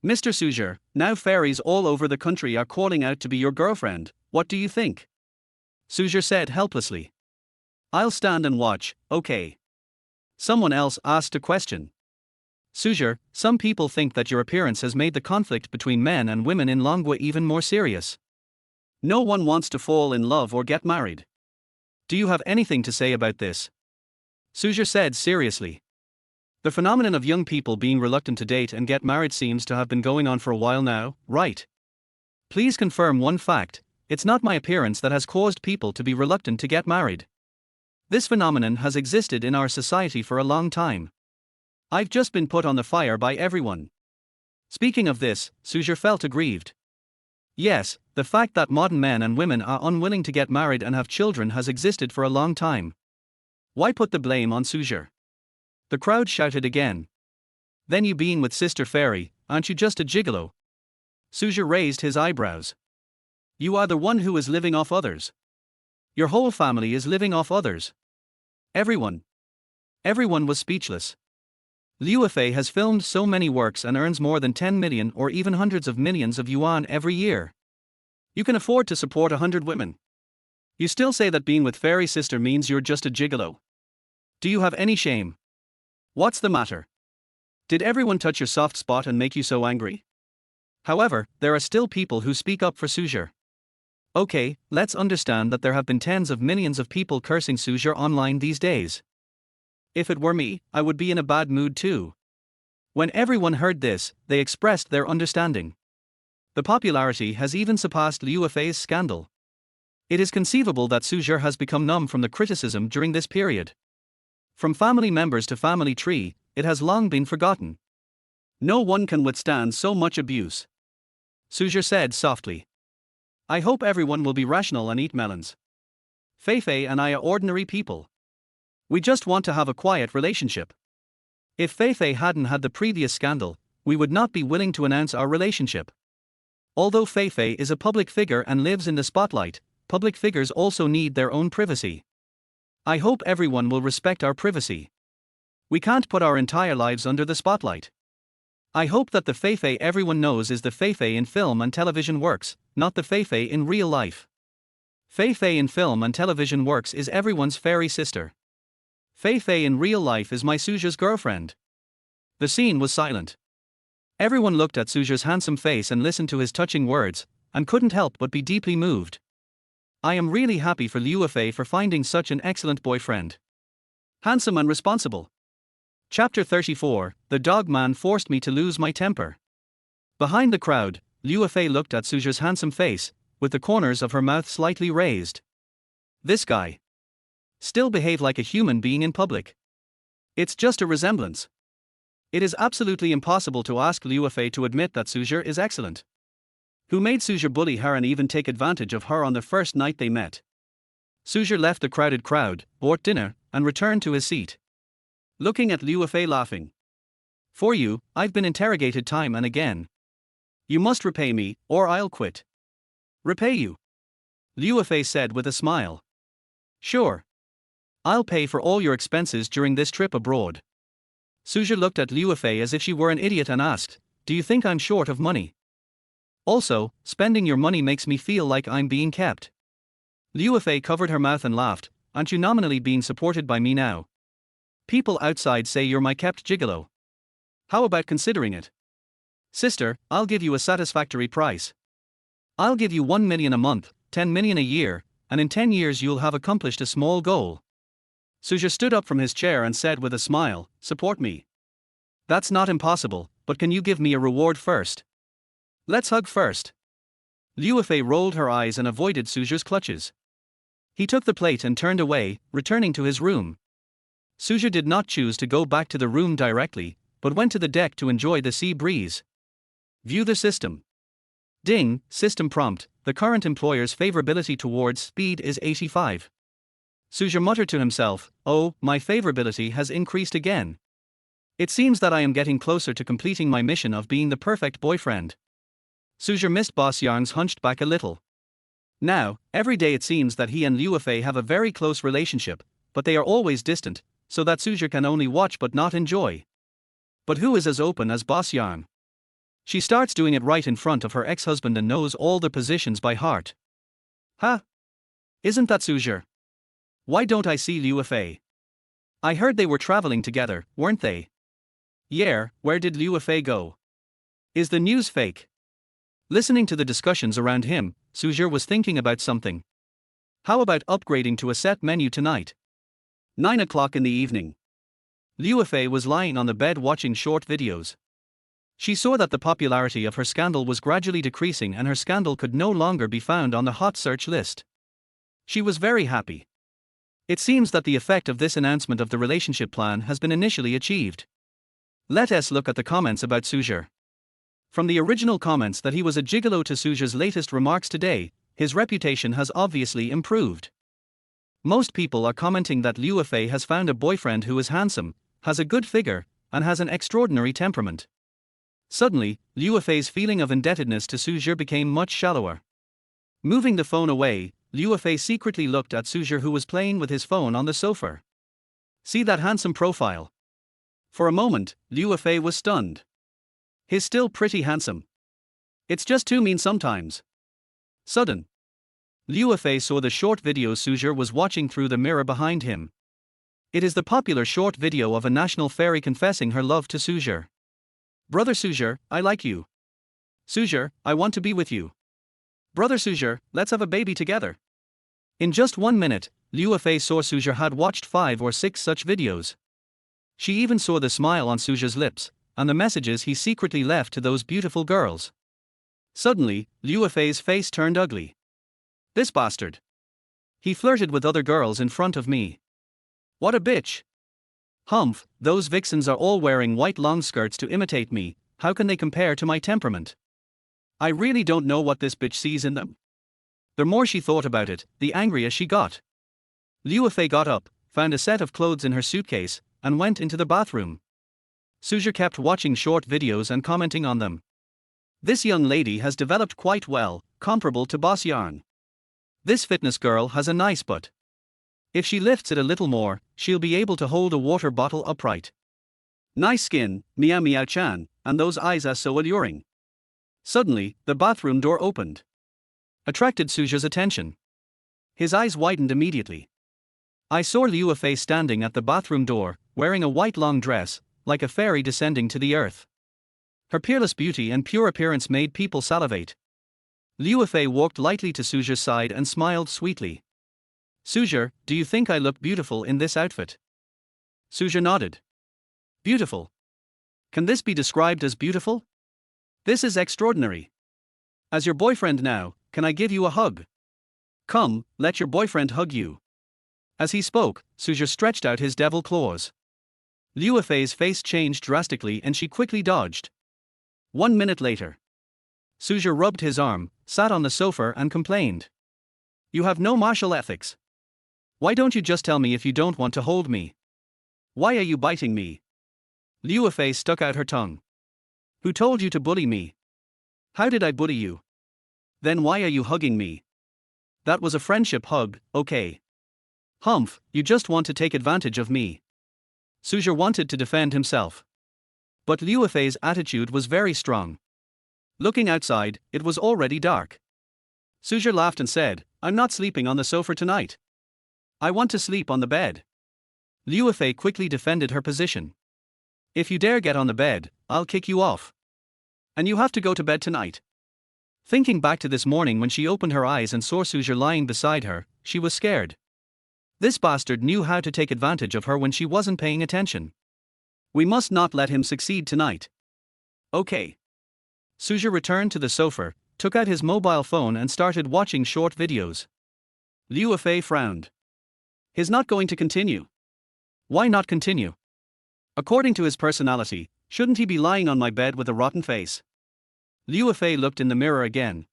Mr. Su Zhe, now fairies all over the country are calling out to be your girlfriend, what do you think? Su Zhe said helplessly. I'll stand and watch, okay. Someone else asked a question. Su Zhe, some people think that your appearance has made the conflict between men and women in Longwa even more serious. No one wants to fall in love or get married. Do you have anything to say about this? Su Zhe said seriously. The phenomenon of young people being reluctant to date and get married seems to have been going on for a while now, right? Please confirm one fact, it's not my appearance that has caused people to be reluctant to get married. This phenomenon has existed in our society for a long time. I've just been put on the fire by everyone. Speaking of this, Su Zhe felt aggrieved. Yes, the fact that modern men and women are unwilling to get married and have children has existed for a long time. Why put the blame on Su Zhe? The crowd shouted again. Then you being with Sister Fairy, aren't you just a gigolo? Su Zhe raised his eyebrows. You are the one who is living off others. Your whole family is living off others. Everyone was speechless. Liu Fei has filmed so many works and earns more than 10 million or even hundreds of millions of yuan every year. You can afford to support 100 women. You still say that being with Fairy Sister means you're just a gigolo. Do you have any shame? What's the matter? Did everyone touch your soft spot and make you so angry? However, there are still people who speak up for Su Zhe. Okay, let's understand that there have been tens of millions of people cursing Su Zhe online these days. If it were me, I would be in a bad mood too. When everyone heard this, they expressed their understanding. The popularity has even surpassed Liu Fei's scandal. It is conceivable that Su Zhe has become numb from the criticism during this period. From family members to family tree, it has long been forgotten. No one can withstand so much abuse. Su Zhe said softly. I hope everyone will be rational and eat melons. Fei and I are ordinary people. We just want to have a quiet relationship. If Fei hadn't had the previous scandal, we would not be willing to announce our relationship. Although Fei is a public figure and lives in the spotlight, public figures also need their own privacy. I hope everyone will respect our privacy. We can't put our entire lives under the spotlight. I hope that the Feifei everyone knows is the Feifei in film and television works, not the Feifei in real life. Feifei in film and television works is everyone's fairy sister. Feifei in real life is my Su Zhe's girlfriend. The scene was silent. Everyone looked at Su Zhe's handsome face and listened to his touching words, and couldn't help but be deeply moved. I am really happy for Liu Fei for finding such an excellent boyfriend. Handsome and responsible. Chapter 34, The Dog Man Forced Me to Lose My Temper. Behind the crowd, Liu Fei looked at Su Zhe's handsome face, with the corners of her mouth slightly raised. This guy still behave like a human being in public. It's just a resemblance. It is absolutely impossible to ask Liu Fei to admit that Su Zhe is excellent. Who made Su Zhe bully her and even take advantage of her on the first night they met? Su Zhe left the crowded crowd, bought dinner, and returned to his seat. Looking at Liu Fei laughing. For you, I've been interrogated time and again. You must repay me, or I'll quit. Repay you? Liu Fei said with a smile. Sure. I'll pay for all your expenses during this trip abroad. Su Zhe looked at Liu Fei as if she were an idiot and asked, Do you think I'm short of money? Also, spending your money makes me feel like I'm being kept. Liu Fei covered her mouth and laughed, Aren't you nominally being supported by me now? People outside say you're my kept gigolo. How about considering it? Sister, I'll give you a satisfactory price. I'll give you 1 million a month, 10 million a year, and in 10 years you'll have accomplished a small goal. Su Zhe stood up from his chair and said with a smile, Support me. That's not impossible, but can you give me a reward first? Let's hug first. Liu Fei rolled her eyes and avoided Su Zhe's clutches. He took the plate and turned away, returning to his room. Su Zhe did not choose to go back to the room directly, but went to the deck to enjoy the sea breeze. View the system. Ding, system prompt, the current employer's favorability towards speed is 85. Su Zhe muttered to himself, Oh, my favorability has increased again. It seems that I am getting closer to completing my mission of being the perfect boyfriend. Su Zhe missed Boss Yarn's hunched back a little. Now, every day it seems that he and Liu Fei have a very close relationship, but they are always distant, so that Su Zhe can only watch but not enjoy. But who is as open as Boss Yarn? She starts doing it right in front of her ex-husband and knows all the positions by heart. Huh? Isn't that Su Zhe? Why don't I see Liu Fei? I heard they were traveling together, weren't they? Yeah, where did Liu Fei go? Is the news fake? Listening to the discussions around him, Su Zhe was thinking about something. How about upgrading to a set menu tonight? 9 o'clock in the evening. Liu Fei was lying on the bed watching short videos. She saw that the popularity of her scandal was gradually decreasing and her scandal could no longer be found on the hot search list. She was very happy. It seems that the effect of this announcement of the relationship plan has been initially achieved. Let us look at the comments about Su Zhe. From the original comments that he was a gigolo to Su Zhe's latest remarks today, his reputation has obviously improved. Most people are commenting that Liu Fei has found a boyfriend who is handsome, has a good figure, and has an extraordinary temperament. Suddenly, Liu Fei's feeling of indebtedness to Su Zhe became much shallower. Moving the phone away, Liu Fei secretly looked at Su Zhe who was playing with his phone on the sofa. See that handsome profile? For a moment, Liu Fei was stunned. He's still pretty handsome. It's just too mean sometimes. Sudden. Liu Fei saw the short video Su Zhe was watching through the mirror behind him. It is the popular short video of a national fairy confessing her love to Su Zhe. Brother Su Zhe, I like you. Su Zhe, I want to be with you. Brother Su Zhe, let's have a baby together. In just 1 minute, Liu Fei saw Su Zhe had watched 5 or 6 such videos. She even saw the smile on Su Zhe's lips, and the messages he secretly left to those beautiful girls. Suddenly, Liu Fei's face turned ugly. This bastard. He flirted with other girls in front of me. What a bitch. Humph, those vixens are all wearing white long skirts to imitate me, how can they compare to my temperament? I really don't know what this bitch sees in them. The more she thought about it, the angrier she got. Liu Fei got up, found a set of clothes in her suitcase, and went into the bathroom. Su Zhe kept watching short videos and commenting on them. This young lady has developed quite well, comparable to Boss Yarn. This fitness girl has a nice butt. If she lifts it a little more, she'll be able to hold a water bottle upright. Nice skin, meow meow chan, and those eyes are so alluring. Suddenly, the bathroom door opened, attracted Su Zhe's attention. His eyes widened immediately. I saw Liu Fei standing at the bathroom door, wearing a white long dress, like a fairy descending to the earth. Her peerless beauty and pure appearance made people salivate. Liu Fei walked lightly to Su Zhe's side and smiled sweetly. Su Zhe, do you think I look beautiful in this outfit? Su Zhe nodded. Beautiful. Can this be described as beautiful? This is extraordinary. As your boyfriend now, can I give you a hug? Come, let your boyfriend hug you. As he spoke, Su Zhe stretched out his devil claws. Liu Fei's face changed drastically and she quickly dodged. 1 minute later, Su Zhe rubbed his arm, sat on the sofa and complained. You have no martial ethics. Why don't you just tell me if you don't want to hold me? Why are you biting me? Liu Fei stuck out her tongue. Who told you to bully me? How did I bully you? Then why are you hugging me? That was a friendship hug, okay. Humph, you just want to take advantage of me. Su Zhe wanted to defend himself. But Liu Fei's attitude was very strong. Looking outside, it was already dark. Su Zhe laughed and said, I'm not sleeping on the sofa tonight. I want to sleep on the bed. Liu Fei quickly defended her position. If you dare get on the bed, I'll kick you off. And you have to go to bed tonight. Thinking back to this morning when she opened her eyes and saw Su Zhe lying beside her, she was scared. This bastard knew how to take advantage of her when she wasn't paying attention. We must not let him succeed tonight. Okay. Su Zhe returned to the sofa, took out his mobile phone and started watching short videos. Liu Fei frowned. He's not going to continue. Why not continue? According to his personality, shouldn't he be lying on my bed with a rotten face? Liu Fei looked in the mirror again.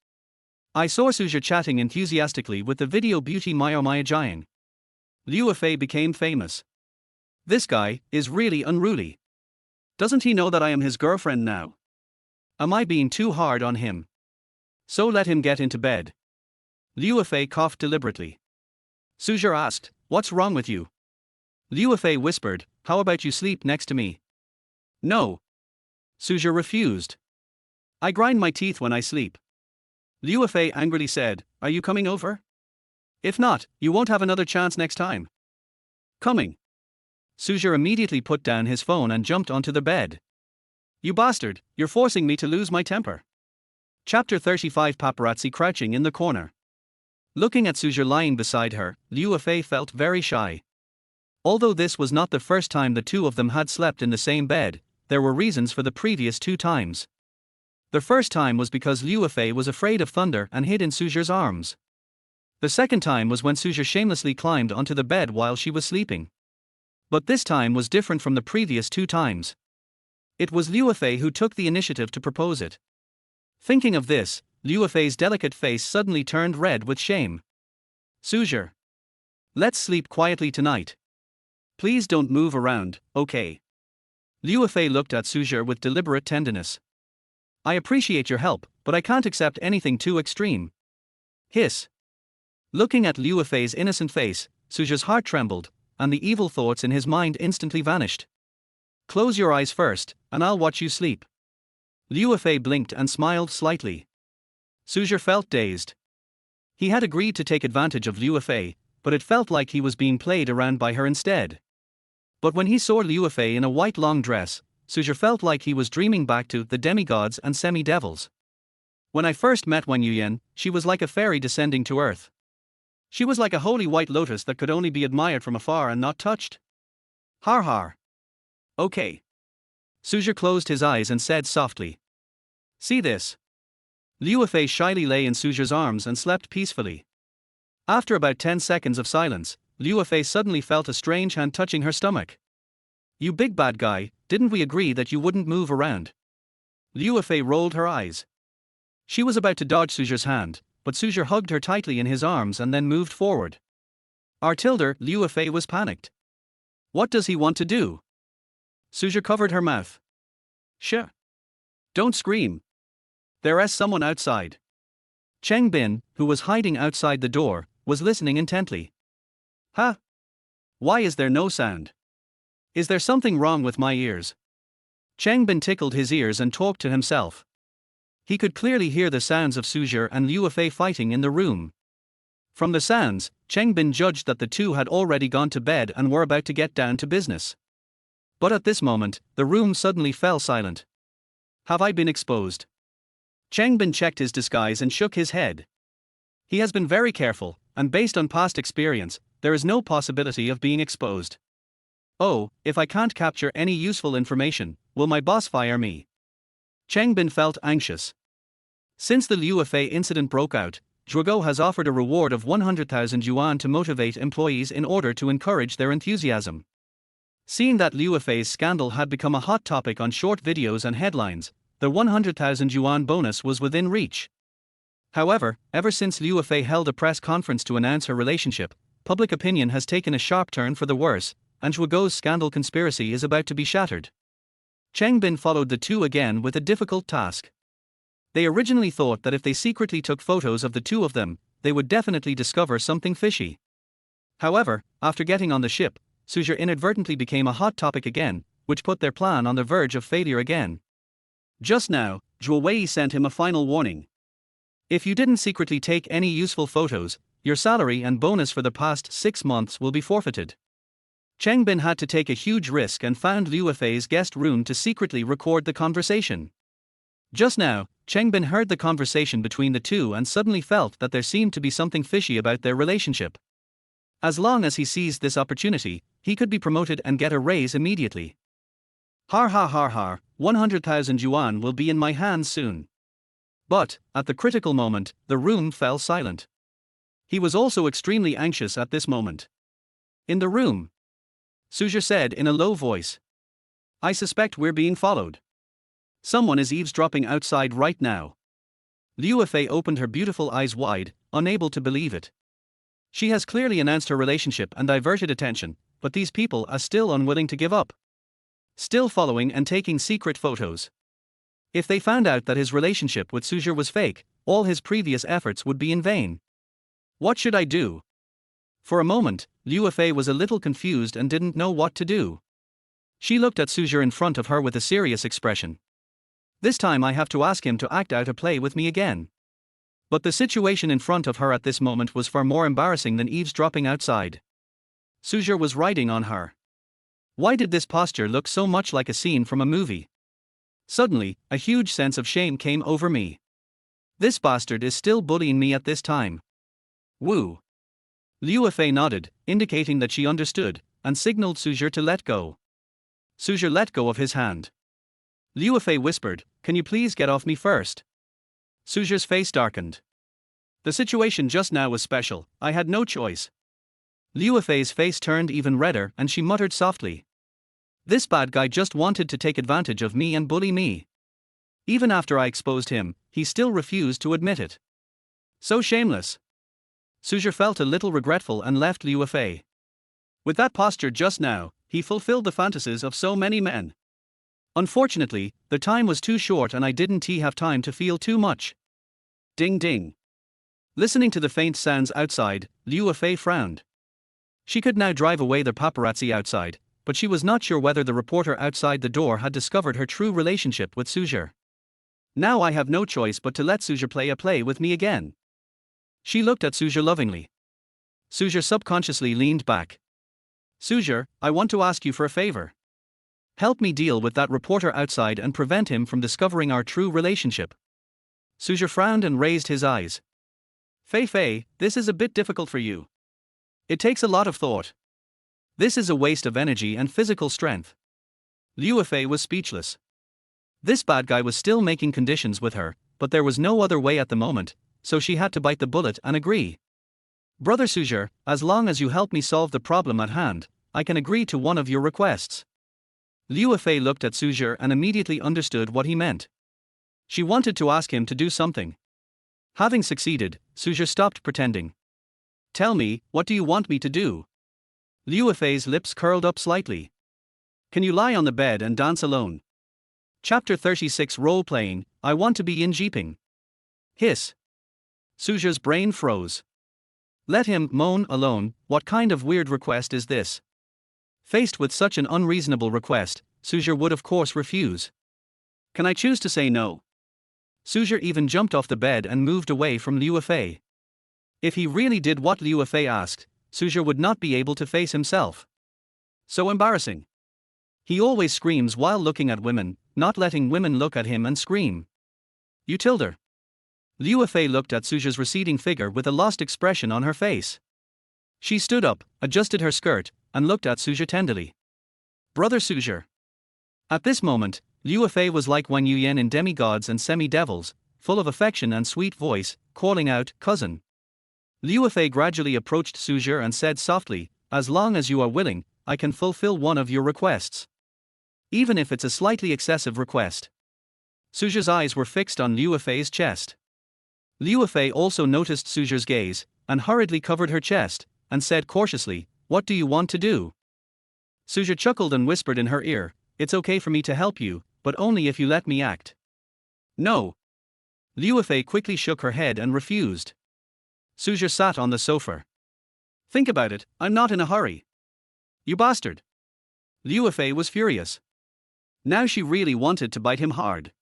I saw Su Zhe chatting enthusiastically with the video beauty Maya Jiang. Liu Fei became famous. This guy is really unruly. Doesn't he know that I am his girlfriend now? Am I being too hard on him? So let him get into bed. Liu Fei coughed deliberately. Su Zhe asked, what's wrong with you? Liu Fei whispered, how about you sleep next to me? No. Su Zhe refused. I grind my teeth when I sleep. Liu Fei angrily said, are you coming over? If not, you won't have another chance next time. Coming. Su Zhe immediately put down his phone and jumped onto the bed. You bastard, you're forcing me to lose my temper. Chapter 35. Paparazzi crouching in the corner. Looking at Su Zhe lying beside her, Liu Fei felt very shy. Although this was not the first time the two of them had slept in the same bed, there were reasons for the previous 2 times. The first time was because Liu Fei was afraid of thunder and hid in Su Zhe's arms. The second time was when Su Zhe shamelessly climbed onto the bed while she was sleeping. But this time was different from the previous 2 times. It was Liu Fei who took the initiative to propose it. Thinking of this, Liu Fei's delicate face suddenly turned red with shame. Su Zhe. Let's sleep quietly tonight. Please don't move around, okay? Liu Fei looked at Su Zhe with deliberate tenderness. I appreciate your help, but I can't accept anything too extreme. Hiss. Looking at Liu Fei's innocent face, Su Zhe's heart trembled, and the evil thoughts in his mind instantly vanished. Close your eyes first, and I'll watch you sleep. Liu Fei blinked and smiled slightly. Su Zhe felt dazed. He had agreed to take advantage of Liu Fei, but it felt like he was being played around by her instead. But when he saw Liu Fei in a white long dress, Su Zhe felt like he was dreaming back to the demigods and semi-devils. When I first met Wen Yuyan, she was like a fairy descending to earth. She was like a holy white lotus that could only be admired from afar and not touched. Har har. Okay. Su Zhe closed his eyes and said softly. See this. Liu Fei shyly lay in Su Zhe's arms and slept peacefully. After about 10 seconds of silence, Liu Fei suddenly felt a strange hand touching her stomach. You big bad guy, didn't we agree that you wouldn't move around? Liu Fei rolled her eyes. She was about to dodge Su Zhe's hand, but Su Zhe hugged her tightly in his arms and then moved forward. Liu Fei was panicked. What does he want to do? Su Zhe covered her mouth. Shh. Don't scream. There's someone outside. Cheng Bin, who was hiding outside the door, was listening intently. Huh? Why is there no sound? Is there something wrong with my ears? Cheng Bin tickled his ears and talked to himself. He could clearly hear the sounds of Su Zhe and Liu Fei fighting in the room. From the sounds, Cheng Bin judged that the two had already gone to bed and were about to get down to business. But at this moment, the room suddenly fell silent. Have I been exposed? Cheng Bin checked his disguise and shook his head. He has been very careful, and based on past experience, there is no possibility of being exposed. Oh, if I can't capture any useful information, will my boss fire me? Cheng Bin felt anxious. Since the Liu Fei incident broke out, Zhuge has offered a reward of 100,000 yuan to motivate employees in order to encourage their enthusiasm. Seeing that Liu Fei's scandal had become a hot topic on short videos and headlines, the 100,000 yuan bonus was within reach. However, ever since Liu Fei held a press conference to announce her relationship, public opinion has taken a sharp turn for the worse, and Zhuge's scandal conspiracy is about to be shattered. Cheng Bin followed the two again with a difficult task. They originally thought that if they secretly took photos of the two of them, they would definitely discover something fishy. However, after getting on the ship, Su Zhe inadvertently became a hot topic again, which put their plan on the verge of failure again. Just now, Zhuge Wei sent him a final warning. If you didn't secretly take any useful photos, your salary and bonus for the past 6 months will be forfeited. Cheng Bin had to take a huge risk and found Liu Fei's guest room to secretly record the conversation. Just now, Cheng Bin heard the conversation between the two and suddenly felt that there seemed to be something fishy about their relationship. As long as he seized this opportunity, he could be promoted and get a raise immediately. Har har har har, 100,000 yuan will be in my hands soon. But, at the critical moment, the room fell silent. He was also extremely anxious at this moment. In the room, Su Zhe said in a low voice, I suspect we're being followed. Someone is eavesdropping outside right now. Liu Fei opened her beautiful eyes wide, unable to believe it. She has clearly announced her relationship and diverted attention, but these people are still unwilling to give up. Still following and taking secret photos. If they found out that his relationship with Su Zhe was fake, all his previous efforts would be in vain. What should I do? For a moment, Liu Fei was a little confused and didn't know what to do. She looked at Su Zhe in front of her with a serious expression. This time I have to ask him to act out a play with me again. But the situation in front of her at this moment was far more embarrassing than eavesdropping outside. Su Zhe was riding on her. Why did this posture look so much like a scene from a movie? Suddenly, a huge sense of shame came over me. This bastard is still bullying me at this time. Woo. Liu Fei nodded, indicating that she understood, and signaled Su Zhe to let go. Su Zhe let go of his hand. Liu Fei whispered, Can you please get off me first? Su Zhe's face darkened. The situation just now was special, I had no choice. Liu Fei's face turned even redder and she muttered softly. This bad guy just wanted to take advantage of me and bully me. Even after I exposed him, he still refused to admit it. So shameless. Su Zhe felt a little regretful and left Liu Fei. With that posture just now, he fulfilled the fantasies of so many men. Unfortunately, the time was too short and I didn't have time to feel too much. Ding ding. Listening to the faint sounds outside, Liu Fei frowned. She could now drive away the paparazzi outside, but she was not sure whether the reporter outside the door had discovered her true relationship with Su Zhe. Now I have no choice but to let Su Zhe play a play with me again. She looked at Su Zhe lovingly. Su Zhe subconsciously leaned back. Su Zhe, I want to ask you for a favor. Help me deal with that reporter outside and prevent him from discovering our true relationship. Su Zhe frowned and raised his eyes. Fei, this is a bit difficult for you. It takes a lot of thought. This is a waste of energy and physical strength. Liu Fei was speechless. This bad guy was still making conditions with her, but there was no other way at the moment, so she had to bite the bullet and agree. Brother Su Zhe, as long as you help me solve the problem at hand, I can agree to one of your requests. Liu Fei looked at Su Zhe and immediately understood what he meant. She wanted to ask him to do something. Having succeeded, Su Zhe stopped pretending. Tell me, what do you want me to do? Liu Fei's lips curled up slightly. Can you lie on the bed and dance alone? Chapter 36 Role-playing, I want to be in jeeping. Hiss. Su Zhe's brain froze. Let him moan alone, what kind of weird request is this? Faced with such an unreasonable request, Su Zhe would of course refuse. Can I choose to say no? Su Zhe even jumped off the bed and moved away from Liu Fei. If he really did what Liu Fei asked, Su Zhe would not be able to face himself. So embarrassing. He always screams while looking at women, not letting women look at him and scream. You told her. Liu Fei looked at Su Zhe's receding figure with a lost expression on her face. She stood up, adjusted her skirt, and looked at Su Zhe tenderly. Brother Su Zhe. At this moment, Liu Fei was like Wang Yuyan in Demigods and Semi-Devils, full of affection and sweet voice, calling out, cousin. Liu Fei gradually approached Su Zhe and said softly, as long as you are willing, I can fulfill one of your requests. Even if it's a slightly excessive request. Su Zhe's eyes were fixed on Liu Fei's chest. Liu Fei also noticed Su Zhe's gaze, and hurriedly covered her chest, and said cautiously, what do you want to do? Su Zhe chuckled and whispered in her ear, it's okay for me to help you, but only if you let me act. No. Liu Fei quickly shook her head and refused. Su Zhe sat on the sofa. Think about it, I'm not in a hurry. You bastard. Liu Fei was furious. Now she really wanted to bite him hard.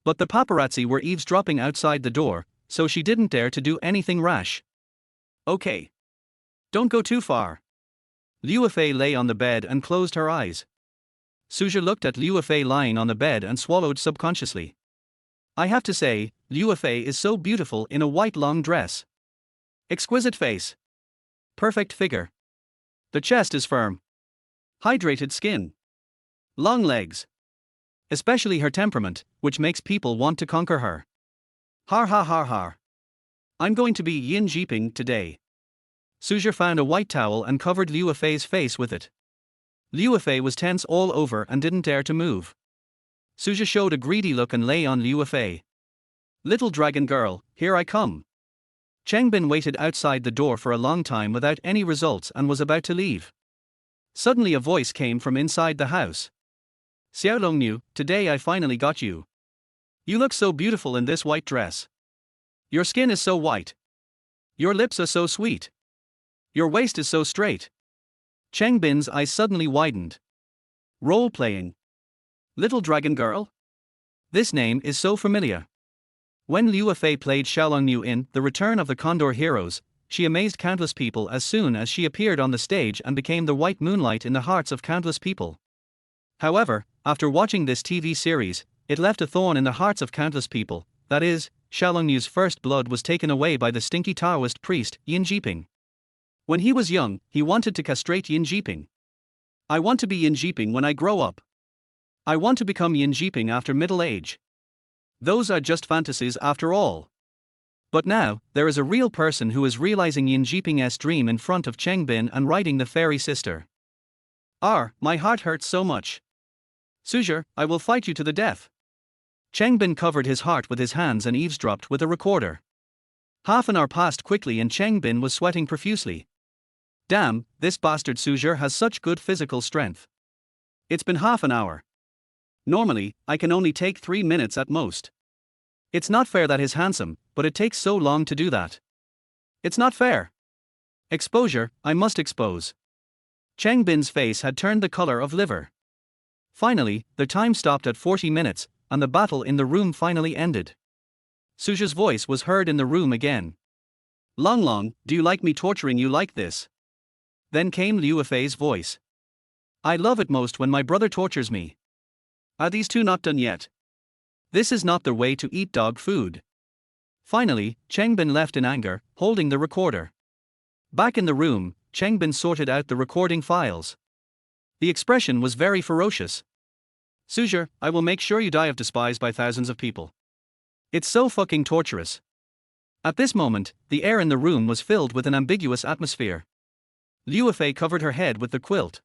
But the paparazzi were eavesdropping outside the door, so she didn't dare to do anything rash. Okay. Don't go too far. Liu Fei lay on the bed and closed her eyes. Su Zhe looked at Liu Fei lying on the bed and swallowed subconsciously. I have to say, Liu Fei is so beautiful in a white long dress. Exquisite face. Perfect figure. The chest is firm. Hydrated skin. Long legs. Especially her temperament, which makes people want to conquer her. Har har har har. I'm going to be Yin Jiping today. Su Zhe found a white towel and covered Liu Fei's face with it. Liu Fei was tense all over and didn't dare to move. Su Zhe showed a greedy look and lay on Liu Fei. Little dragon girl, here I come. Chengbin waited outside the door for a long time without any results and was about to leave. Suddenly a voice came from inside the house. Xiaolongniu, today I finally got you. You look so beautiful in this white dress. Your skin is so white. Your lips are so sweet. Your waist is so straight. Chengbin's eyes suddenly widened. Role-playing. Little dragon girl? This name is so familiar. When Liu Fei played Xiaolongniu in The Return of the Condor Heroes, she amazed countless people as soon as she appeared on the stage and became the white moonlight in the hearts of countless people. However, after watching this TV series, it left a thorn in the hearts of countless people, that is, Xiaolongniu's first blood was taken away by the stinky Taoist priest, Yin Jiping. When he was young, he wanted to castrate Yin Jiping. I want to be Yin Jiping when I grow up. I want to become Yin Jiping after middle age. Those are just fantasies after all. But now, there is a real person who is realizing Yin Jiping's dream in front of Chengbin and riding the fairy sister. My heart hurts so much. Su Zhe, I will fight you to the death. Chengbin covered his heart with his hands and eavesdropped with a recorder. Half an hour passed quickly and Chengbin was sweating profusely. Damn, this bastard Su Zhe has such good physical strength. It's been half an hour. Normally, I can only take 3 minutes at most. It's not fair that he's handsome, but it takes so long to do that. It's not fair. Exposure, I must expose. Chengbin's face had turned the color of liver. Finally, the time stopped at 40 minutes, and the battle in the room finally ended. Su Zhe's voice was heard in the room again. Long, do you like me torturing you like this? Then came Liu Fei's voice. I love it most when my brother tortures me. Are these two not done yet? This is not the way to eat dog food. Finally, Chengbin left in anger, holding the recorder. Back in the room, Chengbin sorted out the recording files. The expression was very ferocious. Su Zhe, I will make sure you die of despise by thousands of people. It's so fucking torturous. At this moment, the air in the room was filled with an ambiguous atmosphere. Liu Fei covered her head with the quilt.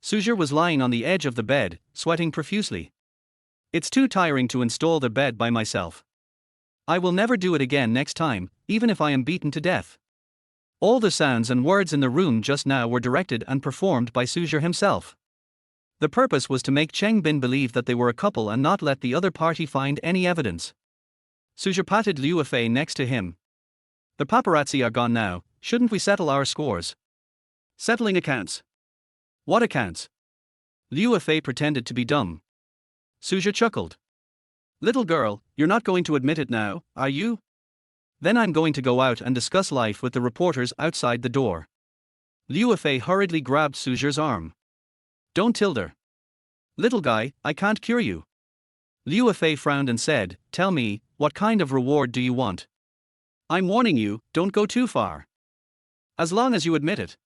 Su Zhe was lying on the edge of the bed, sweating profusely. It's too tiring to install the bed by myself. I will never do it again next time, even if I am beaten to death. All the sounds and words in the room just now were directed and performed by Su Zhe himself. The purpose was to make Chengbin believe that they were a couple and not let the other party find any evidence. Su Zhe patted Liu Fei next to him. The paparazzi are gone now, shouldn't we settle our scores? Settling accounts. What accounts? Liu Fei pretended to be dumb. Su Zhe chuckled. Little girl, you're not going to admit it now, are you? Then I'm going to go out and discuss life with the reporters outside the door. Liu Fei hurriedly grabbed Su Zhe's arm. Don't tilde. Little guy, I can't cure you. Liu Fei frowned and said, tell me, what kind of reward do you want? I'm warning you, don't go too far. As long as you admit it.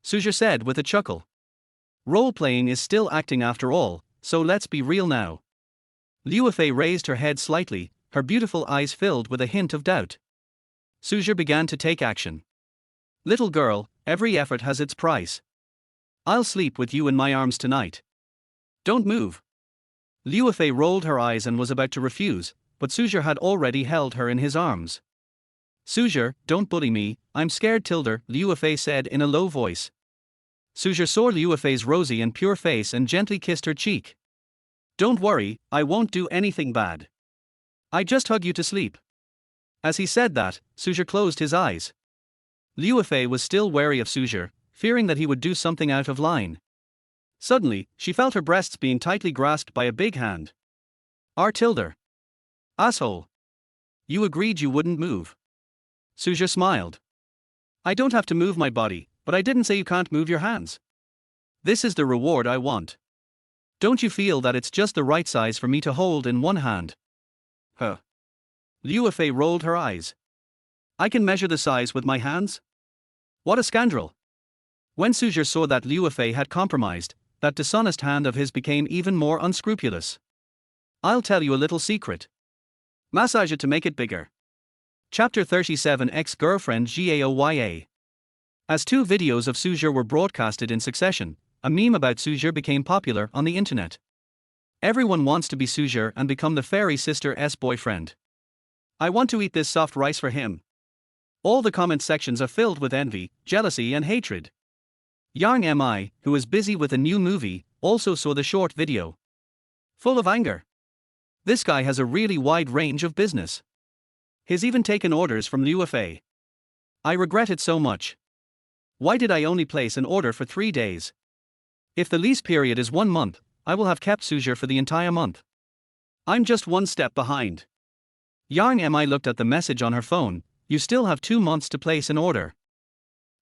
Su Zhe said with a chuckle. Role-playing is still acting after all, so let's be real now. Liu Fei raised her head slightly, her beautiful eyes filled with a hint of doubt. Su Zhe began to take action. Little girl, every effort has its price. I'll sleep with you in my arms tonight. Don't move. Liu Fei rolled her eyes and was about to refuse, but Su Zhe had already held her in his arms. Su Zhe, don't bully me, I'm scared tilde, Liu Fei said in a low voice. Su Zhe saw Liu Fei's rosy and pure face and gently kissed her cheek. Don't worry, I won't do anything bad. I just hug you to sleep. As he said that, Su Zhe closed his eyes. Liu Fei was still wary of Su Zhe, fearing that he would do something out of line. Suddenly, she felt her breasts being tightly grasped by a big hand. R tilde. Asshole. You agreed you wouldn't move. Su Zhe smiled. I don't have to move my body, but I didn't say you can't move your hands. This is the reward I want. Don't you feel that it's just the right size for me to hold in one hand? Huh. Liu Fei rolled her eyes. I can measure the size with my hands? What a scoundrel. When Su Zhe saw that Liu Fei had compromised, that dishonest hand of his became even more unscrupulous. I'll tell you a little secret. Massage it to make it bigger. Chapter 37 Ex-Girlfriend Gaoya. As two videos of Su Zhe were broadcasted in succession, a meme about Su Zhe became popular on the internet. Everyone wants to be Su Zhe and become the fairy sister's boyfriend. I want to eat this soft rice for him. All the comment sections are filled with envy, jealousy and hatred. Yang Mi, who is busy with a new movie, also saw the short video. Full of anger. This guy has a really wide range of business. He's even taken orders from Liu Fei. I regret it so much. Why did I only place an order for 3 days? If the lease period is 1 month, I will have kept Su Zhe for the entire month. I'm just one step behind. Yang Mi looked at the message on her phone. You still have 2 months to place an order.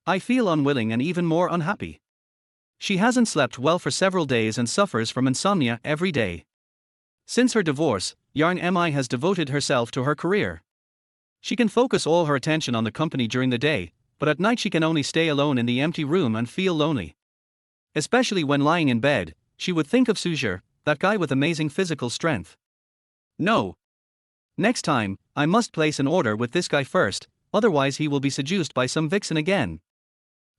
I feel unwilling and even more unhappy. She hasn't slept well for several days and suffers from insomnia every day. Since her divorce, Yang Mi has devoted herself to her career. She can focus all her attention on the company during the day, but at night she can only stay alone in the empty room and feel lonely. Especially when lying in bed, she would think of Su Zhe, that guy with amazing physical strength. No. Next time, I must place an order with this guy first, otherwise he will be seduced by some vixen again.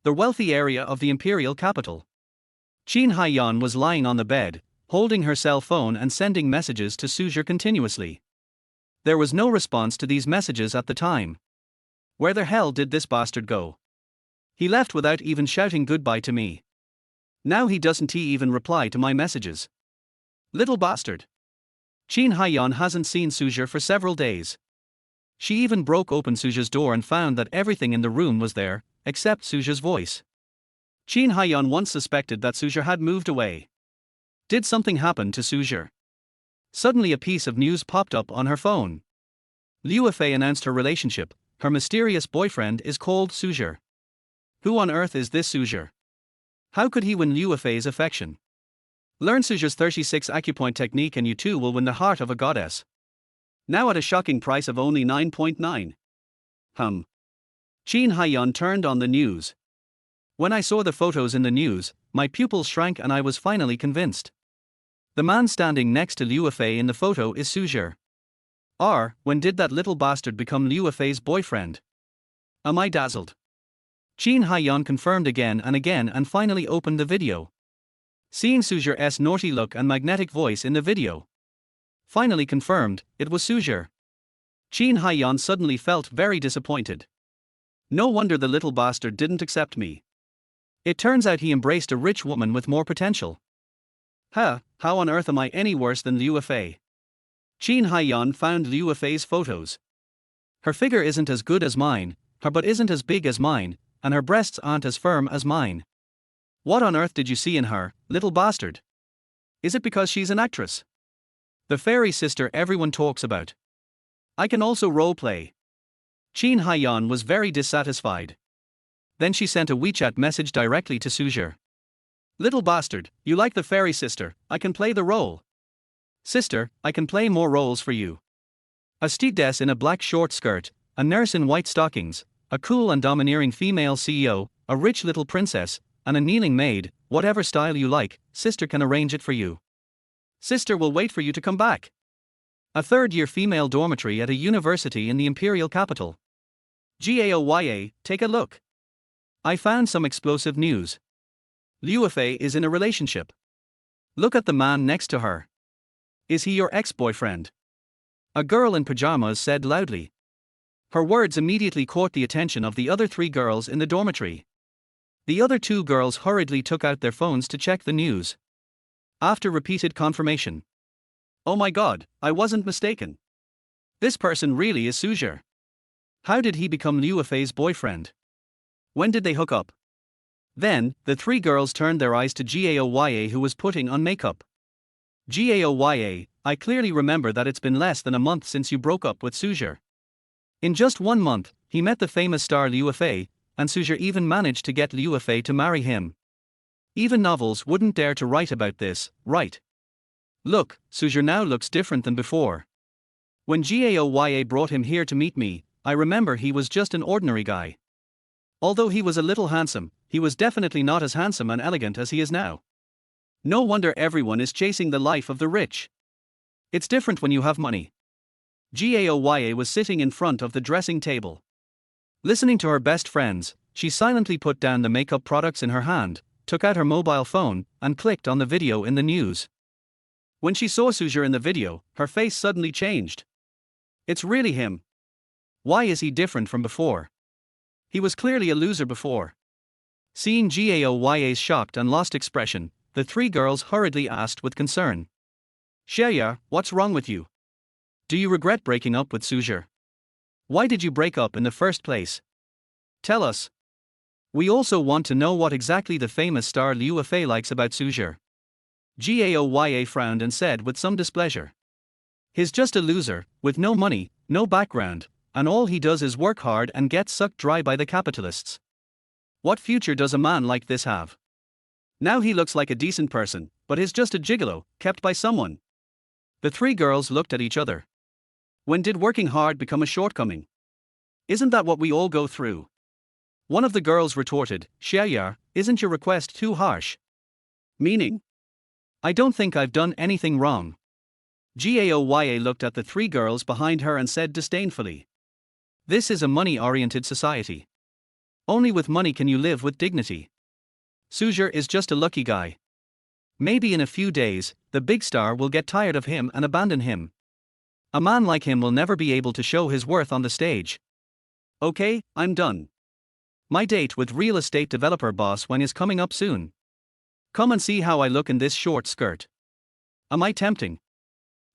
The wealthy area of the imperial capital. Qin Haiyan was lying on the bed, holding her cell phone and sending messages to Su Zhe continuously. There was no response to these messages at the time. Where the hell did this bastard go? He left without even shouting goodbye to me. Now he doesn't even reply to my messages. Little bastard. Qin Haiyan hasn't seen Su Zhe for several days. She even broke open Su Zhe's door and found that everything in the room was there, except Su Zhe's voice. Qin Haiyan once suspected that Su Zhe had moved away. Did something happen to Su Zhe? Suddenly a piece of news popped up on her phone. Liu Fei announced her relationship. Her mysterious boyfriend is called Su Zhe. Who on earth is this Su Zhe? How could he win Liu Fei's affection? Learn Su Zhe's 36 acupoint technique and you too will win the heart of a goddess. Now at a shocking price of only 9.9. Qin Haiyan turned on the news. When I saw the photos in the news, my pupils shrank and I was finally convinced. The man standing next to Liu Fei in the photo is Su Zhe. When did that little bastard become Liu Fei's boyfriend? Am I dazzled? Qin Haiyan confirmed again and finally opened the video. Seeing Su Zhe's naughty look and magnetic voice in the video. Finally confirmed, it was Su Zhe. Qin Haiyan suddenly felt very disappointed. No wonder the little bastard didn't accept me. It turns out he embraced a rich woman with more potential. How on earth am I any worse than Liu Fei? Qin Haiyan found Liu Fei's photos. Her figure isn't as good as mine, her butt isn't as big as mine, and her breasts aren't as firm as mine. What on earth did you see in her, little bastard? Is it because she's an actress? The fairy sister everyone talks about. I can also roleplay. Qin Haiyan was very dissatisfied. Then she sent a WeChat message directly to Su Zhe. Little bastard, you like the fairy sister, I can play the role. Sister, I can play more roles for you. A stewardess in a black short skirt, a nurse in white stockings, a cool and domineering female CEO, a rich little princess, and a kneeling maid, whatever style you like, sister can arrange it for you. Sister will wait for you to come back. A third-year female dormitory at a university in the imperial capital. GAOYA, take a look. I found some explosive news. Liu Fei is in a relationship. Look at the man next to her. Is he your ex-boyfriend? A girl in pajamas said loudly. Her words immediately caught the attention of the other 3 girls in the dormitory. The other 2 girls hurriedly took out their phones to check the news. After repeated confirmation. Oh my god, I wasn't mistaken. This person really is Su Zhe. How did he become Liu Fei's boyfriend? When did they hook up? Then, the 3 girls turned their eyes to GAOYA, who was putting on makeup. GAOYA, I clearly remember that it's been less than a month since you broke up with Su Zhe. In just 1 month, he met the famous star Liu Fei, and Su Zhe even managed to get Liu Fei to marry him. Even novels wouldn't dare to write about this, right? Look, Su Zhe now looks different than before. When GAOYA brought him here to meet me, I remember he was just an ordinary guy. Although he was a little handsome, he was definitely not as handsome and elegant as he is now. No wonder everyone is chasing the life of the rich. It's different when you have money. GAOYA was sitting in front of the dressing table. Listening to her best friends, she silently put down the makeup products in her hand, took out her mobile phone, and clicked on the video in the news. When she saw Su Zhe in the video, her face suddenly changed. It's really him. Why is he different from before? He was clearly a loser before. Seeing GAOYA's shocked and lost expression, the 3 girls hurriedly asked with concern. Xia, what's wrong with you? Do you regret breaking up with Su Zhe? Why did you break up in the first place? Tell us. We also want to know what exactly the famous star Liu Fei likes about Su Zhe. GAOYA frowned and said with some displeasure. He's just a loser, with no money, no background, and all he does is work hard and get sucked dry by the capitalists. What future does a man like this have? Now he looks like a decent person, but he's just a gigolo, kept by someone. The 3 girls looked at each other. When did working hard become a shortcoming? Isn't that what we all go through? One of the girls retorted, Xia, isn't your request too harsh? Meaning? I don't think I've done anything wrong. GAOYA looked at the 3 girls behind her and said disdainfully. This is a money-oriented society. Only with money can you live with dignity. Su Zhe is just a lucky guy. Maybe in a few days, the big star will get tired of him and abandon him. A man like him will never be able to show his worth on the stage. Okay, I'm done. My date with real estate developer boss Wen is coming up soon. Come and see how I look in this short skirt. Am I tempting?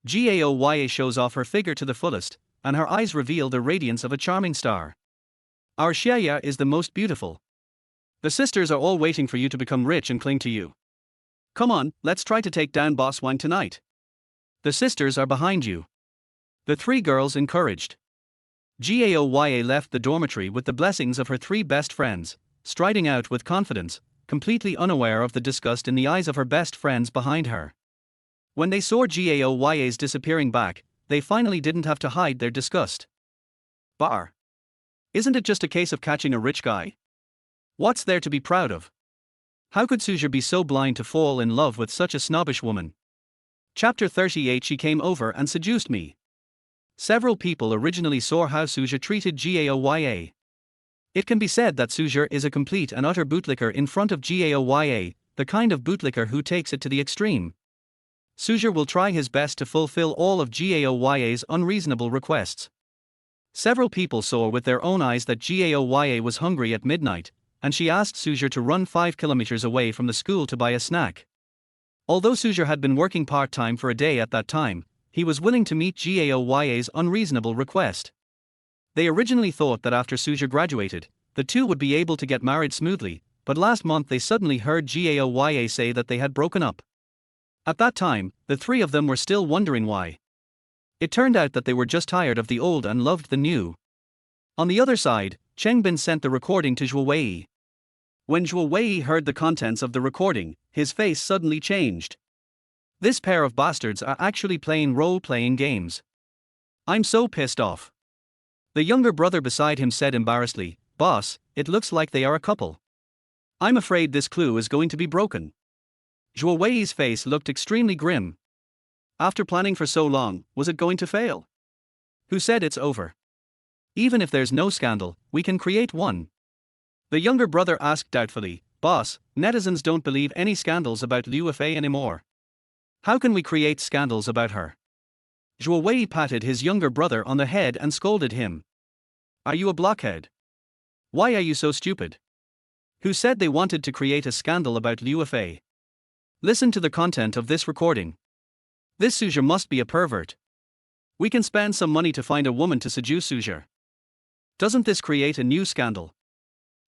GAOYA shows off her figure to the fullest, and her eyes reveal the radiance of a charming star. Our Xia is the most beautiful. The sisters are all waiting for you to become rich and cling to you. Come on, let's try to take down Boss Wang tonight. The sisters are behind you. The 3 girls encouraged. GAOYA left the dormitory with the blessings of her 3 best friends, striding out with confidence, completely unaware of the disgust in the eyes of her best friends behind her. When they saw GAOYA's disappearing back, they finally didn't have to hide their disgust. Bar. Isn't it just a case of catching a rich guy? What's there to be proud of? How could Su Zhe be so blind to fall in love with such a snobbish woman? Chapter 38. She came over and seduced me. Several people originally saw how Su Zhe treated GAOYA. It can be said that Su Zhe is a complete and utter bootlicker in front of GAOYA, the kind of bootlicker who takes it to the extreme. Su Zhe will try his best to fulfill all of GAOYA's unreasonable requests. Several people saw with their own eyes that GAOYA was hungry at midnight, and she asked Su Zhe to run 5 kilometers away from the school to buy a snack. Although Su Zhe had been working part-time for a day at that time, he was willing to meet GAOYA's unreasonable request. They originally thought that after Su Zhe graduated, the two would be able to get married smoothly, but last month they suddenly heard Gaoya say that they had broken up. At that time, the three of them were still wondering why. It turned out that they were just tired of the old and loved the new. On the other side, Chengbin sent the recording to Zhu Wei. When Zhu Wei heard the contents of the recording, his face suddenly changed. This pair of bastards are actually playing role-playing games. I'm so pissed off. The younger brother beside him said embarrassedly, "Boss, it looks like they are a couple. I'm afraid this clue is going to be broken." Zhu Wei's face looked extremely grim. After planning for so long, was it going to fail? Who said it's over? Even if there's no scandal, we can create one. The younger brother asked doubtfully, "Boss, netizens don't believe any scandals about Liu Fei anymore. How can we create scandals about her?" Zhu Wei patted his younger brother on the head and scolded him. "Are you a blockhead? Why are you so stupid? Who said they wanted to create a scandal about Liu Fei? Listen to the content of this recording. This Su Zhe must be a pervert. We can spend some money to find a woman to seduce Su Zhe. Doesn't this create a new scandal?"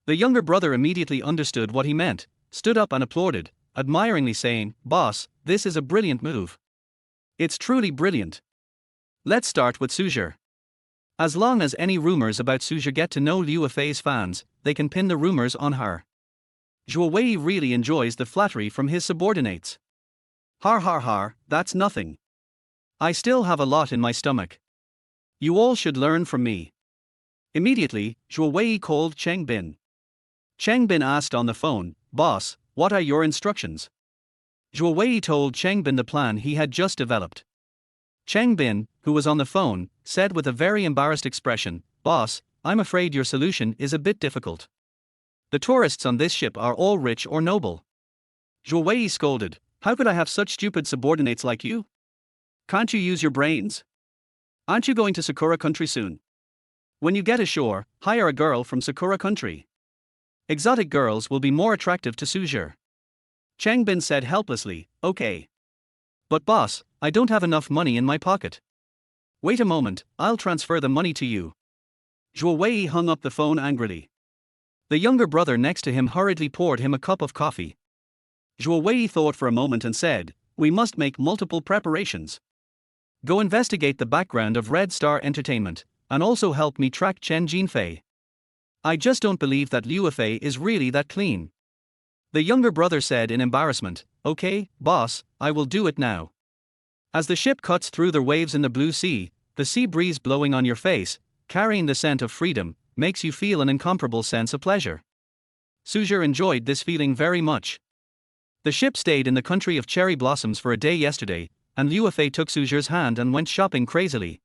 The younger brother immediately understood what he meant, stood up and applauded, admiringly saying, "Boss, this is a brilliant move. It's truly brilliant. Let's start with Su Zhe. As long as any rumors about Su Zhe get to know Liu Fei's fans, they can pin the rumors on her." Zhu Wei really enjoys the flattery from his subordinates. Har har har, that's nothing. I still have a lot in my stomach. You all should learn from me. Immediately, Zhu Wei called Chengbin. Chengbin asked on the phone, "Boss, what are your instructions?" Zhu Wei told Chengbin the plan he had just developed. Chengbin, who was on the phone, said with a very embarrassed expression, "Boss, I'm afraid your solution is a bit difficult. The tourists on this ship are all rich or noble." Zhu Wei scolded, "How could I have such stupid subordinates like you? Can't you use your brains? Aren't you going to Sakura country soon? When you get ashore, hire a girl from Sakura country. Exotic girls will be more attractive to Su Zhe." Chengbin said helplessly, "Okay. But boss, I don't have enough money in my pocket." "Wait a moment, I'll transfer the money to you." Zhu Wei hung up the phone angrily. The younger brother next to him hurriedly poured him a cup of coffee. Zhu Wei thought for a moment and said, "We must make multiple preparations. Go investigate the background of Red Star Entertainment, and also help me track Chen Jinfei. I just don't believe that Liu Fei is really that clean." The younger brother said in embarrassment, "Okay, boss, I will do it now." As the ship cuts through the waves in the blue sea, the sea breeze blowing on your face, carrying the scent of freedom, makes you feel an incomparable sense of pleasure. Su Zhe enjoyed this feeling very much. The ship stayed in the country of cherry blossoms for a day yesterday, and Liu Fei took Su Zhe's hand and went shopping crazily.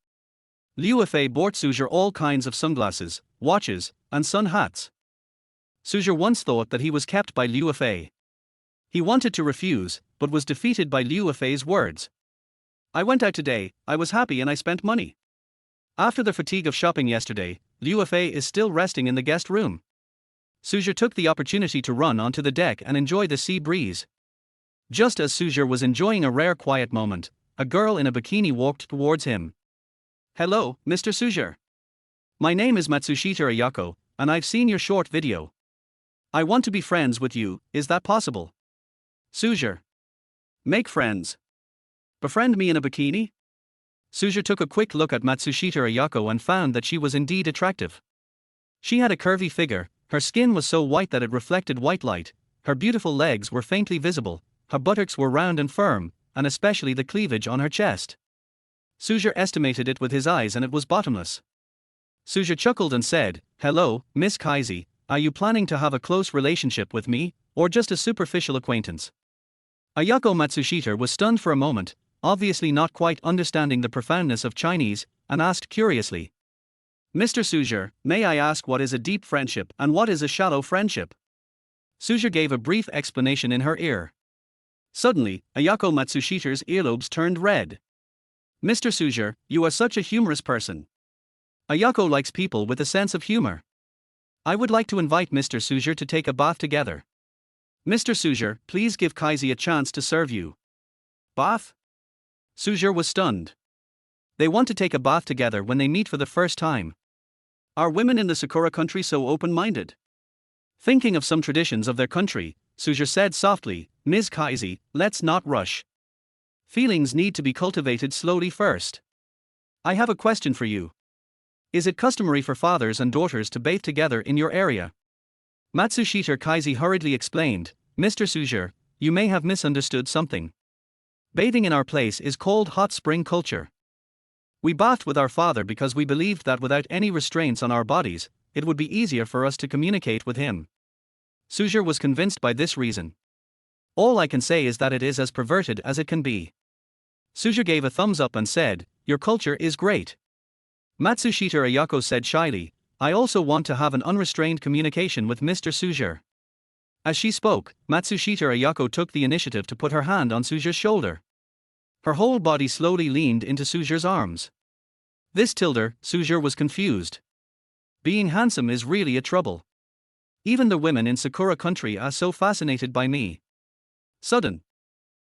Liu Fei bought Su Zhe all kinds of sunglasses, watches, and sun hats. Su Zhe once thought that he was kept by Liu Fei. He wanted to refuse, but was defeated by Liu Fei's words. "I went out today, I was happy and I spent money. After the fatigue of shopping yesterday, Liu Fei is still resting in the guest room." Su Zhe took the opportunity to run onto the deck and enjoy the sea breeze. Just as Su Zhe was enjoying a rare quiet moment, a girl in a bikini walked towards him. "Hello, Mr. Su Zhe. My name is Matsushita Ayako, and I've seen your short video. I want to be friends with you, is that possible?" Su Zhe. "Make friends. Befriend me in a bikini?" Su Zhe took a quick look at Matsushita Ayako and found that she was indeed attractive. She had a curvy figure, her skin was so white that it reflected white light, her beautiful legs were faintly visible, her buttocks were round and firm, and especially the cleavage on her chest. Su Zhe estimated it with his eyes and it was bottomless. Su Zhe chuckled and said, "Hello, Miss Kaizi, are you planning to have a close relationship with me, or just a superficial acquaintance?" Ayako Matsushita was stunned for a moment, obviously not quite understanding the profoundness of Chinese, and asked curiously, "Mr. Su Zhe, may I ask what is a deep friendship and what is a shallow friendship?" Su Zhe gave a brief explanation in her ear. Suddenly, Ayako Matsushita's earlobes turned red. "Mr. Su Zhe, you are such a humorous person. Ayako likes people with a sense of humor. I would like to invite Mr. Su Zhe to take a bath together. Mr. Su Zhe, please give Kaizi a chance to serve you." "Bath?" Su Zhe was stunned. They want to take a bath together when they meet for the first time. Are women in the Sakura country so open-minded? Thinking of some traditions of their country, Su Zhe said softly, Ms. Kaizi, let's not rush. Feelings need to be cultivated slowly first. I have a question for you. Is it customary for fathers and daughters to bathe together in your area? Matsushita Kaizi hurriedly explained, Mr. Su Zhe, you may have misunderstood something. Bathing in our place is called hot spring culture. We bathed with our father because we believed that without any restraints on our bodies, it would be easier for us to communicate with him. Su Zhe was convinced by this reason. All I can say is that it is as perverted as it can be. Su Zhe gave a thumbs up and said, your culture is great. Matsushita Ayako said shyly, I also want to have an unrestrained communication with Mr. Su Zhe. As she spoke, Matsushita Ayako took the initiative to put her hand on Su Zhe's shoulder. Her whole body slowly leaned into Su Zhe's arms. This tilder, Su Zhe was confused. Being handsome is really a trouble. Even the women in Sakura country are so fascinated by me. Sudden.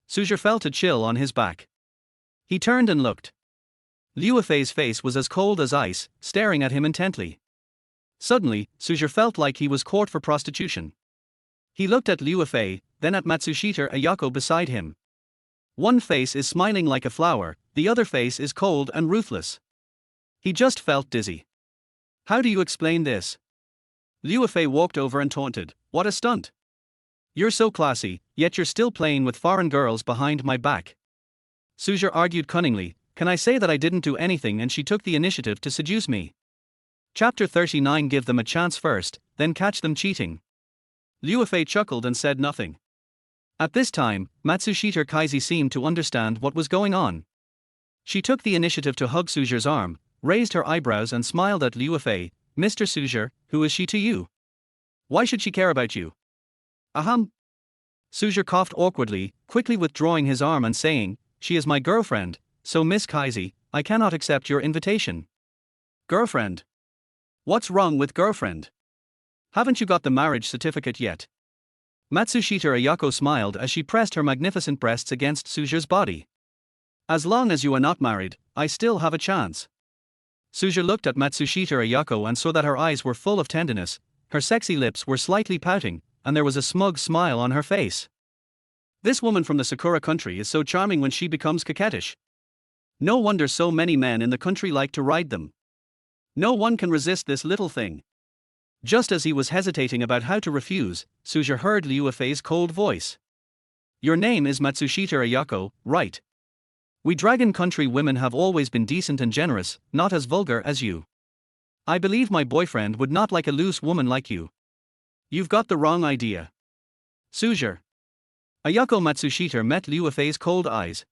Su Zhe felt a chill on his back. He turned and looked. Liu Fei's face was as cold as ice, staring at him intently. Suddenly, Su Zhe felt like he was caught for prostitution. He looked at Liu Fei, then at Matsushita Ayako beside him. One face is smiling like a flower, the other face is cold and ruthless. He just felt dizzy. How do you explain this? Liu Fei walked over and taunted, what a stunt. You're so classy, yet you're still playing with foreign girls behind my back. Su Zhe argued cunningly, can I say that I didn't do anything and she took the initiative to seduce me? Chapter 39 Give them a chance first, then catch them cheating. Liu Fei chuckled and said nothing. At this time, Matsushita Kaizi seemed to understand what was going on. She took the initiative to hug Su Zhe's arm, raised her eyebrows and smiled at Liu Fei, Mr. Su Zhe, who is she to you? Why should she care about you? Ahem. Su Zhe coughed awkwardly, quickly withdrawing his arm and saying, she is my girlfriend, so Miss Kaizi, I cannot accept your invitation. Girlfriend? What's wrong with girlfriend? Haven't you got the marriage certificate yet? Matsushita Ayako smiled as she pressed her magnificent breasts against Su Zhe's body. As long as you are not married, I still have a chance. Su Zhe looked at Matsushita Ayako and saw that her eyes were full of tenderness, her sexy lips were slightly pouting, and there was a smug smile on her face. This woman from the Sakura country is so charming when she becomes coquettish. No wonder so many men in the country like to ride them. No one can resist this little thing. Just as he was hesitating about how to refuse, Su Zhe heard Liu Fei's cold voice. Your name is Matsushita Ayako, right? We dragon country women have always been decent and generous, not as vulgar as you. I believe my boyfriend would not like a loose woman like you. You've got the wrong idea. Su Zhe. Ayako Matsushita met Liu Fei's cold eyes.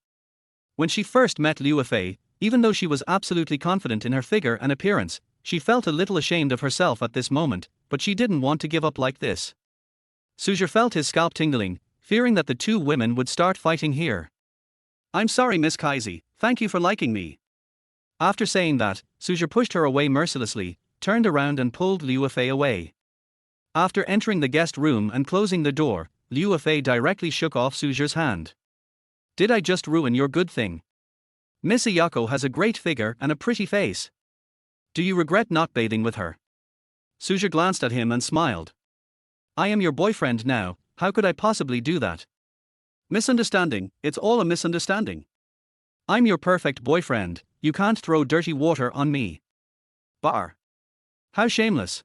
When she first met Liu Fei, even though she was absolutely confident in her figure and appearance, she felt a little ashamed of herself at this moment, but she didn't want to give up like this. Su Zhe felt his scalp tingling, fearing that the two women would start fighting here. I'm sorry Miss Kaizi, thank you for liking me. After saying that, Su Zhe pushed her away mercilessly, turned around and pulled Liu Fei away. After entering the guest room and closing the door, Liu Fei directly shook off Su Zhe's hand. Did I just ruin your good thing? Miss Ayako has a great figure and a pretty face. Do you regret not bathing with her? Su Zhe glanced at him and smiled. I am your boyfriend now, how could I possibly do that? Misunderstanding, it's all a misunderstanding. I'm your perfect boyfriend, you can't throw dirty water on me. Bar. How shameless.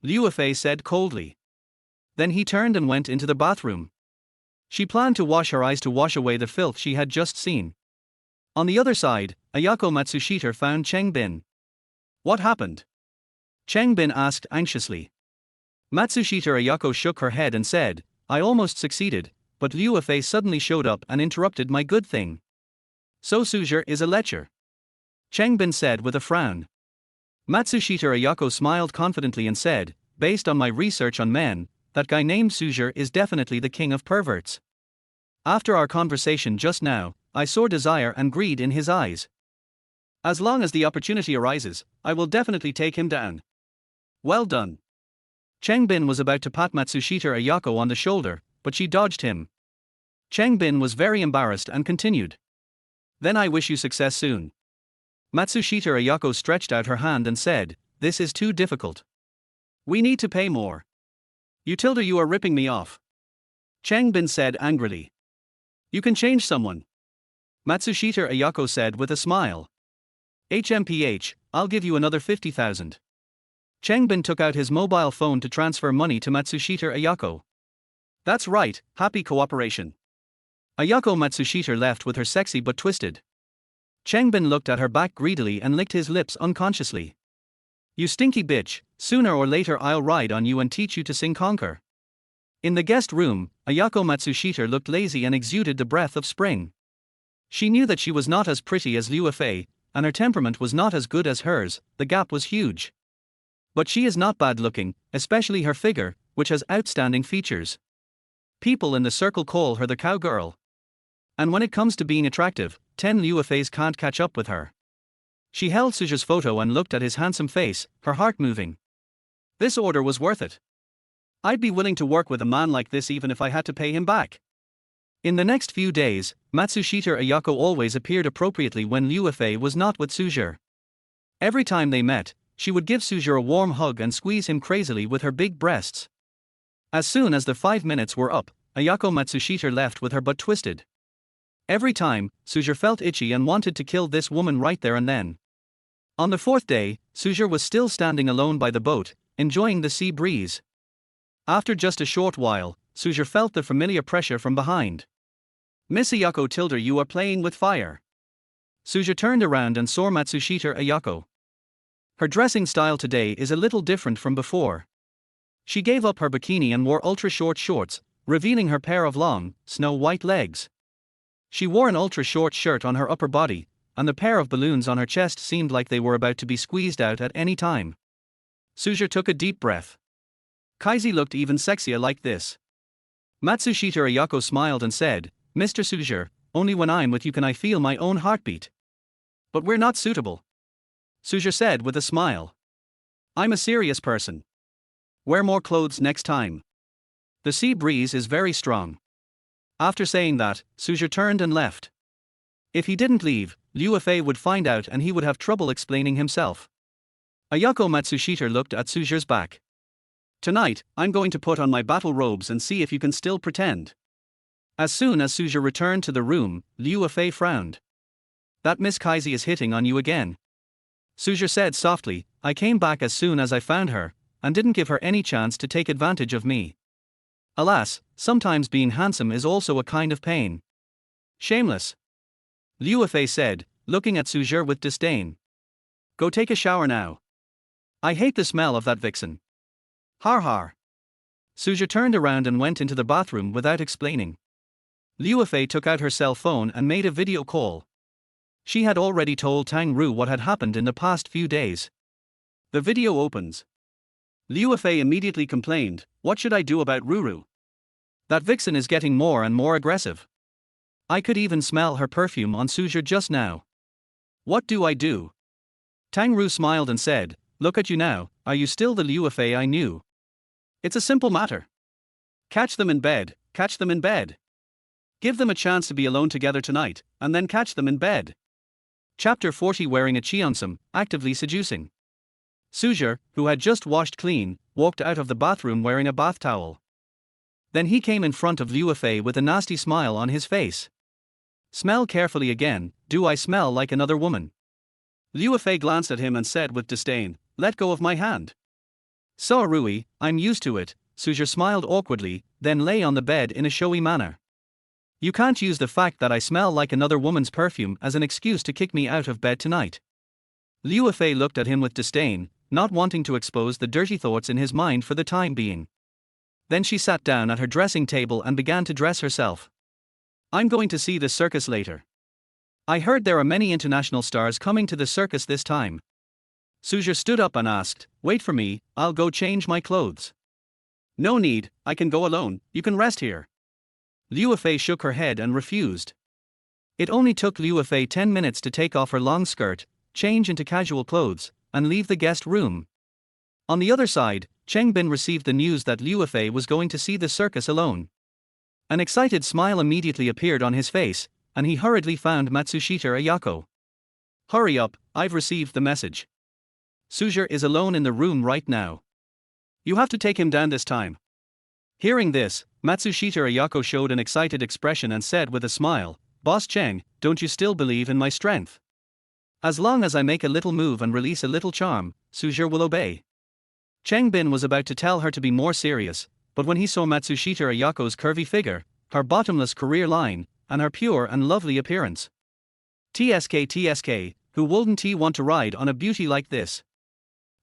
Liu Fei said coldly. Then he turned and went into the bathroom. She planned to wash her eyes to wash away the filth she had just seen. On the other side, Ayako Matsushita found Cheng Bin. What happened? Cheng Bin asked anxiously. Matsushita Ayako shook her head and said, I almost succeeded, but Liu Fei suddenly showed up and interrupted my good thing. So Su Zhe is a lecher. Cheng Bin said with a frown. Matsushita Ayako smiled confidently and said, based on my research on men, that guy named Su Zhe is definitely the king of perverts. After our conversation just now, I saw desire and greed in his eyes. As long as the opportunity arises, I will definitely take him down. Well done. Cheng Bin was about to pat Matsushita Ayako on the shoulder, but she dodged him. Cheng Bin was very embarrassed and continued. Then I wish you success soon. Matsushita Ayako stretched out her hand and said, this is too difficult. We need to pay more. You Tilda, you are ripping me off. Chang Bin said angrily. You can change someone. Matsushita Ayako said with a smile. HMPH, I'll give you another 50,000. Chang Bin took out his mobile phone to transfer money to Matsushita Ayako. That's right, happy cooperation. Ayako Matsushita left with her sexy but twisted. Chang Bin looked at her back greedily and licked his lips unconsciously. You stinky bitch, sooner or later I'll ride on you and teach you to sing conquer. In the guest room, Ayako Matsushita looked lazy and exuded the breath of spring. She knew that she was not as pretty as Liu Fei, and her temperament was not as good as hers, the gap was huge. But she is not bad looking, especially her figure, which has outstanding features. People in the circle call her the cowgirl. And when it comes to being attractive, 10 Liu Feis can't catch up with her. She held Su Zhe's photo and looked at his handsome face, her heart moving. This order was worth it. I'd be willing to work with a man like this even if I had to pay him back. In the next few days, Matsushita Ayako always appeared appropriately when Liu Fei was not with Su Zhe. Every time they met, she would give Su Zhe a warm hug and squeeze him crazily with her big breasts. As soon as the 5 minutes were up, Ayako Matsushita left with her butt twisted. Every time, Su Zhe felt itchy and wanted to kill this woman right there and then. On the 4th day, Su Zhe was still standing alone by the boat, enjoying the sea breeze. After just a short while, Su Zhe felt the familiar pressure from behind. Miss Ayako Tilda, you are playing with fire. Su Zhe turned around and saw Matsushita Ayako. Her dressing style today is a little different from before. She gave up her bikini and wore ultra-short shorts, revealing her pair of long, snow-white legs. She wore an ultra-short shirt on her upper body, and the pair of balloons on her chest seemed like they were about to be squeezed out at any time. Su Zhe took a deep breath. Kaizi looked even sexier like this. Matsushita Ayako smiled and said, Mr. Su Zhe, only when I'm with you can I feel my own heartbeat. But we're not suitable. Su Zhe said with a smile. I'm a serious person. Wear more clothes next time. The sea breeze is very strong. After saying that, Su Zhe turned and left. If he didn't leave, Liu Fei would find out and he would have trouble explaining himself. Ayako Matsushita looked at Su Zhe's back. Tonight, I'm going to put on my battle robes and see if you can still pretend. As soon as Su Zhe returned to the room, Liu Fei frowned. That Miss Kaizi is hitting on you again. Su Zhe said softly, I came back as soon as I found her, and didn't give her any chance to take advantage of me. Alas, sometimes being handsome is also a kind of pain. Shameless. Liu Fei said, looking at Su Zhe with disdain. Go take a shower now. I hate the smell of that vixen. Har har. Su Zhe turned around and went into the bathroom without explaining. Liu Fei took out her cell phone and made a video call. She had already told Tang Ru what had happened in the past few days. The video opens. Liu Fei immediately complained, what should I do about Ruru? That vixen is getting more and more aggressive. I could even smell her perfume on Su Zhe just now. What do I do? Tang Ru smiled and said, look at you now, are you still the Liu Fei I knew? It's a simple matter. Catch them in bed, catch them in bed. Give them a chance to be alone together tonight, and then catch them in bed. Chapter 40. Wearing a cheongsam, actively seducing. Su Zhe, who had just washed clean, walked out of the bathroom wearing a bath towel. Then he came in front of Liu Fei with a nasty smile on his face. Smell carefully again, do I smell like another woman? Liu Fei glanced at him and said with disdain, let go of my hand. So Rui, I'm used to it, Su Zhe smiled awkwardly, then lay on the bed in a showy manner. You can't use the fact that I smell like another woman's perfume as an excuse to kick me out of bed tonight. Liu Fei looked at him with disdain, not wanting to expose the dirty thoughts in his mind for the time being. Then she sat down at her dressing table and began to dress herself. I'm going to see the circus later. I heard there are many international stars coming to the circus this time. Su Zhe stood up and asked, wait for me, I'll go change my clothes. No need, I can go alone, you can rest here. Liu Fei shook her head and refused. It only took Liu Fei 10 minutes to take off her long skirt, change into casual clothes, and leave the guest room. On the other side, Cheng Bin received the news that Liu Fei was going to see the circus alone. An excited smile immediately appeared on his face, and he hurriedly found Matsushita Ayako. Hurry up, I've received the message. Su Zhe is alone in the room right now. You have to take him down this time. Hearing this, Matsushita Ayako showed an excited expression and said with a smile, "Boss Cheng, don't you still believe in my strength? As long as I make a little move and release a little charm, Su Zhe will obey." Cheng Bin was about to tell her to be more serious, but when he saw Matsushita Ayako's curvy figure, her bottomless career line, and her pure and lovely appearance. TSK, who wouldn't he want to ride on a beauty like this?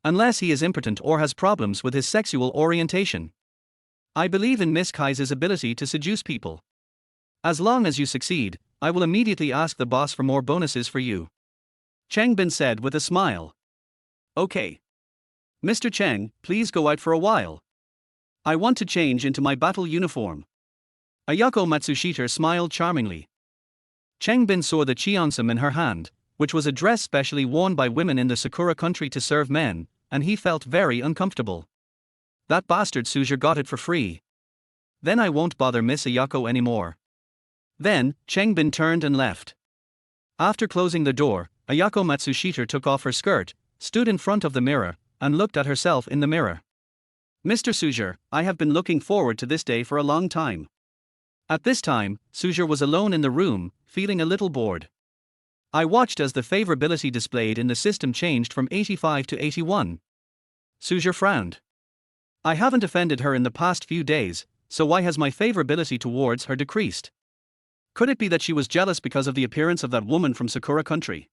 Unless he is impotent or has problems with his sexual orientation. I believe in Miss Kai's ability to seduce people. As long as you succeed, I will immediately ask the boss for more bonuses for you. Cheng Bin said with a smile. Okay. Mr. Cheng, please go out for a while. I want to change into my battle uniform. Ayako Matsushita smiled charmingly. Cheng Bin saw the cheongsam in her hand, which was a dress specially worn by women in the Sakura country to serve men, and he felt very uncomfortable. That bastard Su Zhe got it for free. Then I won't bother Miss Ayako anymore. Then, Cheng Bin turned and left. After closing the door, Ayako Matsushita took off her skirt, stood in front of the mirror, and looked at herself in the mirror. Mr. Su Zhe, I have been looking forward to this day for a long time. At this time, Su Zhe was alone in the room, feeling a little bored. I watched as the favorability displayed in the system changed from 85 to 81. Su Zhe frowned. I haven't offended her in the past few days, so why has my favorability towards her decreased? Could it be that she was jealous because of the appearance of that woman from Sakura country?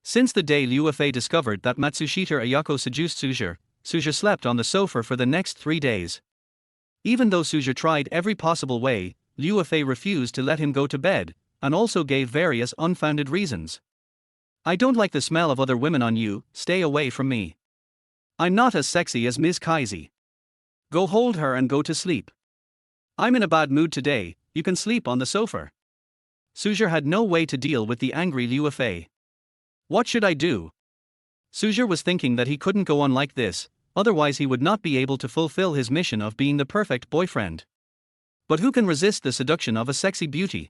Since the day Liu Fei discovered that Matsushita Ayako seduced Su Zhe slept on the sofa for the next 3 days. Even though Su Zhe tried every possible way, Liu Fei refused to let him go to bed, and also gave various unfounded reasons. I don't like the smell of other women on you, stay away from me. I'm not as sexy as Ms. Kaizi. Go hold her and go to sleep. I'm in a bad mood today, you can sleep on the sofa. Su Zhe had no way to deal with the angry Liu Fei. What should I do? Su Zhe was thinking that he couldn't go on like this, otherwise he would not be able to fulfill his mission of being the perfect boyfriend. But who can resist the seduction of a sexy beauty?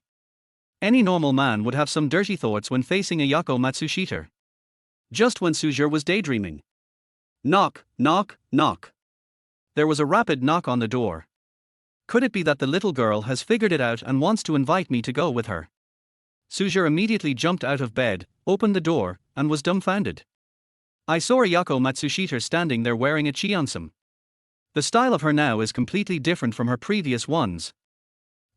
Any normal man would have some dirty thoughts when facing Ayako Matsushita. Just when Su Zhe was daydreaming. Knock, knock, knock. There was a rapid knock on the door. Could it be that the little girl has figured it out and wants to invite me to go with her? Su Zhe immediately jumped out of bed, opened the door, and was dumbfounded. I saw Ayako Matsushita standing there wearing a cheongsam. The style of her now is completely different from her previous ones.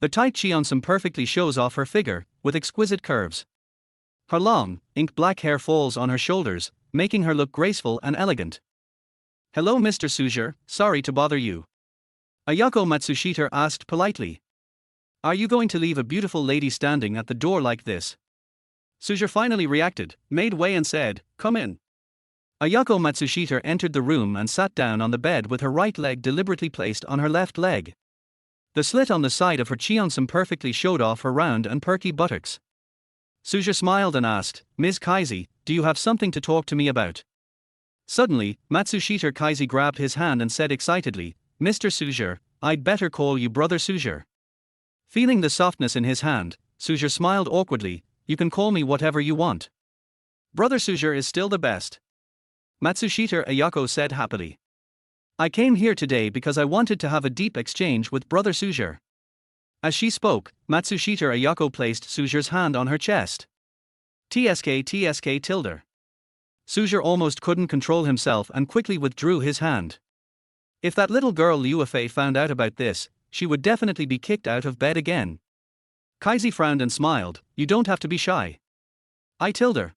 The tight cheongsam perfectly shows off her figure, with exquisite curves. Her long, ink black hair falls on her shoulders, making her look graceful and elegant. Hello Mr. Su Zhe, sorry to bother you. Ayako Matsushita asked politely. Are you going to leave a beautiful lady standing at the door like this? Su Zhe finally reacted, made way and said, come in. Ayako Matsushita entered the room and sat down on the bed with her right leg deliberately placed on her left leg. The slit on the side of her cheongsam perfectly showed off her round and perky buttocks. Su Zhe smiled and asked, Ms. Kaizi, do you have something to talk to me about? Suddenly, Matsushita Kaizi grabbed his hand and said excitedly, Mr. Su Zhe, I'd better call you Brother Su Zhe. Feeling the softness in his hand, Su Zhe smiled awkwardly, you can call me whatever you want. Brother Su Zhe is still the best. Matsushita Ayako said happily. I came here today because I wanted to have a deep exchange with Brother Su Zhe. As she spoke, Matsushita Ayako placed Su Zhe's hand on her chest. TSK tilde. Su Zhe almost couldn't control himself and quickly withdrew his hand. If that little girl Liu Fei found out about this, she would definitely be kicked out of bed again. Kaizi frowned and smiled, you don't have to be shy. I tilde.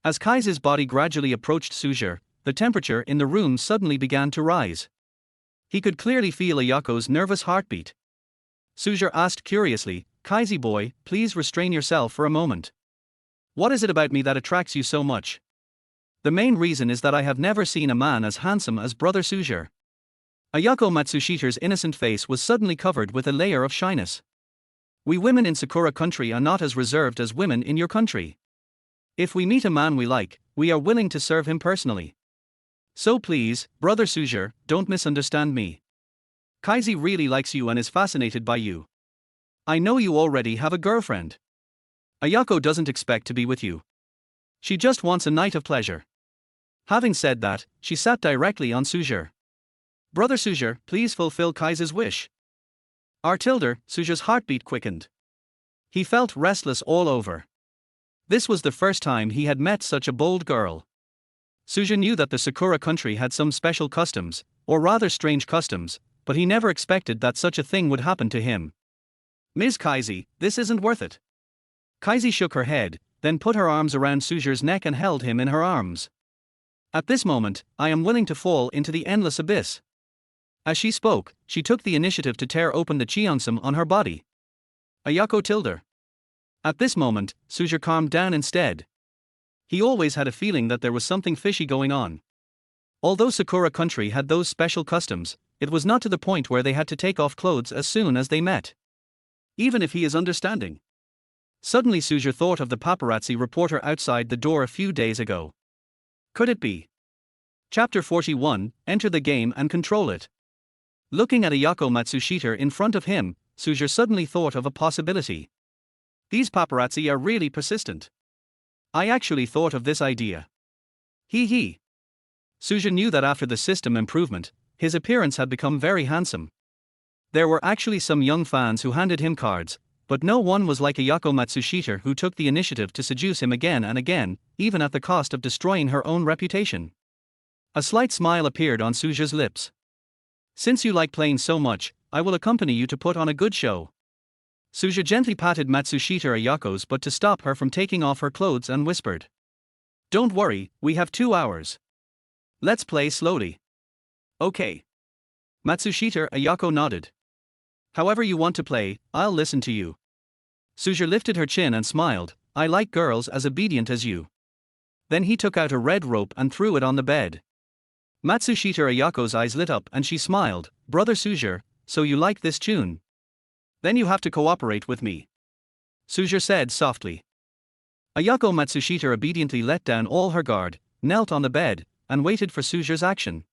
As Kaizi's body gradually approached Su Zhe, the temperature in the room suddenly began to rise. He could clearly feel Ayako's nervous heartbeat. Su Zhe asked curiously, Kaizi boy, please restrain yourself for a moment. What is it about me that attracts you so much? The main reason is that I have never seen a man as handsome as Brother Su Zhe. Ayako Matsushita's innocent face was suddenly covered with a layer of shyness. We women in Sakura country are not as reserved as women in your country. If we meet a man we like, we are willing to serve him personally. So please, Brother Su Zhe, don't misunderstand me. Kaizi really likes you and is fascinated by you. I know you already have a girlfriend. Ayako doesn't expect to be with you. She just wants a night of pleasure. Having said that, she sat directly on Su Zhe. Brother Su Zhe, please fulfill Kai's wish. Su Zhe's heartbeat quickened. He felt restless all over. This was the first time he had met such a bold girl. Su Zhe knew that the Sakura country had some special customs, or rather strange customs, but he never expected that such a thing would happen to him. Ms. Kaizi, this isn't worth it. Kaizi shook her head, then put her arms around Su Zhe's neck and held him in her arms. At this moment, I am willing to fall into the endless abyss. As she spoke, she took the initiative to tear open the cheongsam on her body. Ayako tilde. At this moment, Su Zhe calmed down instead. He always had a feeling that there was something fishy going on. Although Sakura country had those special customs, it was not to the point where they had to take off clothes as soon as they met. Even if he is understanding. Suddenly Su Zhe thought of the paparazzi reporter outside the door a few days ago. Could it be? Chapter 41, Enter the game and control it. Looking at Ayako Matsushita in front of him, Su Zhe suddenly thought of a possibility. These paparazzi are really persistent. I actually thought of this idea. Hee. Su Zhe knew that after the system improvement, his appearance had become very handsome. There were actually some young fans who handed him cards, but no one was like Ayako Matsushita, who took the initiative to seduce him again and again, even at the cost of destroying her own reputation. A slight smile appeared on Su Zhe's lips. Since you like playing so much, I will accompany you to put on a good show. Su Zhe gently patted Matsushita Ayako's butt to stop her from taking off her clothes and whispered. Don't worry, we have 2 hours. Let's play slowly. Okay. Matsushita Ayako nodded. However you want to play, I'll listen to you. Su Zhe lifted her chin and smiled. I like girls as obedient as you. Then he took out a red rope and threw it on the bed. Matsushita Ayako's eyes lit up and she smiled. Brother Su Zhe, so you like this tune? Then you have to cooperate with me. Su Zhe said softly. Ayako Matsushita obediently let down all her guard, knelt on the bed, and waited for Su Zhe's action.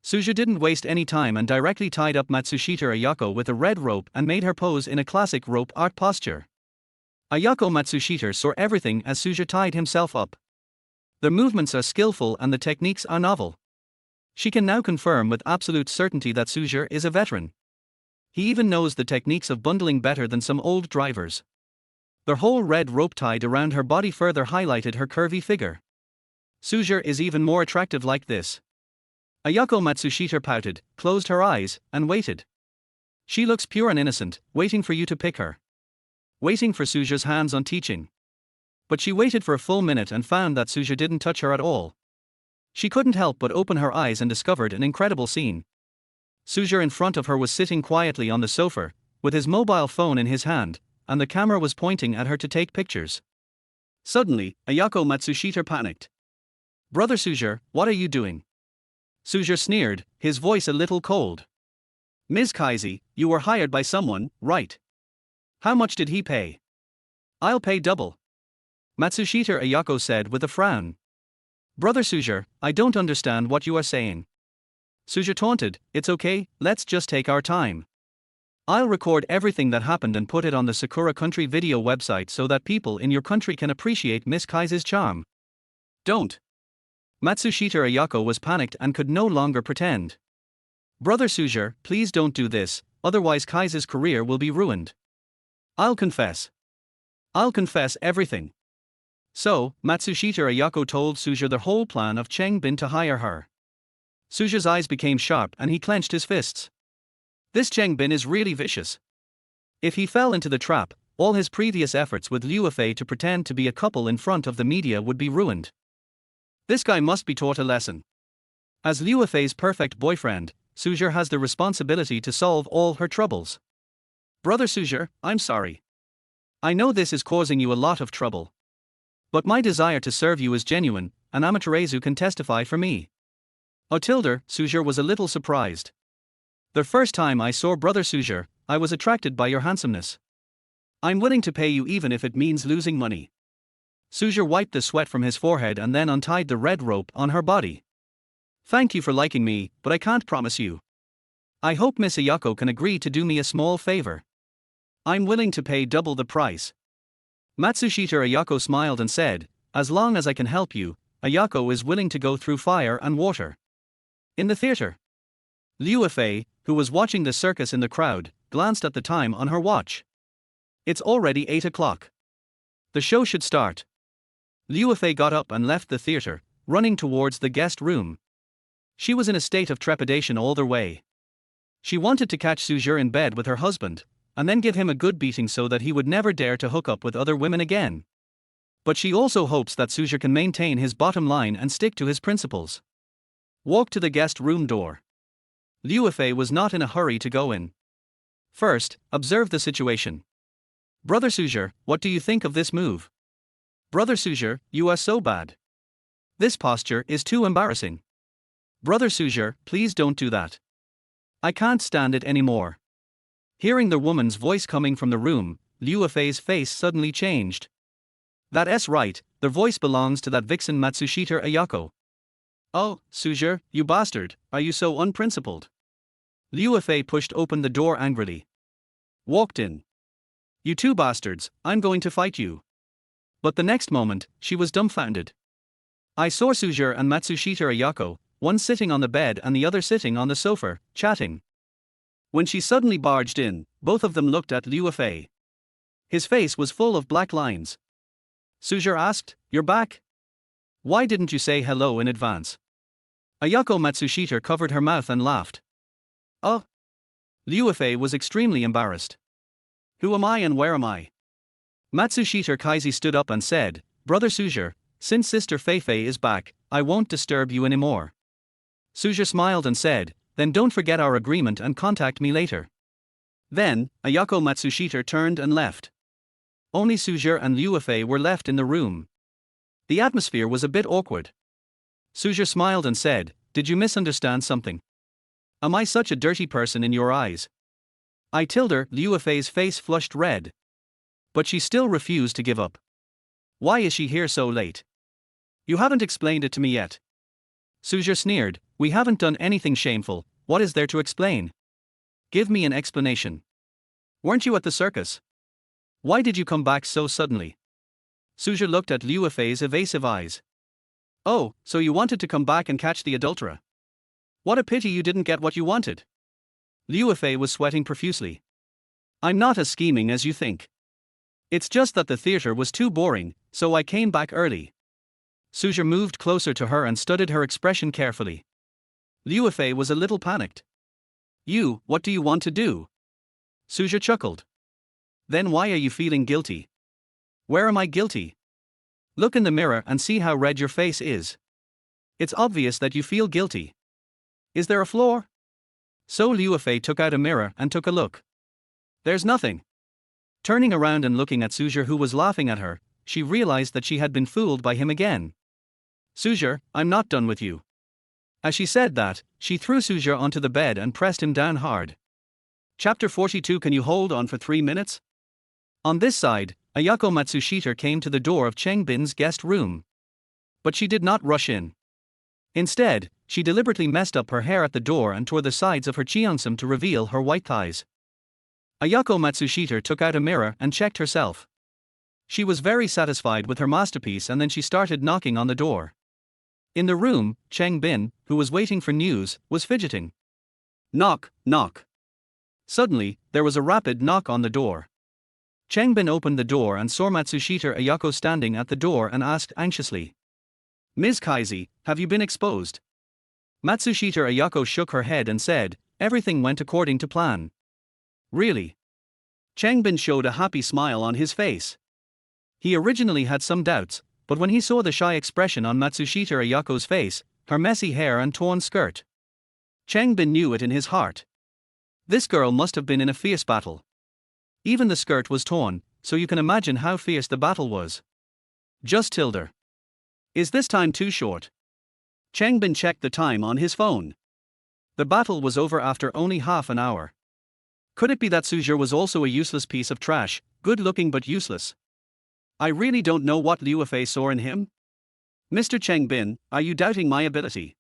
Su Zhe didn't waste any time and directly tied up Matsushita Ayako with a red rope and made her pose in a classic rope art posture. Ayako Matsushita saw everything as Su Zhe tied himself up. The movements are skillful and the techniques are novel. She can now confirm with absolute certainty that Su Zhe is a veteran. He even knows the techniques of bundling better than some old drivers. The whole red rope tied around her body further highlighted her curvy figure. Su Zhe is even more attractive like this. Ayako Matsushita pouted, closed her eyes, and waited. She looks pure and innocent, waiting for you to pick her. Waiting for Su Zhe's hands on teaching. But she waited for a full minute and found that Su Zhe didn't touch her at all. She couldn't help but open her eyes and discovered an incredible scene. Su Zhe in front of her was sitting quietly on the sofa, with his mobile phone in his hand, and the camera was pointing at her to take pictures. Suddenly, Ayako Matsushita panicked. Brother Su Zhe, what are you doing? Su Zhe sneered, his voice a little cold. Ms. Kaizi, you were hired by someone, right? How much did he pay? I'll pay double. Matsushita Ayako said with a frown. Brother Su Zhe, I don't understand what you are saying. Su Zhe taunted, it's okay, let's just take our time. I'll record everything that happened and put it on the Sakura Country video website so that people in your country can appreciate Miss Kai's charm. Don't. Matsushita Ayako was panicked and could no longer pretend. Brother Su Zhe, please don't do this, otherwise Kai's career will be ruined. I'll confess. I'll confess everything. So, Matsushita Ayako told Su Zhe the whole plan of Cheng Bin to hire her. Su Zhe's eyes became sharp and he clenched his fists. This Cheng Bin is really vicious. If he fell into the trap, all his previous efforts with Liu Fei to pretend to be a couple in front of the media would be ruined. This guy must be taught a lesson. As Liu Fei's perfect boyfriend, Su Zhe has the responsibility to solve all her troubles. Brother Su Zhe, I'm sorry. I know this is causing you a lot of trouble. But my desire to serve you is genuine, and Amaterasu can testify for me. Su Zhe was a little surprised. The first time I saw Brother Su Zhe, I was attracted by your handsomeness. I'm willing to pay you even if it means losing money. Su Zhe wiped the sweat from his forehead and then untied the red rope on her body. Thank you for liking me, but I can't promise you. I hope Miss Ayako can agree to do me a small favor. I'm willing to pay double the price. Matsushita Ayako smiled and said, as long as I can help you, Ayako is willing to go through fire and water. In the theater. Liu Fei, who was watching the circus in the crowd, glanced at the time on her watch. It's already 8 o'clock. The show should start. Liu Fei got up and left the theater, running towards the guest room. She was in a state of trepidation all the way. She wanted to catch Su Zhe in bed with her husband, and then give him a good beating so that he would never dare to hook up with other women again. But she also hopes that Su Zhe can maintain his bottom line and stick to his principles. Walk to the guest room door. Liu Fei was not in a hurry to go in. First, observe the situation. Brother Su Zhe, what do you think of this move? Brother Su Zhe, you are so bad. This posture is too embarrassing. Brother Su Zhe, please don't do that. I can't stand it anymore. Hearing the woman's voice coming from the room, Liu Fei's face suddenly changed. That's right, the voice belongs to that vixen Matsushita Ayako. Oh, Su Zhe, you bastard, are you so unprincipled? Liu Fei pushed open the door angrily. Walked in. You two bastards, I'm going to fight you. But the next moment, she was dumbfounded. I saw Su Zhe and Matsushita Ayako, one sitting on the bed and the other sitting on the sofa, chatting. When she suddenly barged in, both of them looked at Liu Fei. His face was full of black lines. Su Zhe asked, "You're back? Why didn't you say hello in advance?" Ayako Matsushita covered her mouth and laughed. Oh. Liu Fei was extremely embarrassed. Who am I and where am I? Matsushita Kaizi stood up and said, Brother Su Zhe, since Sister Feifei is back, I won't disturb you anymore. Su Zhe smiled and said, then don't forget our agreement and contact me later. Then, Ayako Matsushita turned and left. Only Su Zhe and Liu Fei were left in the room. The atmosphere was a bit awkward. Su Zhe smiled and said, did you misunderstand something? Am I such a dirty person in your eyes? I told her. Liu Fei's face flushed red. But she still refused to give up. Why is she here so late? You haven't explained it to me yet. Su Zhe sneered, we haven't done anything shameful, what is there to explain? Give me an explanation. Weren't you at the circus? Why did you come back so suddenly? Su Zhe looked at Liu Fei's evasive eyes. Oh, so you wanted to come back and catch the adulterer? What a pity you didn't get what you wanted. Liu Fei was sweating profusely. I'm not as scheming as you think. It's just that the theater was too boring, so I came back early. Su Zhe moved closer to her and studied her expression carefully. Liu Fei was a little panicked. What do you want to do? Su Zhe chuckled. Then why are you feeling guilty? Where am I guilty? Look in the mirror and see how red your face is. It's obvious that you feel guilty. Is there a flaw? So Liu Fei took out a mirror and took a look. There's nothing. Turning around and looking at Su Zhe, who was laughing at her, she realized that she had been fooled by him again. Su Zhe, I'm not done with you. As she said that, she threw Su Zhe onto the bed and pressed him down hard. Chapter 42. Can you hold on for 3 minutes? On this side, Ayako Matsushita came to the door of Cheng Bin's guest room. But she did not rush in. Instead, she deliberately messed up her hair at the door and tore the sides of her cheongsam to reveal her white thighs. Ayako Matsushita took out a mirror and checked herself. She was very satisfied with her masterpiece, and then she started knocking on the door. In the room, Cheng Bin, who was waiting for news, was fidgeting. Knock, knock. Suddenly, there was a rapid knock on the door. Cheng Bin opened the door and saw Matsushita Ayako standing at the door and asked anxiously, Ms. Kaizi, have you been exposed? Matsushita Ayako shook her head and said, everything went according to plan. Really? Cheng Bin showed a happy smile on his face. He originally had some doubts, but when he saw the shy expression on Matsushita Ayako's face, her messy hair and torn skirt, Cheng Bin knew it in his heart. This girl must have been in a fierce battle. Even the skirt was torn, so you can imagine how fierce the battle was. Just tilde. Is this time too short? Cheng Bin checked the time on his phone. The battle was over after only half an hour. Could it be that Su Zhe was also a useless piece of trash, good-looking but useless? I really don't know what Liu Fei saw in him. Mr. Cheng Bin, are you doubting my ability?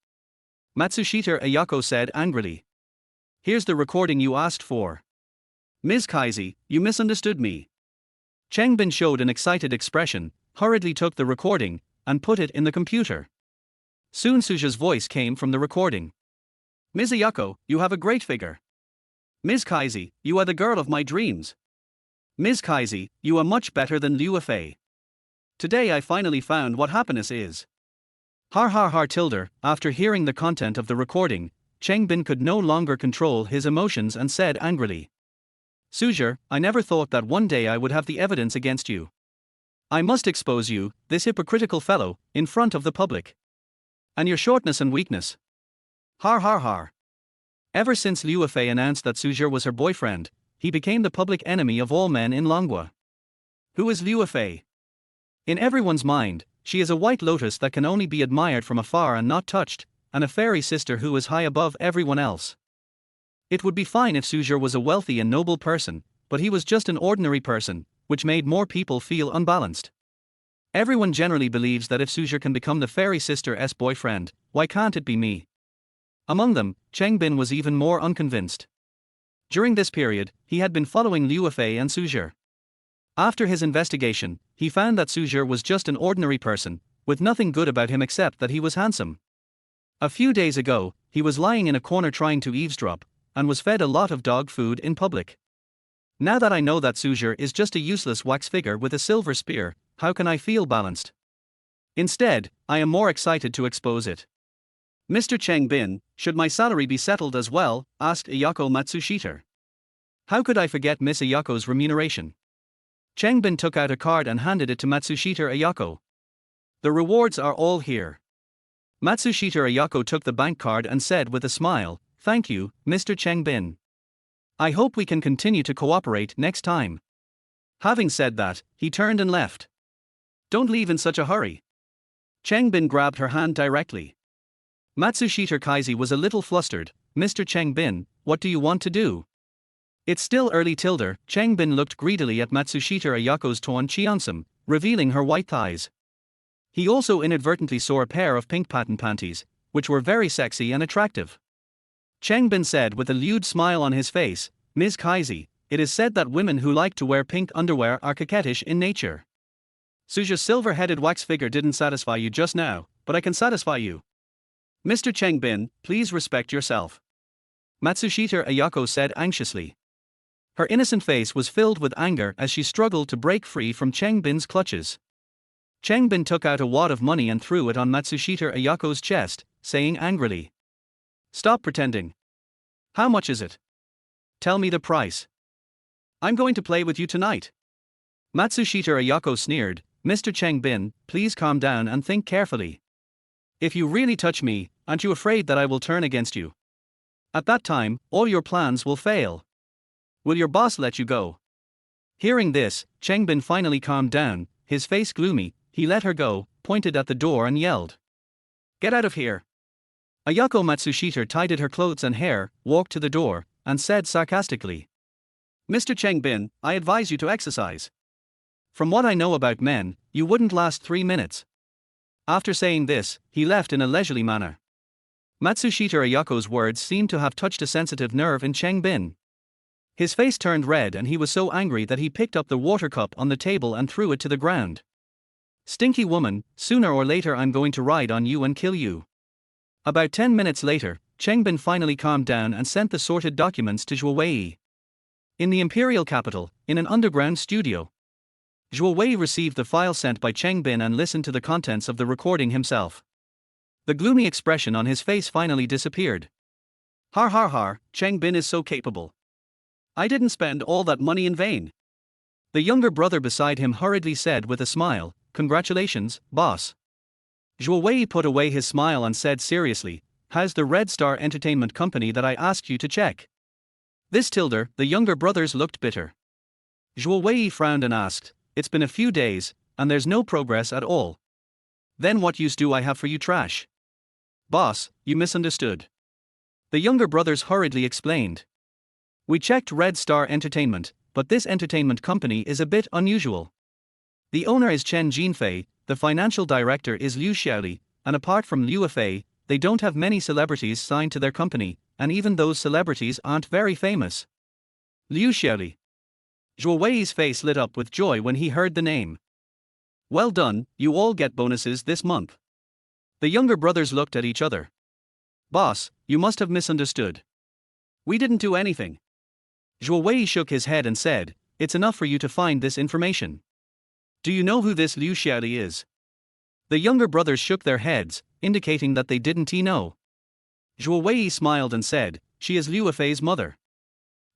Matsushita Ayako said angrily. Here's the recording you asked for. Ms. Kaizi, you misunderstood me. Cheng Bin showed an excited expression, hurriedly took the recording, and put it in the computer. Soon Su Zhe's voice came from the recording. Ms. Ayako, you have a great figure. Ms. Kaizi, you are the girl of my dreams. Ms. Kaizi, you are much better than Liu Fei. Today I finally found what happiness is. Har har har tilde. After hearing the content of the recording, Cheng Bin could no longer control his emotions and said angrily, Su Zhe, I never thought that one day I would have the evidence against you. I must expose you, this hypocritical fellow, in front of the public. And your shortness and weakness. Har har har. Ever since Liu Fei announced that Su Zhe was her boyfriend, he became the public enemy of all men in Longhua. Who is Liu Fei? In everyone's mind, she is a white lotus that can only be admired from afar and not touched, and a fairy sister who is high above everyone else. It would be fine if Su Zhe was a wealthy and noble person, but he was just an ordinary person, which made more people feel unbalanced. Everyone generally believes that if Su Zhe can become the fairy sister's boyfriend, why can't it be me? Among them, Cheng Bin was even more unconvinced. During this period, he had been following Liu Fei and Su Zhe. After his investigation, he found that Su Zhe was just an ordinary person, with nothing good about him except that he was handsome. A few days ago, he was lying in a corner trying to eavesdrop, and was fed a lot of dog food in public. Now that I know that Su Zhe is just a useless wax figure with a silver spear, how can I feel balanced? Instead, I am more excited to expose it. Mr. Cheng Bin, should my salary be settled as well? Asked Ayako Matsushita. How could I forget Miss Ayako's remuneration? Cheng Bin took out a card and handed it to Matsushita Ayako. The rewards are all here. Matsushita Ayako took the bank card and said with a smile, Thank you, Mr. Cheng Bin. I hope we can continue to cooperate next time. Having said that, he turned and left. Don't leave in such a hurry. Cheng Bin grabbed her hand directly. Matsushita Kaizi was a little flustered. Mr. Cheng Bin, what do you want to do? It's still early tilde. Cheng Bin looked greedily at Matsushita Ayako's torn cheongsam, revealing her white thighs. He also inadvertently saw a pair of pink patent panties, which were very sexy and attractive. Cheng Bin said with a lewd smile on his face, Ms. Kaizi, it is said that women who like to wear pink underwear are coquettish in nature. Su Zhe's silver-headed wax figure didn't satisfy you just now, but I can satisfy you. Mr. Cheng Bin, please respect yourself. Matsushita Ayako said anxiously. Her innocent face was filled with anger as she struggled to break free from Cheng Bin's clutches. Cheng Bin took out a wad of money and threw it on Matsushita Ayako's chest, saying angrily, Stop pretending. How much is it? Tell me the price. I'm going to play with you tonight. Matsushita Ayako sneered, Mr. Cheng Bin, please calm down and think carefully. If you really touch me, aren't you afraid that I will turn against you? At that time, all your plans will fail. Will your boss let you go? Hearing this, Cheng Bin finally calmed down, his face gloomy. He let her go, pointed at the door and yelled, Get out of here. Ayako Matsushita tidied her clothes and hair, walked to the door, and said sarcastically, Mr. Cheng Bin, I advise you to exercise. From what I know about men, you wouldn't last 3 minutes. After saying this, he left in a leisurely manner. Matsushita Ayako's words seemed to have touched a sensitive nerve in Cheng Bin. His face turned red and he was so angry that he picked up the water cup on the table and threw it to the ground. Stinky woman, sooner or later I'm going to ride on you and kill you. About 10 minutes later, Cheng Bin finally calmed down and sent the sorted documents to Zhuo Wei. In the imperial capital, in an underground studio. Zhuo Wei received the file sent by Cheng Bin and listened to the contents of the recording himself. The gloomy expression on his face finally disappeared. Har har har, Cheng Bin is so capable. I didn't spend all that money in vain. The younger brother beside him hurriedly said with a smile, Congratulations, boss. Zhuo Wei put away his smile and said seriously, How's the Red Star Entertainment Company that I asked you to check? This tilde, the younger brothers looked bitter. Zhuo Wei frowned and asked, It's been a few days, and there's no progress at all. Then what use do I have for you trash? Boss, you misunderstood. The younger brothers hurriedly explained. We checked Red Star Entertainment, but this entertainment company is a bit unusual. The owner is Chen Jinfei, the financial director is Liu Xiaoli, and apart from Liu Fei, they don't have many celebrities signed to their company, and even those celebrities aren't very famous. Liu Xiaoli. Zhuo Wei's face lit up with joy when he heard the name. Well done, you all get bonuses this month. The younger brothers looked at each other. Boss, you must have misunderstood. We didn't do anything. Zhu Wei shook his head and said, it's enough for you to find this information. Do you know who this Liu Xiaoli is? The younger brothers shook their heads, indicating that they didn't know. Zhu Wei smiled and said, she is Liu Fei's mother.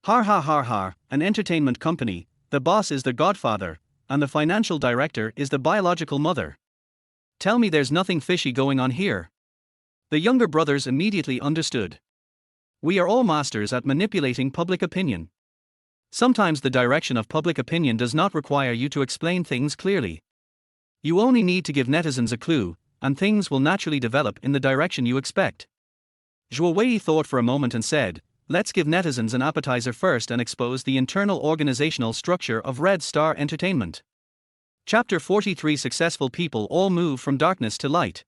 Har har har har, an entertainment company, the boss is the godfather, and the financial director is the biological mother. Tell me there's nothing fishy going on here. The younger brothers immediately understood. We are all masters at manipulating public opinion. Sometimes the direction of public opinion does not require you to explain things clearly. You only need to give netizens a clue, and things will naturally develop in the direction you expect. Zhu Wei thought for a moment and said, let's give netizens an appetizer first and expose the internal organizational structure of Red Star Entertainment. Chapter 43. Successful people all move from darkness to light.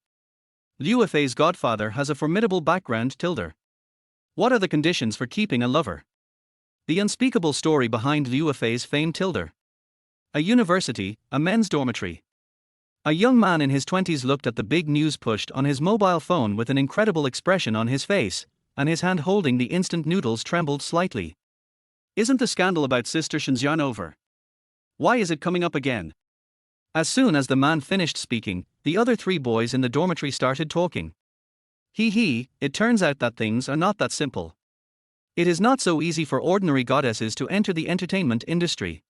Liu Fei's godfather has a formidable background. What are the conditions for keeping a lover? The unspeakable story behind Liu Fei's fame. A university, a men's dormitory. A young man in his 20s looked at the big news pushed on his mobile phone with an incredible expression on his face, and his hand holding the instant noodles trembled slightly. Isn't the scandal about Sister Shenzhen over? Why is it coming up again? As soon as the man finished speaking, the other three boys in the dormitory started talking. It turns out that things are not that simple. It is not so easy for ordinary goddesses to enter the entertainment industry.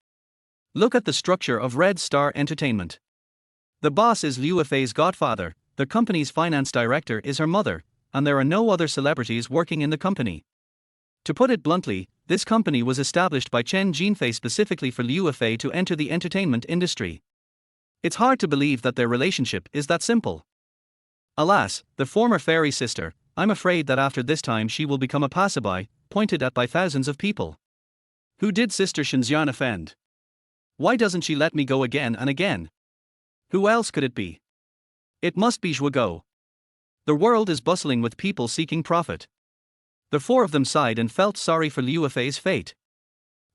Look at the structure of Red Star Entertainment. The boss is Liu Fei's godfather, the company's finance director is her mother, and there are no other celebrities working in the company. To put it bluntly, this company was established by Chen Jinfei specifically for Liu Fei to enter the entertainment industry. It's hard to believe that their relationship is that simple. Alas, the former fairy sister, I'm afraid that after this time she will become a passerby, pointed at by thousands of people. Who did Sister Shenzhen offend? Why doesn't she let me go again and again? Who else could it be? It must be Zhu Go. The world is bustling with people seeking profit. The four of them sighed and felt sorry for Liu Fei's fate.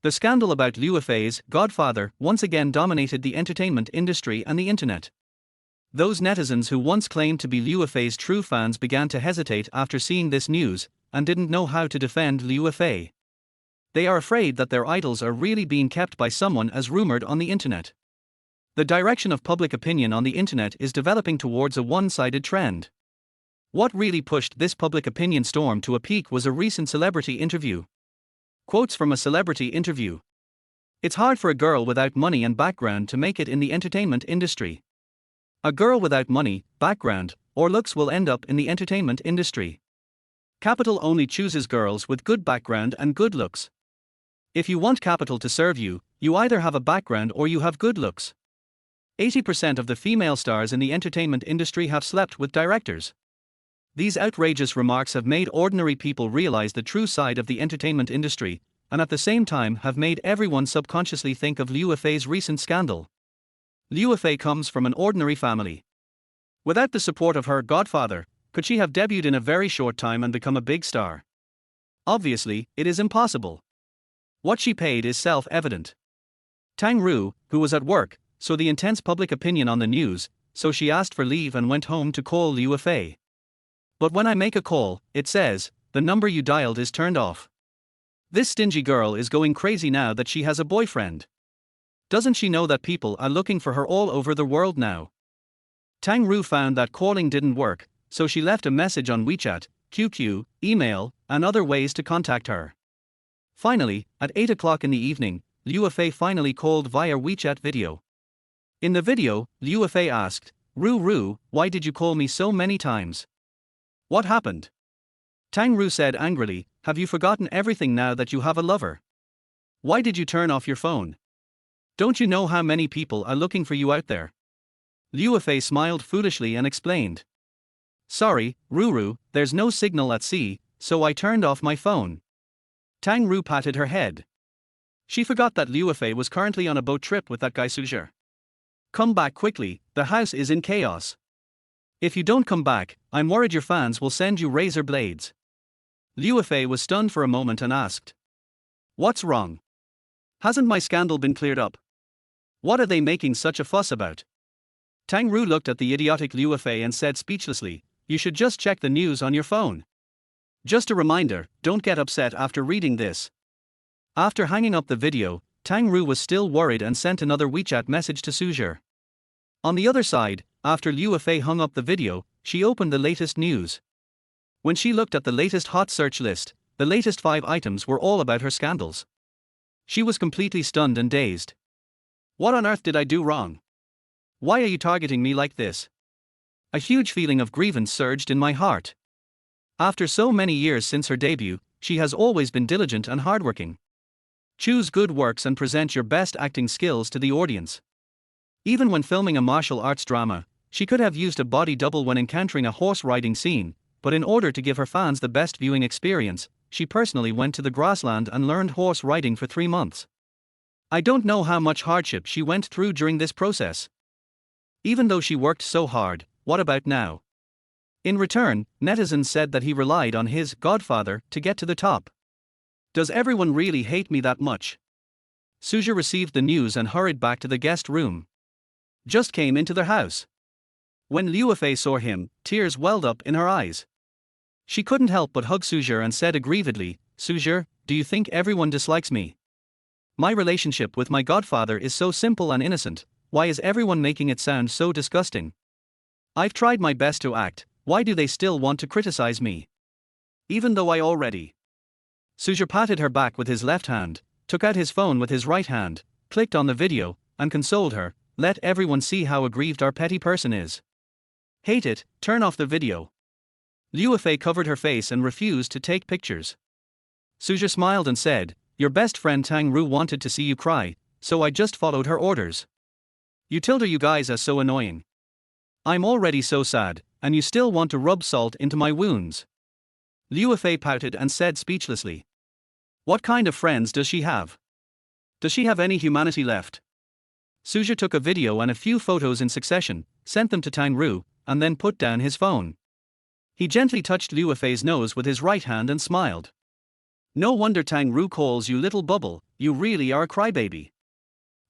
The scandal about Liu Fei's godfather once again dominated the entertainment industry and the internet. Those netizens who once claimed to be Liu Fei's true fans began to hesitate after seeing this news, and didn't know how to defend Liu Fei. They are afraid that their idols are really being kept by someone as rumored on the internet. The direction of public opinion on the internet is developing towards a one-sided trend. What really pushed this public opinion storm to a peak was a recent celebrity interview. Quotes from a celebrity interview. It's hard for a girl without money and background to make it in the entertainment industry. A girl without money, background, or looks will end up in the entertainment industry. Capital only chooses girls with good background and good looks. If you want capital to serve you, you either have a background or you have good looks. 80% of the female stars in the entertainment industry have slept with directors. These outrageous remarks have made ordinary people realize the true side of the entertainment industry, and at the same time have made everyone subconsciously think of Liu Fei's recent scandal. Liu Fei comes from an ordinary family. Without the support of her godfather, could she have debuted in a very short time and become a big star? Obviously, it is impossible. What she paid is self-evident. Tang Ru, who was at work, saw the intense public opinion on the news, so she asked for leave and went home to call Liu Fei. But when I make a call, it says, the number you dialed is turned off. This stingy girl is going crazy now that she has a boyfriend. Doesn't she know that people are looking for her all over the world now? Tang Ru found that calling didn't work, so she left a message on WeChat, QQ, email, and other ways to contact her. Finally, at 8 o'clock in the evening, Liu Fei finally called via WeChat video. In the video, Liu Fei asked, Ru, why did you call me so many times? What happened? Tang Ru said angrily, have you forgotten everything now that you have a lover? Why did you turn off your phone? Don't you know how many people are looking for you out there? Liu Fei smiled foolishly and explained. Sorry, Ru, there's no signal at sea, so I turned off my phone. Tang Ru patted her head. She forgot that Liu Fei was currently on a boat trip with that guy Su Zhe. Come back quickly, the house is in chaos. If you don't come back, I'm worried your fans will send you razor blades. Liu Fei was stunned for a moment and asked. What's wrong? Hasn't my scandal been cleared up? What are they making such a fuss about? Tang Ru looked at the idiotic Liu Fei and said speechlessly, you should just check the news on your phone. Just a reminder, don't get upset after reading this. After hanging up the video, Tang Ru was still worried and sent another WeChat message to Su Zhe. On the other side, after Liu Fei hung up the video, she opened the latest news. When she looked at the latest hot search list, the latest 5 items were all about her scandals. She was completely stunned and dazed. What on earth did I do wrong? Why are you targeting me like this? A huge feeling of grievance surged in my heart. After so many years since her debut, she has always been diligent and hardworking. Choose good works and present your best acting skills to the audience. Even when filming a martial arts drama, she could have used a body double when encountering a horse riding scene, but in order to give her fans the best viewing experience, she personally went to the grassland and learned horse riding for 3 months. I don't know how much hardship she went through during this process. Even though she worked so hard, what about now? In return, netizens said that he relied on his godfather to get to the top. Does everyone really hate me that much? Su Zhe received the news and hurried back to the guest room. Just came into their house. When Liu Fei saw him, tears welled up in her eyes. She couldn't help but hug Su Zhe and said aggrievedly, Su Zhe, do you think everyone dislikes me? My relationship with my godfather is so simple and innocent, why is everyone making it sound so disgusting? I've tried my best to act, why do they still want to criticize me? Even though I already. Su Zhe patted her back with his left hand, took out his phone with his right hand, clicked on the video, and consoled her, let everyone see how aggrieved our petty person is. Hate it, turn off the video. Liu Fei covered her face and refused to take pictures. Su Zhe smiled and said, your best friend Tang Ru wanted to see you cry, so I just followed her orders. You told her you guys are so annoying. I'm already so sad, and you still want to rub salt into my wounds. Liu Fei pouted and said speechlessly. What kind of friends does she have? Does she have any humanity left? Su Zhe took a video and a few photos in succession, sent them to Tang Ru, and then put down his phone. He gently touched Liu Fei's nose with his right hand and smiled. No wonder Tang Ru calls you little bubble, you really are a crybaby.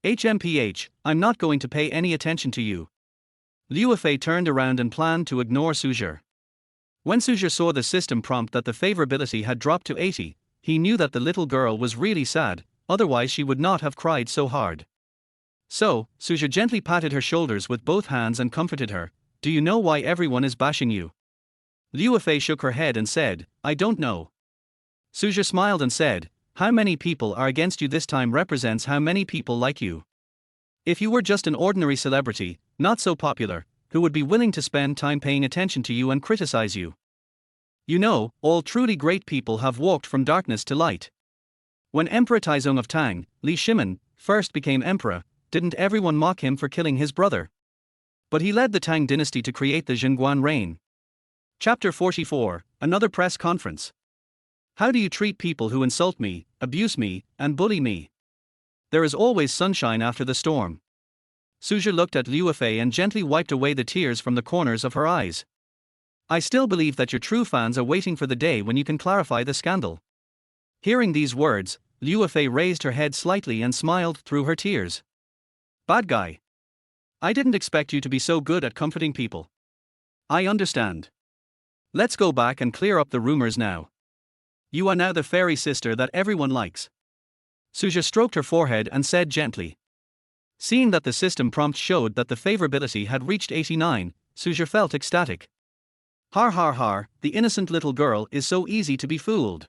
HMPH, I'm not going to pay any attention to you. Liu Fei turned around and planned to ignore Su Zhe. When Su Zhe saw the system prompt that the favorability had dropped to 80, he knew that the little girl was really sad, otherwise she would not have cried so hard. So, Su Zhe gently patted her shoulders with both hands and comforted her. Do you know why everyone is bashing you? Liu Fei shook her head and said, I don't know. Su Zhe smiled and said, how many people are against you this time represents how many people like you. If you were just an ordinary celebrity, not so popular, who would be willing to spend time paying attention to you and criticize you? You know, all truly great people have walked from darkness to light. When Emperor Taizong of Tang, Li Shimin, first became emperor, didn't everyone mock him for killing his brother? But he led the Tang dynasty to create the Zhenguan reign. Chapter 44, Another Press Conference. How do you treat people who insult me, abuse me, and bully me? There is always sunshine after the storm. Su Zhe looked at Liu Fei and gently wiped away the tears from the corners of her eyes. I still believe that your true fans are waiting for the day when you can clarify the scandal. Hearing these words, Liu Fei raised her head slightly and smiled through her tears. Bad guy. I didn't expect you to be so good at comforting people. I understand. Let's go back and clear up the rumors now. You are now the fairy sister that everyone likes. Su Zhe stroked her forehead and said gently. Seeing that the system prompt showed that the favorability had reached 89, Su Zhe felt ecstatic. Har har har, the innocent little girl is so easy to be fooled.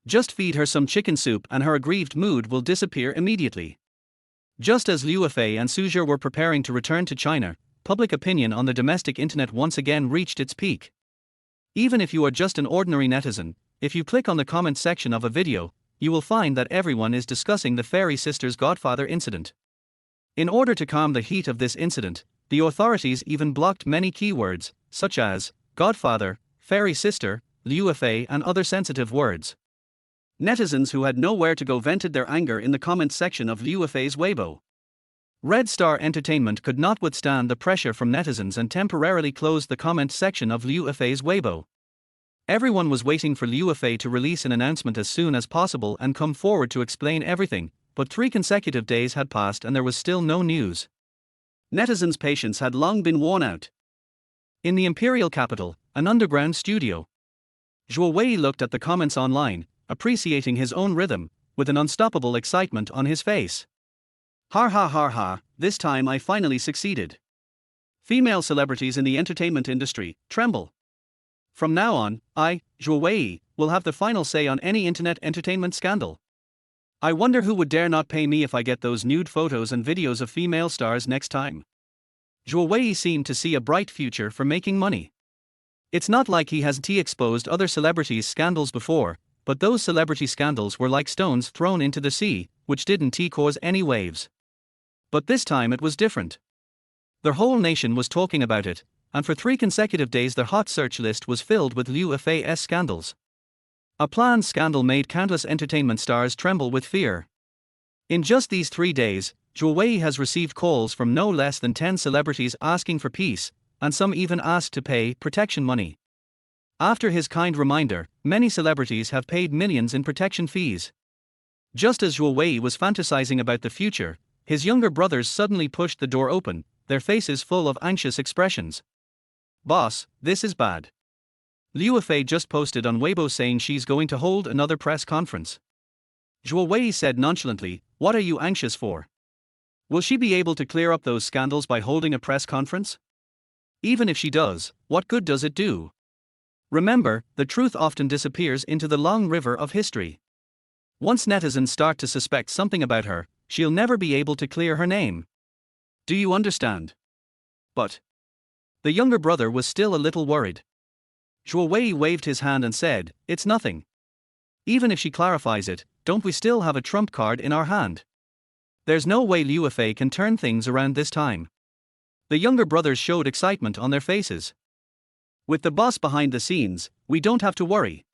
Just feed her some chicken soup and her aggrieved mood will disappear immediately. Just as Liu Fei and Su Zhe were preparing to return to China, public opinion on the domestic internet once again reached its peak. Even if you are just an ordinary netizen, if you click on the comment section of a video, you will find that everyone is discussing the fairy sister's godfather incident. In order to calm the heat of this incident, the authorities even blocked many keywords, such as godfather, fairy sister, Liu Fei, and other sensitive words. Netizens who had nowhere to go vented their anger in the comments section of Liu Fei's Weibo. Red Star Entertainment could not withstand the pressure from netizens and temporarily closed the comment section of Liu Fei's Weibo. Everyone was waiting for Liu Fei to release an announcement as soon as possible and come forward to explain everything, but 3 consecutive days had passed and there was still no news. Netizens' patience had long been worn out. In the imperial capital, an underground studio. Zhu Wei looked at the comments online, appreciating his own rhythm, with an unstoppable excitement on his face. Har ha har ha, this time I finally succeeded. Female celebrities in the entertainment industry tremble. From now on, I, Zhu Wei, will have the final say on any internet entertainment scandal. I wonder who would dare not pay me if I get those nude photos and videos of female stars next time. Zhu Wei seemed to see a bright future for making money. It's not like he hasn't exposed other celebrities' scandals before, but those celebrity scandals were like stones thrown into the sea, which didn't cause any waves. But this time it was different. The whole nation was talking about it, and for 3 consecutive days the hot search list was filled with Liu Fei's scandals. A planned scandal made countless entertainment stars tremble with fear. In just these 3 days, Zhu Wei has received calls from no less than 10 celebrities asking for peace, and some even asked to pay protection money. After his kind reminder, many celebrities have paid millions in protection fees. Just as Zhu Wei was fantasizing about the future, his younger brothers suddenly pushed the door open, their faces full of anxious expressions. Boss, this is bad. Liu Fei just posted on Weibo saying she's going to hold another press conference. Zhu Wei said nonchalantly, "What are you anxious for? Will she be able to clear up those scandals by holding a press conference? Even if she does, what good does it do? Remember, the truth often disappears into the long river of history. Once netizens start to suspect something about her, she'll never be able to clear her name. Do you understand?" But the younger brother was still a little worried. Zhu Wei waved his hand and said, "It's nothing. Even if she clarifies it, don't we still have a trump card in our hand? There's no way Liu Fei can turn things around this time." The younger brothers showed excitement on their faces. With the boss behind the scenes, we don't have to worry.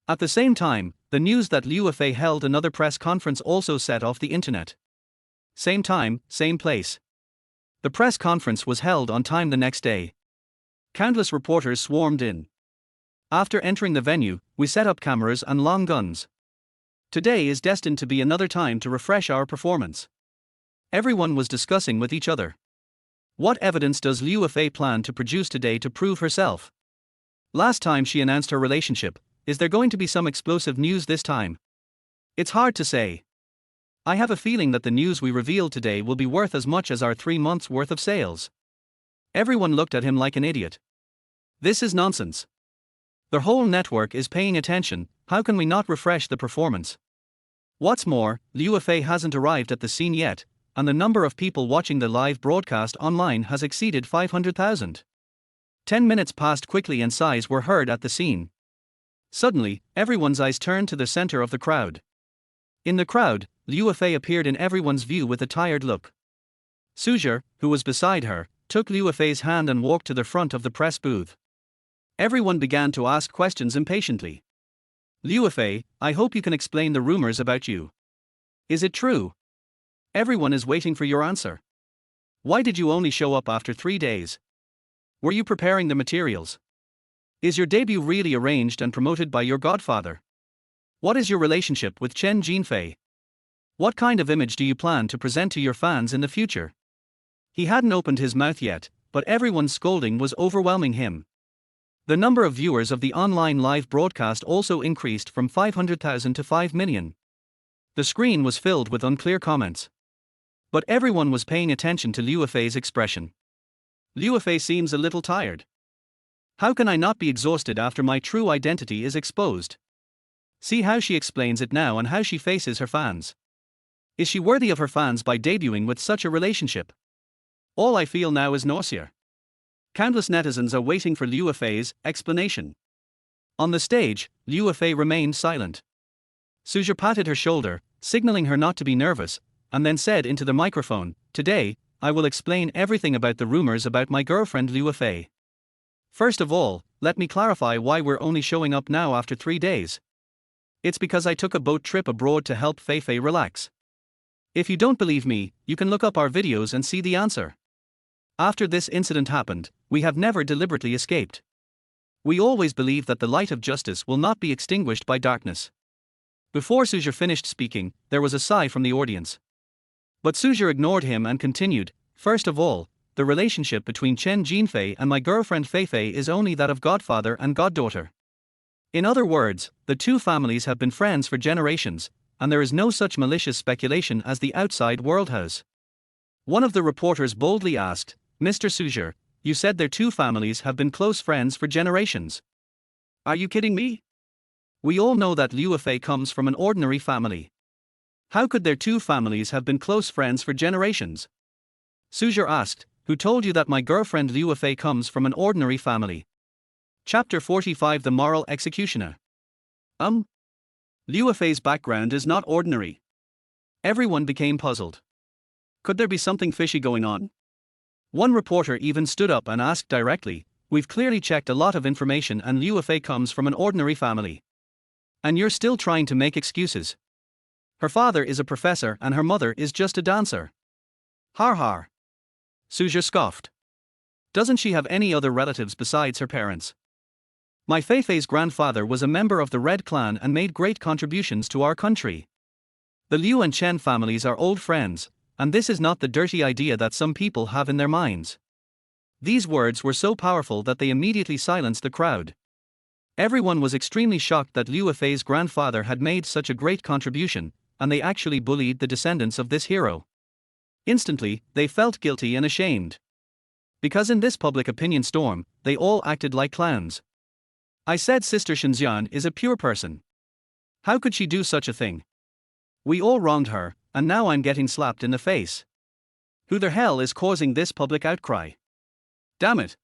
At the same time, the news that Liu Fei held another press conference also set off the internet. Same time, same place. The press conference was held on time the next day. Countless reporters swarmed in. After entering the venue, we set up cameras and long guns. Today is destined to be another time to refresh our performance. Everyone was discussing with each other. What evidence does Liu Fei plan to produce today to prove herself? Last time she announced her relationship, is there going to be some explosive news this time? It's hard to say. I have a feeling that the news we reveal today will be worth as much as our 3 months' worth of sales. Everyone looked at him like an idiot. This is nonsense. The whole network is paying attention, how can we not refresh the performance? What's more, Liu Fei hasn't arrived at the scene yet, and the number of people watching the live broadcast online has exceeded 500,000. 10 minutes passed quickly and sighs were heard at the scene. Suddenly, everyone's eyes turned to the center of the crowd. In the crowd, Liu Fei appeared in everyone's view with a tired look. Su Zhe, who was beside her, took Liu Fei's hand and walked to the front of the press booth. Everyone began to ask questions impatiently. "Liu Fei, I hope you can explain the rumors about you. Is it true? Everyone is waiting for your answer. Why did you only show up after 3 days? Were you preparing the materials? Is your debut really arranged and promoted by your godfather? What is your relationship with Chen Jinfei? What kind of image do you plan to present to your fans in the future?" He hadn't opened his mouth yet, but everyone's scolding was overwhelming him. The number of viewers of the online live broadcast also increased from 500,000 to 5 million. The screen was filled with unclear comments. But everyone was paying attention to Liu Fei's expression. Liu Fei seems a little tired. How can I not be exhausted after my true identity is exposed? See how she explains it now and how she faces her fans. Is she worthy of her fans by debuting with such a relationship? All I feel now is nausea. Countless netizens are waiting for Liu Fei's explanation. On the stage, Liu Fei remained silent. Su Zhe patted her shoulder, signaling her not to be nervous, and then said into the microphone, "Today, I will explain everything about the rumors about my girlfriend Liu Fei. First of all, let me clarify why we're only showing up now after 3 days. It's because I took a boat trip abroad to help Fei relax. If you don't believe me, you can look up our videos and see the answer. After this incident happened, we have never deliberately escaped. We always believe that the light of justice will not be extinguished by darkness." Before Su Zhe finished speaking, there was a sigh from the audience. But Su Zhe ignored him and continued, "First of all, the relationship between Chen Jinfei and my girlfriend Fei is only that of godfather and goddaughter. In other words, the two families have been friends for generations, and there is no such malicious speculation as the outside world has. One of the reporters boldly asked, "Mr. Su Zhe, you said their two families have been close friends for generations. Are you kidding me? We all know that Liu Fei comes from an ordinary family. How could their two families have been close friends for generations?" Su Zhe asked, "Who told you that my girlfriend Liu Fei comes from an ordinary family?" Chapter 45, The Moral Executioner. Liu Fei's background is not ordinary. Everyone became puzzled. Could there be something fishy going on? One reporter even stood up and asked directly, "We've clearly checked a lot of information and Liu Fei comes from an ordinary family. And you're still trying to make excuses. Her father is a professor and her mother is just a dancer." Har har. Su Zhe scoffed. "Doesn't she have any other relatives besides her parents? My Feifei's grandfather was a member of the Red Clan and made great contributions to our country. The Liu and Chen families are old friends, and this is not the dirty idea that some people have in their minds." These words were so powerful that they immediately silenced the crowd. Everyone was extremely shocked that Liu Fei's grandfather had made such a great contribution, and they actually bullied the descendants of this hero. Instantly, they felt guilty and ashamed. Because in this public opinion storm, they all acted like clowns. "I said Sister Shenzhen is a pure person. How could she do such a thing? We all wronged her, and now I'm getting slapped in the face. Who the hell is causing this public outcry? Damn it."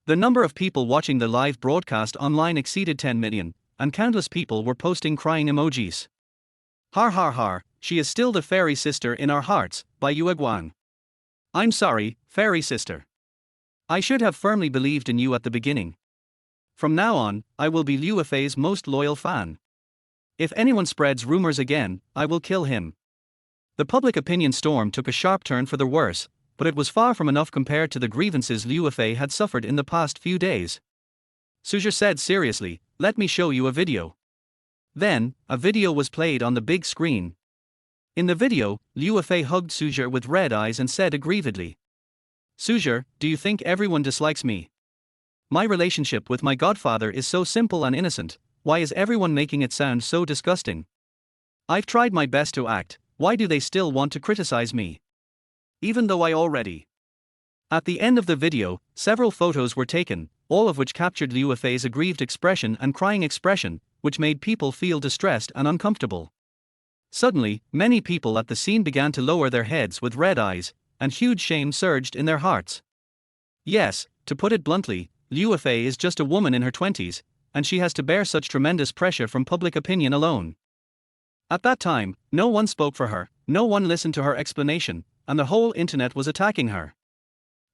The number of people watching the live broadcast online exceeded 10 million, and countless people were posting crying emojis. Har har har, she is still the fairy sister in our hearts, by Yue Guang. I'm sorry, fairy sister. I should have firmly believed in you at the beginning. From now on, I will be Liu Fei's most loyal fan. If anyone spreads rumors again, I will kill him. The public opinion storm took a sharp turn for the worse, but it was far from enough compared to the grievances Liu Fei had suffered in the past few days. Su Zhe said seriously, "Let me show you a video." Then, a video was played on the big screen. In the video, Liu Fei hugged Su Zhe with red eyes and said aggrievedly, "Su Zhe, do you think everyone dislikes me? My relationship with my godfather is so simple and innocent, why is everyone making it sound so disgusting? I've tried my best to act, why do they still want to criticize me? Even though I already..." At the end of the video, several photos were taken, all of which captured Liu Fei's aggrieved expression and crying expression, which made people feel distressed and uncomfortable. Suddenly, many people at the scene began to lower their heads with red eyes, and huge shame surged in their hearts. Yes, to put it bluntly, Liu Fei is just a woman in her 20s, and she has to bear such tremendous pressure from public opinion alone. At that time, no one spoke for her, no one listened to her explanation, and the whole internet was attacking her.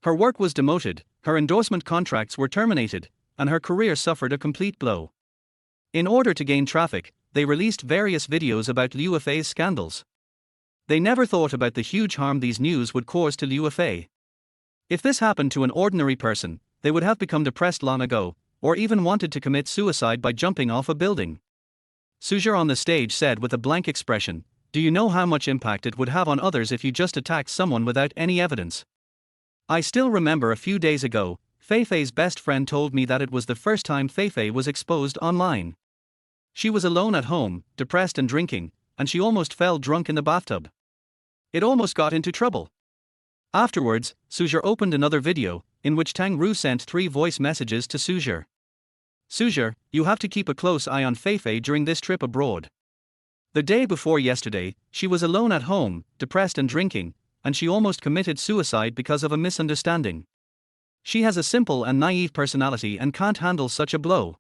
Her work was demoted, her endorsement contracts were terminated, and her career suffered a complete blow. In order to gain traffic, they released various videos about Liu Fei's scandals. They never thought about the huge harm these news would cause to Liu Fei. If this happened to an ordinary person, they would have become depressed long ago, or even wanted to commit suicide by jumping off a building. Su Zhe on the stage said with a blank expression, "Do you know how much impact it would have on others if you just attacked someone without any evidence? I still remember a few days ago, Feifei's best friend told me that it was the first time Feifei was exposed online. She was alone at home, depressed and drinking, and she almost fell drunk in the bathtub. It almost got into trouble." Afterwards, Su Zhe opened another video, in which Tang Ru sent 3 voice messages to Su Zhe. "Su Zhe, you have to keep a close eye on Feifei during this trip abroad. The day before yesterday, she was alone at home, depressed and drinking, and she almost committed suicide because of a misunderstanding. She has a simple and naive personality and can't handle such a blow.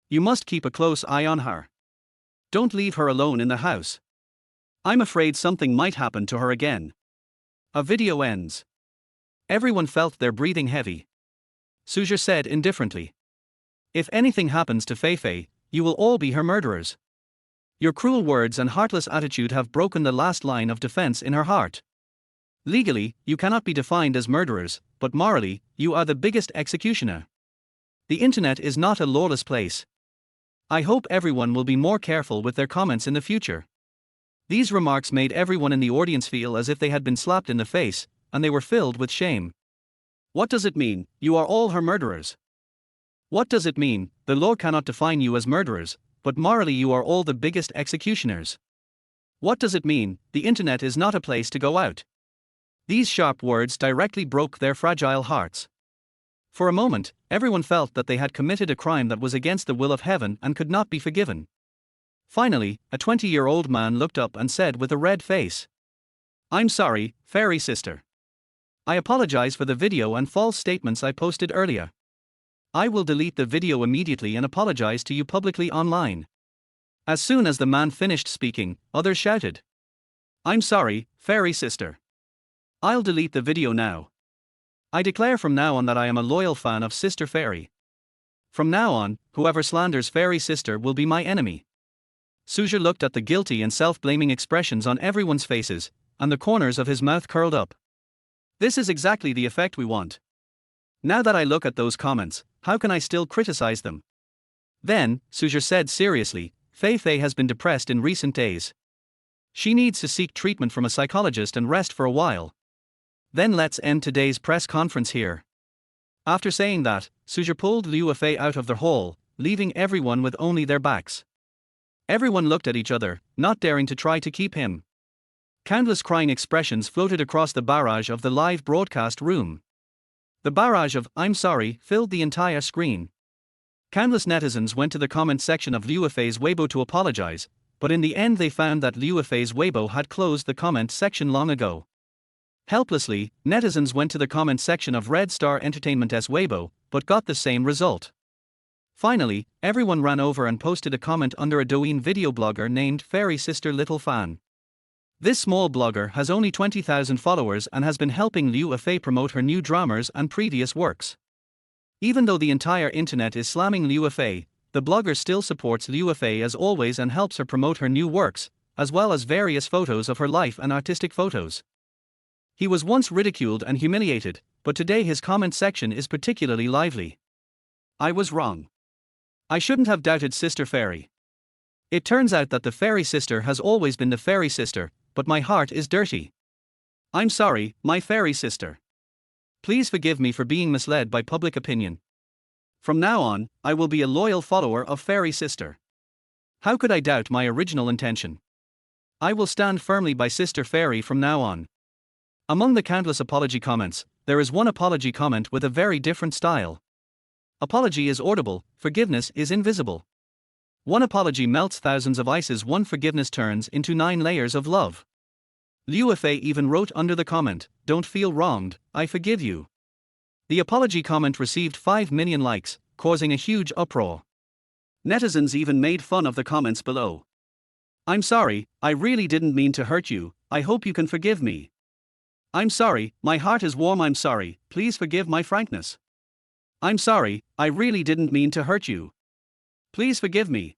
You must keep a close eye on her. Don't leave her alone in the house. I'm afraid something might happen to her again." A video ends. Everyone felt their breathing heavy. Su Zhe said indifferently, "If anything happens to Feifei, you will all be her murderers. Your cruel words and heartless attitude have broken the last line of defense in her heart. Legally, you cannot be defined as murderers, but morally, you are the biggest executioner. The internet is not a lawless place. I hope everyone will be more careful with their comments in the future." These remarks made everyone in the audience feel as if they had been slapped in the face, and they were filled with shame. What does it mean, you are all her murderers? What does it mean? The law cannot define you as murderers, but morally you are all the biggest executioners. What does it mean? The internet is not a place to go out. These sharp words directly broke their fragile hearts. For a moment, everyone felt that they had committed a crime that was against the will of heaven and could not be forgiven. Finally, a 20-year-old man looked up and said with a red face, "I'm sorry, fairy sister. I apologize for the video and false statements I posted earlier. I will delete the video immediately and apologize to you publicly online." As soon as the man finished speaking, others shouted, "I'm sorry, fairy sister. I'll delete the video now. I declare from now on that I am a loyal fan of Sister Fairy. From now on, whoever slanders Fairy Sister will be my enemy." Su Zhe looked at the guilty and self-blaming expressions on everyone's faces, and the corners of his mouth curled up. This is exactly the effect we want. Now that I look at those comments, how can I still criticize them? Then, Su Zhe said seriously, Fei Fei has been depressed in recent days. She needs to seek treatment from a psychologist and rest for a while. Then let's end today's press conference here. After saying that, Su Zhe pulled Liu Fei out of the hall, leaving everyone with only their backs. Everyone looked at each other, not daring to try to keep him. Countless crying expressions floated across the barrage of the live broadcast room. The barrage of "I'm sorry" filled the entire screen. Countless netizens went to the comment section of Liu Fei's Weibo to apologize, but in the end they found that Liu Fei's Weibo had closed the comment section long ago. Helplessly, netizens went to the comment section of Red Star Entertainment's Weibo, but got the same result. Finally, everyone ran over and posted a comment under a Douyin video blogger named Fairy Sister Little Fan. This small blogger has only 20,000 followers and has been helping Liu Fei promote her new dramas and previous works. Even though the entire internet is slamming Liu Fei, the blogger still supports Liu Fei as always and helps her promote her new works, as well as various photos of her life and artistic photos. He was once ridiculed and humiliated, but today his comment section is particularly lively. "I was wrong. I shouldn't have doubted Sister Fairy. It turns out that the Fairy Sister has always been the Fairy Sister, but my heart is dirty. I'm sorry, my Fairy Sister. Please forgive me for being misled by public opinion. From now on, I will be a loyal follower of Fairy Sister. How could I doubt my original intention? I will stand firmly by Sister Fairy from now on." Among the countless apology comments, there is one apology comment with a very different style. Apology is audible, forgiveness is invisible. One apology melts thousands of ices, one forgiveness turns into 9 layers of love. Liu Fei even wrote under the comment, "Don't feel wronged, I forgive you." The apology comment received 5 million likes, causing a huge uproar. Netizens even made fun of the comments below. "I'm sorry, I really didn't mean to hurt you, I hope you can forgive me. I'm sorry, my heart is warm, I'm sorry, please forgive my frankness. I'm sorry, I really didn't mean to hurt you. Please forgive me."